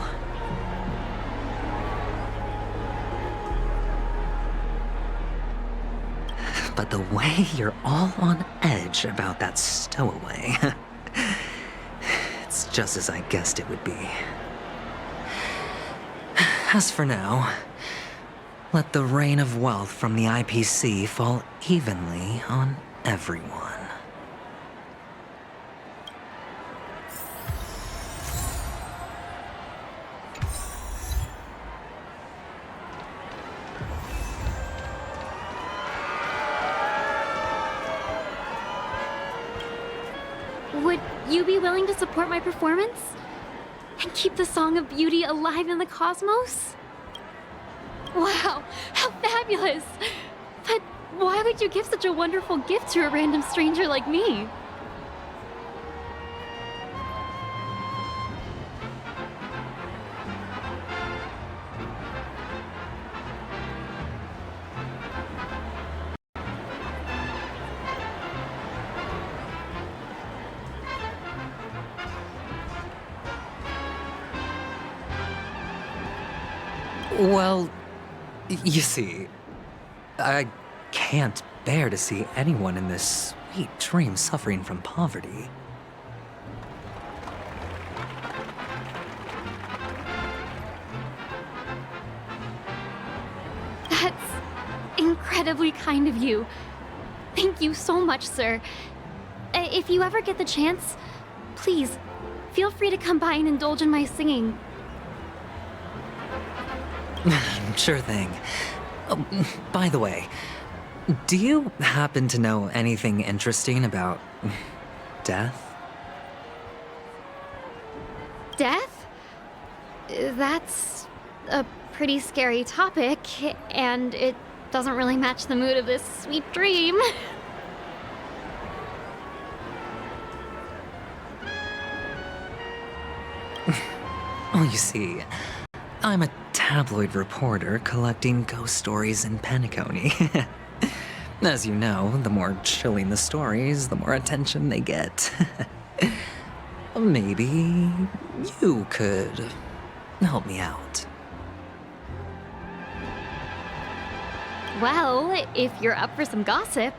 But the way you're all on edge about that stowaway, it's just as I guessed it would be. As for now, let the rain of wealth from the IPC fall evenly on everyone. Would you be willing to support my performance? And keep the Song of Beauty alive in the cosmos? Wow, how fabulous! But why would you give such a wonderful gift to a random stranger like me? Well, you see, I can't bear to see anyone in this sweet dream suffering from poverty. That's incredibly kind of you. Thank you so much, sir. If you ever get the chance, please, feel free to come by and indulge in my singing. Sure thing. Oh, by the way, do you happen to know anything interesting about death? Death? That's a pretty scary topic, and it doesn't really match the mood of this sweet dream. Oh, you see, I'm a tabloid reporter collecting ghost stories in Penacony. As you know, the more chilling the stories, the more attention they get. Maybe you could help me out. Well, if you're up for some gossip,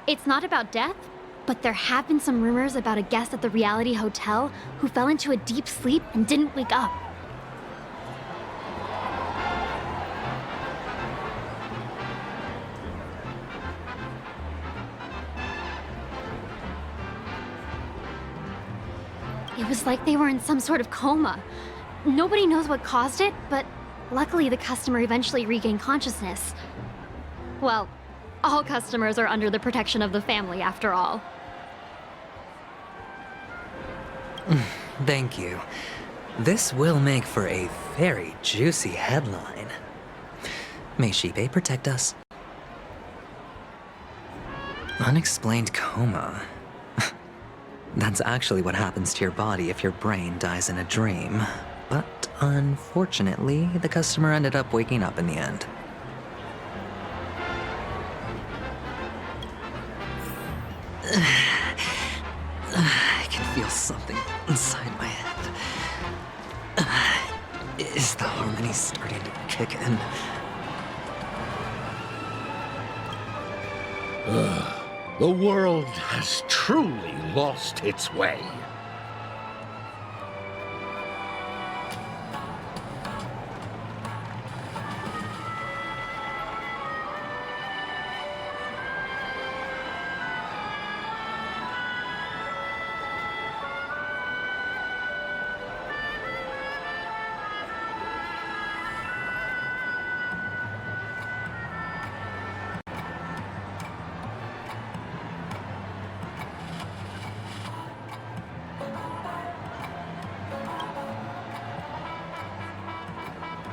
it's not about death, but there have been some rumors about a guest at the reality hotel who fell into a deep sleep and didn't wake up. It was like they were in some sort of coma. Nobody knows what caused it, but luckily the customer eventually regained consciousness. Well, all customers are under the protection of the family, after all. Thank you. This will make for a very juicy headline. May Shibe protect us. Unexplained coma. That's actually what happens to your body if your brain dies in a dream. But unfortunately, the customer ended up waking up in the end. I can feel something inside my head. Is the harmony starting to kick in? The world has truly lost its way.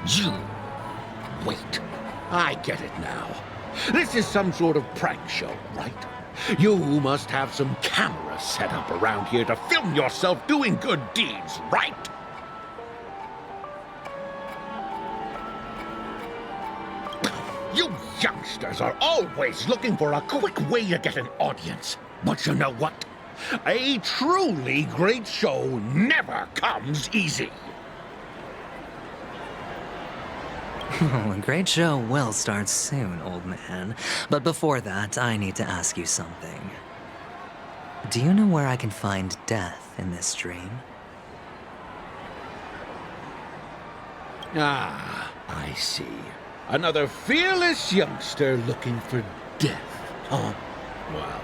You. Wait. I get it now. This is some sort of prank show, right? You must have some cameras set up around here to film yourself doing good deeds, right? You youngsters are always looking for a quick way to get an audience. But you know what? A truly great show never comes easy. A great show will start soon, old man. But before that, I need to ask you something. Do you know where I can find death in this dream? Ah, I see. Another fearless youngster looking for death, huh? Well,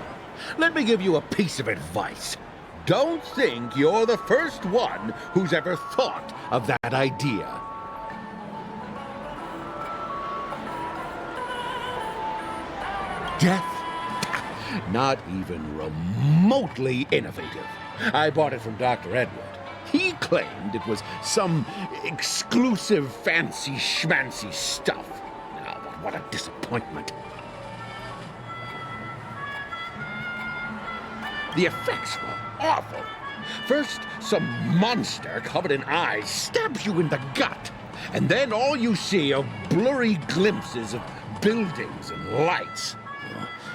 let me give you a piece of advice. Don't think you're the first one who's ever thought of that idea. Death? Not even remotely innovative. I bought it from Dr. Edward. He claimed it was some exclusive fancy schmancy stuff. Now, but what a disappointment. The effects were awful. First, some monster covered in eyes stabs you in the gut, and then all you see are blurry glimpses of buildings and lights.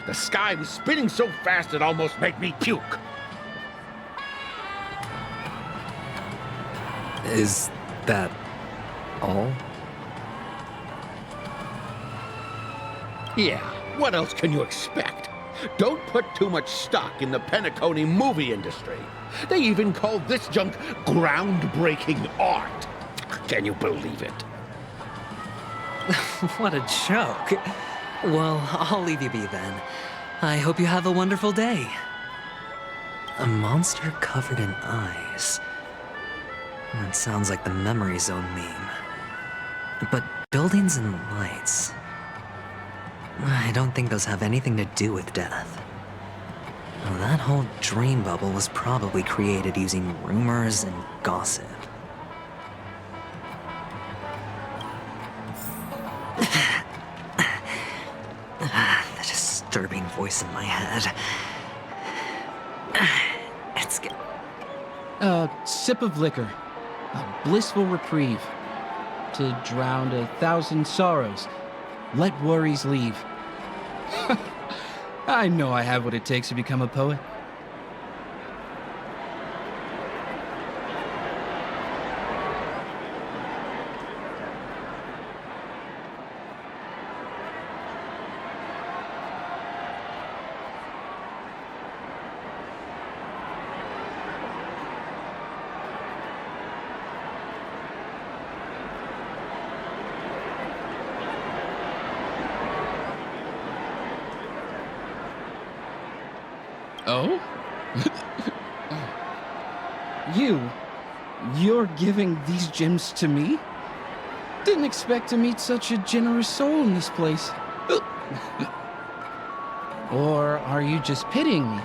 The sky was spinning so fast it almost made me puke. Is that all? Yeah, what else can you expect? Don't put too much stock in the Penacony movie industry. They even call this junk groundbreaking art. Can you believe it? What a joke. Well, I'll leave you be then. I hope you have a wonderful day. A monster covered in eyes. That sounds like the Memory Zone meme. But buildings and lights... I don't think those have anything to do with death. Well, that whole dream bubble was probably created using rumors and gossip. The disturbing voice in my head. It's good. A sip of liquor. A blissful reprieve. To drown 1,000 sorrows. Let worries leave. I know I have what it takes to become a poet. Oh? You're giving these gems to me? Didn't expect to meet such a generous soul in this place. Or are you just pitying me?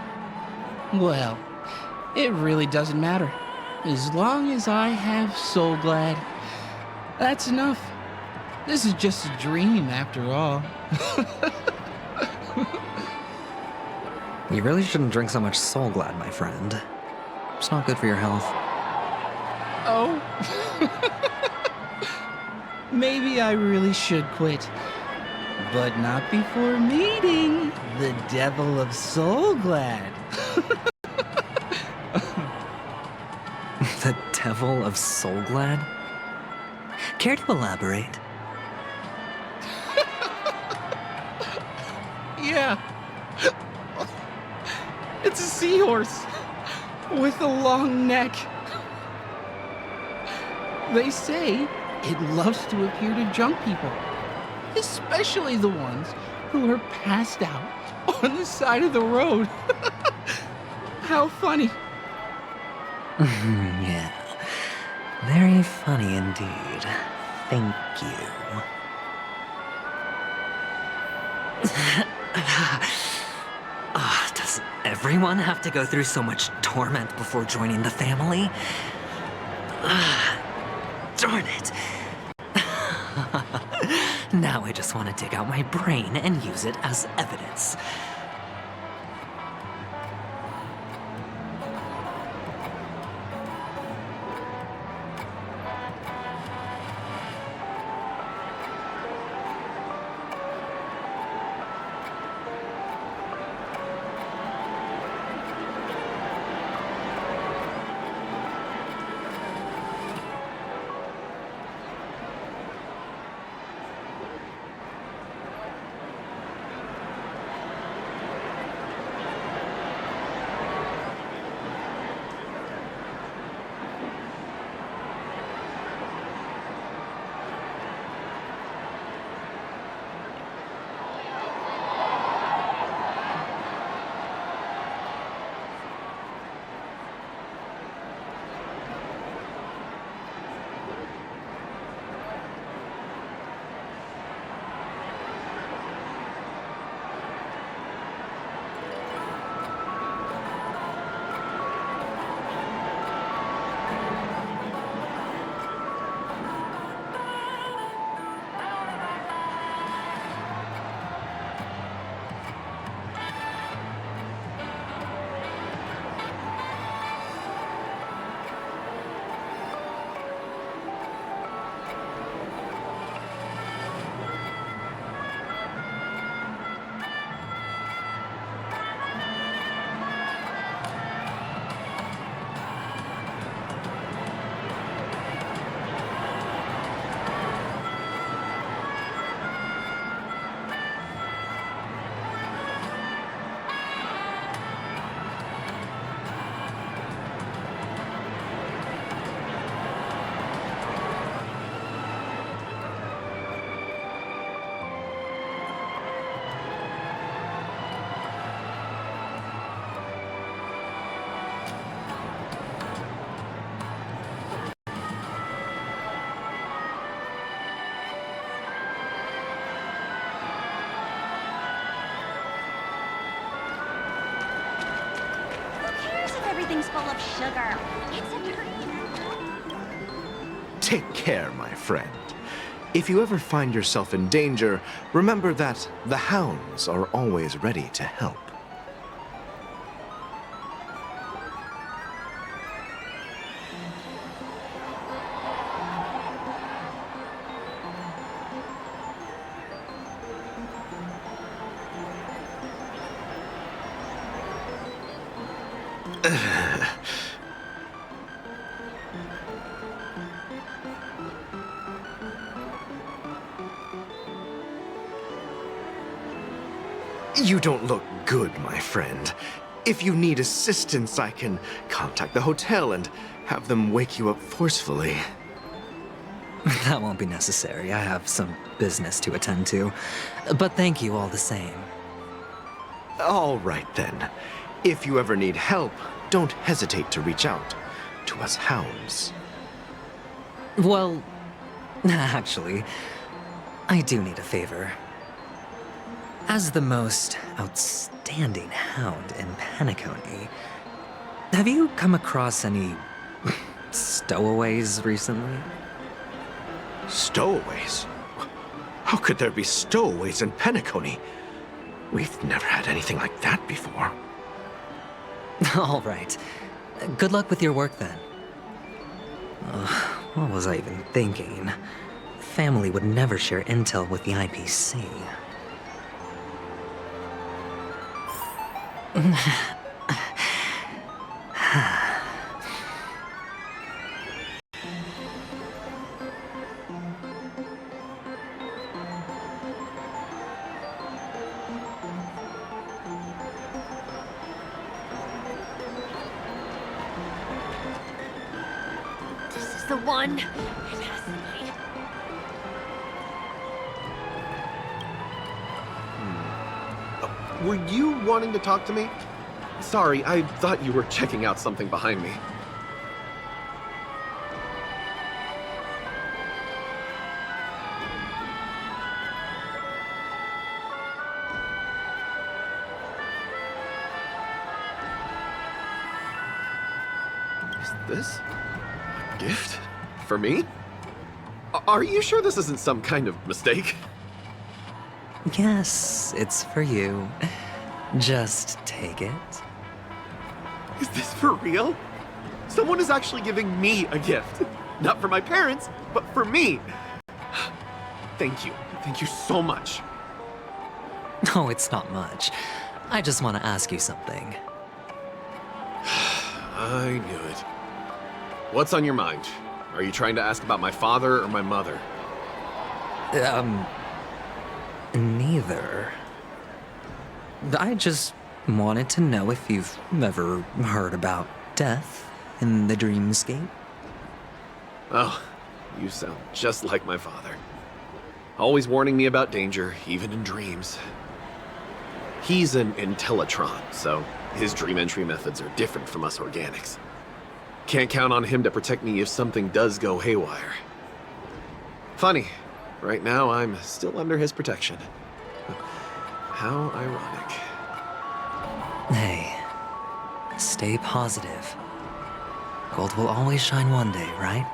Well, it really doesn't matter. As long as I have Soul Glad, that's enough. This is just a dream after all. You really shouldn't drink so much Soul Glad, my friend. It's not good for your health. Oh? Maybe I really should quit. But not before meeting the Devil of Soul Glad. The Devil of Soul Glad? Care to elaborate? Yeah. It's a seahorse with a long neck. They say it loves to appear to drunk people, especially the ones who are passed out on the side of the road. How funny. Yeah, very funny indeed. Thank you. Does everyone have to go through so much torment before joining the family? Darn it. Now I just want to dig out my brain and use it as evidence. everything's full of sugar. It's a dream. Take care, my friend. If you ever find yourself in danger, remember that the hounds are always ready to help. You don't look good, my friend. If you need assistance, I can contact the hotel and have them wake you up forcefully. That won't be necessary. I have some business to attend to. But thank you all the same. All right, then. If you ever need help, don't hesitate to reach out to us hounds. Well, actually, I do need a favor. As the most outstanding hound in Penacony, have you come across any stowaways recently? Stowaways? How could there be stowaways in Penacony? We've never had anything like that before. All right. Good luck with your work, then. What was I even thinking? Family would never share intel with the IPC. This is the one. It has to be. Were you wanting to talk to me? Sorry, I thought you were checking out something behind me. Is this a gift? For me? Are you sure this isn't some kind of mistake? Yes, it's for you. Just take it. Is this for real? Someone is actually giving me a gift. Not for my parents, but for me. Thank you. Thank you so much. No, it's not much. I just want to ask you something. I knew it. What's on your mind? Are you trying to ask about my father or my mother? Neither. I just wanted to know if you've ever heard about death in the dreamscape. Oh, you sound just like my father. Always warning me about danger, even in dreams. He's an Intellitron, so his dream entry methods are different from us organics. Can't count on him to protect me if something does go haywire. Funny, right now I'm still under his protection. How ironic. Hey, stay positive. Gold will always shine one day, right?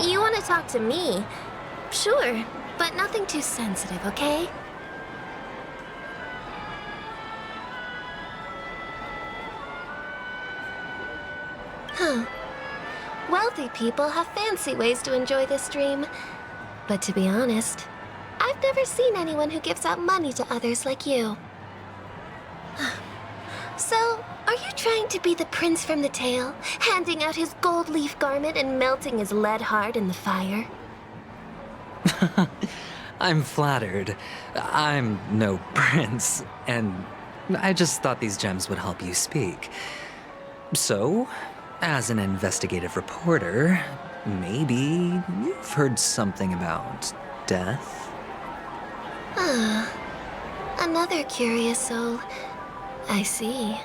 You want to talk to me? Sure, but nothing too sensitive, okay? Huh. Wealthy people have fancy ways to enjoy this dream. But to be honest, I've never seen anyone who gives out money to others like you. So, are you trying to be the prince from the tale, handing out his gold leaf garment and melting his lead heart in the fire? I'm flattered. I'm no prince, and I just thought these gems would help you speak. So, as an investigative reporter, maybe you've heard something about death? Ah, another curious soul. I see.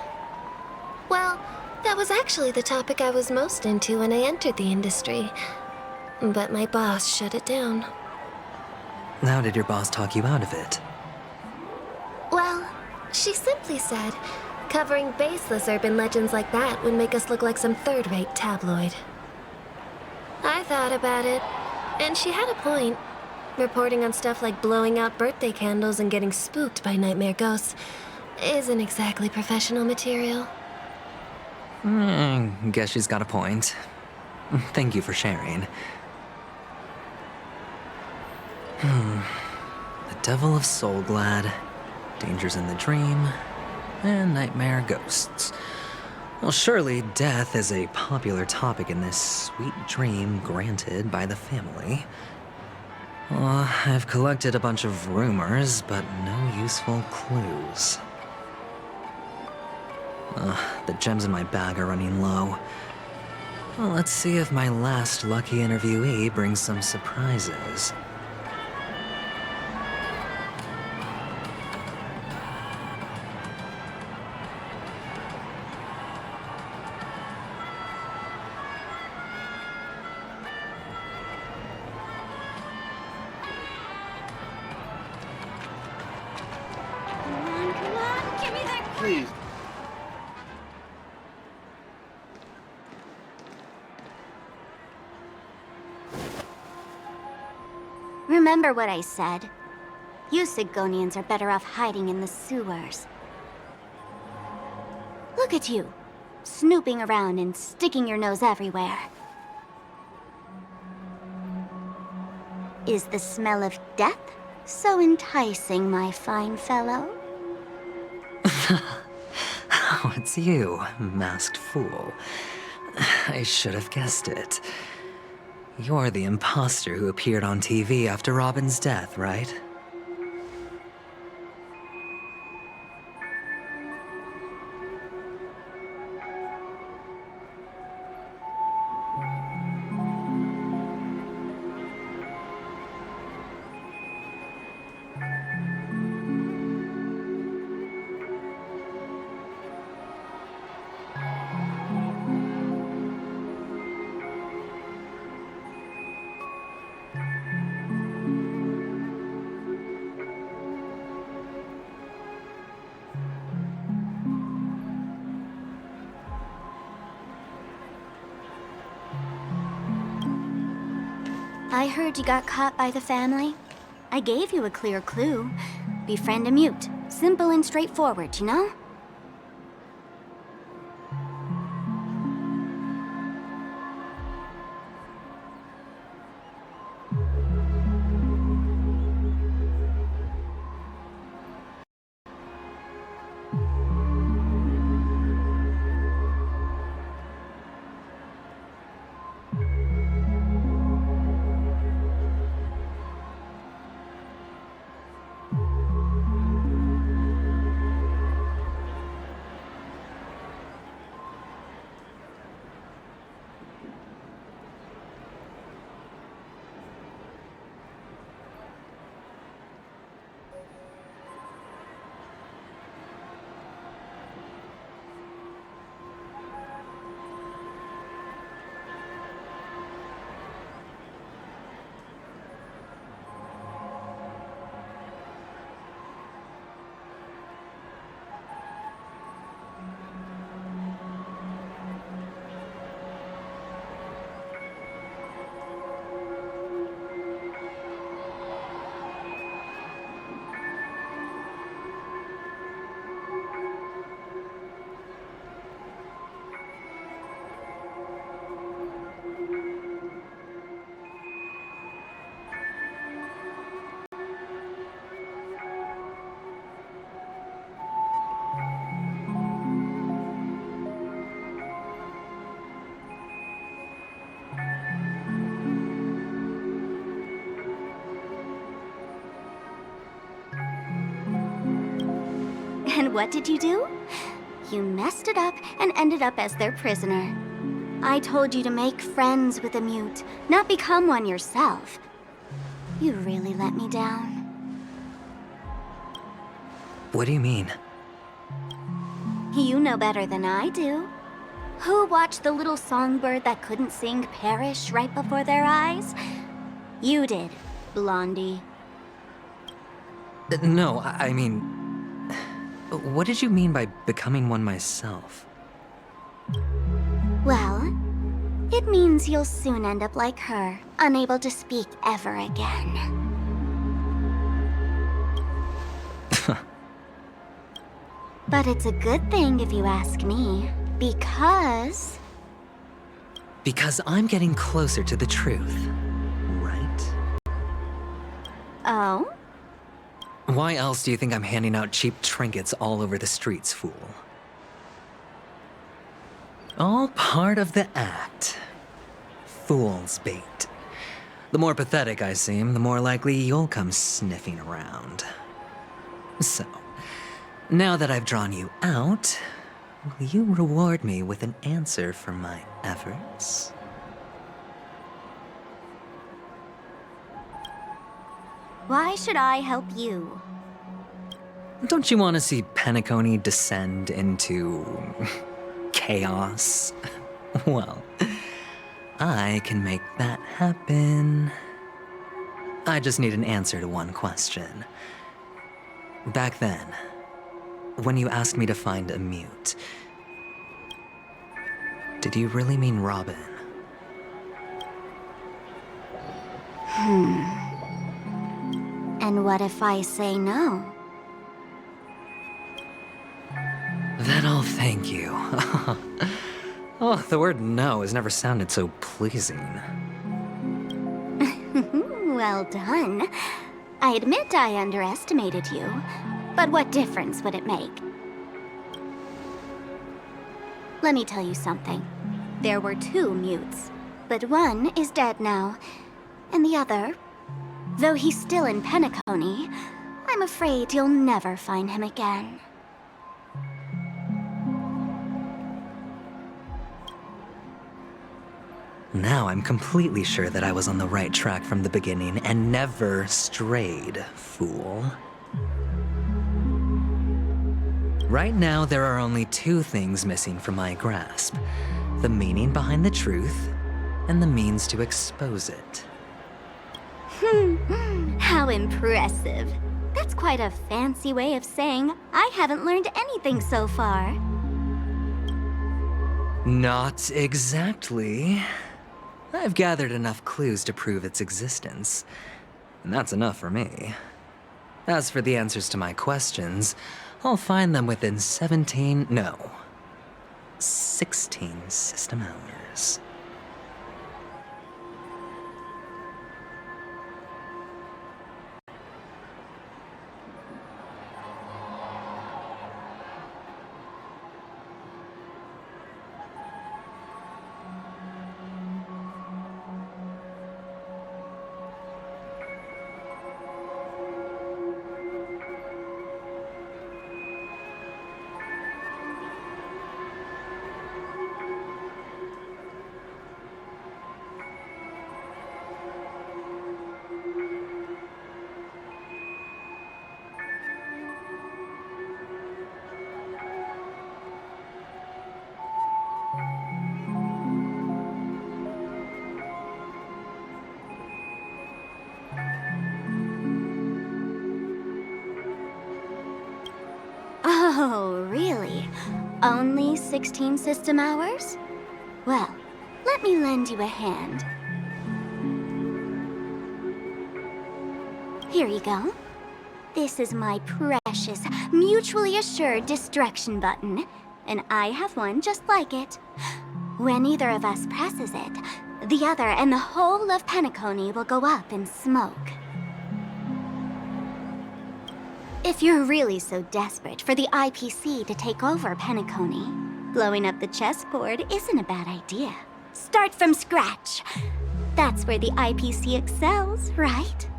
Well, that was actually the topic I was most into when I entered the industry. But my boss shut it down. How did your boss talk you out of it? Well, she simply said, covering baseless urban legends like that would make us look like some third-rate tabloid. I thought about it, and she had a point. Reporting on stuff like blowing out birthday candles and getting spooked by nightmare ghosts isn't exactly professional material. Guess she's got a point. Thank you for sharing. The Devil of Soulglad, Dangers in the Dream, and Nightmare Ghosts. Well, surely death is a popular topic in this sweet dream granted by the family. Well, I've collected a bunch of rumors, but no useful clues. The gems in my bag are running low. Well, let's see if my last lucky interviewee brings some surprises. Please. Remember what I said. You Sigonians are better off hiding in the sewers. Look at you, snooping around and sticking your nose everywhere. Is the smell of death so enticing, my fine fellow? Oh, it's you, masked fool. I should have guessed it. You're the imposter who appeared on TV after Robin's death, right? I heard you got caught by the family. I gave you a clear clue. Befriend a mute. Simple and straightforward, you know? what did you do? You messed it up and ended up as their prisoner. I told you to make friends with a mute, not become one yourself. You really let me down. What do you mean? You know better than I do. Who watched the little songbird that couldn't sing perish right before their eyes? You did, Blondie. No, I mean... What did you mean by becoming one myself? Well, it means you'll soon end up like her, unable to speak ever again. But it's a good thing if you ask me, because... Because I'm getting closer to the truth, right? Oh? Why else do you think I'm handing out cheap trinkets all over the streets, fool? All part of the act. Fool's bait. The more pathetic I seem, the more likely you'll come sniffing around. So, now that I've drawn you out, will you reward me with an answer for my efforts? Why should I help you? Don't you want to see Penacony descend into... chaos? Well, I can make that happen. I just need an answer to one question. Back then, when you asked me to find a mute, did you really mean Robin? And what if I say no? Then I'll thank you. Oh, the word no has never sounded so pleasing. Well done. I admit I underestimated you, but what difference would it make? Let me tell you something. There were 2 mutes, but one is dead now, and the other, though he's still in Penacony, I'm afraid you'll never find him again. Now I'm completely sure that I was on the right track from the beginning and never strayed, fool. Right now, there are only 2 things missing from my grasp. The meaning behind the truth, and the means to expose it. How impressive. That's quite a fancy way of saying I haven't learned anything so far. Not exactly. I've gathered enough clues to prove its existence, and that's enough for me. As for the answers to my questions, I'll find them within 16 system hours. Oh, really? Only 16 system hours? Well, let me lend you a hand. Here you go. This is my precious, mutually assured distraction button, and I have one just like it. When either of us presses it, the other and the whole of Penacony will go up in smoke. If you're really so desperate for the IPC to take over Penacony, blowing up the chessboard isn't a bad idea. Start from scratch. That's where the IPC excels, right?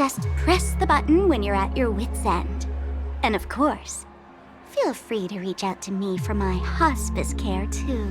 Just press the button when you're at your wit's end. And of course, feel free to reach out to me for my hospice care, too.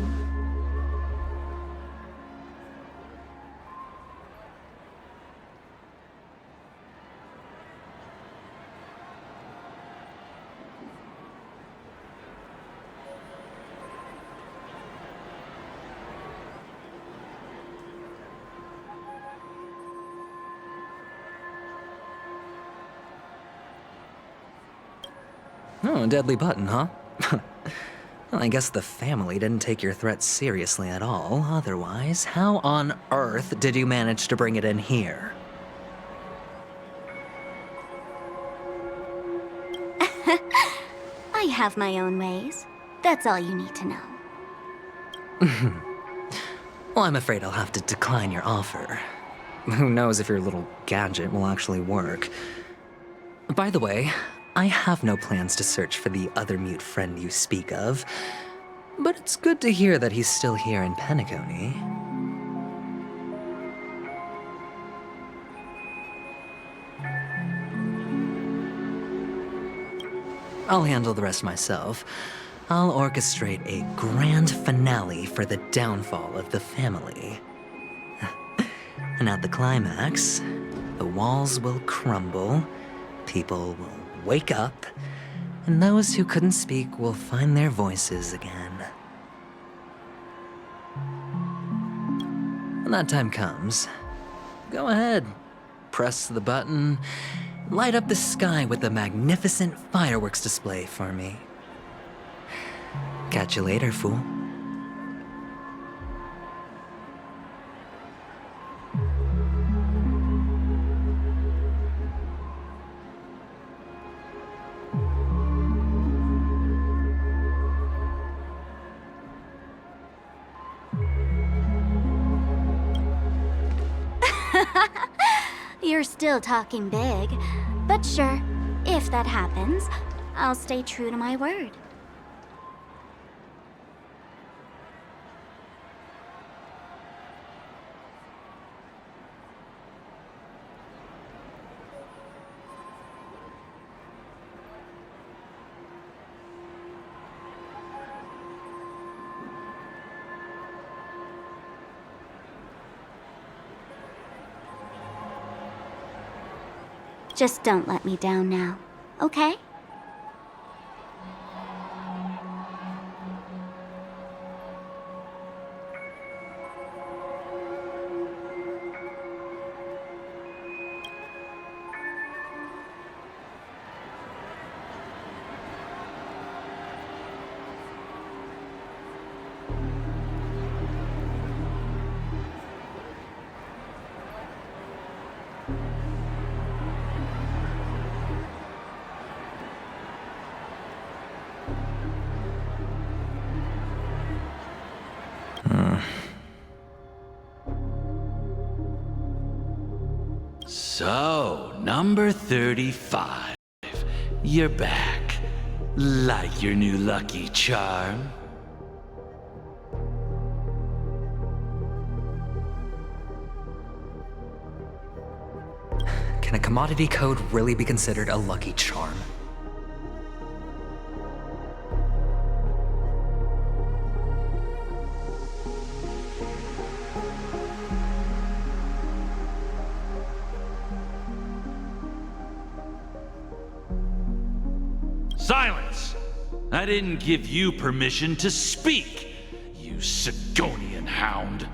Oh, deadly button, huh? Well, I guess the family didn't take your threat seriously at all. Otherwise, how on earth did you manage to bring it in here? I have my own ways. That's all you need to know. Well, I'm afraid I'll have to decline your offer. Who knows if your little gadget will actually work. By the way, I have no plans to search for the other mute friend you speak of, but it's good to hear that he's still here in Penacony. I'll handle the rest myself. I'll orchestrate a grand finale for the downfall of the family. And at the climax, the walls will crumble, people will wake up, and those who couldn't speak will find their voices again. When that time comes, go ahead, press the button, light up the sky with a magnificent fireworks display for me. Catch you later, fool. You're still talking big, but sure, if that happens, I'll stay true to my word. Just don't let me down now, okay? So, number 35. You're back. Like your new lucky charm? Can a commodity code really be considered a lucky charm? Silence! I didn't give you permission to speak, you Sigonian hound.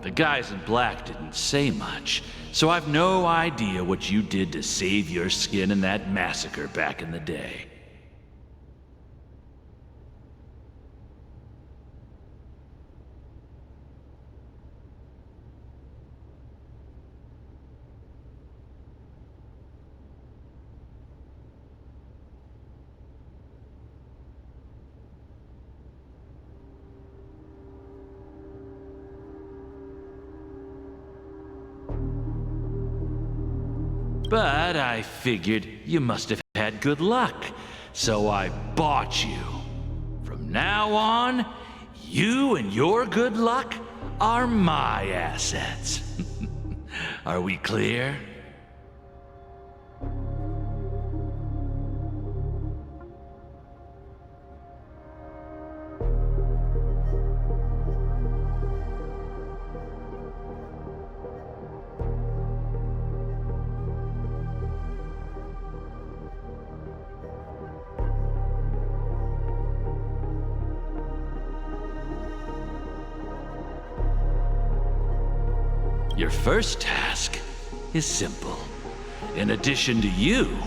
The guys in black didn't say much, so I've no idea what you did to save your skin in that massacre back in the day. But I figured you must have had good luck, so I bought you. From now on, you and your good luck are my assets. Are we clear? Your first task is simple. In addition to you,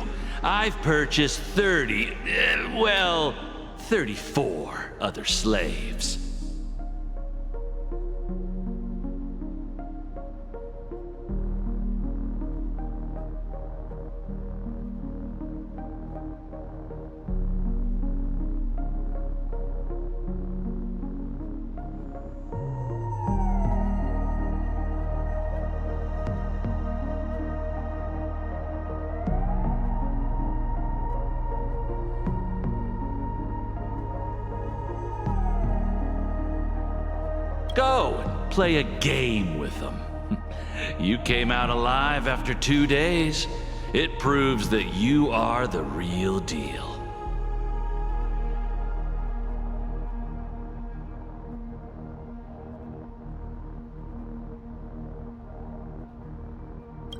I've purchased 34 other slaves. Go and play a game with them. You came out alive after 2 days. It proves that you are the real deal.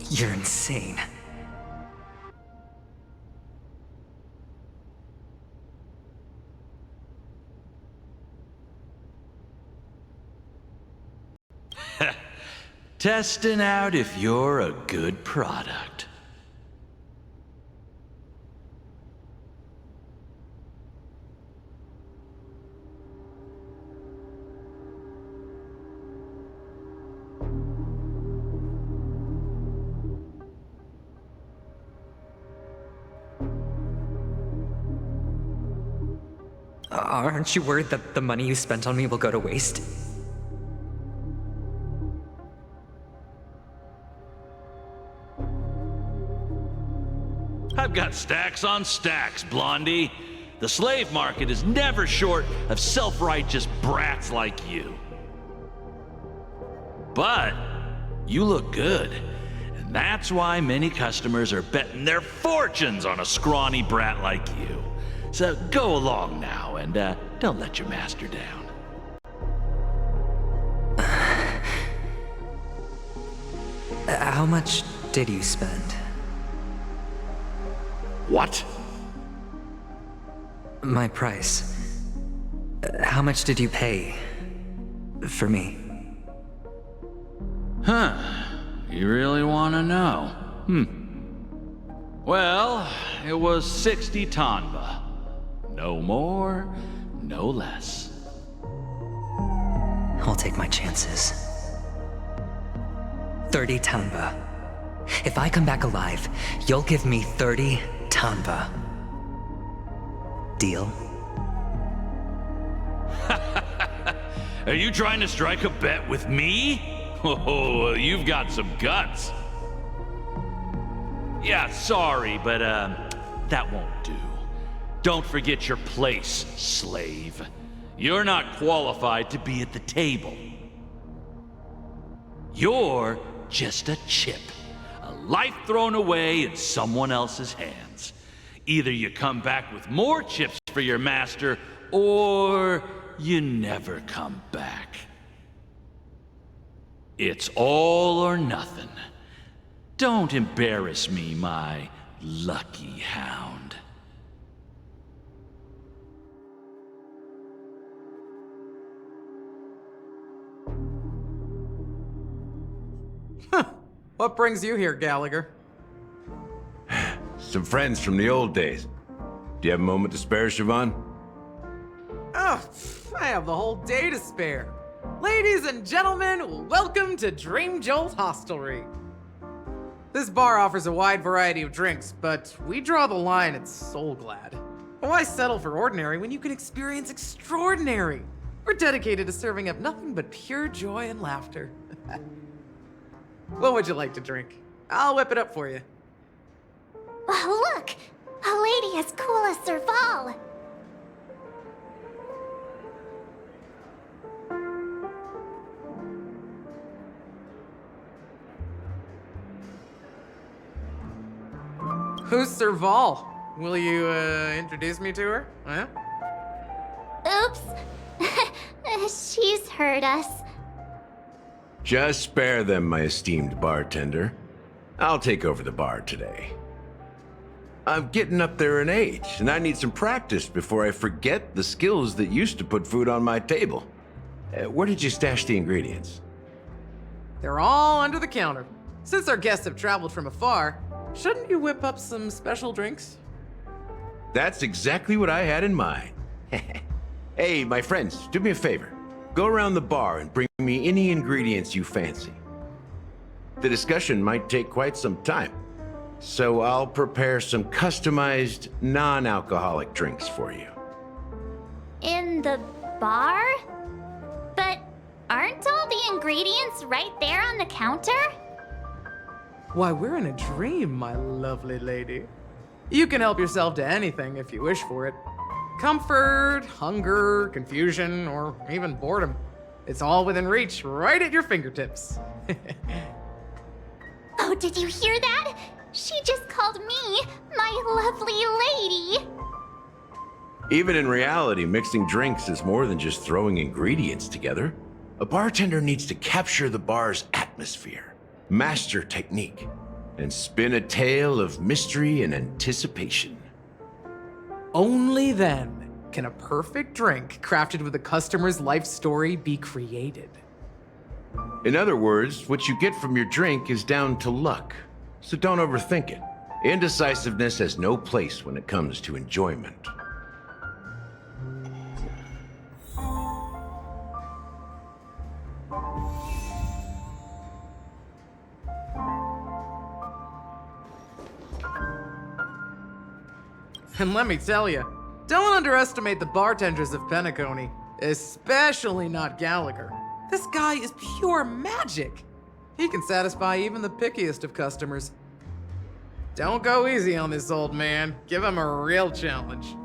You're insane. Testing out if you're a good product. Aren't you worried that the money you spent on me will go to waste? I've got stacks on stacks, Blondie. The slave market is never short of self-righteous brats like you. But you look good, and that's why many customers are betting their fortunes on a scrawny brat like you. So go along now, and don't let your master down. How much did you spend? What? My price. How much did you pay for me? Huh. You really want to know? Well, it was 60 tanba. No more, no less. I'll take my chances. 30 tanba. If I come back alive, you'll give me 30 tanba. Deal? Are you trying to strike a bet with me? Oh, you've got some guts. Yeah, sorry, but that won't do. Don't forget your place, slave. You're not qualified to be at the table. You're just a chip. A life thrown away in someone else's hands. Either you come back with more chips for your master, or you never come back. It's all or nothing. Don't embarrass me, my lucky hound. What brings you here, Gallagher? Some friends from the old days. Do you have a moment to spare, Siobhan? Oh, I have the whole day to spare. Ladies and gentlemen, welcome to Dream Jolt Hostelry. This bar offers a wide variety of drinks, but we draw the line at Soul Glad. Why settle for ordinary when you can experience extraordinary? We're dedicated to serving up nothing but pure joy and laughter. What would you like to drink? I'll whip it up for you. Look! A lady as cool as Serval! Who's Serval? Will you, introduce me to her? Huh? Oops. She's heard us. Just spare them, my esteemed bartender. I'll take over the bar today. I'm getting up there in age, and I need some practice before I forget the skills that used to put food on my table. Where did you stash the ingredients? They're all under the counter. Since our guests have traveled from afar, shouldn't you whip up some special drinks? That's exactly what I had in mind. Hey, my friends, do me a favor. Go around the bar and bring me any ingredients you fancy. The discussion might take quite some time, so I'll prepare some customized, non-alcoholic drinks for you. In the bar? But aren't all the ingredients right there on the counter? Why, we're in a dream, my lovely lady. You can help yourself to anything if you wish for it. Comfort, hunger, confusion, or even boredom. It's all within reach, right at your fingertips. Oh, did you hear that? She just called me my lovely lady. Even in reality, mixing drinks is more than just throwing ingredients together. A bartender needs to capture the bar's atmosphere, master technique, and spin a tale of mystery and anticipation. Only then can a perfect drink crafted with a customer's life story be created. In other words, what you get from your drink is down to luck, so don't overthink it. Indecisiveness has no place when it comes to enjoyment. And let me tell you, don't underestimate the bartenders of Pentaconey, especially not Gallagher. This guy is pure magic. He can satisfy even the pickiest of customers. Don't go easy on this old man. Give him a real challenge.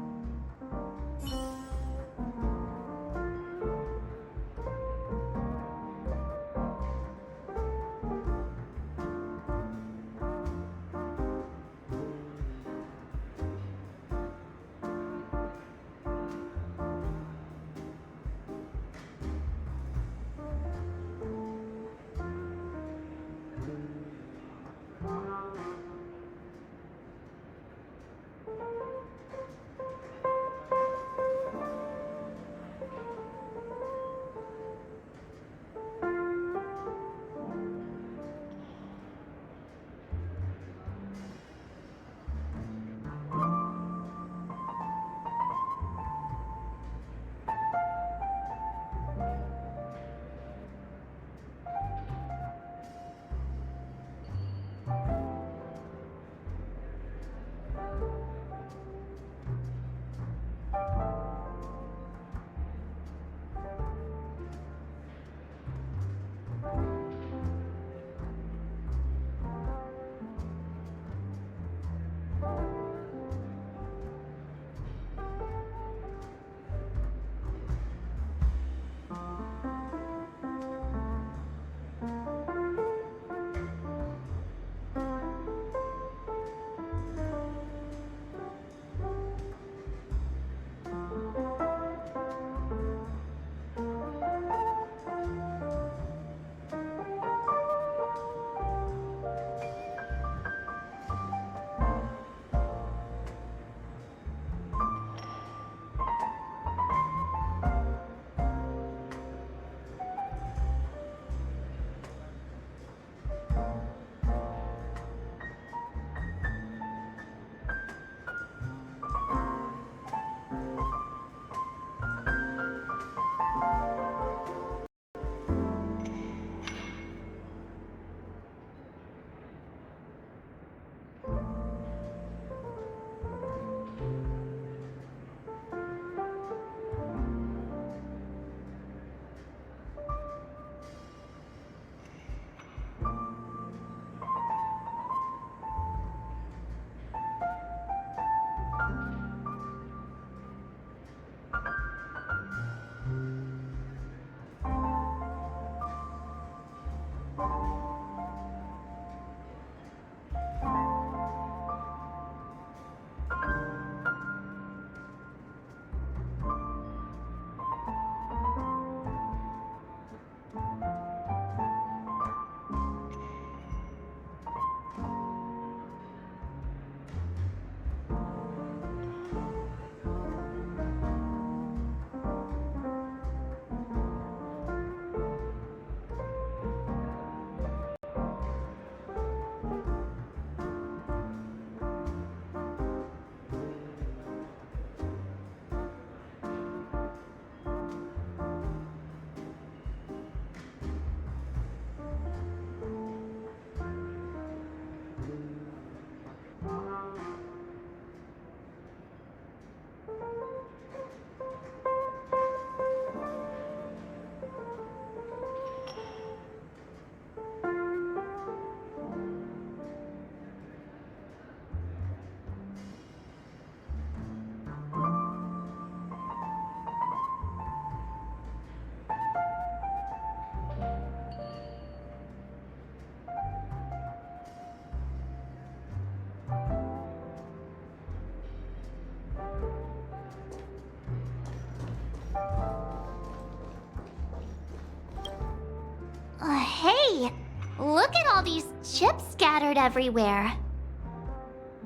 Look at all these chips scattered everywhere.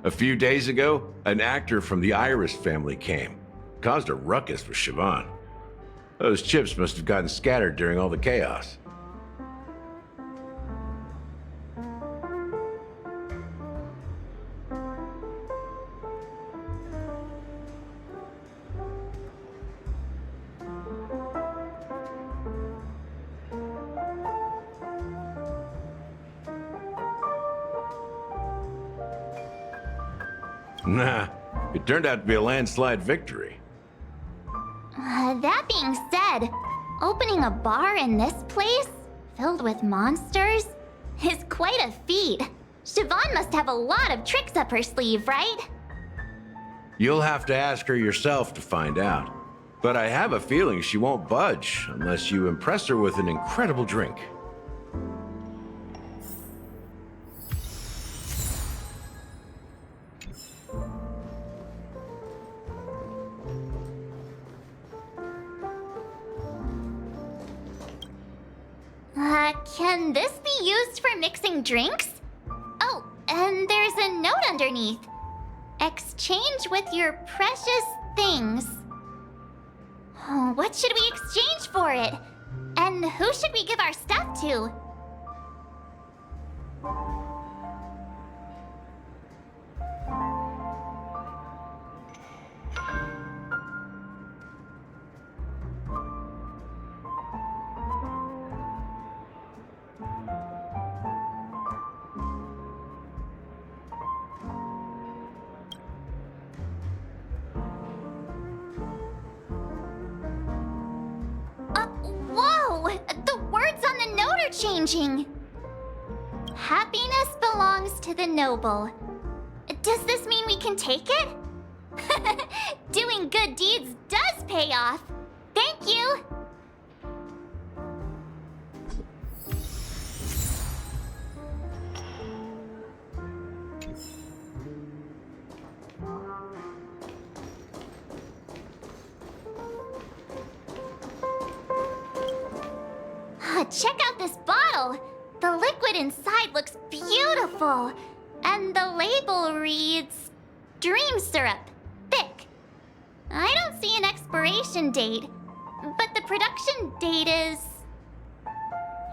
A few days ago, an actor from the Iris family came. Caused a ruckus with Siobhan. Those chips must have gotten scattered during all the chaos. Nah, it turned out to be a landslide victory. That being said, opening a bar in this place, filled with monsters, is quite a feat. Siobhan must have a lot of tricks up her sleeve, right? You'll have to ask her yourself to find out. But I have a feeling she won't budge unless you impress her with an incredible drink. Can this be used for mixing drinks? Oh, and there's a note underneath. Exchange with your precious things. Oh, what should we exchange for it? And who should we give our stuff to? Whoa! The words on the note are changing! Happiness belongs to the noble. Does this mean we can take it? Doing good deeds does pay off. Thank you! Check out this bottle! The liquid inside looks beautiful. And the label reads... Dream syrup. Thick. I don't see an expiration date. But the production date is...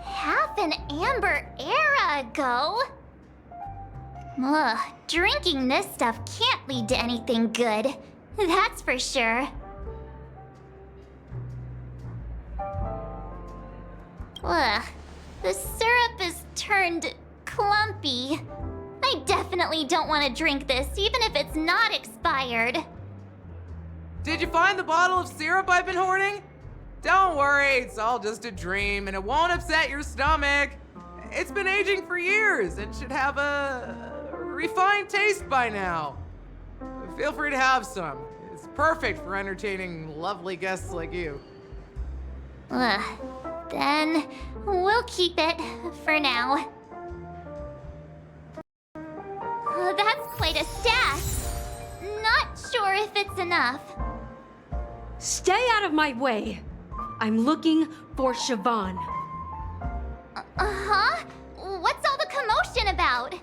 half an amber era ago. Ugh, drinking this stuff can't lead to anything good. That's for sure. Ugh, the syrup is turned clumpy. I definitely don't want to drink this, even if it's not expired. Did you find the bottle of syrup I've been hoarding? Don't worry, it's all just a dream and it won't upset your stomach. It's been aging for years and should have a refined taste by now. Feel free to have some. It's perfect for entertaining lovely guests like you. Ugh. Then we'll keep it for now. Oh, that's quite a stash. Not sure if it's enough. Stay out of my way. I'm looking for Siobhan. Uh-huh? What's all the commotion about?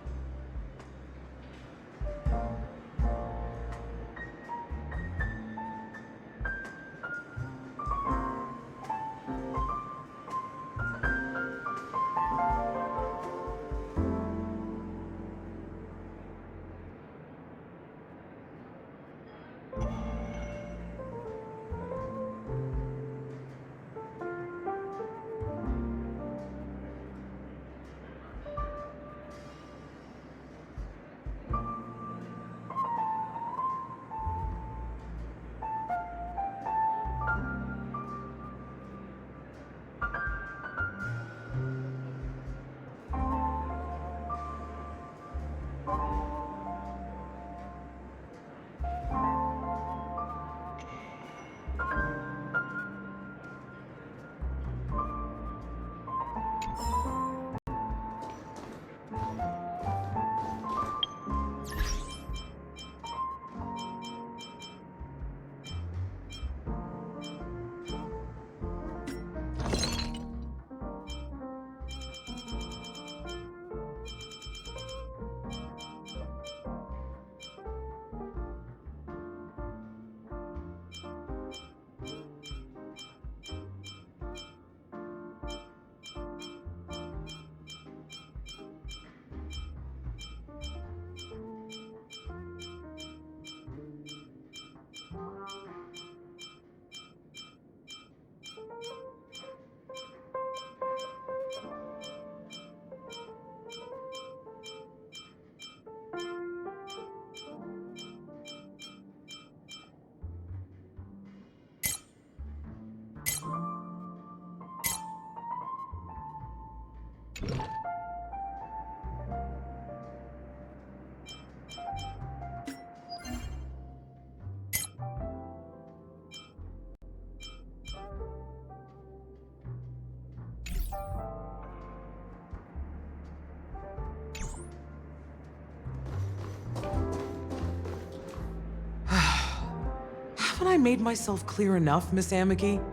Haven't I made myself clear enough, Miss Amiki?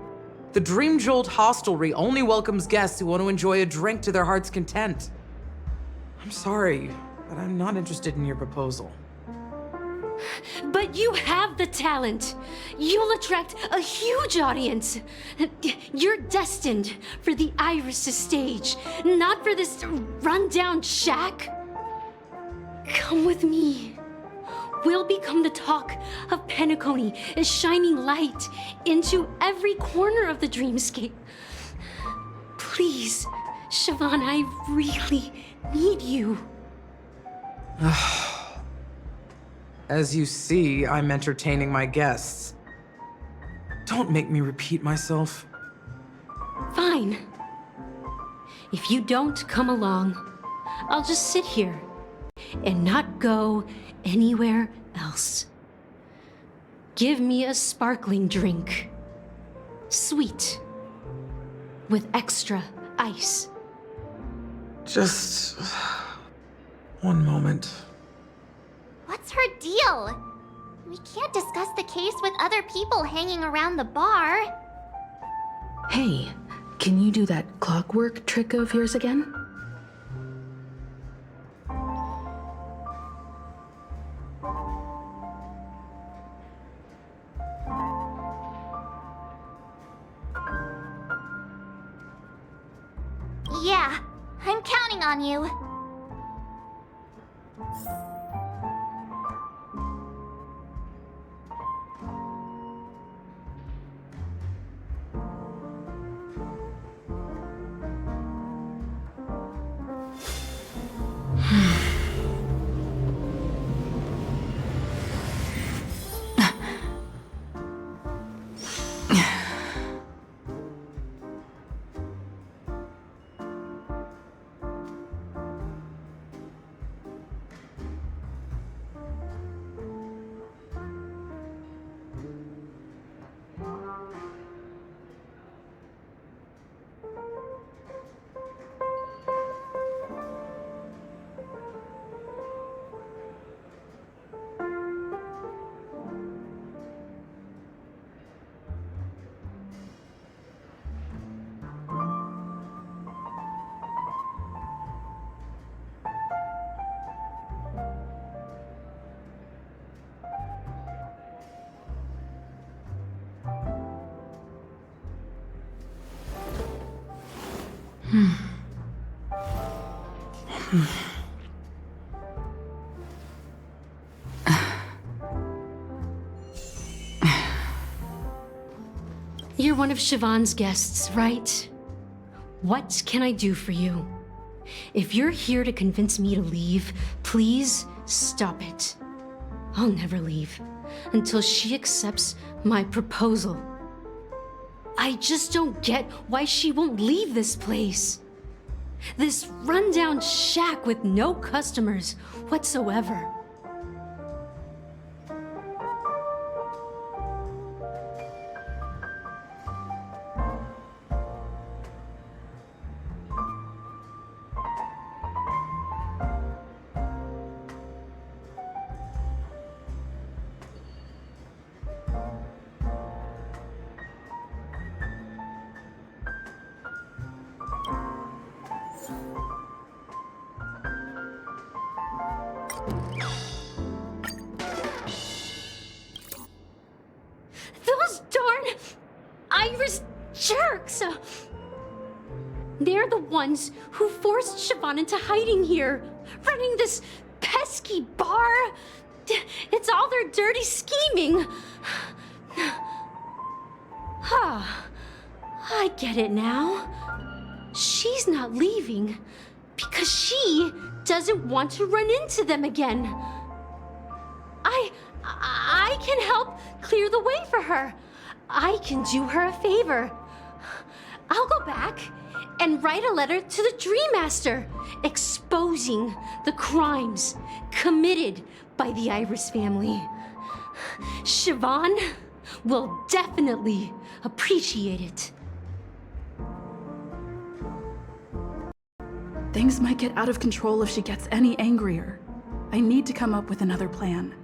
The Dream Jolt hostelry only welcomes guests who want to enjoy a drink to their heart's content. I'm sorry, but I'm not interested in your proposal. But you have the talent. You'll attract a huge audience. You're destined for the Iris' stage, not for this rundown shack. Come with me. We'll become the talk of Penacony, a shining light into every corner of the dreamscape. Please, Siobhan, I really need you. As you see, I'm entertaining my guests. Don't make me repeat myself. Fine. If you don't come along, I'll just sit here and not go anywhere else. Give me a sparkling drink. Sweet. With extra ice. Just one moment. What's her deal? We can't discuss the case with other people hanging around the bar. Hey, can you do that clockwork trick of yours again? Yeah, I'm counting on you. You're one of Siobhan's guests, right? What can I do for you? If you're here to convince me to leave, please stop it. I'll never leave until she accepts my proposal. I just don't get why she won't leave this place. This rundown shack with no customers whatsoever. Those darn Iris jerks! They're the ones who forced Siobhan into hiding here, running this pesky bar. It's all their dirty scheming. I get it now. She's not leaving because she doesn't want to run into them again. I can help clear the way for her. I can do her a favor. I'll go back and write a letter to the Dream Master exposing the crimes committed by the Iris family. Siobhan will definitely appreciate it. Things might get out of control if she gets any angrier. I need to come up with another plan.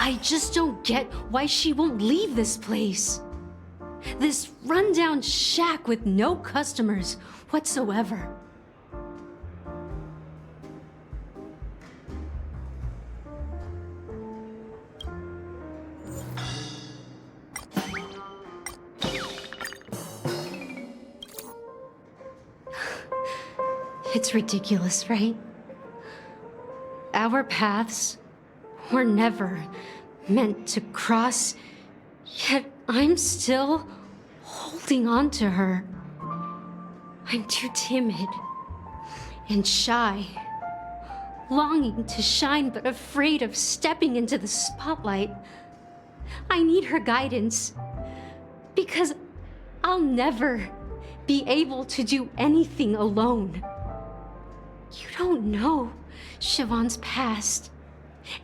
I just don't get why she won't leave this place. This rundown shack with no customers whatsoever. It's ridiculous, right? Our paths were never meant to cross, yet I'm still holding on to her. I'm too timid and shy, longing to shine but afraid of stepping into the spotlight. I need her guidance because I'll never be able to do anything alone. You don't know Siobhan's past,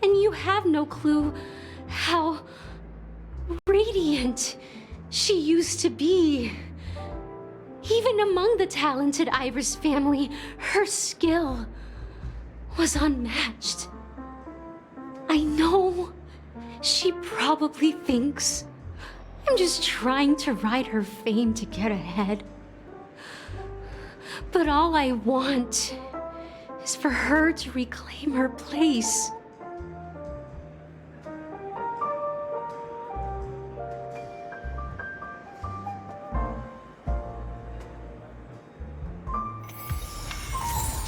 and you have no clue how radiant she used to be. Even among the talented Iris family, her skill was unmatched. I know she probably thinks I'm just trying to ride her fame to get ahead. But all I want is for her to reclaim her place.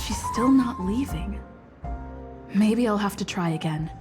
She's still not leaving. Maybe I'll have to try again.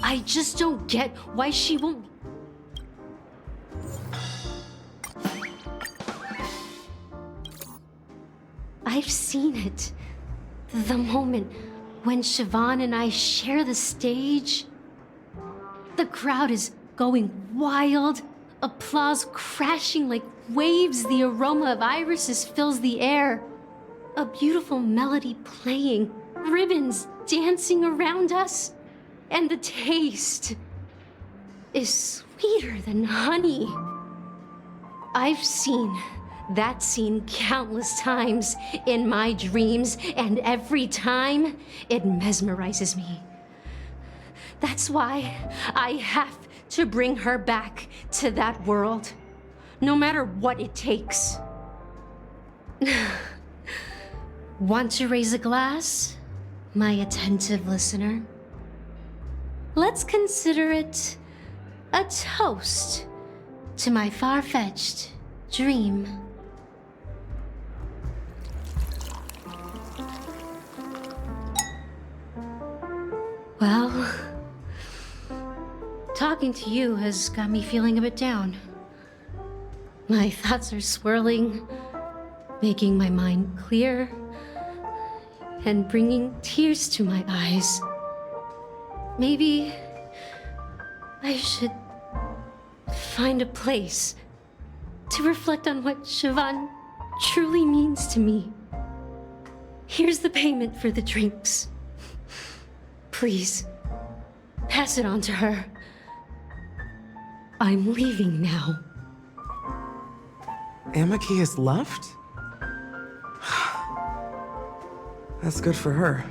I just don't get why she won't. I've seen it. The moment when Siobhan and I share the stage. The crowd is going wild, applause crashing like waves, the aroma of irises fills the air. A beautiful melody playing, ribbons dancing around us, and the taste is sweeter than honey. I've seen that scene countless times in my dreams, and every time it mesmerizes me. That's why I have to bring her back to that world, no matter what it takes. Want to raise a glass, my attentive listener? Let's consider it a toast to my far-fetched dream. Well, talking to you has got me feeling a bit down. My thoughts are swirling, making my mind clear, and bringing tears to my eyes. Maybe I should find a place to reflect on what Siobhan truly means to me. Here's the payment for the drinks. Please, pass it on to her. I'm leaving now. Amaki has left? That's good for her.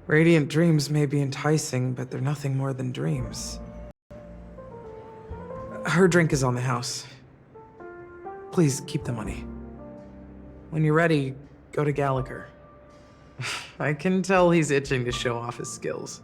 Radiant dreams may be enticing, but they're nothing more than dreams. Her drink is on the house. Please keep the money. When you're ready, go to Gallagher. I can tell he's itching to show off his skills.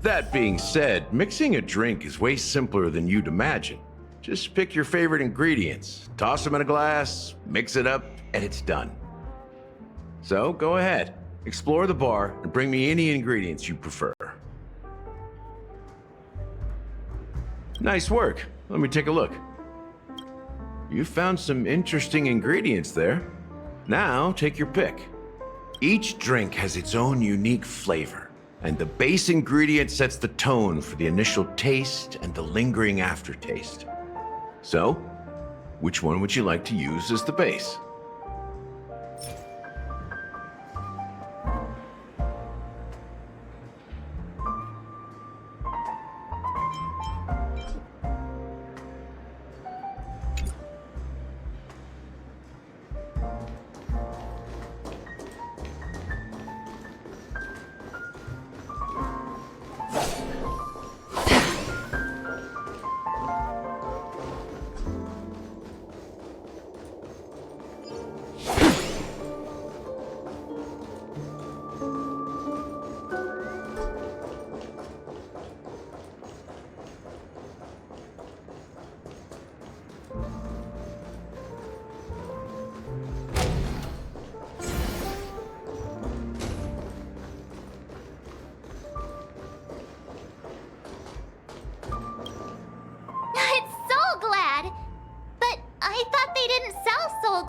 That being said, mixing a drink is way simpler than you'd imagine. Just pick your favorite ingredients, toss them in a glass, mix it up, and it's done. So go ahead, explore the bar, and bring me any ingredients you prefer. Nice work. Let me take a look. You found some interesting ingredients there. Now take your pick. Each drink has its own unique flavor. And the base ingredient sets the tone for the initial taste and the lingering aftertaste. So, which one would you like to use as the base?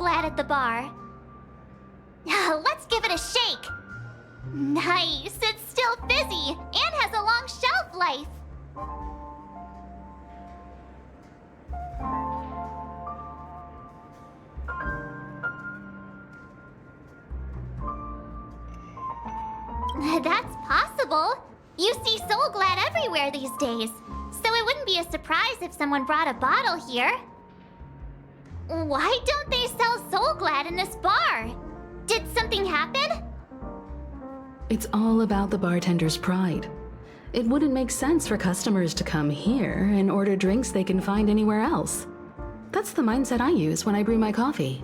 At the bar. Let's give it a shake. Nice, it's still fizzy and has a long shelf life. That's possible. You see Soul Glad everywhere these days, so it wouldn't be a surprise if someone brought a bottle here. Why don't they sell Soul Glad in this bar? Did something happen? It's all about the bartender's pride. It wouldn't make sense for customers to come here and order drinks they can find anywhere else. That's the mindset I use when I brew my coffee.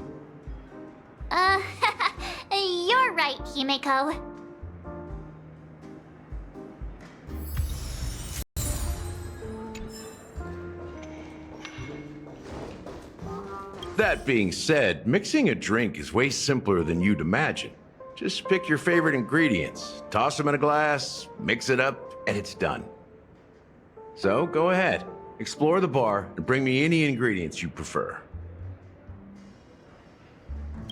You're right, Himeko. That being said, mixing a drink is way simpler than you'd imagine. Just pick your favorite ingredients, toss them in a glass, mix it up, and it's done. So go ahead, explore the bar, and bring me any ingredients you prefer.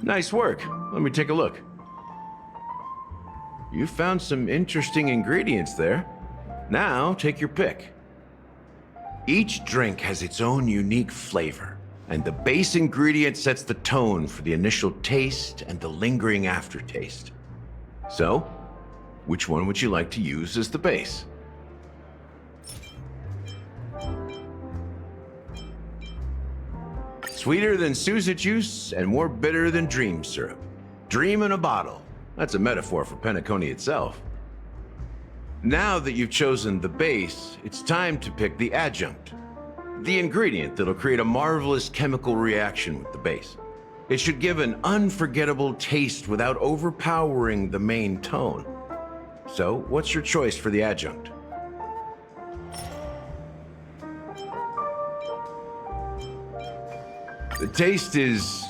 Nice work. Let me take a look. You found some interesting ingredients there. Now take your pick. Each drink has its own unique flavor, and the base ingredient sets the tone for the initial taste and the lingering aftertaste. So, which one would you like to use as the base? Sweeter than Sousa juice and more bitter than dream syrup. Dream in a bottle. That's a metaphor for Penacony itself. Now that you've chosen the base, it's time to pick the adjunct. The ingredient that'll create a marvelous chemical reaction with the base. It should give an unforgettable taste without overpowering the main tone. So, what's your choice for the adjunct? The taste is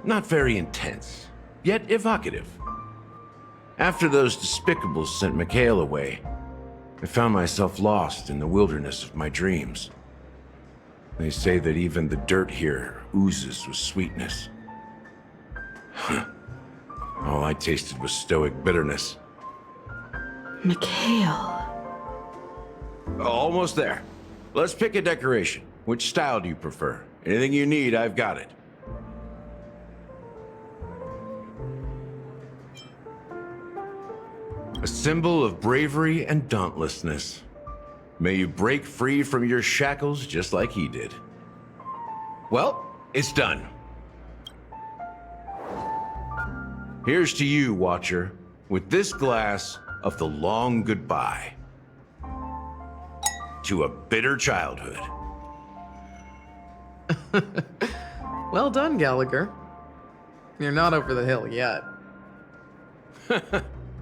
not very intense, yet evocative. After those despicables sent Mikhail away, I found myself lost in the wilderness of my dreams. They say that even the dirt here oozes with sweetness. All I tasted was stoic bitterness. Mikhail. Almost there. Let's pick a decoration. Which style do you prefer? Anything you need, I've got it. A symbol of bravery and dauntlessness. May you break free from your shackles just like he did. Well, it's done. Here's to you, Watcher, with this glass of the long goodbye to a bitter childhood. Well done, Gallagher. You're not over the hill yet.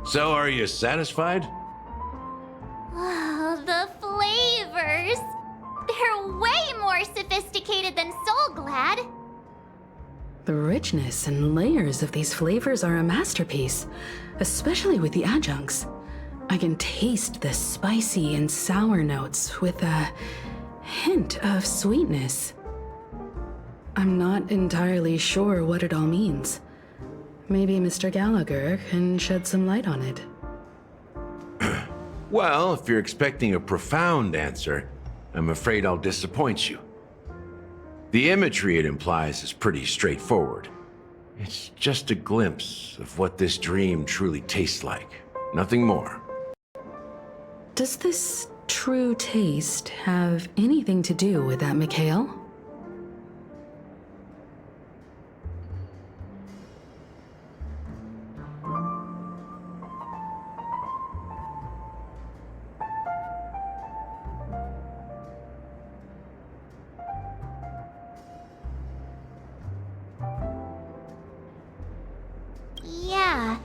So, are you satisfied? Oh, the flavors! They're way more sophisticated than Soulglad. The richness and layers of these flavors are a masterpiece, especially with the adjuncts. I can taste the spicy and sour notes with a hint of sweetness. I'm not entirely sure what it all means. Maybe Mr. Gallagher can shed some light on it. Well, if you're expecting a profound answer, I'm afraid I'll disappoint you. The imagery it implies is pretty straightforward. It's just a glimpse of what this dream truly tastes like. Nothing more. Does this true taste have anything to do with that, Mikhail? Yeah,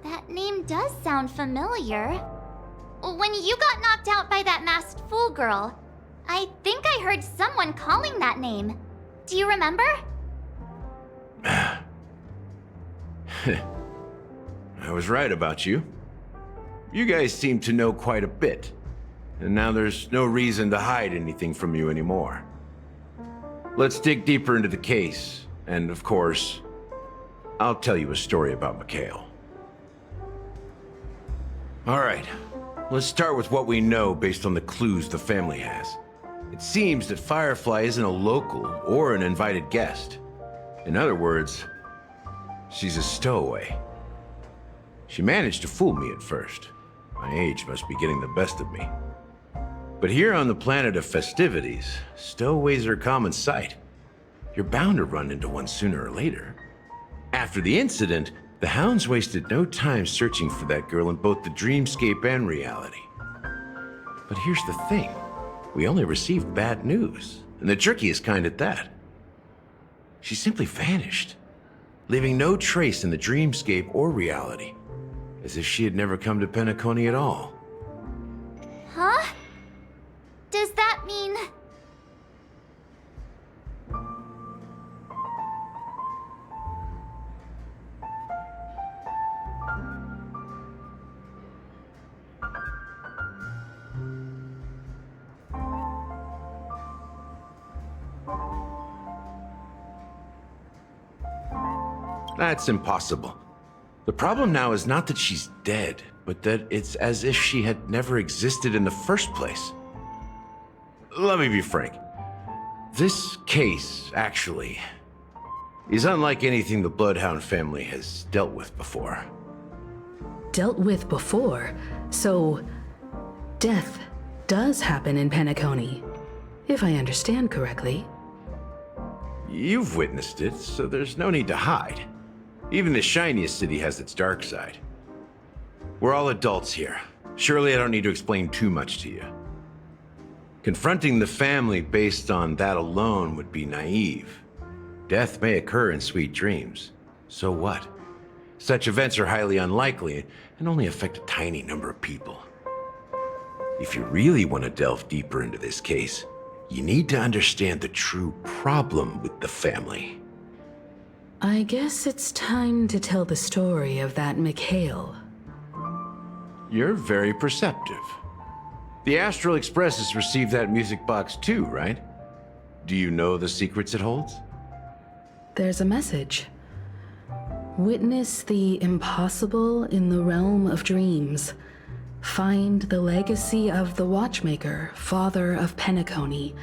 that name does sound familiar. When you got knocked out by that masked fool girl, I think I heard someone calling that name. Do you remember? I was right about you. You guys seem to know quite a bit, and now there's no reason to hide anything from you anymore. Let's dig deeper into the case, and of course, I'll tell you a story about Mikhail. All right, let's start with what we know based on the clues the family has. It seems that Firefly isn't a local or an invited guest. In other words, she's a stowaway. She managed to fool me at first. My age must be getting the best of me. But here on the planet of festivities, stowaways are a common sight. You're bound to run into one sooner or later. After the incident, the hounds wasted no time searching for that girl in both the dreamscape and reality. But here's the thing. We only received bad news, and the trickiest kind at that. She simply vanished, leaving no trace in the dreamscape or reality, as if she had never come to Penacony at all. Huh? Does that mean... That's impossible. The problem now is not that she's dead, but that it's as if she had never existed in the first place. let me be frank. This case, actually, is unlike anything the Bloodhound family has dealt with before. Dealt with before? So, death does happen in Penacony, if I understand correctly. You've witnessed it, so there's no need to hide. Even the shiniest city has its dark side. We're all adults here. Surely I don't need to explain too much to you. Confronting the family based on that alone would be naive. Death may occur in sweet dreams. So what? Such events are highly unlikely and only affect a tiny number of people. If you really want to delve deeper into this case, you need to understand the true problem with the family. I guess it's time to tell the story of that Mikhail. You're very perceptive. The Astral Express has received that music box too, right? Do you know the secrets it holds? There's a message. Witness the impossible in the realm of dreams. Find the legacy of the Watchmaker, father of Penacony,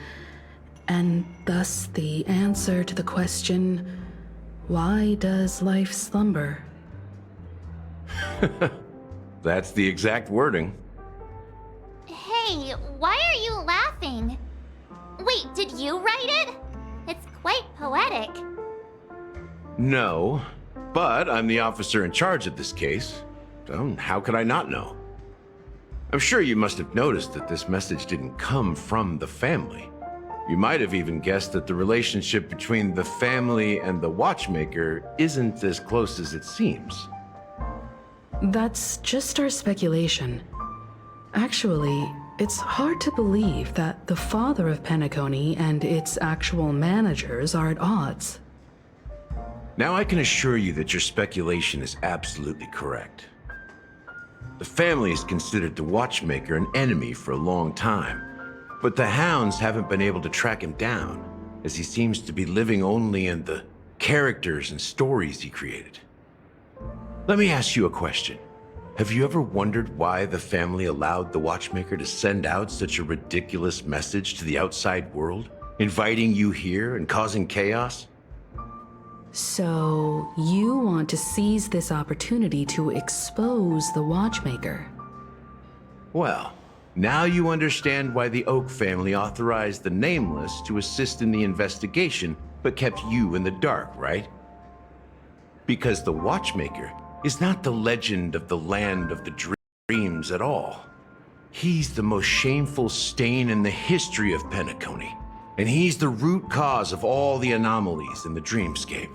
and thus the answer to the question, why does life slumber? That's the exact wording. Hey, why are you laughing? Wait, did you write it? It's quite poetic. No, but I'm the officer in charge of this case, so how could I not know? I'm sure you must have noticed that this message didn't come from the family. You might have even guessed that the relationship between the family and the Watchmaker isn't as close as it seems. That's just our speculation. Actually, it's hard to believe that the father of Penacony and its actual managers are at odds. Now I can assure you that your speculation is absolutely correct. The family has considered the Watchmaker an enemy for a long time, but the Hounds haven't been able to track him down, as he seems to be living only in the characters and stories he created. Let me ask you a question. Have you ever wondered why the family allowed the Watchmaker to send out such a ridiculous message to the outside world, inviting you here and causing chaos? So, you want to seize this opportunity to expose the Watchmaker? Well, now you understand why the Oak family authorized the Nameless to assist in the investigation, but kept you in the dark, right? Because the Watchmaker is not the legend of the land of the dreams at all. He's the most shameful stain in the history of Penacony, and he's the root cause of all the anomalies in the dreamscape.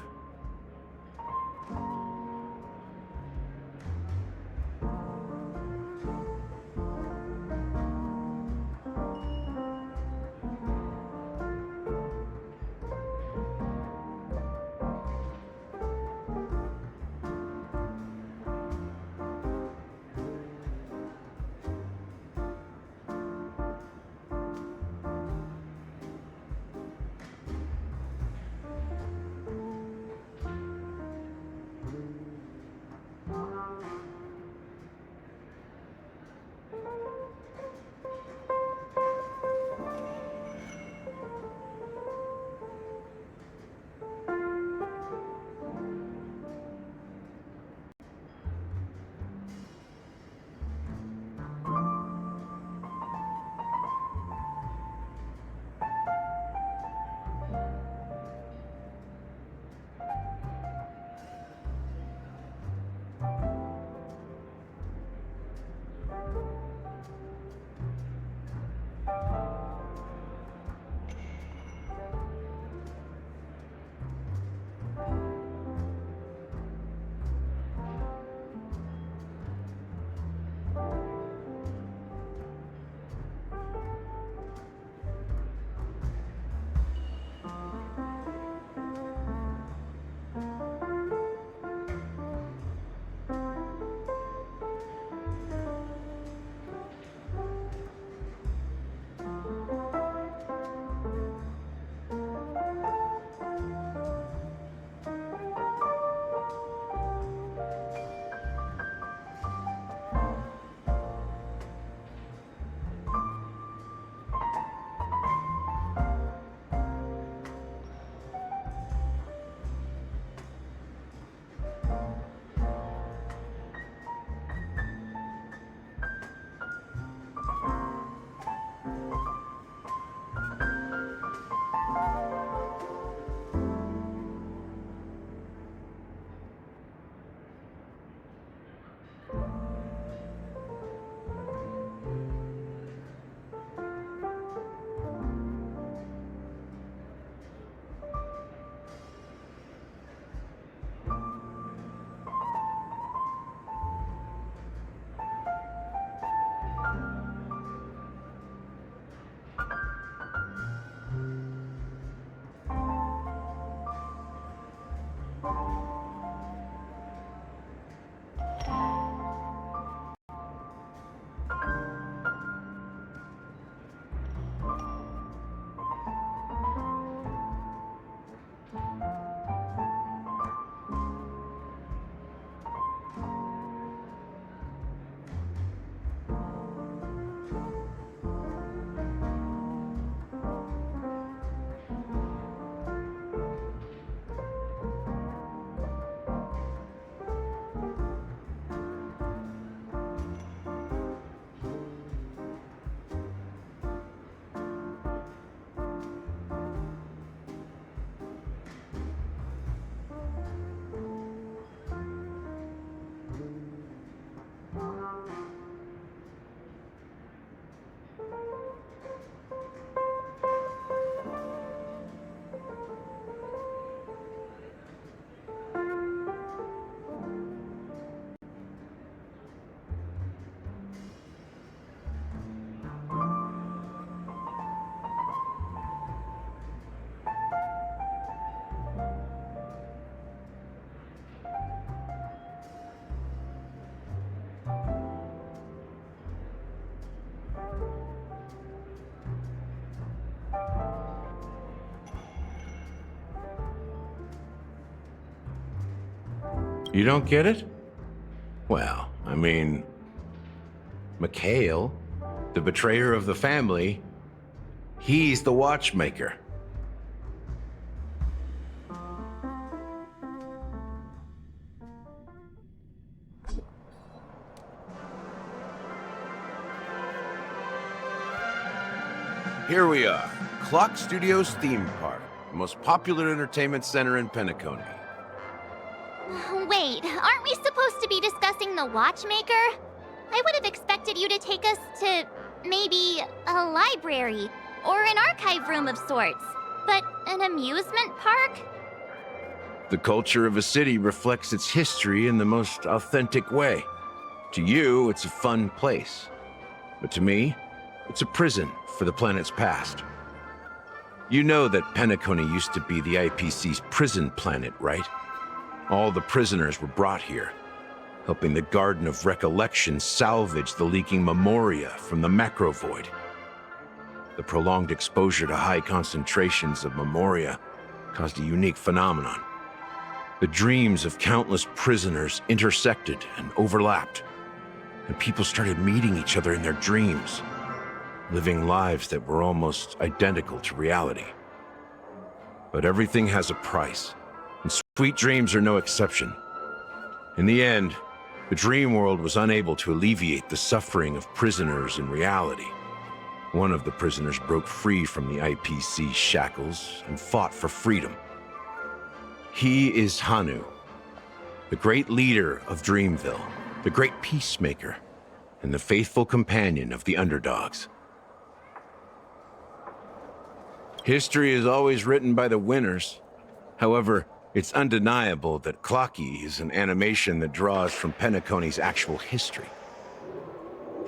You don't get it? Well, I mean, Mikhail, the betrayer of the family, he's the watchmaker. Here we are, Clock Studios theme park, the most popular entertainment center in Penacony. Wait, aren't we supposed to be discussing the watchmaker? I would have expected you to take us to maybe a library or an archive room of sorts. But an amusement park? The culture of a city reflects its history in the most authentic way. To you, it's a fun place. But to me, it's a prison for the planet's past. You know that Penacony used to be the IPC's prison planet, right? All the prisoners were brought here, helping the Garden of Recollection salvage the leaking memoria from the macrovoid. The prolonged exposure to high concentrations of memoria caused a unique phenomenon. The dreams of countless prisoners intersected and overlapped, and people started meeting each other in their dreams, living lives that were almost identical to reality. But everything has a price, and sweet dreams are no exception. In the end, the dream world was unable to alleviate the suffering of prisoners in reality. One of the prisoners broke free from the IPC shackles and fought for freedom. He is Hanu, the great leader of Dreamville, the great peacemaker, and the faithful companion of the underdogs. History is always written by the winners. However, it's undeniable that Clocky is an animation that draws from Penacony's actual history.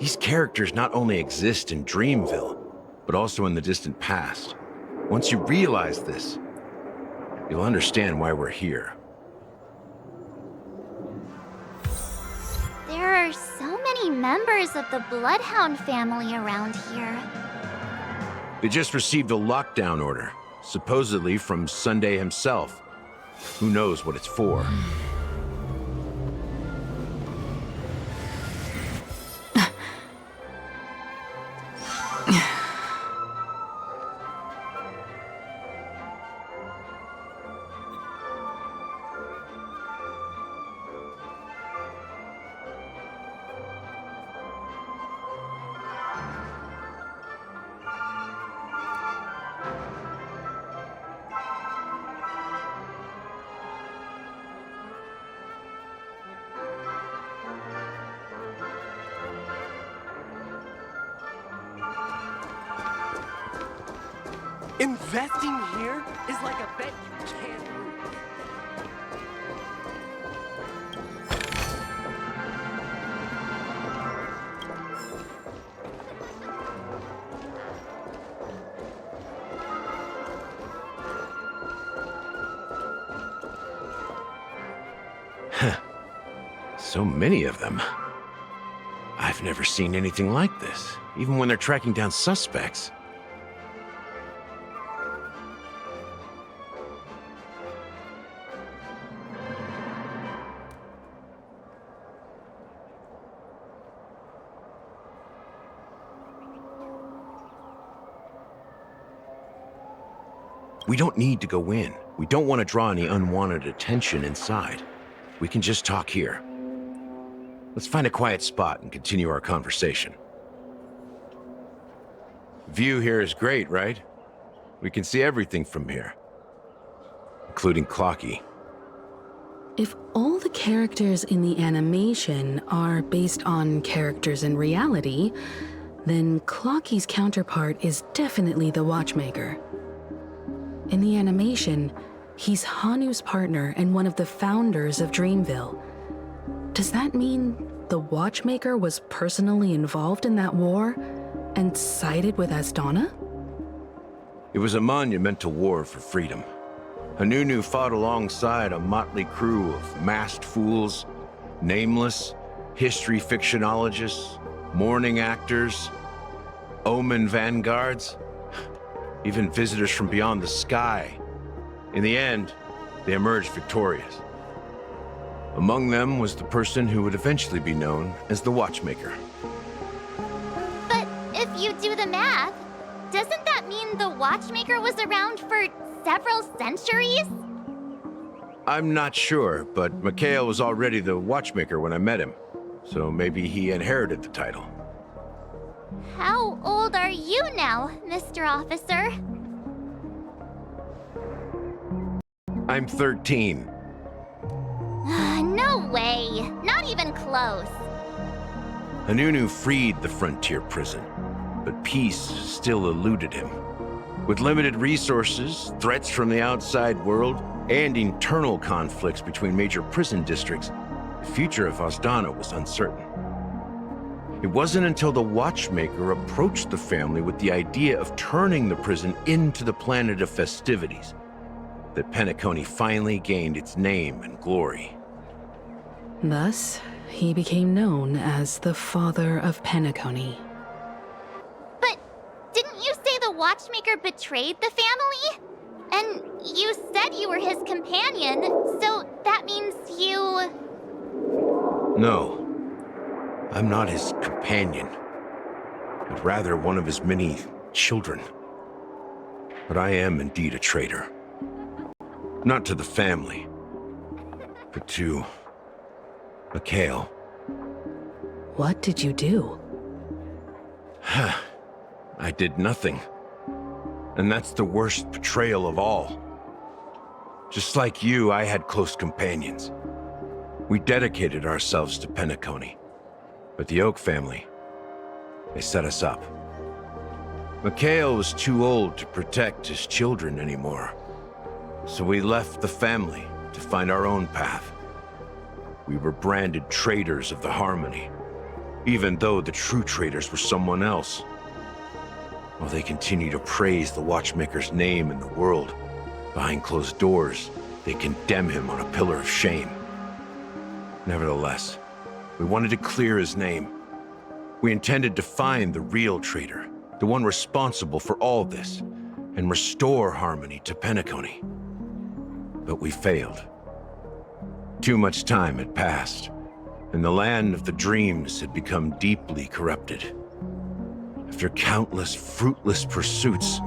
These characters not only exist in Dreamville, but also in the distant past. Once you realize this, you'll understand why we're here. There are so many members of the Bloodhound family around here. They just received a lockdown order, supposedly from Sunday himself. Who knows what it's for? Investing here is like a bet you can't lose. So many of them. I've never seen anything like this, even when they're tracking down suspects. We don't need to go in. We don't want to draw any unwanted attention inside. We can just talk here. Let's find a quiet spot and continue our conversation. View here is great, right? We can see everything from here, including Clocky. If all the characters in the animation are based on characters in reality, then Clocky's counterpart is definitely the Watchmaker. In the animation, he's Hanu's partner and one of the founders of Dreamville. Does that mean the Watchmaker was personally involved in that war and sided with Asdana? It was a monumental war for freedom. Hanunu fought alongside a motley crew of masked fools, nameless, history fictionologists, mourning actors, omen vanguards, even visitors from beyond the sky. In the end, they emerged victorious. Among them was the person who would eventually be known as the Watchmaker. But if you do the math, doesn't that mean the Watchmaker was around for several centuries? I'm not sure, but Mikhail was already the Watchmaker when I met him, so maybe he inherited the title. How old are you now, Mr. Officer? I'm 13. No way. Not even close. Hanunu freed the frontier prison, but peace still eluded him. With limited resources, threats from the outside world, and internal conflicts between major prison districts, the future of Asdana was uncertain. It wasn't until the Watchmaker approached the family with the idea of turning the prison into the planet of festivities that Penacony finally gained its name and glory. Thus, he became known as the Father of Penacony. But didn't you say the Watchmaker betrayed the family? And you said you were his companion, so that means you... No, I'm not his companion, but rather one of his many children. But I am indeed a traitor. Not to the family, but to Mikhail. What did you do? I did nothing. And that's the worst betrayal of all. Just like you, I had close companions. We dedicated ourselves to Penacony. But the Oak family, they set us up. Mikhail was too old to protect his children anymore. So we left the family to find our own path. We were branded traitors of the Harmony, even though the true traitors were someone else. While they continue to praise the Watchmaker's name in the world, behind closed doors, they condemn him on a pillar of shame. Nevertheless, we wanted to clear his name. We intended to find the real traitor, the one responsible for all this, and restore harmony to Penacony. But we failed. Too much time had passed, and the land of the dreams had become deeply corrupted. After countless fruitless pursuits,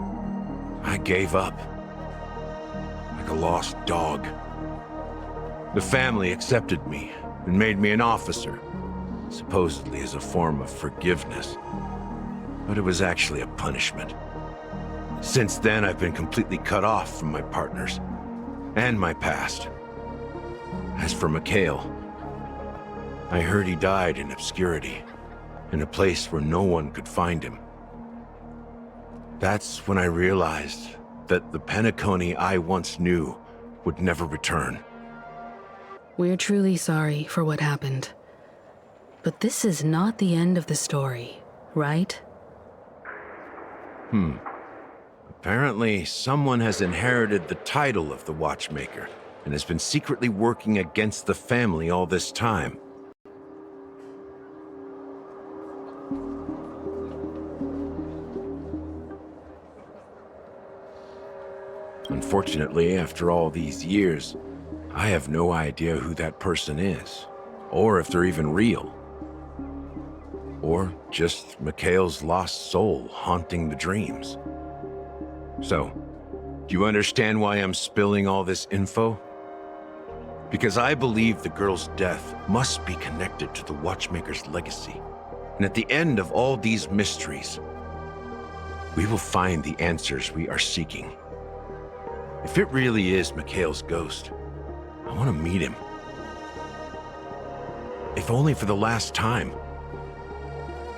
I gave up. Like a lost dog. The family accepted me and made me an officer, supposedly as a form of forgiveness. But it was actually a punishment. Since then, I've been completely cut off from my partners and my past. As for Mikhail, I heard he died in obscurity, in a place where no one could find him. That's when I realized that the Penacony I once knew would never return. We're truly sorry for what happened. But this is not the end of the story, right? Apparently, someone has inherited the title of the Watchmaker and has been secretly working against the family all this time. Unfortunately, after all these years, I have no idea who that person is, or if they're even real. Or just Mikhail's lost soul haunting the dreams. So, do you understand why I'm spilling all this info? Because I believe the girl's death must be connected to the Watchmaker's legacy. And at the end of all these mysteries, we will find the answers we are seeking. If it really is Mikhail's ghost, I want to meet him. If only for the last time.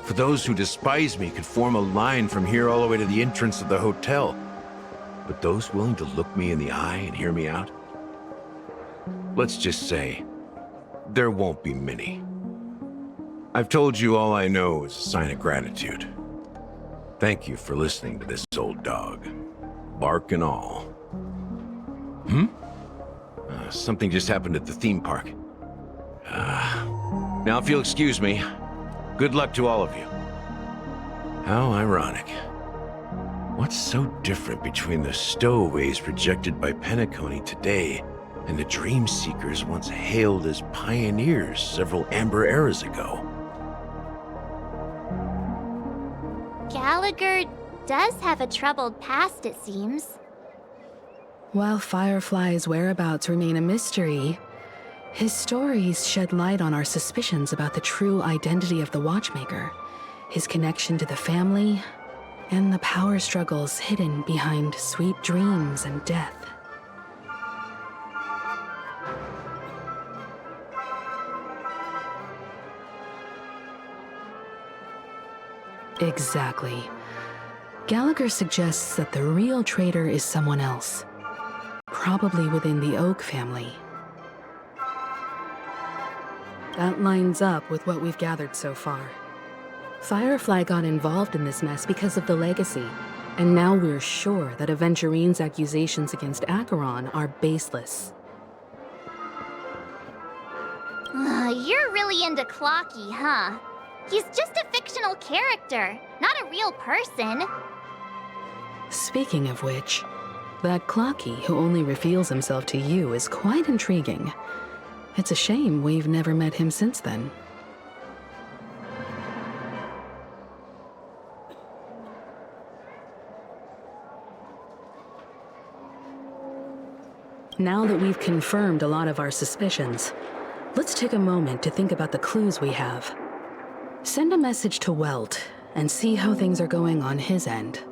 For those who despise me could form a line from here all the way to the entrance of the hotel. But those willing to look me in the eye and hear me out? Let's just say, there won't be many. I've told you all I know is a sign of gratitude. Thank you for listening to this old dog. Bark and all. Something just happened at the theme park. Now if you'll excuse me, good luck to all of you. How ironic. What's so different between the stowaways rejected by Penacony today and the dream seekers once hailed as pioneers several amber eras ago? Gallagher does have a troubled past, it seems. While Firefly's whereabouts remain a mystery, his stories shed light on our suspicions about the true identity of the Watchmaker, his connection to the family, and the power struggles hidden behind sweet dreams and death. Exactly. Gallagher suggests that the real traitor is someone else, probably within the Oak family. That lines up with what we've gathered so far. Firefly got involved in this mess because of the legacy, and now we're sure that Aventurine's accusations against Acheron are baseless. You're really into Clocky, huh? He's just a fictional character, not a real person. Speaking of which, that Clocky who only reveals himself to you is quite intriguing. It's a shame we've never met him since then. Now that we've confirmed a lot of our suspicions, let's take a moment to think about the clues we have. Send a message to Welt and see how things are going on his end.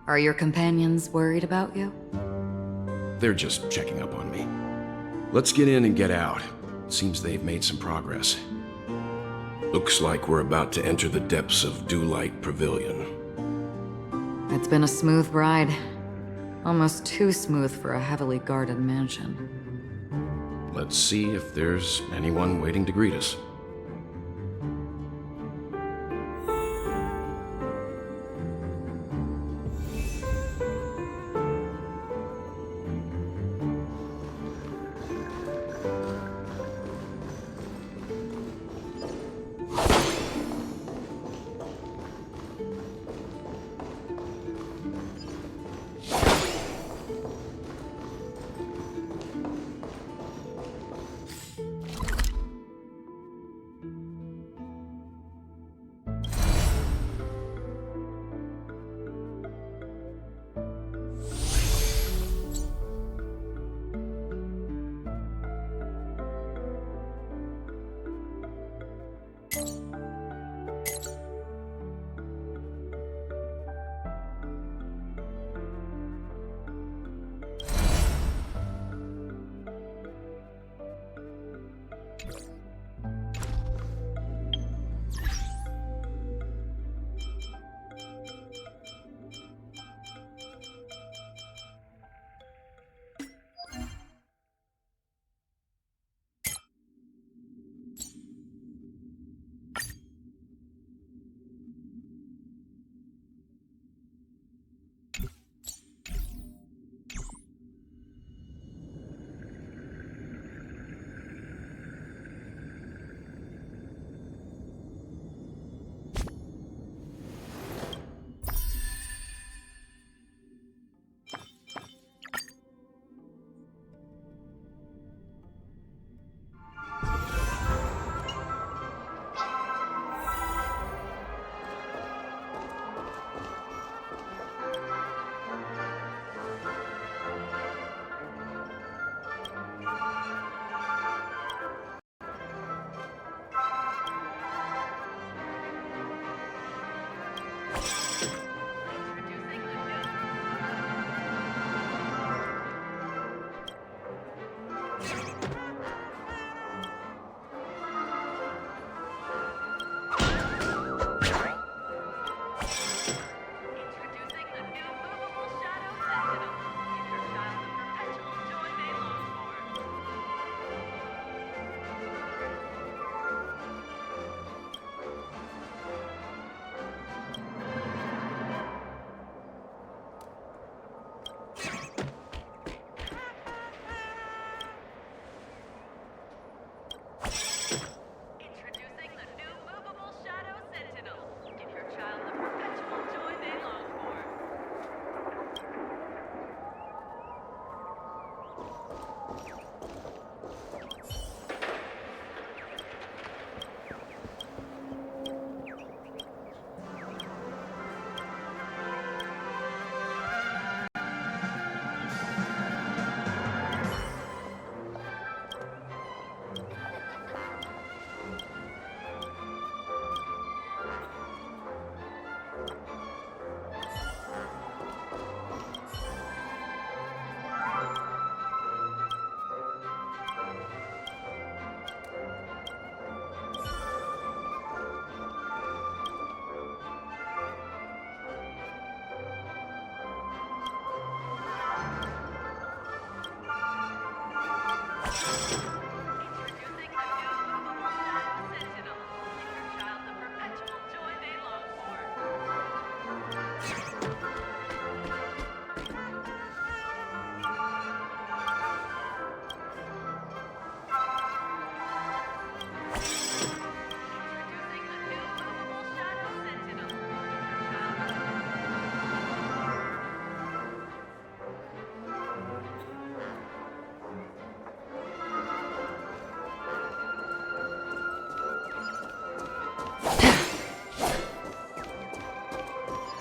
Are your companions worried about you? They're just checking up on me. Let's get in and get out. Seems they've made some progress. Looks like we're about to enter the depths of Dewlight Pavilion. It's been a smooth ride. Almost too smooth for a heavily guarded mansion. Let's see if there's anyone waiting to greet us.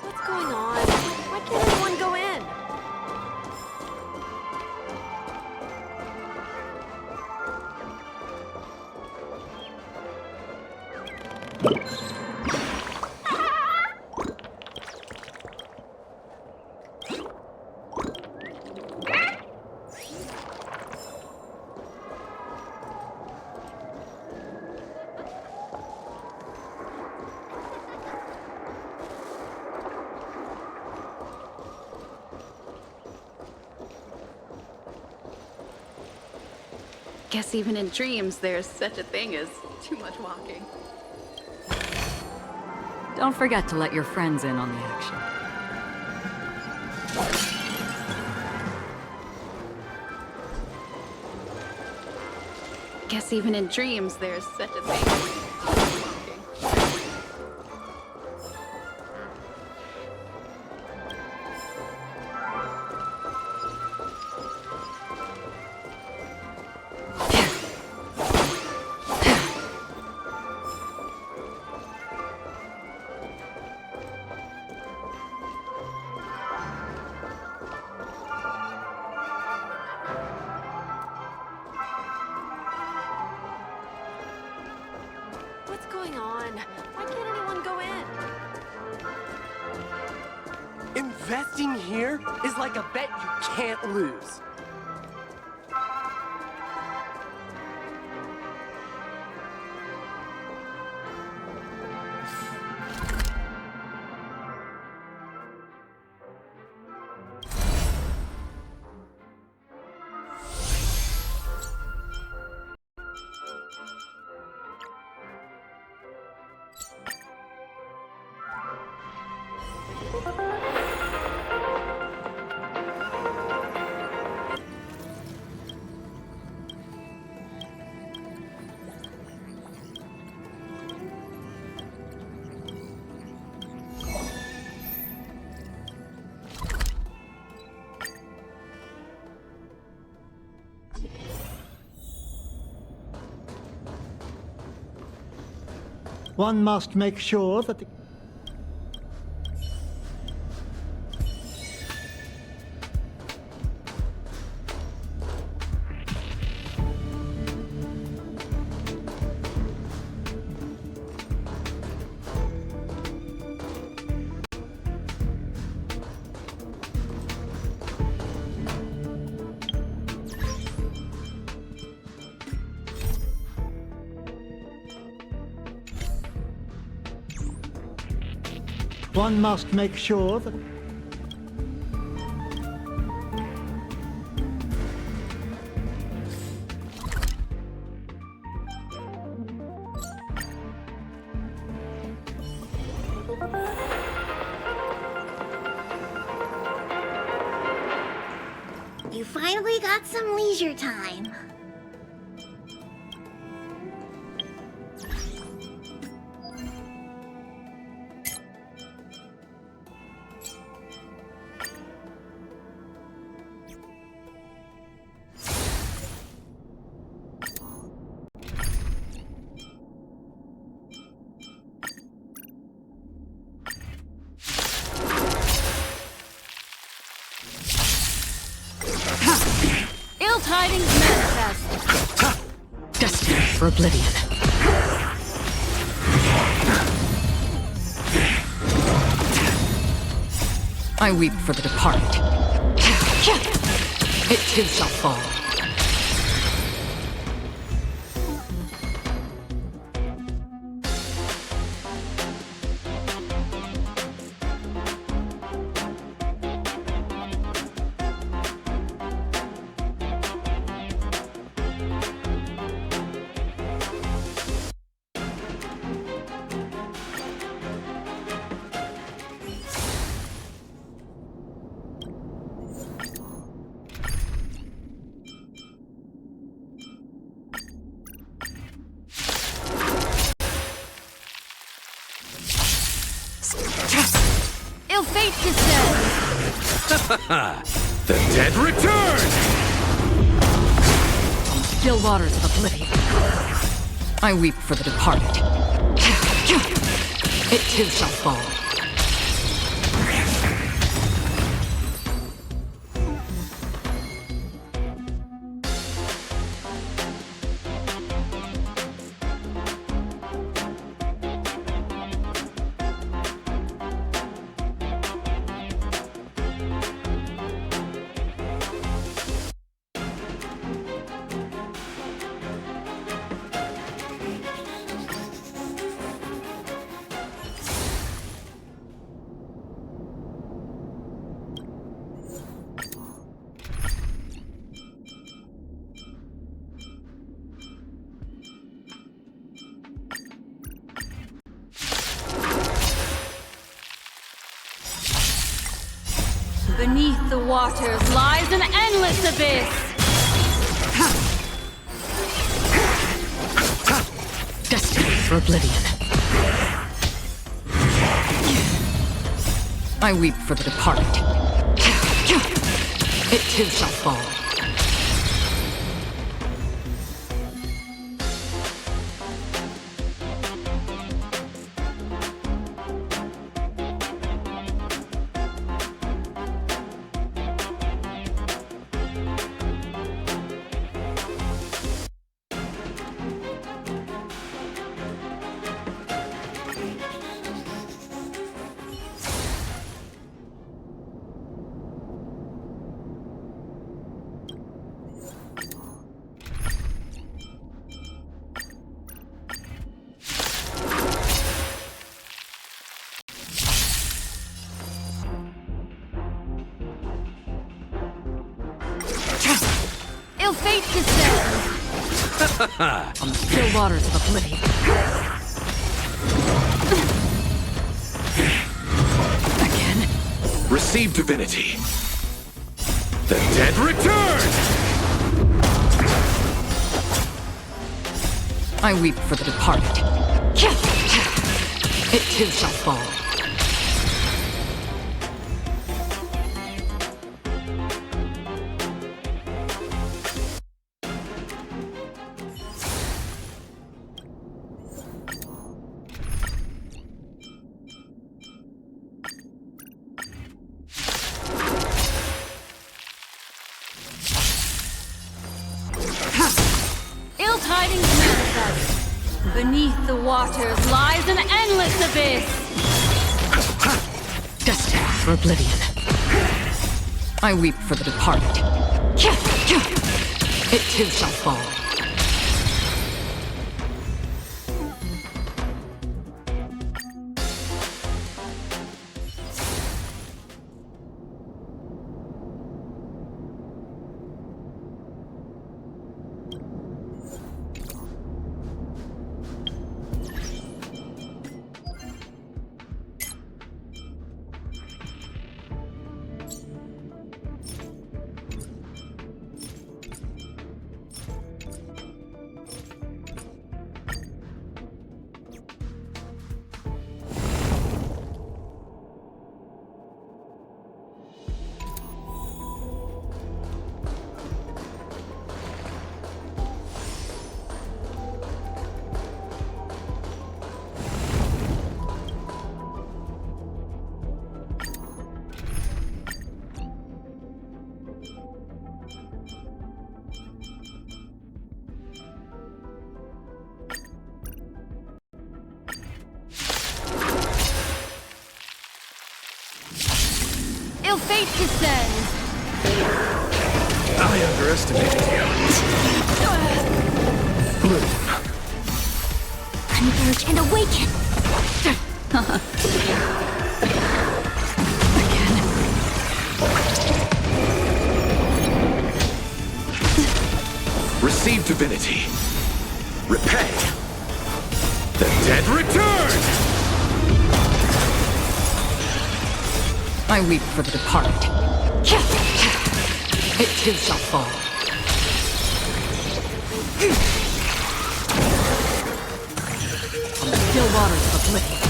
What's going on? Why can't anyone go in? Guess even in dreams, there's such a thing as too much walking. Don't forget to let your friends in on the action. Guess even in dreams, there's such a thing as too much walking. What's going on? Why can't anyone go in? Investing here is like a bet you can't lose. One must make sure that the... One must make sure that... You finally got some leisure time. Ill tidings manifest. Destined for oblivion. I weep for the departed. It too shall fall. Ill fate descends! The dead return! Still waters of oblivion. I weep for the departed. It too shall fall. Beneath the waters lies an endless abyss! Destiny for oblivion. I weep for the departed. It too shall fall. Ill fate descends! On the still waters of oblivion. Again. Receive divinity. The dead return! I weep for the departed. It too shall fall. Ill tidings manifest! Beneath the waters lies an endless abyss! Destiny for oblivion. I weep for the departed. It too shall fall. Ill fate descends! I underestimated you. Converge and awaken! Receive divinity. Repay. The dead return! I weep for the departed. It too shall fall. On the still waters of oblivion.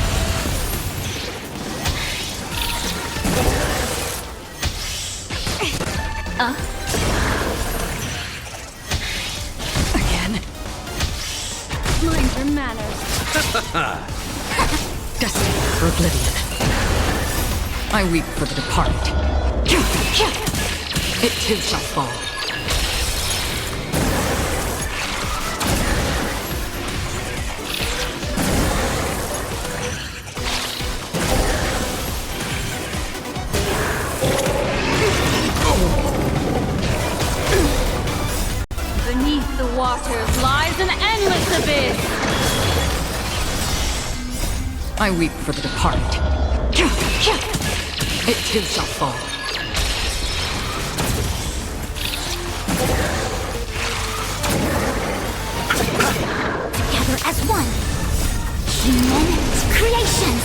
better manners. Destined for oblivion. I weep for the departed. It too shall fall. Beneath the waters lies an endless abyss. I weep for the departed. It too shall fall. Together as one. Human creations.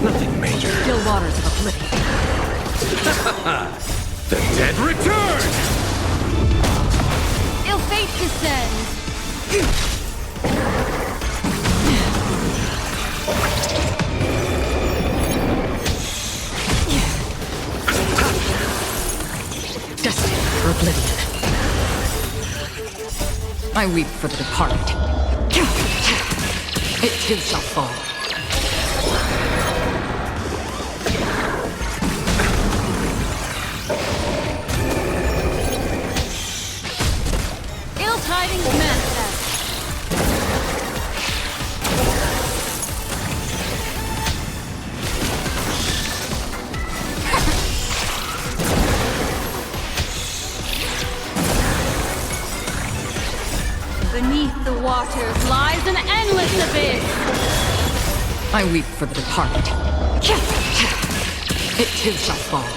Nothing major. Still waters of oblivion. The dead return! Ill fate descends. Destined for oblivion. I weep for the departed. It too shall fall. Ill tidings manifest. Beneath the waters lies an endless abyss. I weep for the departed. It too shall fall.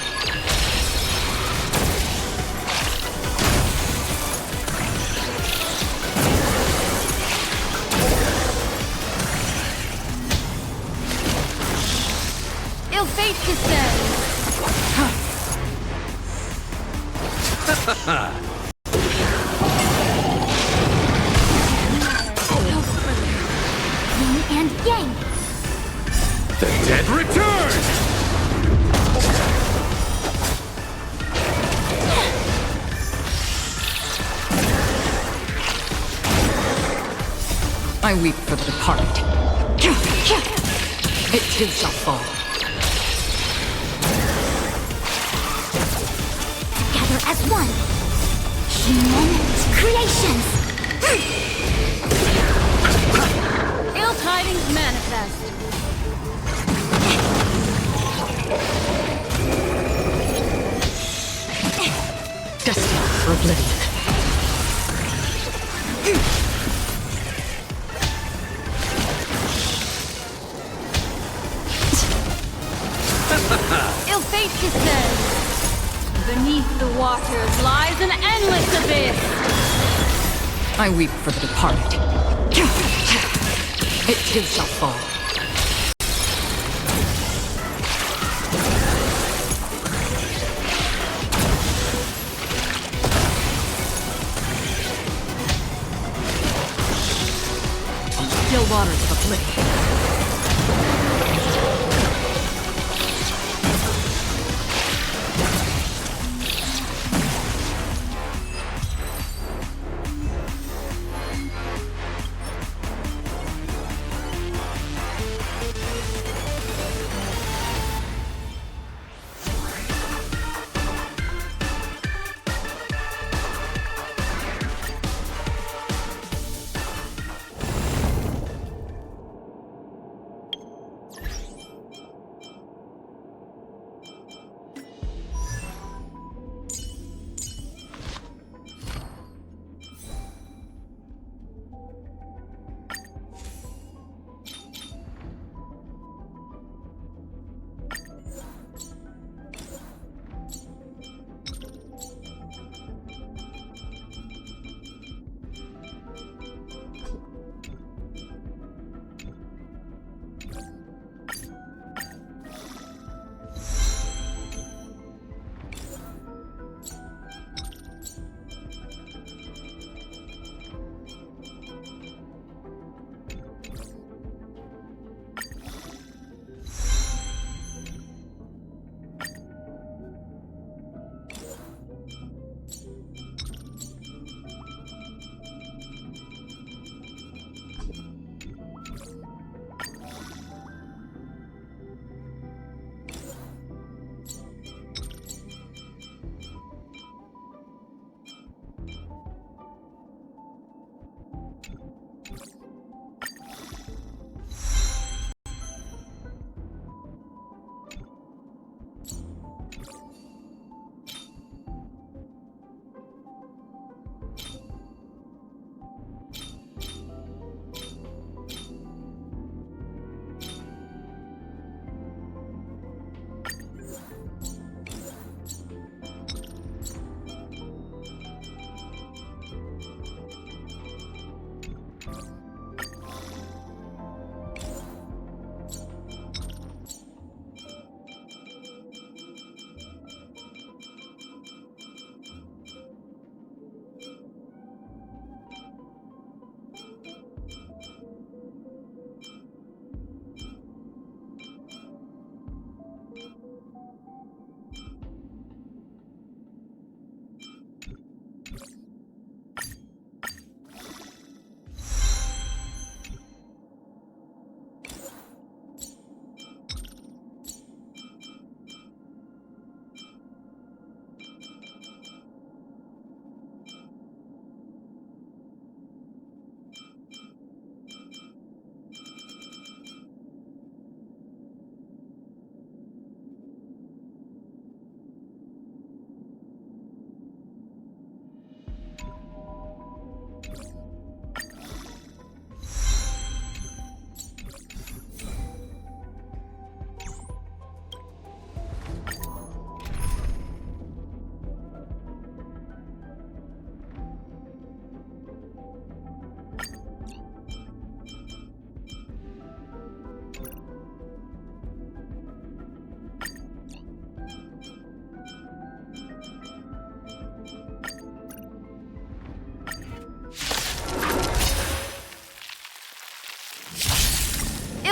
Ill fate descends. Yin and yang. The dead return! I weep for the departed. It too shall fall. Together as one. Human creations. Ill tidings manifest. Destined for oblivion. Ill fate descends. Beneath the waters lies an endless abyss. I weep for the departed. It too shall fall. Still waters of oblivion.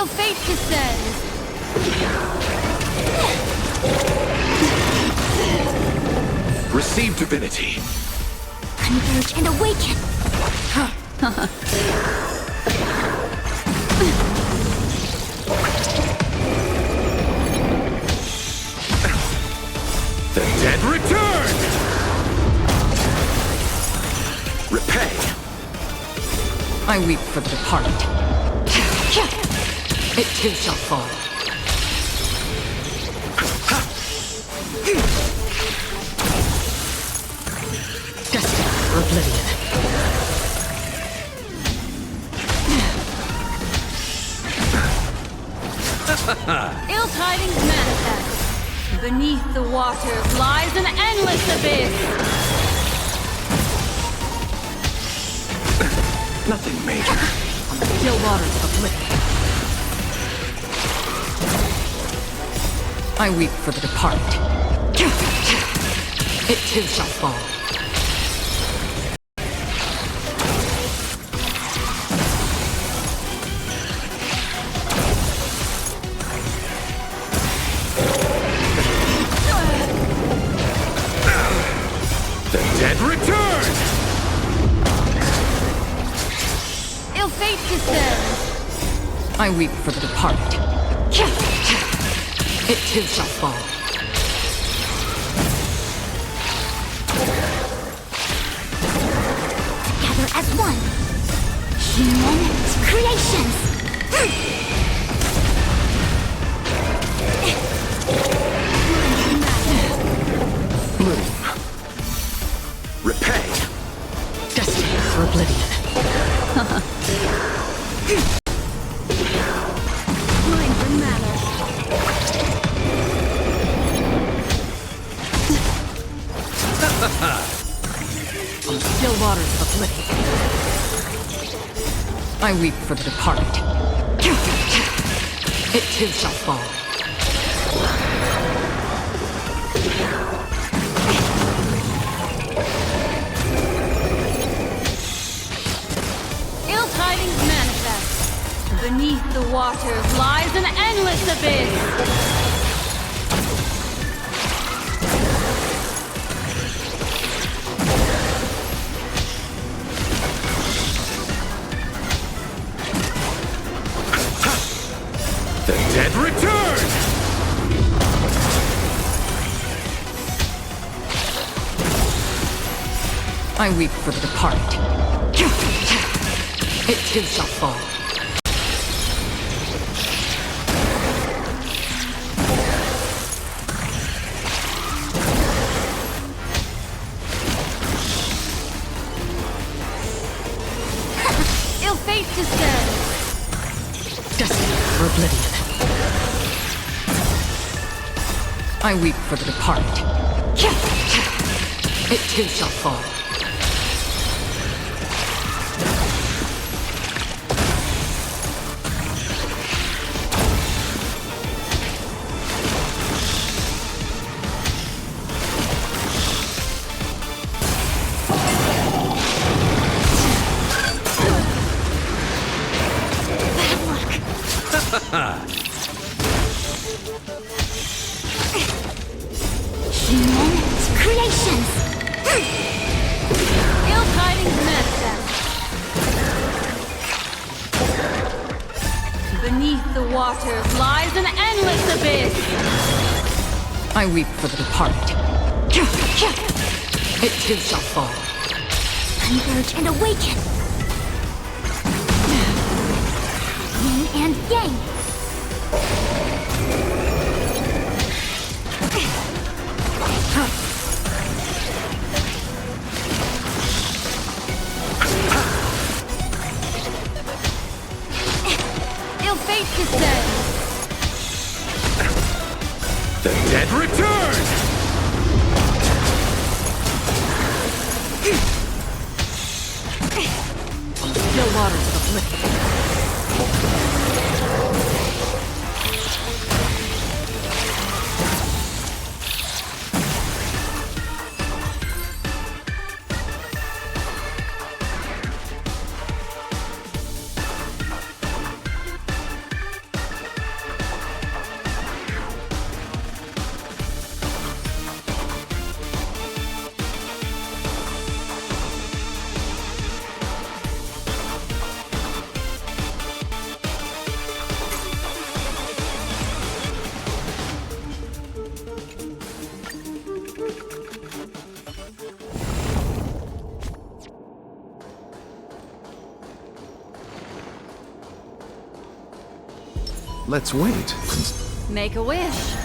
Ill fate descends! Receive divinity. Converge and awaken! The dead return! Repay. I weep for the departed. It too shall fall. Destined for oblivion. Ill tidings manifest. Beneath the waters lies an endless abyss. Nothing major. On the still waters of oblivion. I weep for the departed. It too shall fall. The dead return! Ill fate descends. I weep for the departed. It too shall fall. Together as one. Human creations. Bloom. Repay. Destined for oblivion. Mind and manner. On the still waters of oblivion. I weep for the departed. It too shall fall. Ill tidings manifest. Beneath the waters lies an endless abyss. The dead return! I weep for the departed. It too shall fall. Ill fate descends. Destined for oblivion. I weep for the departed. It too shall fall. Human creations. Ill tidings manifest. Beneath the waters lies an endless abyss. I weep for the departed. It too shall fall. Converge and awaken. Yin and yang. Ill fate descends. The dead return! On the still waters of oblivion. let's wait. Make a wish.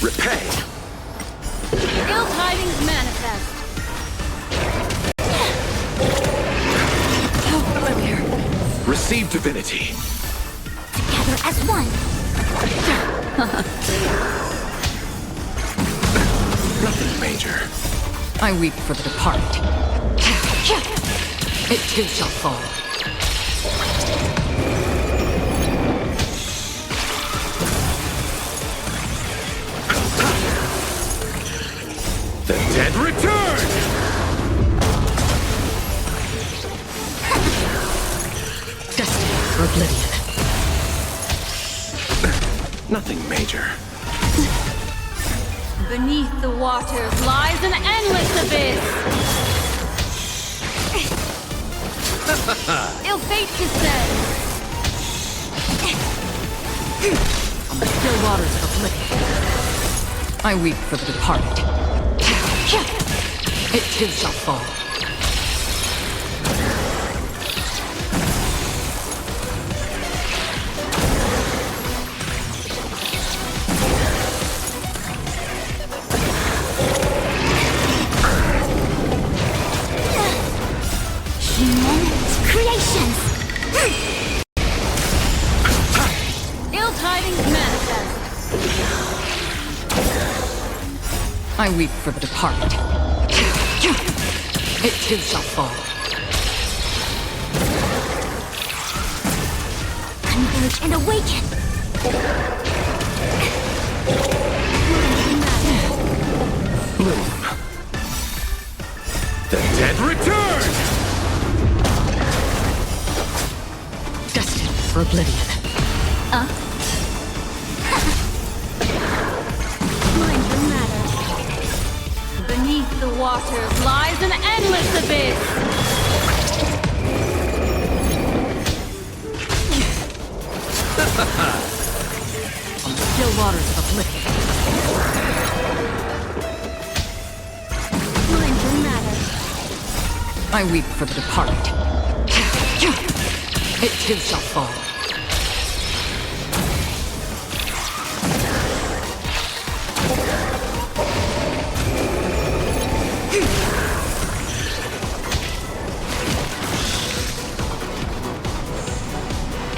Repay! Ill tidings manifest. Receive divinity. Together as one. Nothing major. I weep for the departed. It too shall fall. The dead return! Destined for oblivion. Nothing major. Beneath the waters lies an endless abyss. Ill fate descends. On the still waters of oblivion. I weep for the departed. It too shall fall. Creations! Ill tidings manifest. I weep for the departed. It too shall fall. Converge and awaken! Bloom. The dead return! Destined for oblivion. Mind your matter. Beneath the waters lies an endless abyss. On the still waters of oblivion. Mind your matter. I weep for the departed. It too shall fall.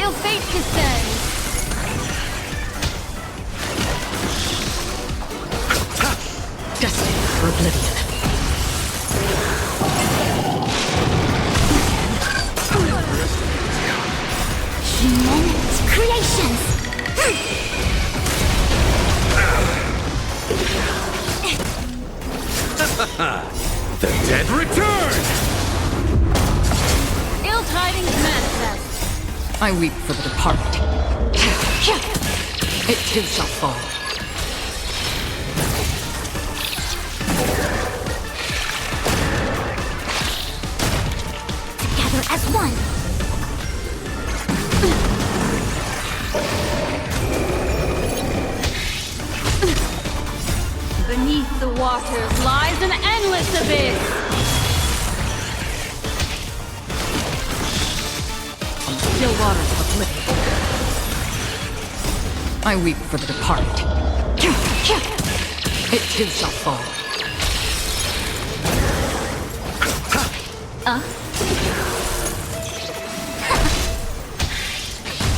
Ill fate descends. Destined for oblivion. Humongous creations! The dead return! Ill tidings manifest. I weep for the departed. It too shall fall. Together as one! Beneath the waters lies an endless abyss. On the still waters of oblivion. I weep for the departed. It too shall fall.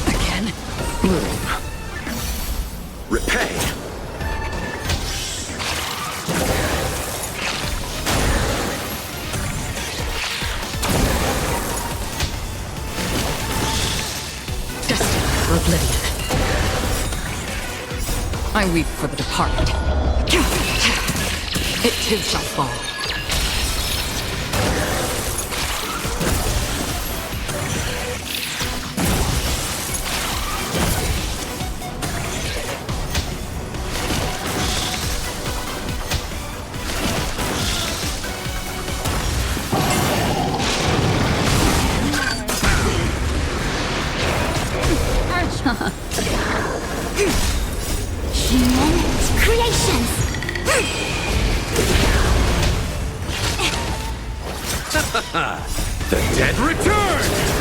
Again? Bloom. Repay. Destined for oblivion. I weep for the departed. It too shall fall. Human creations! The dead return!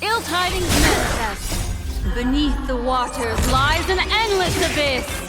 Ill tidings manifest. Beneath the waters lies an endless abyss.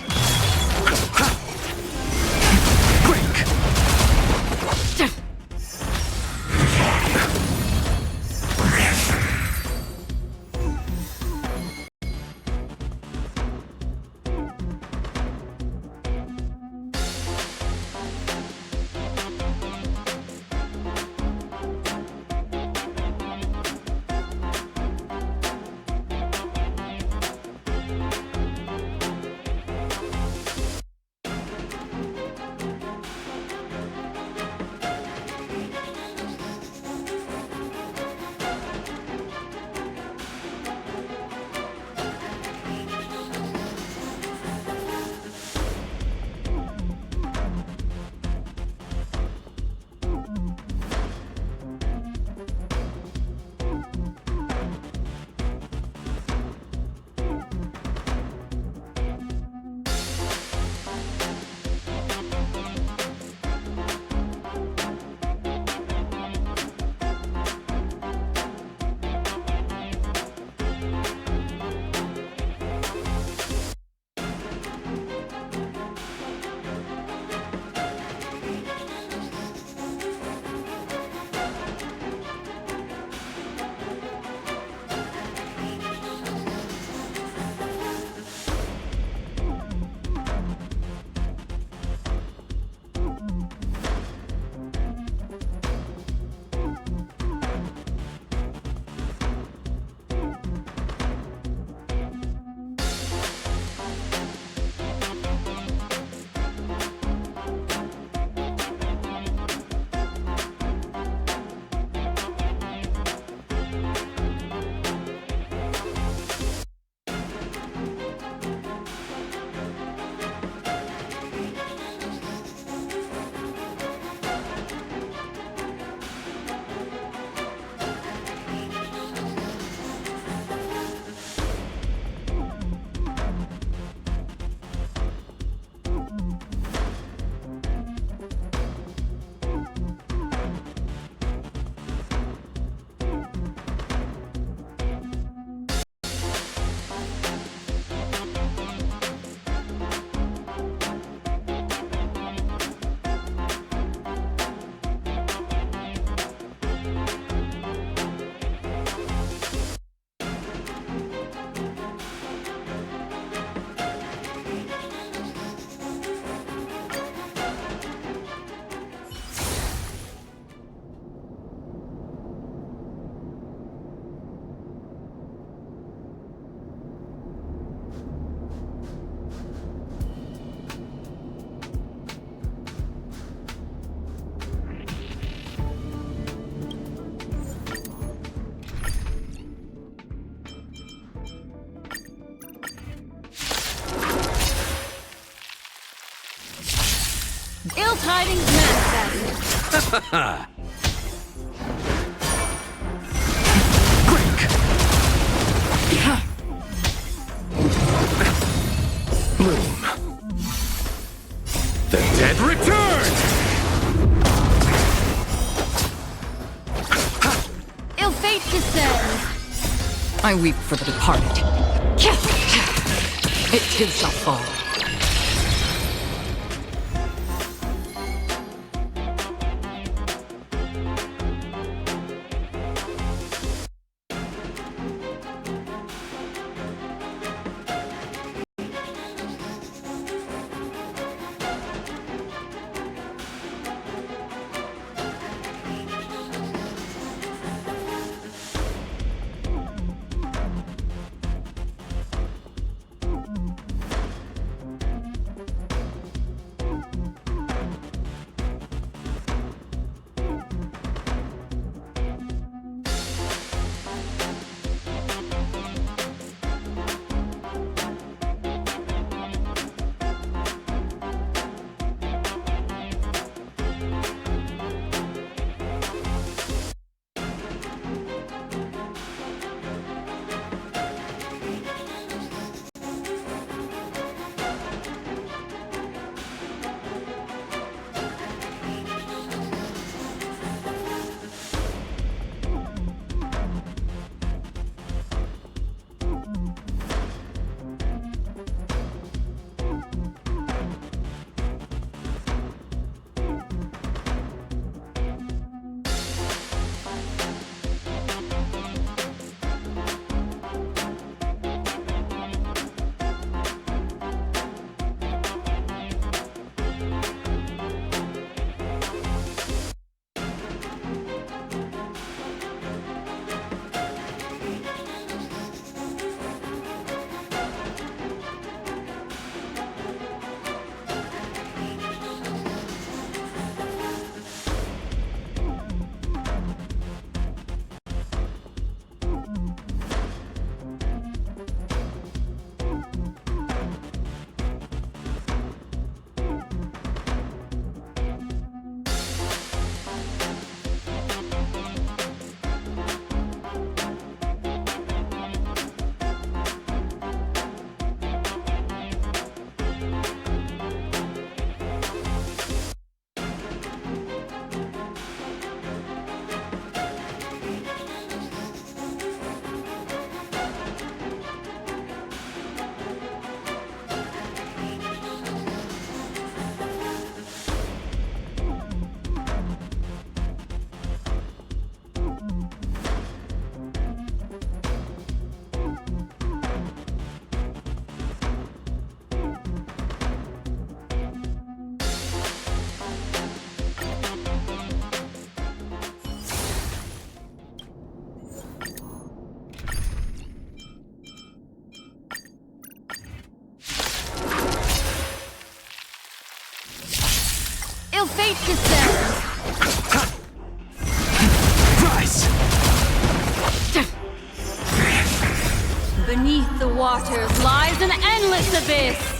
Ill tidings manifest. Bloom. The dead return! Ill fate descends. I weep for the departed. It too shall fall. Ill fate descends. Rise! Beneath the waters lies an endless abyss.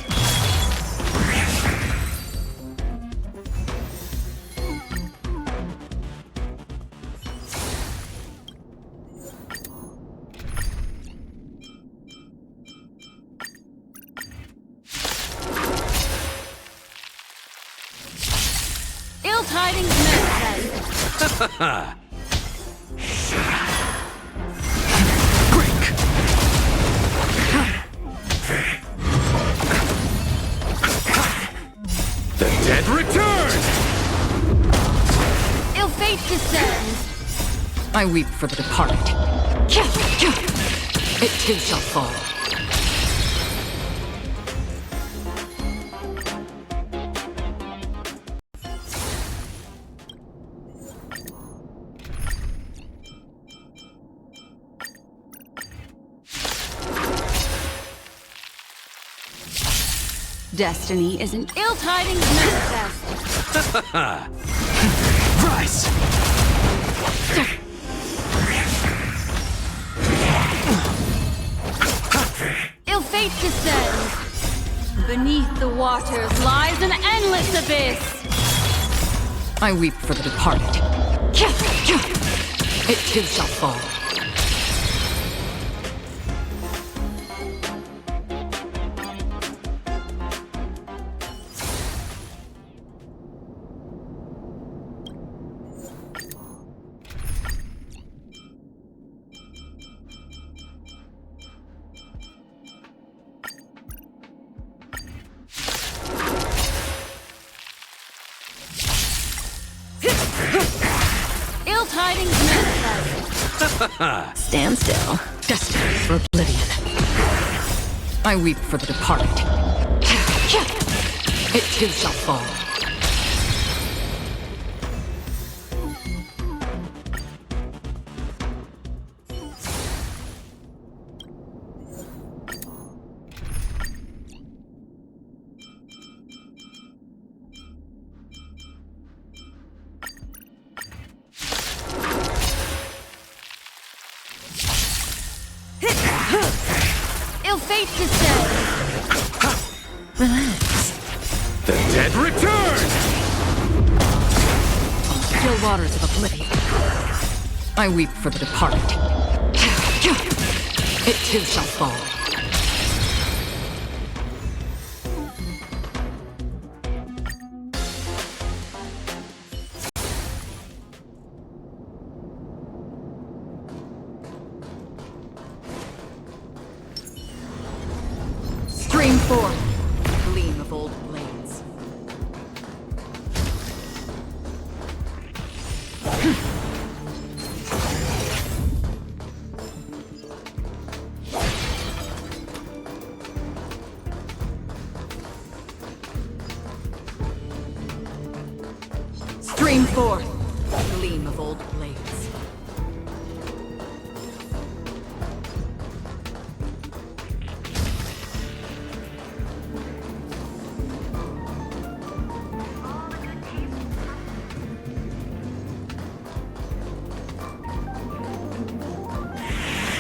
Ill tidings manifest. The dead return! Ill fate descends. I weep for the departed. It too shall fall. Destiny is an ill tidings manifest. Rise! Ill fate descends. Beneath the waters lies an endless abyss. I weep for the departed. It too shall fall. Ill tidings manifest. Stand still. Destined for oblivion. I weep for the departed. It too shall fall. Ill fate descend. Relax. The dead return! Still waters of oblivion. I weep for the departed. It too shall fall. Stream forth, gleam of old blades. Stream forth, gleam of old blades.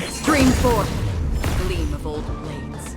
Stream forth, gleam of old blades.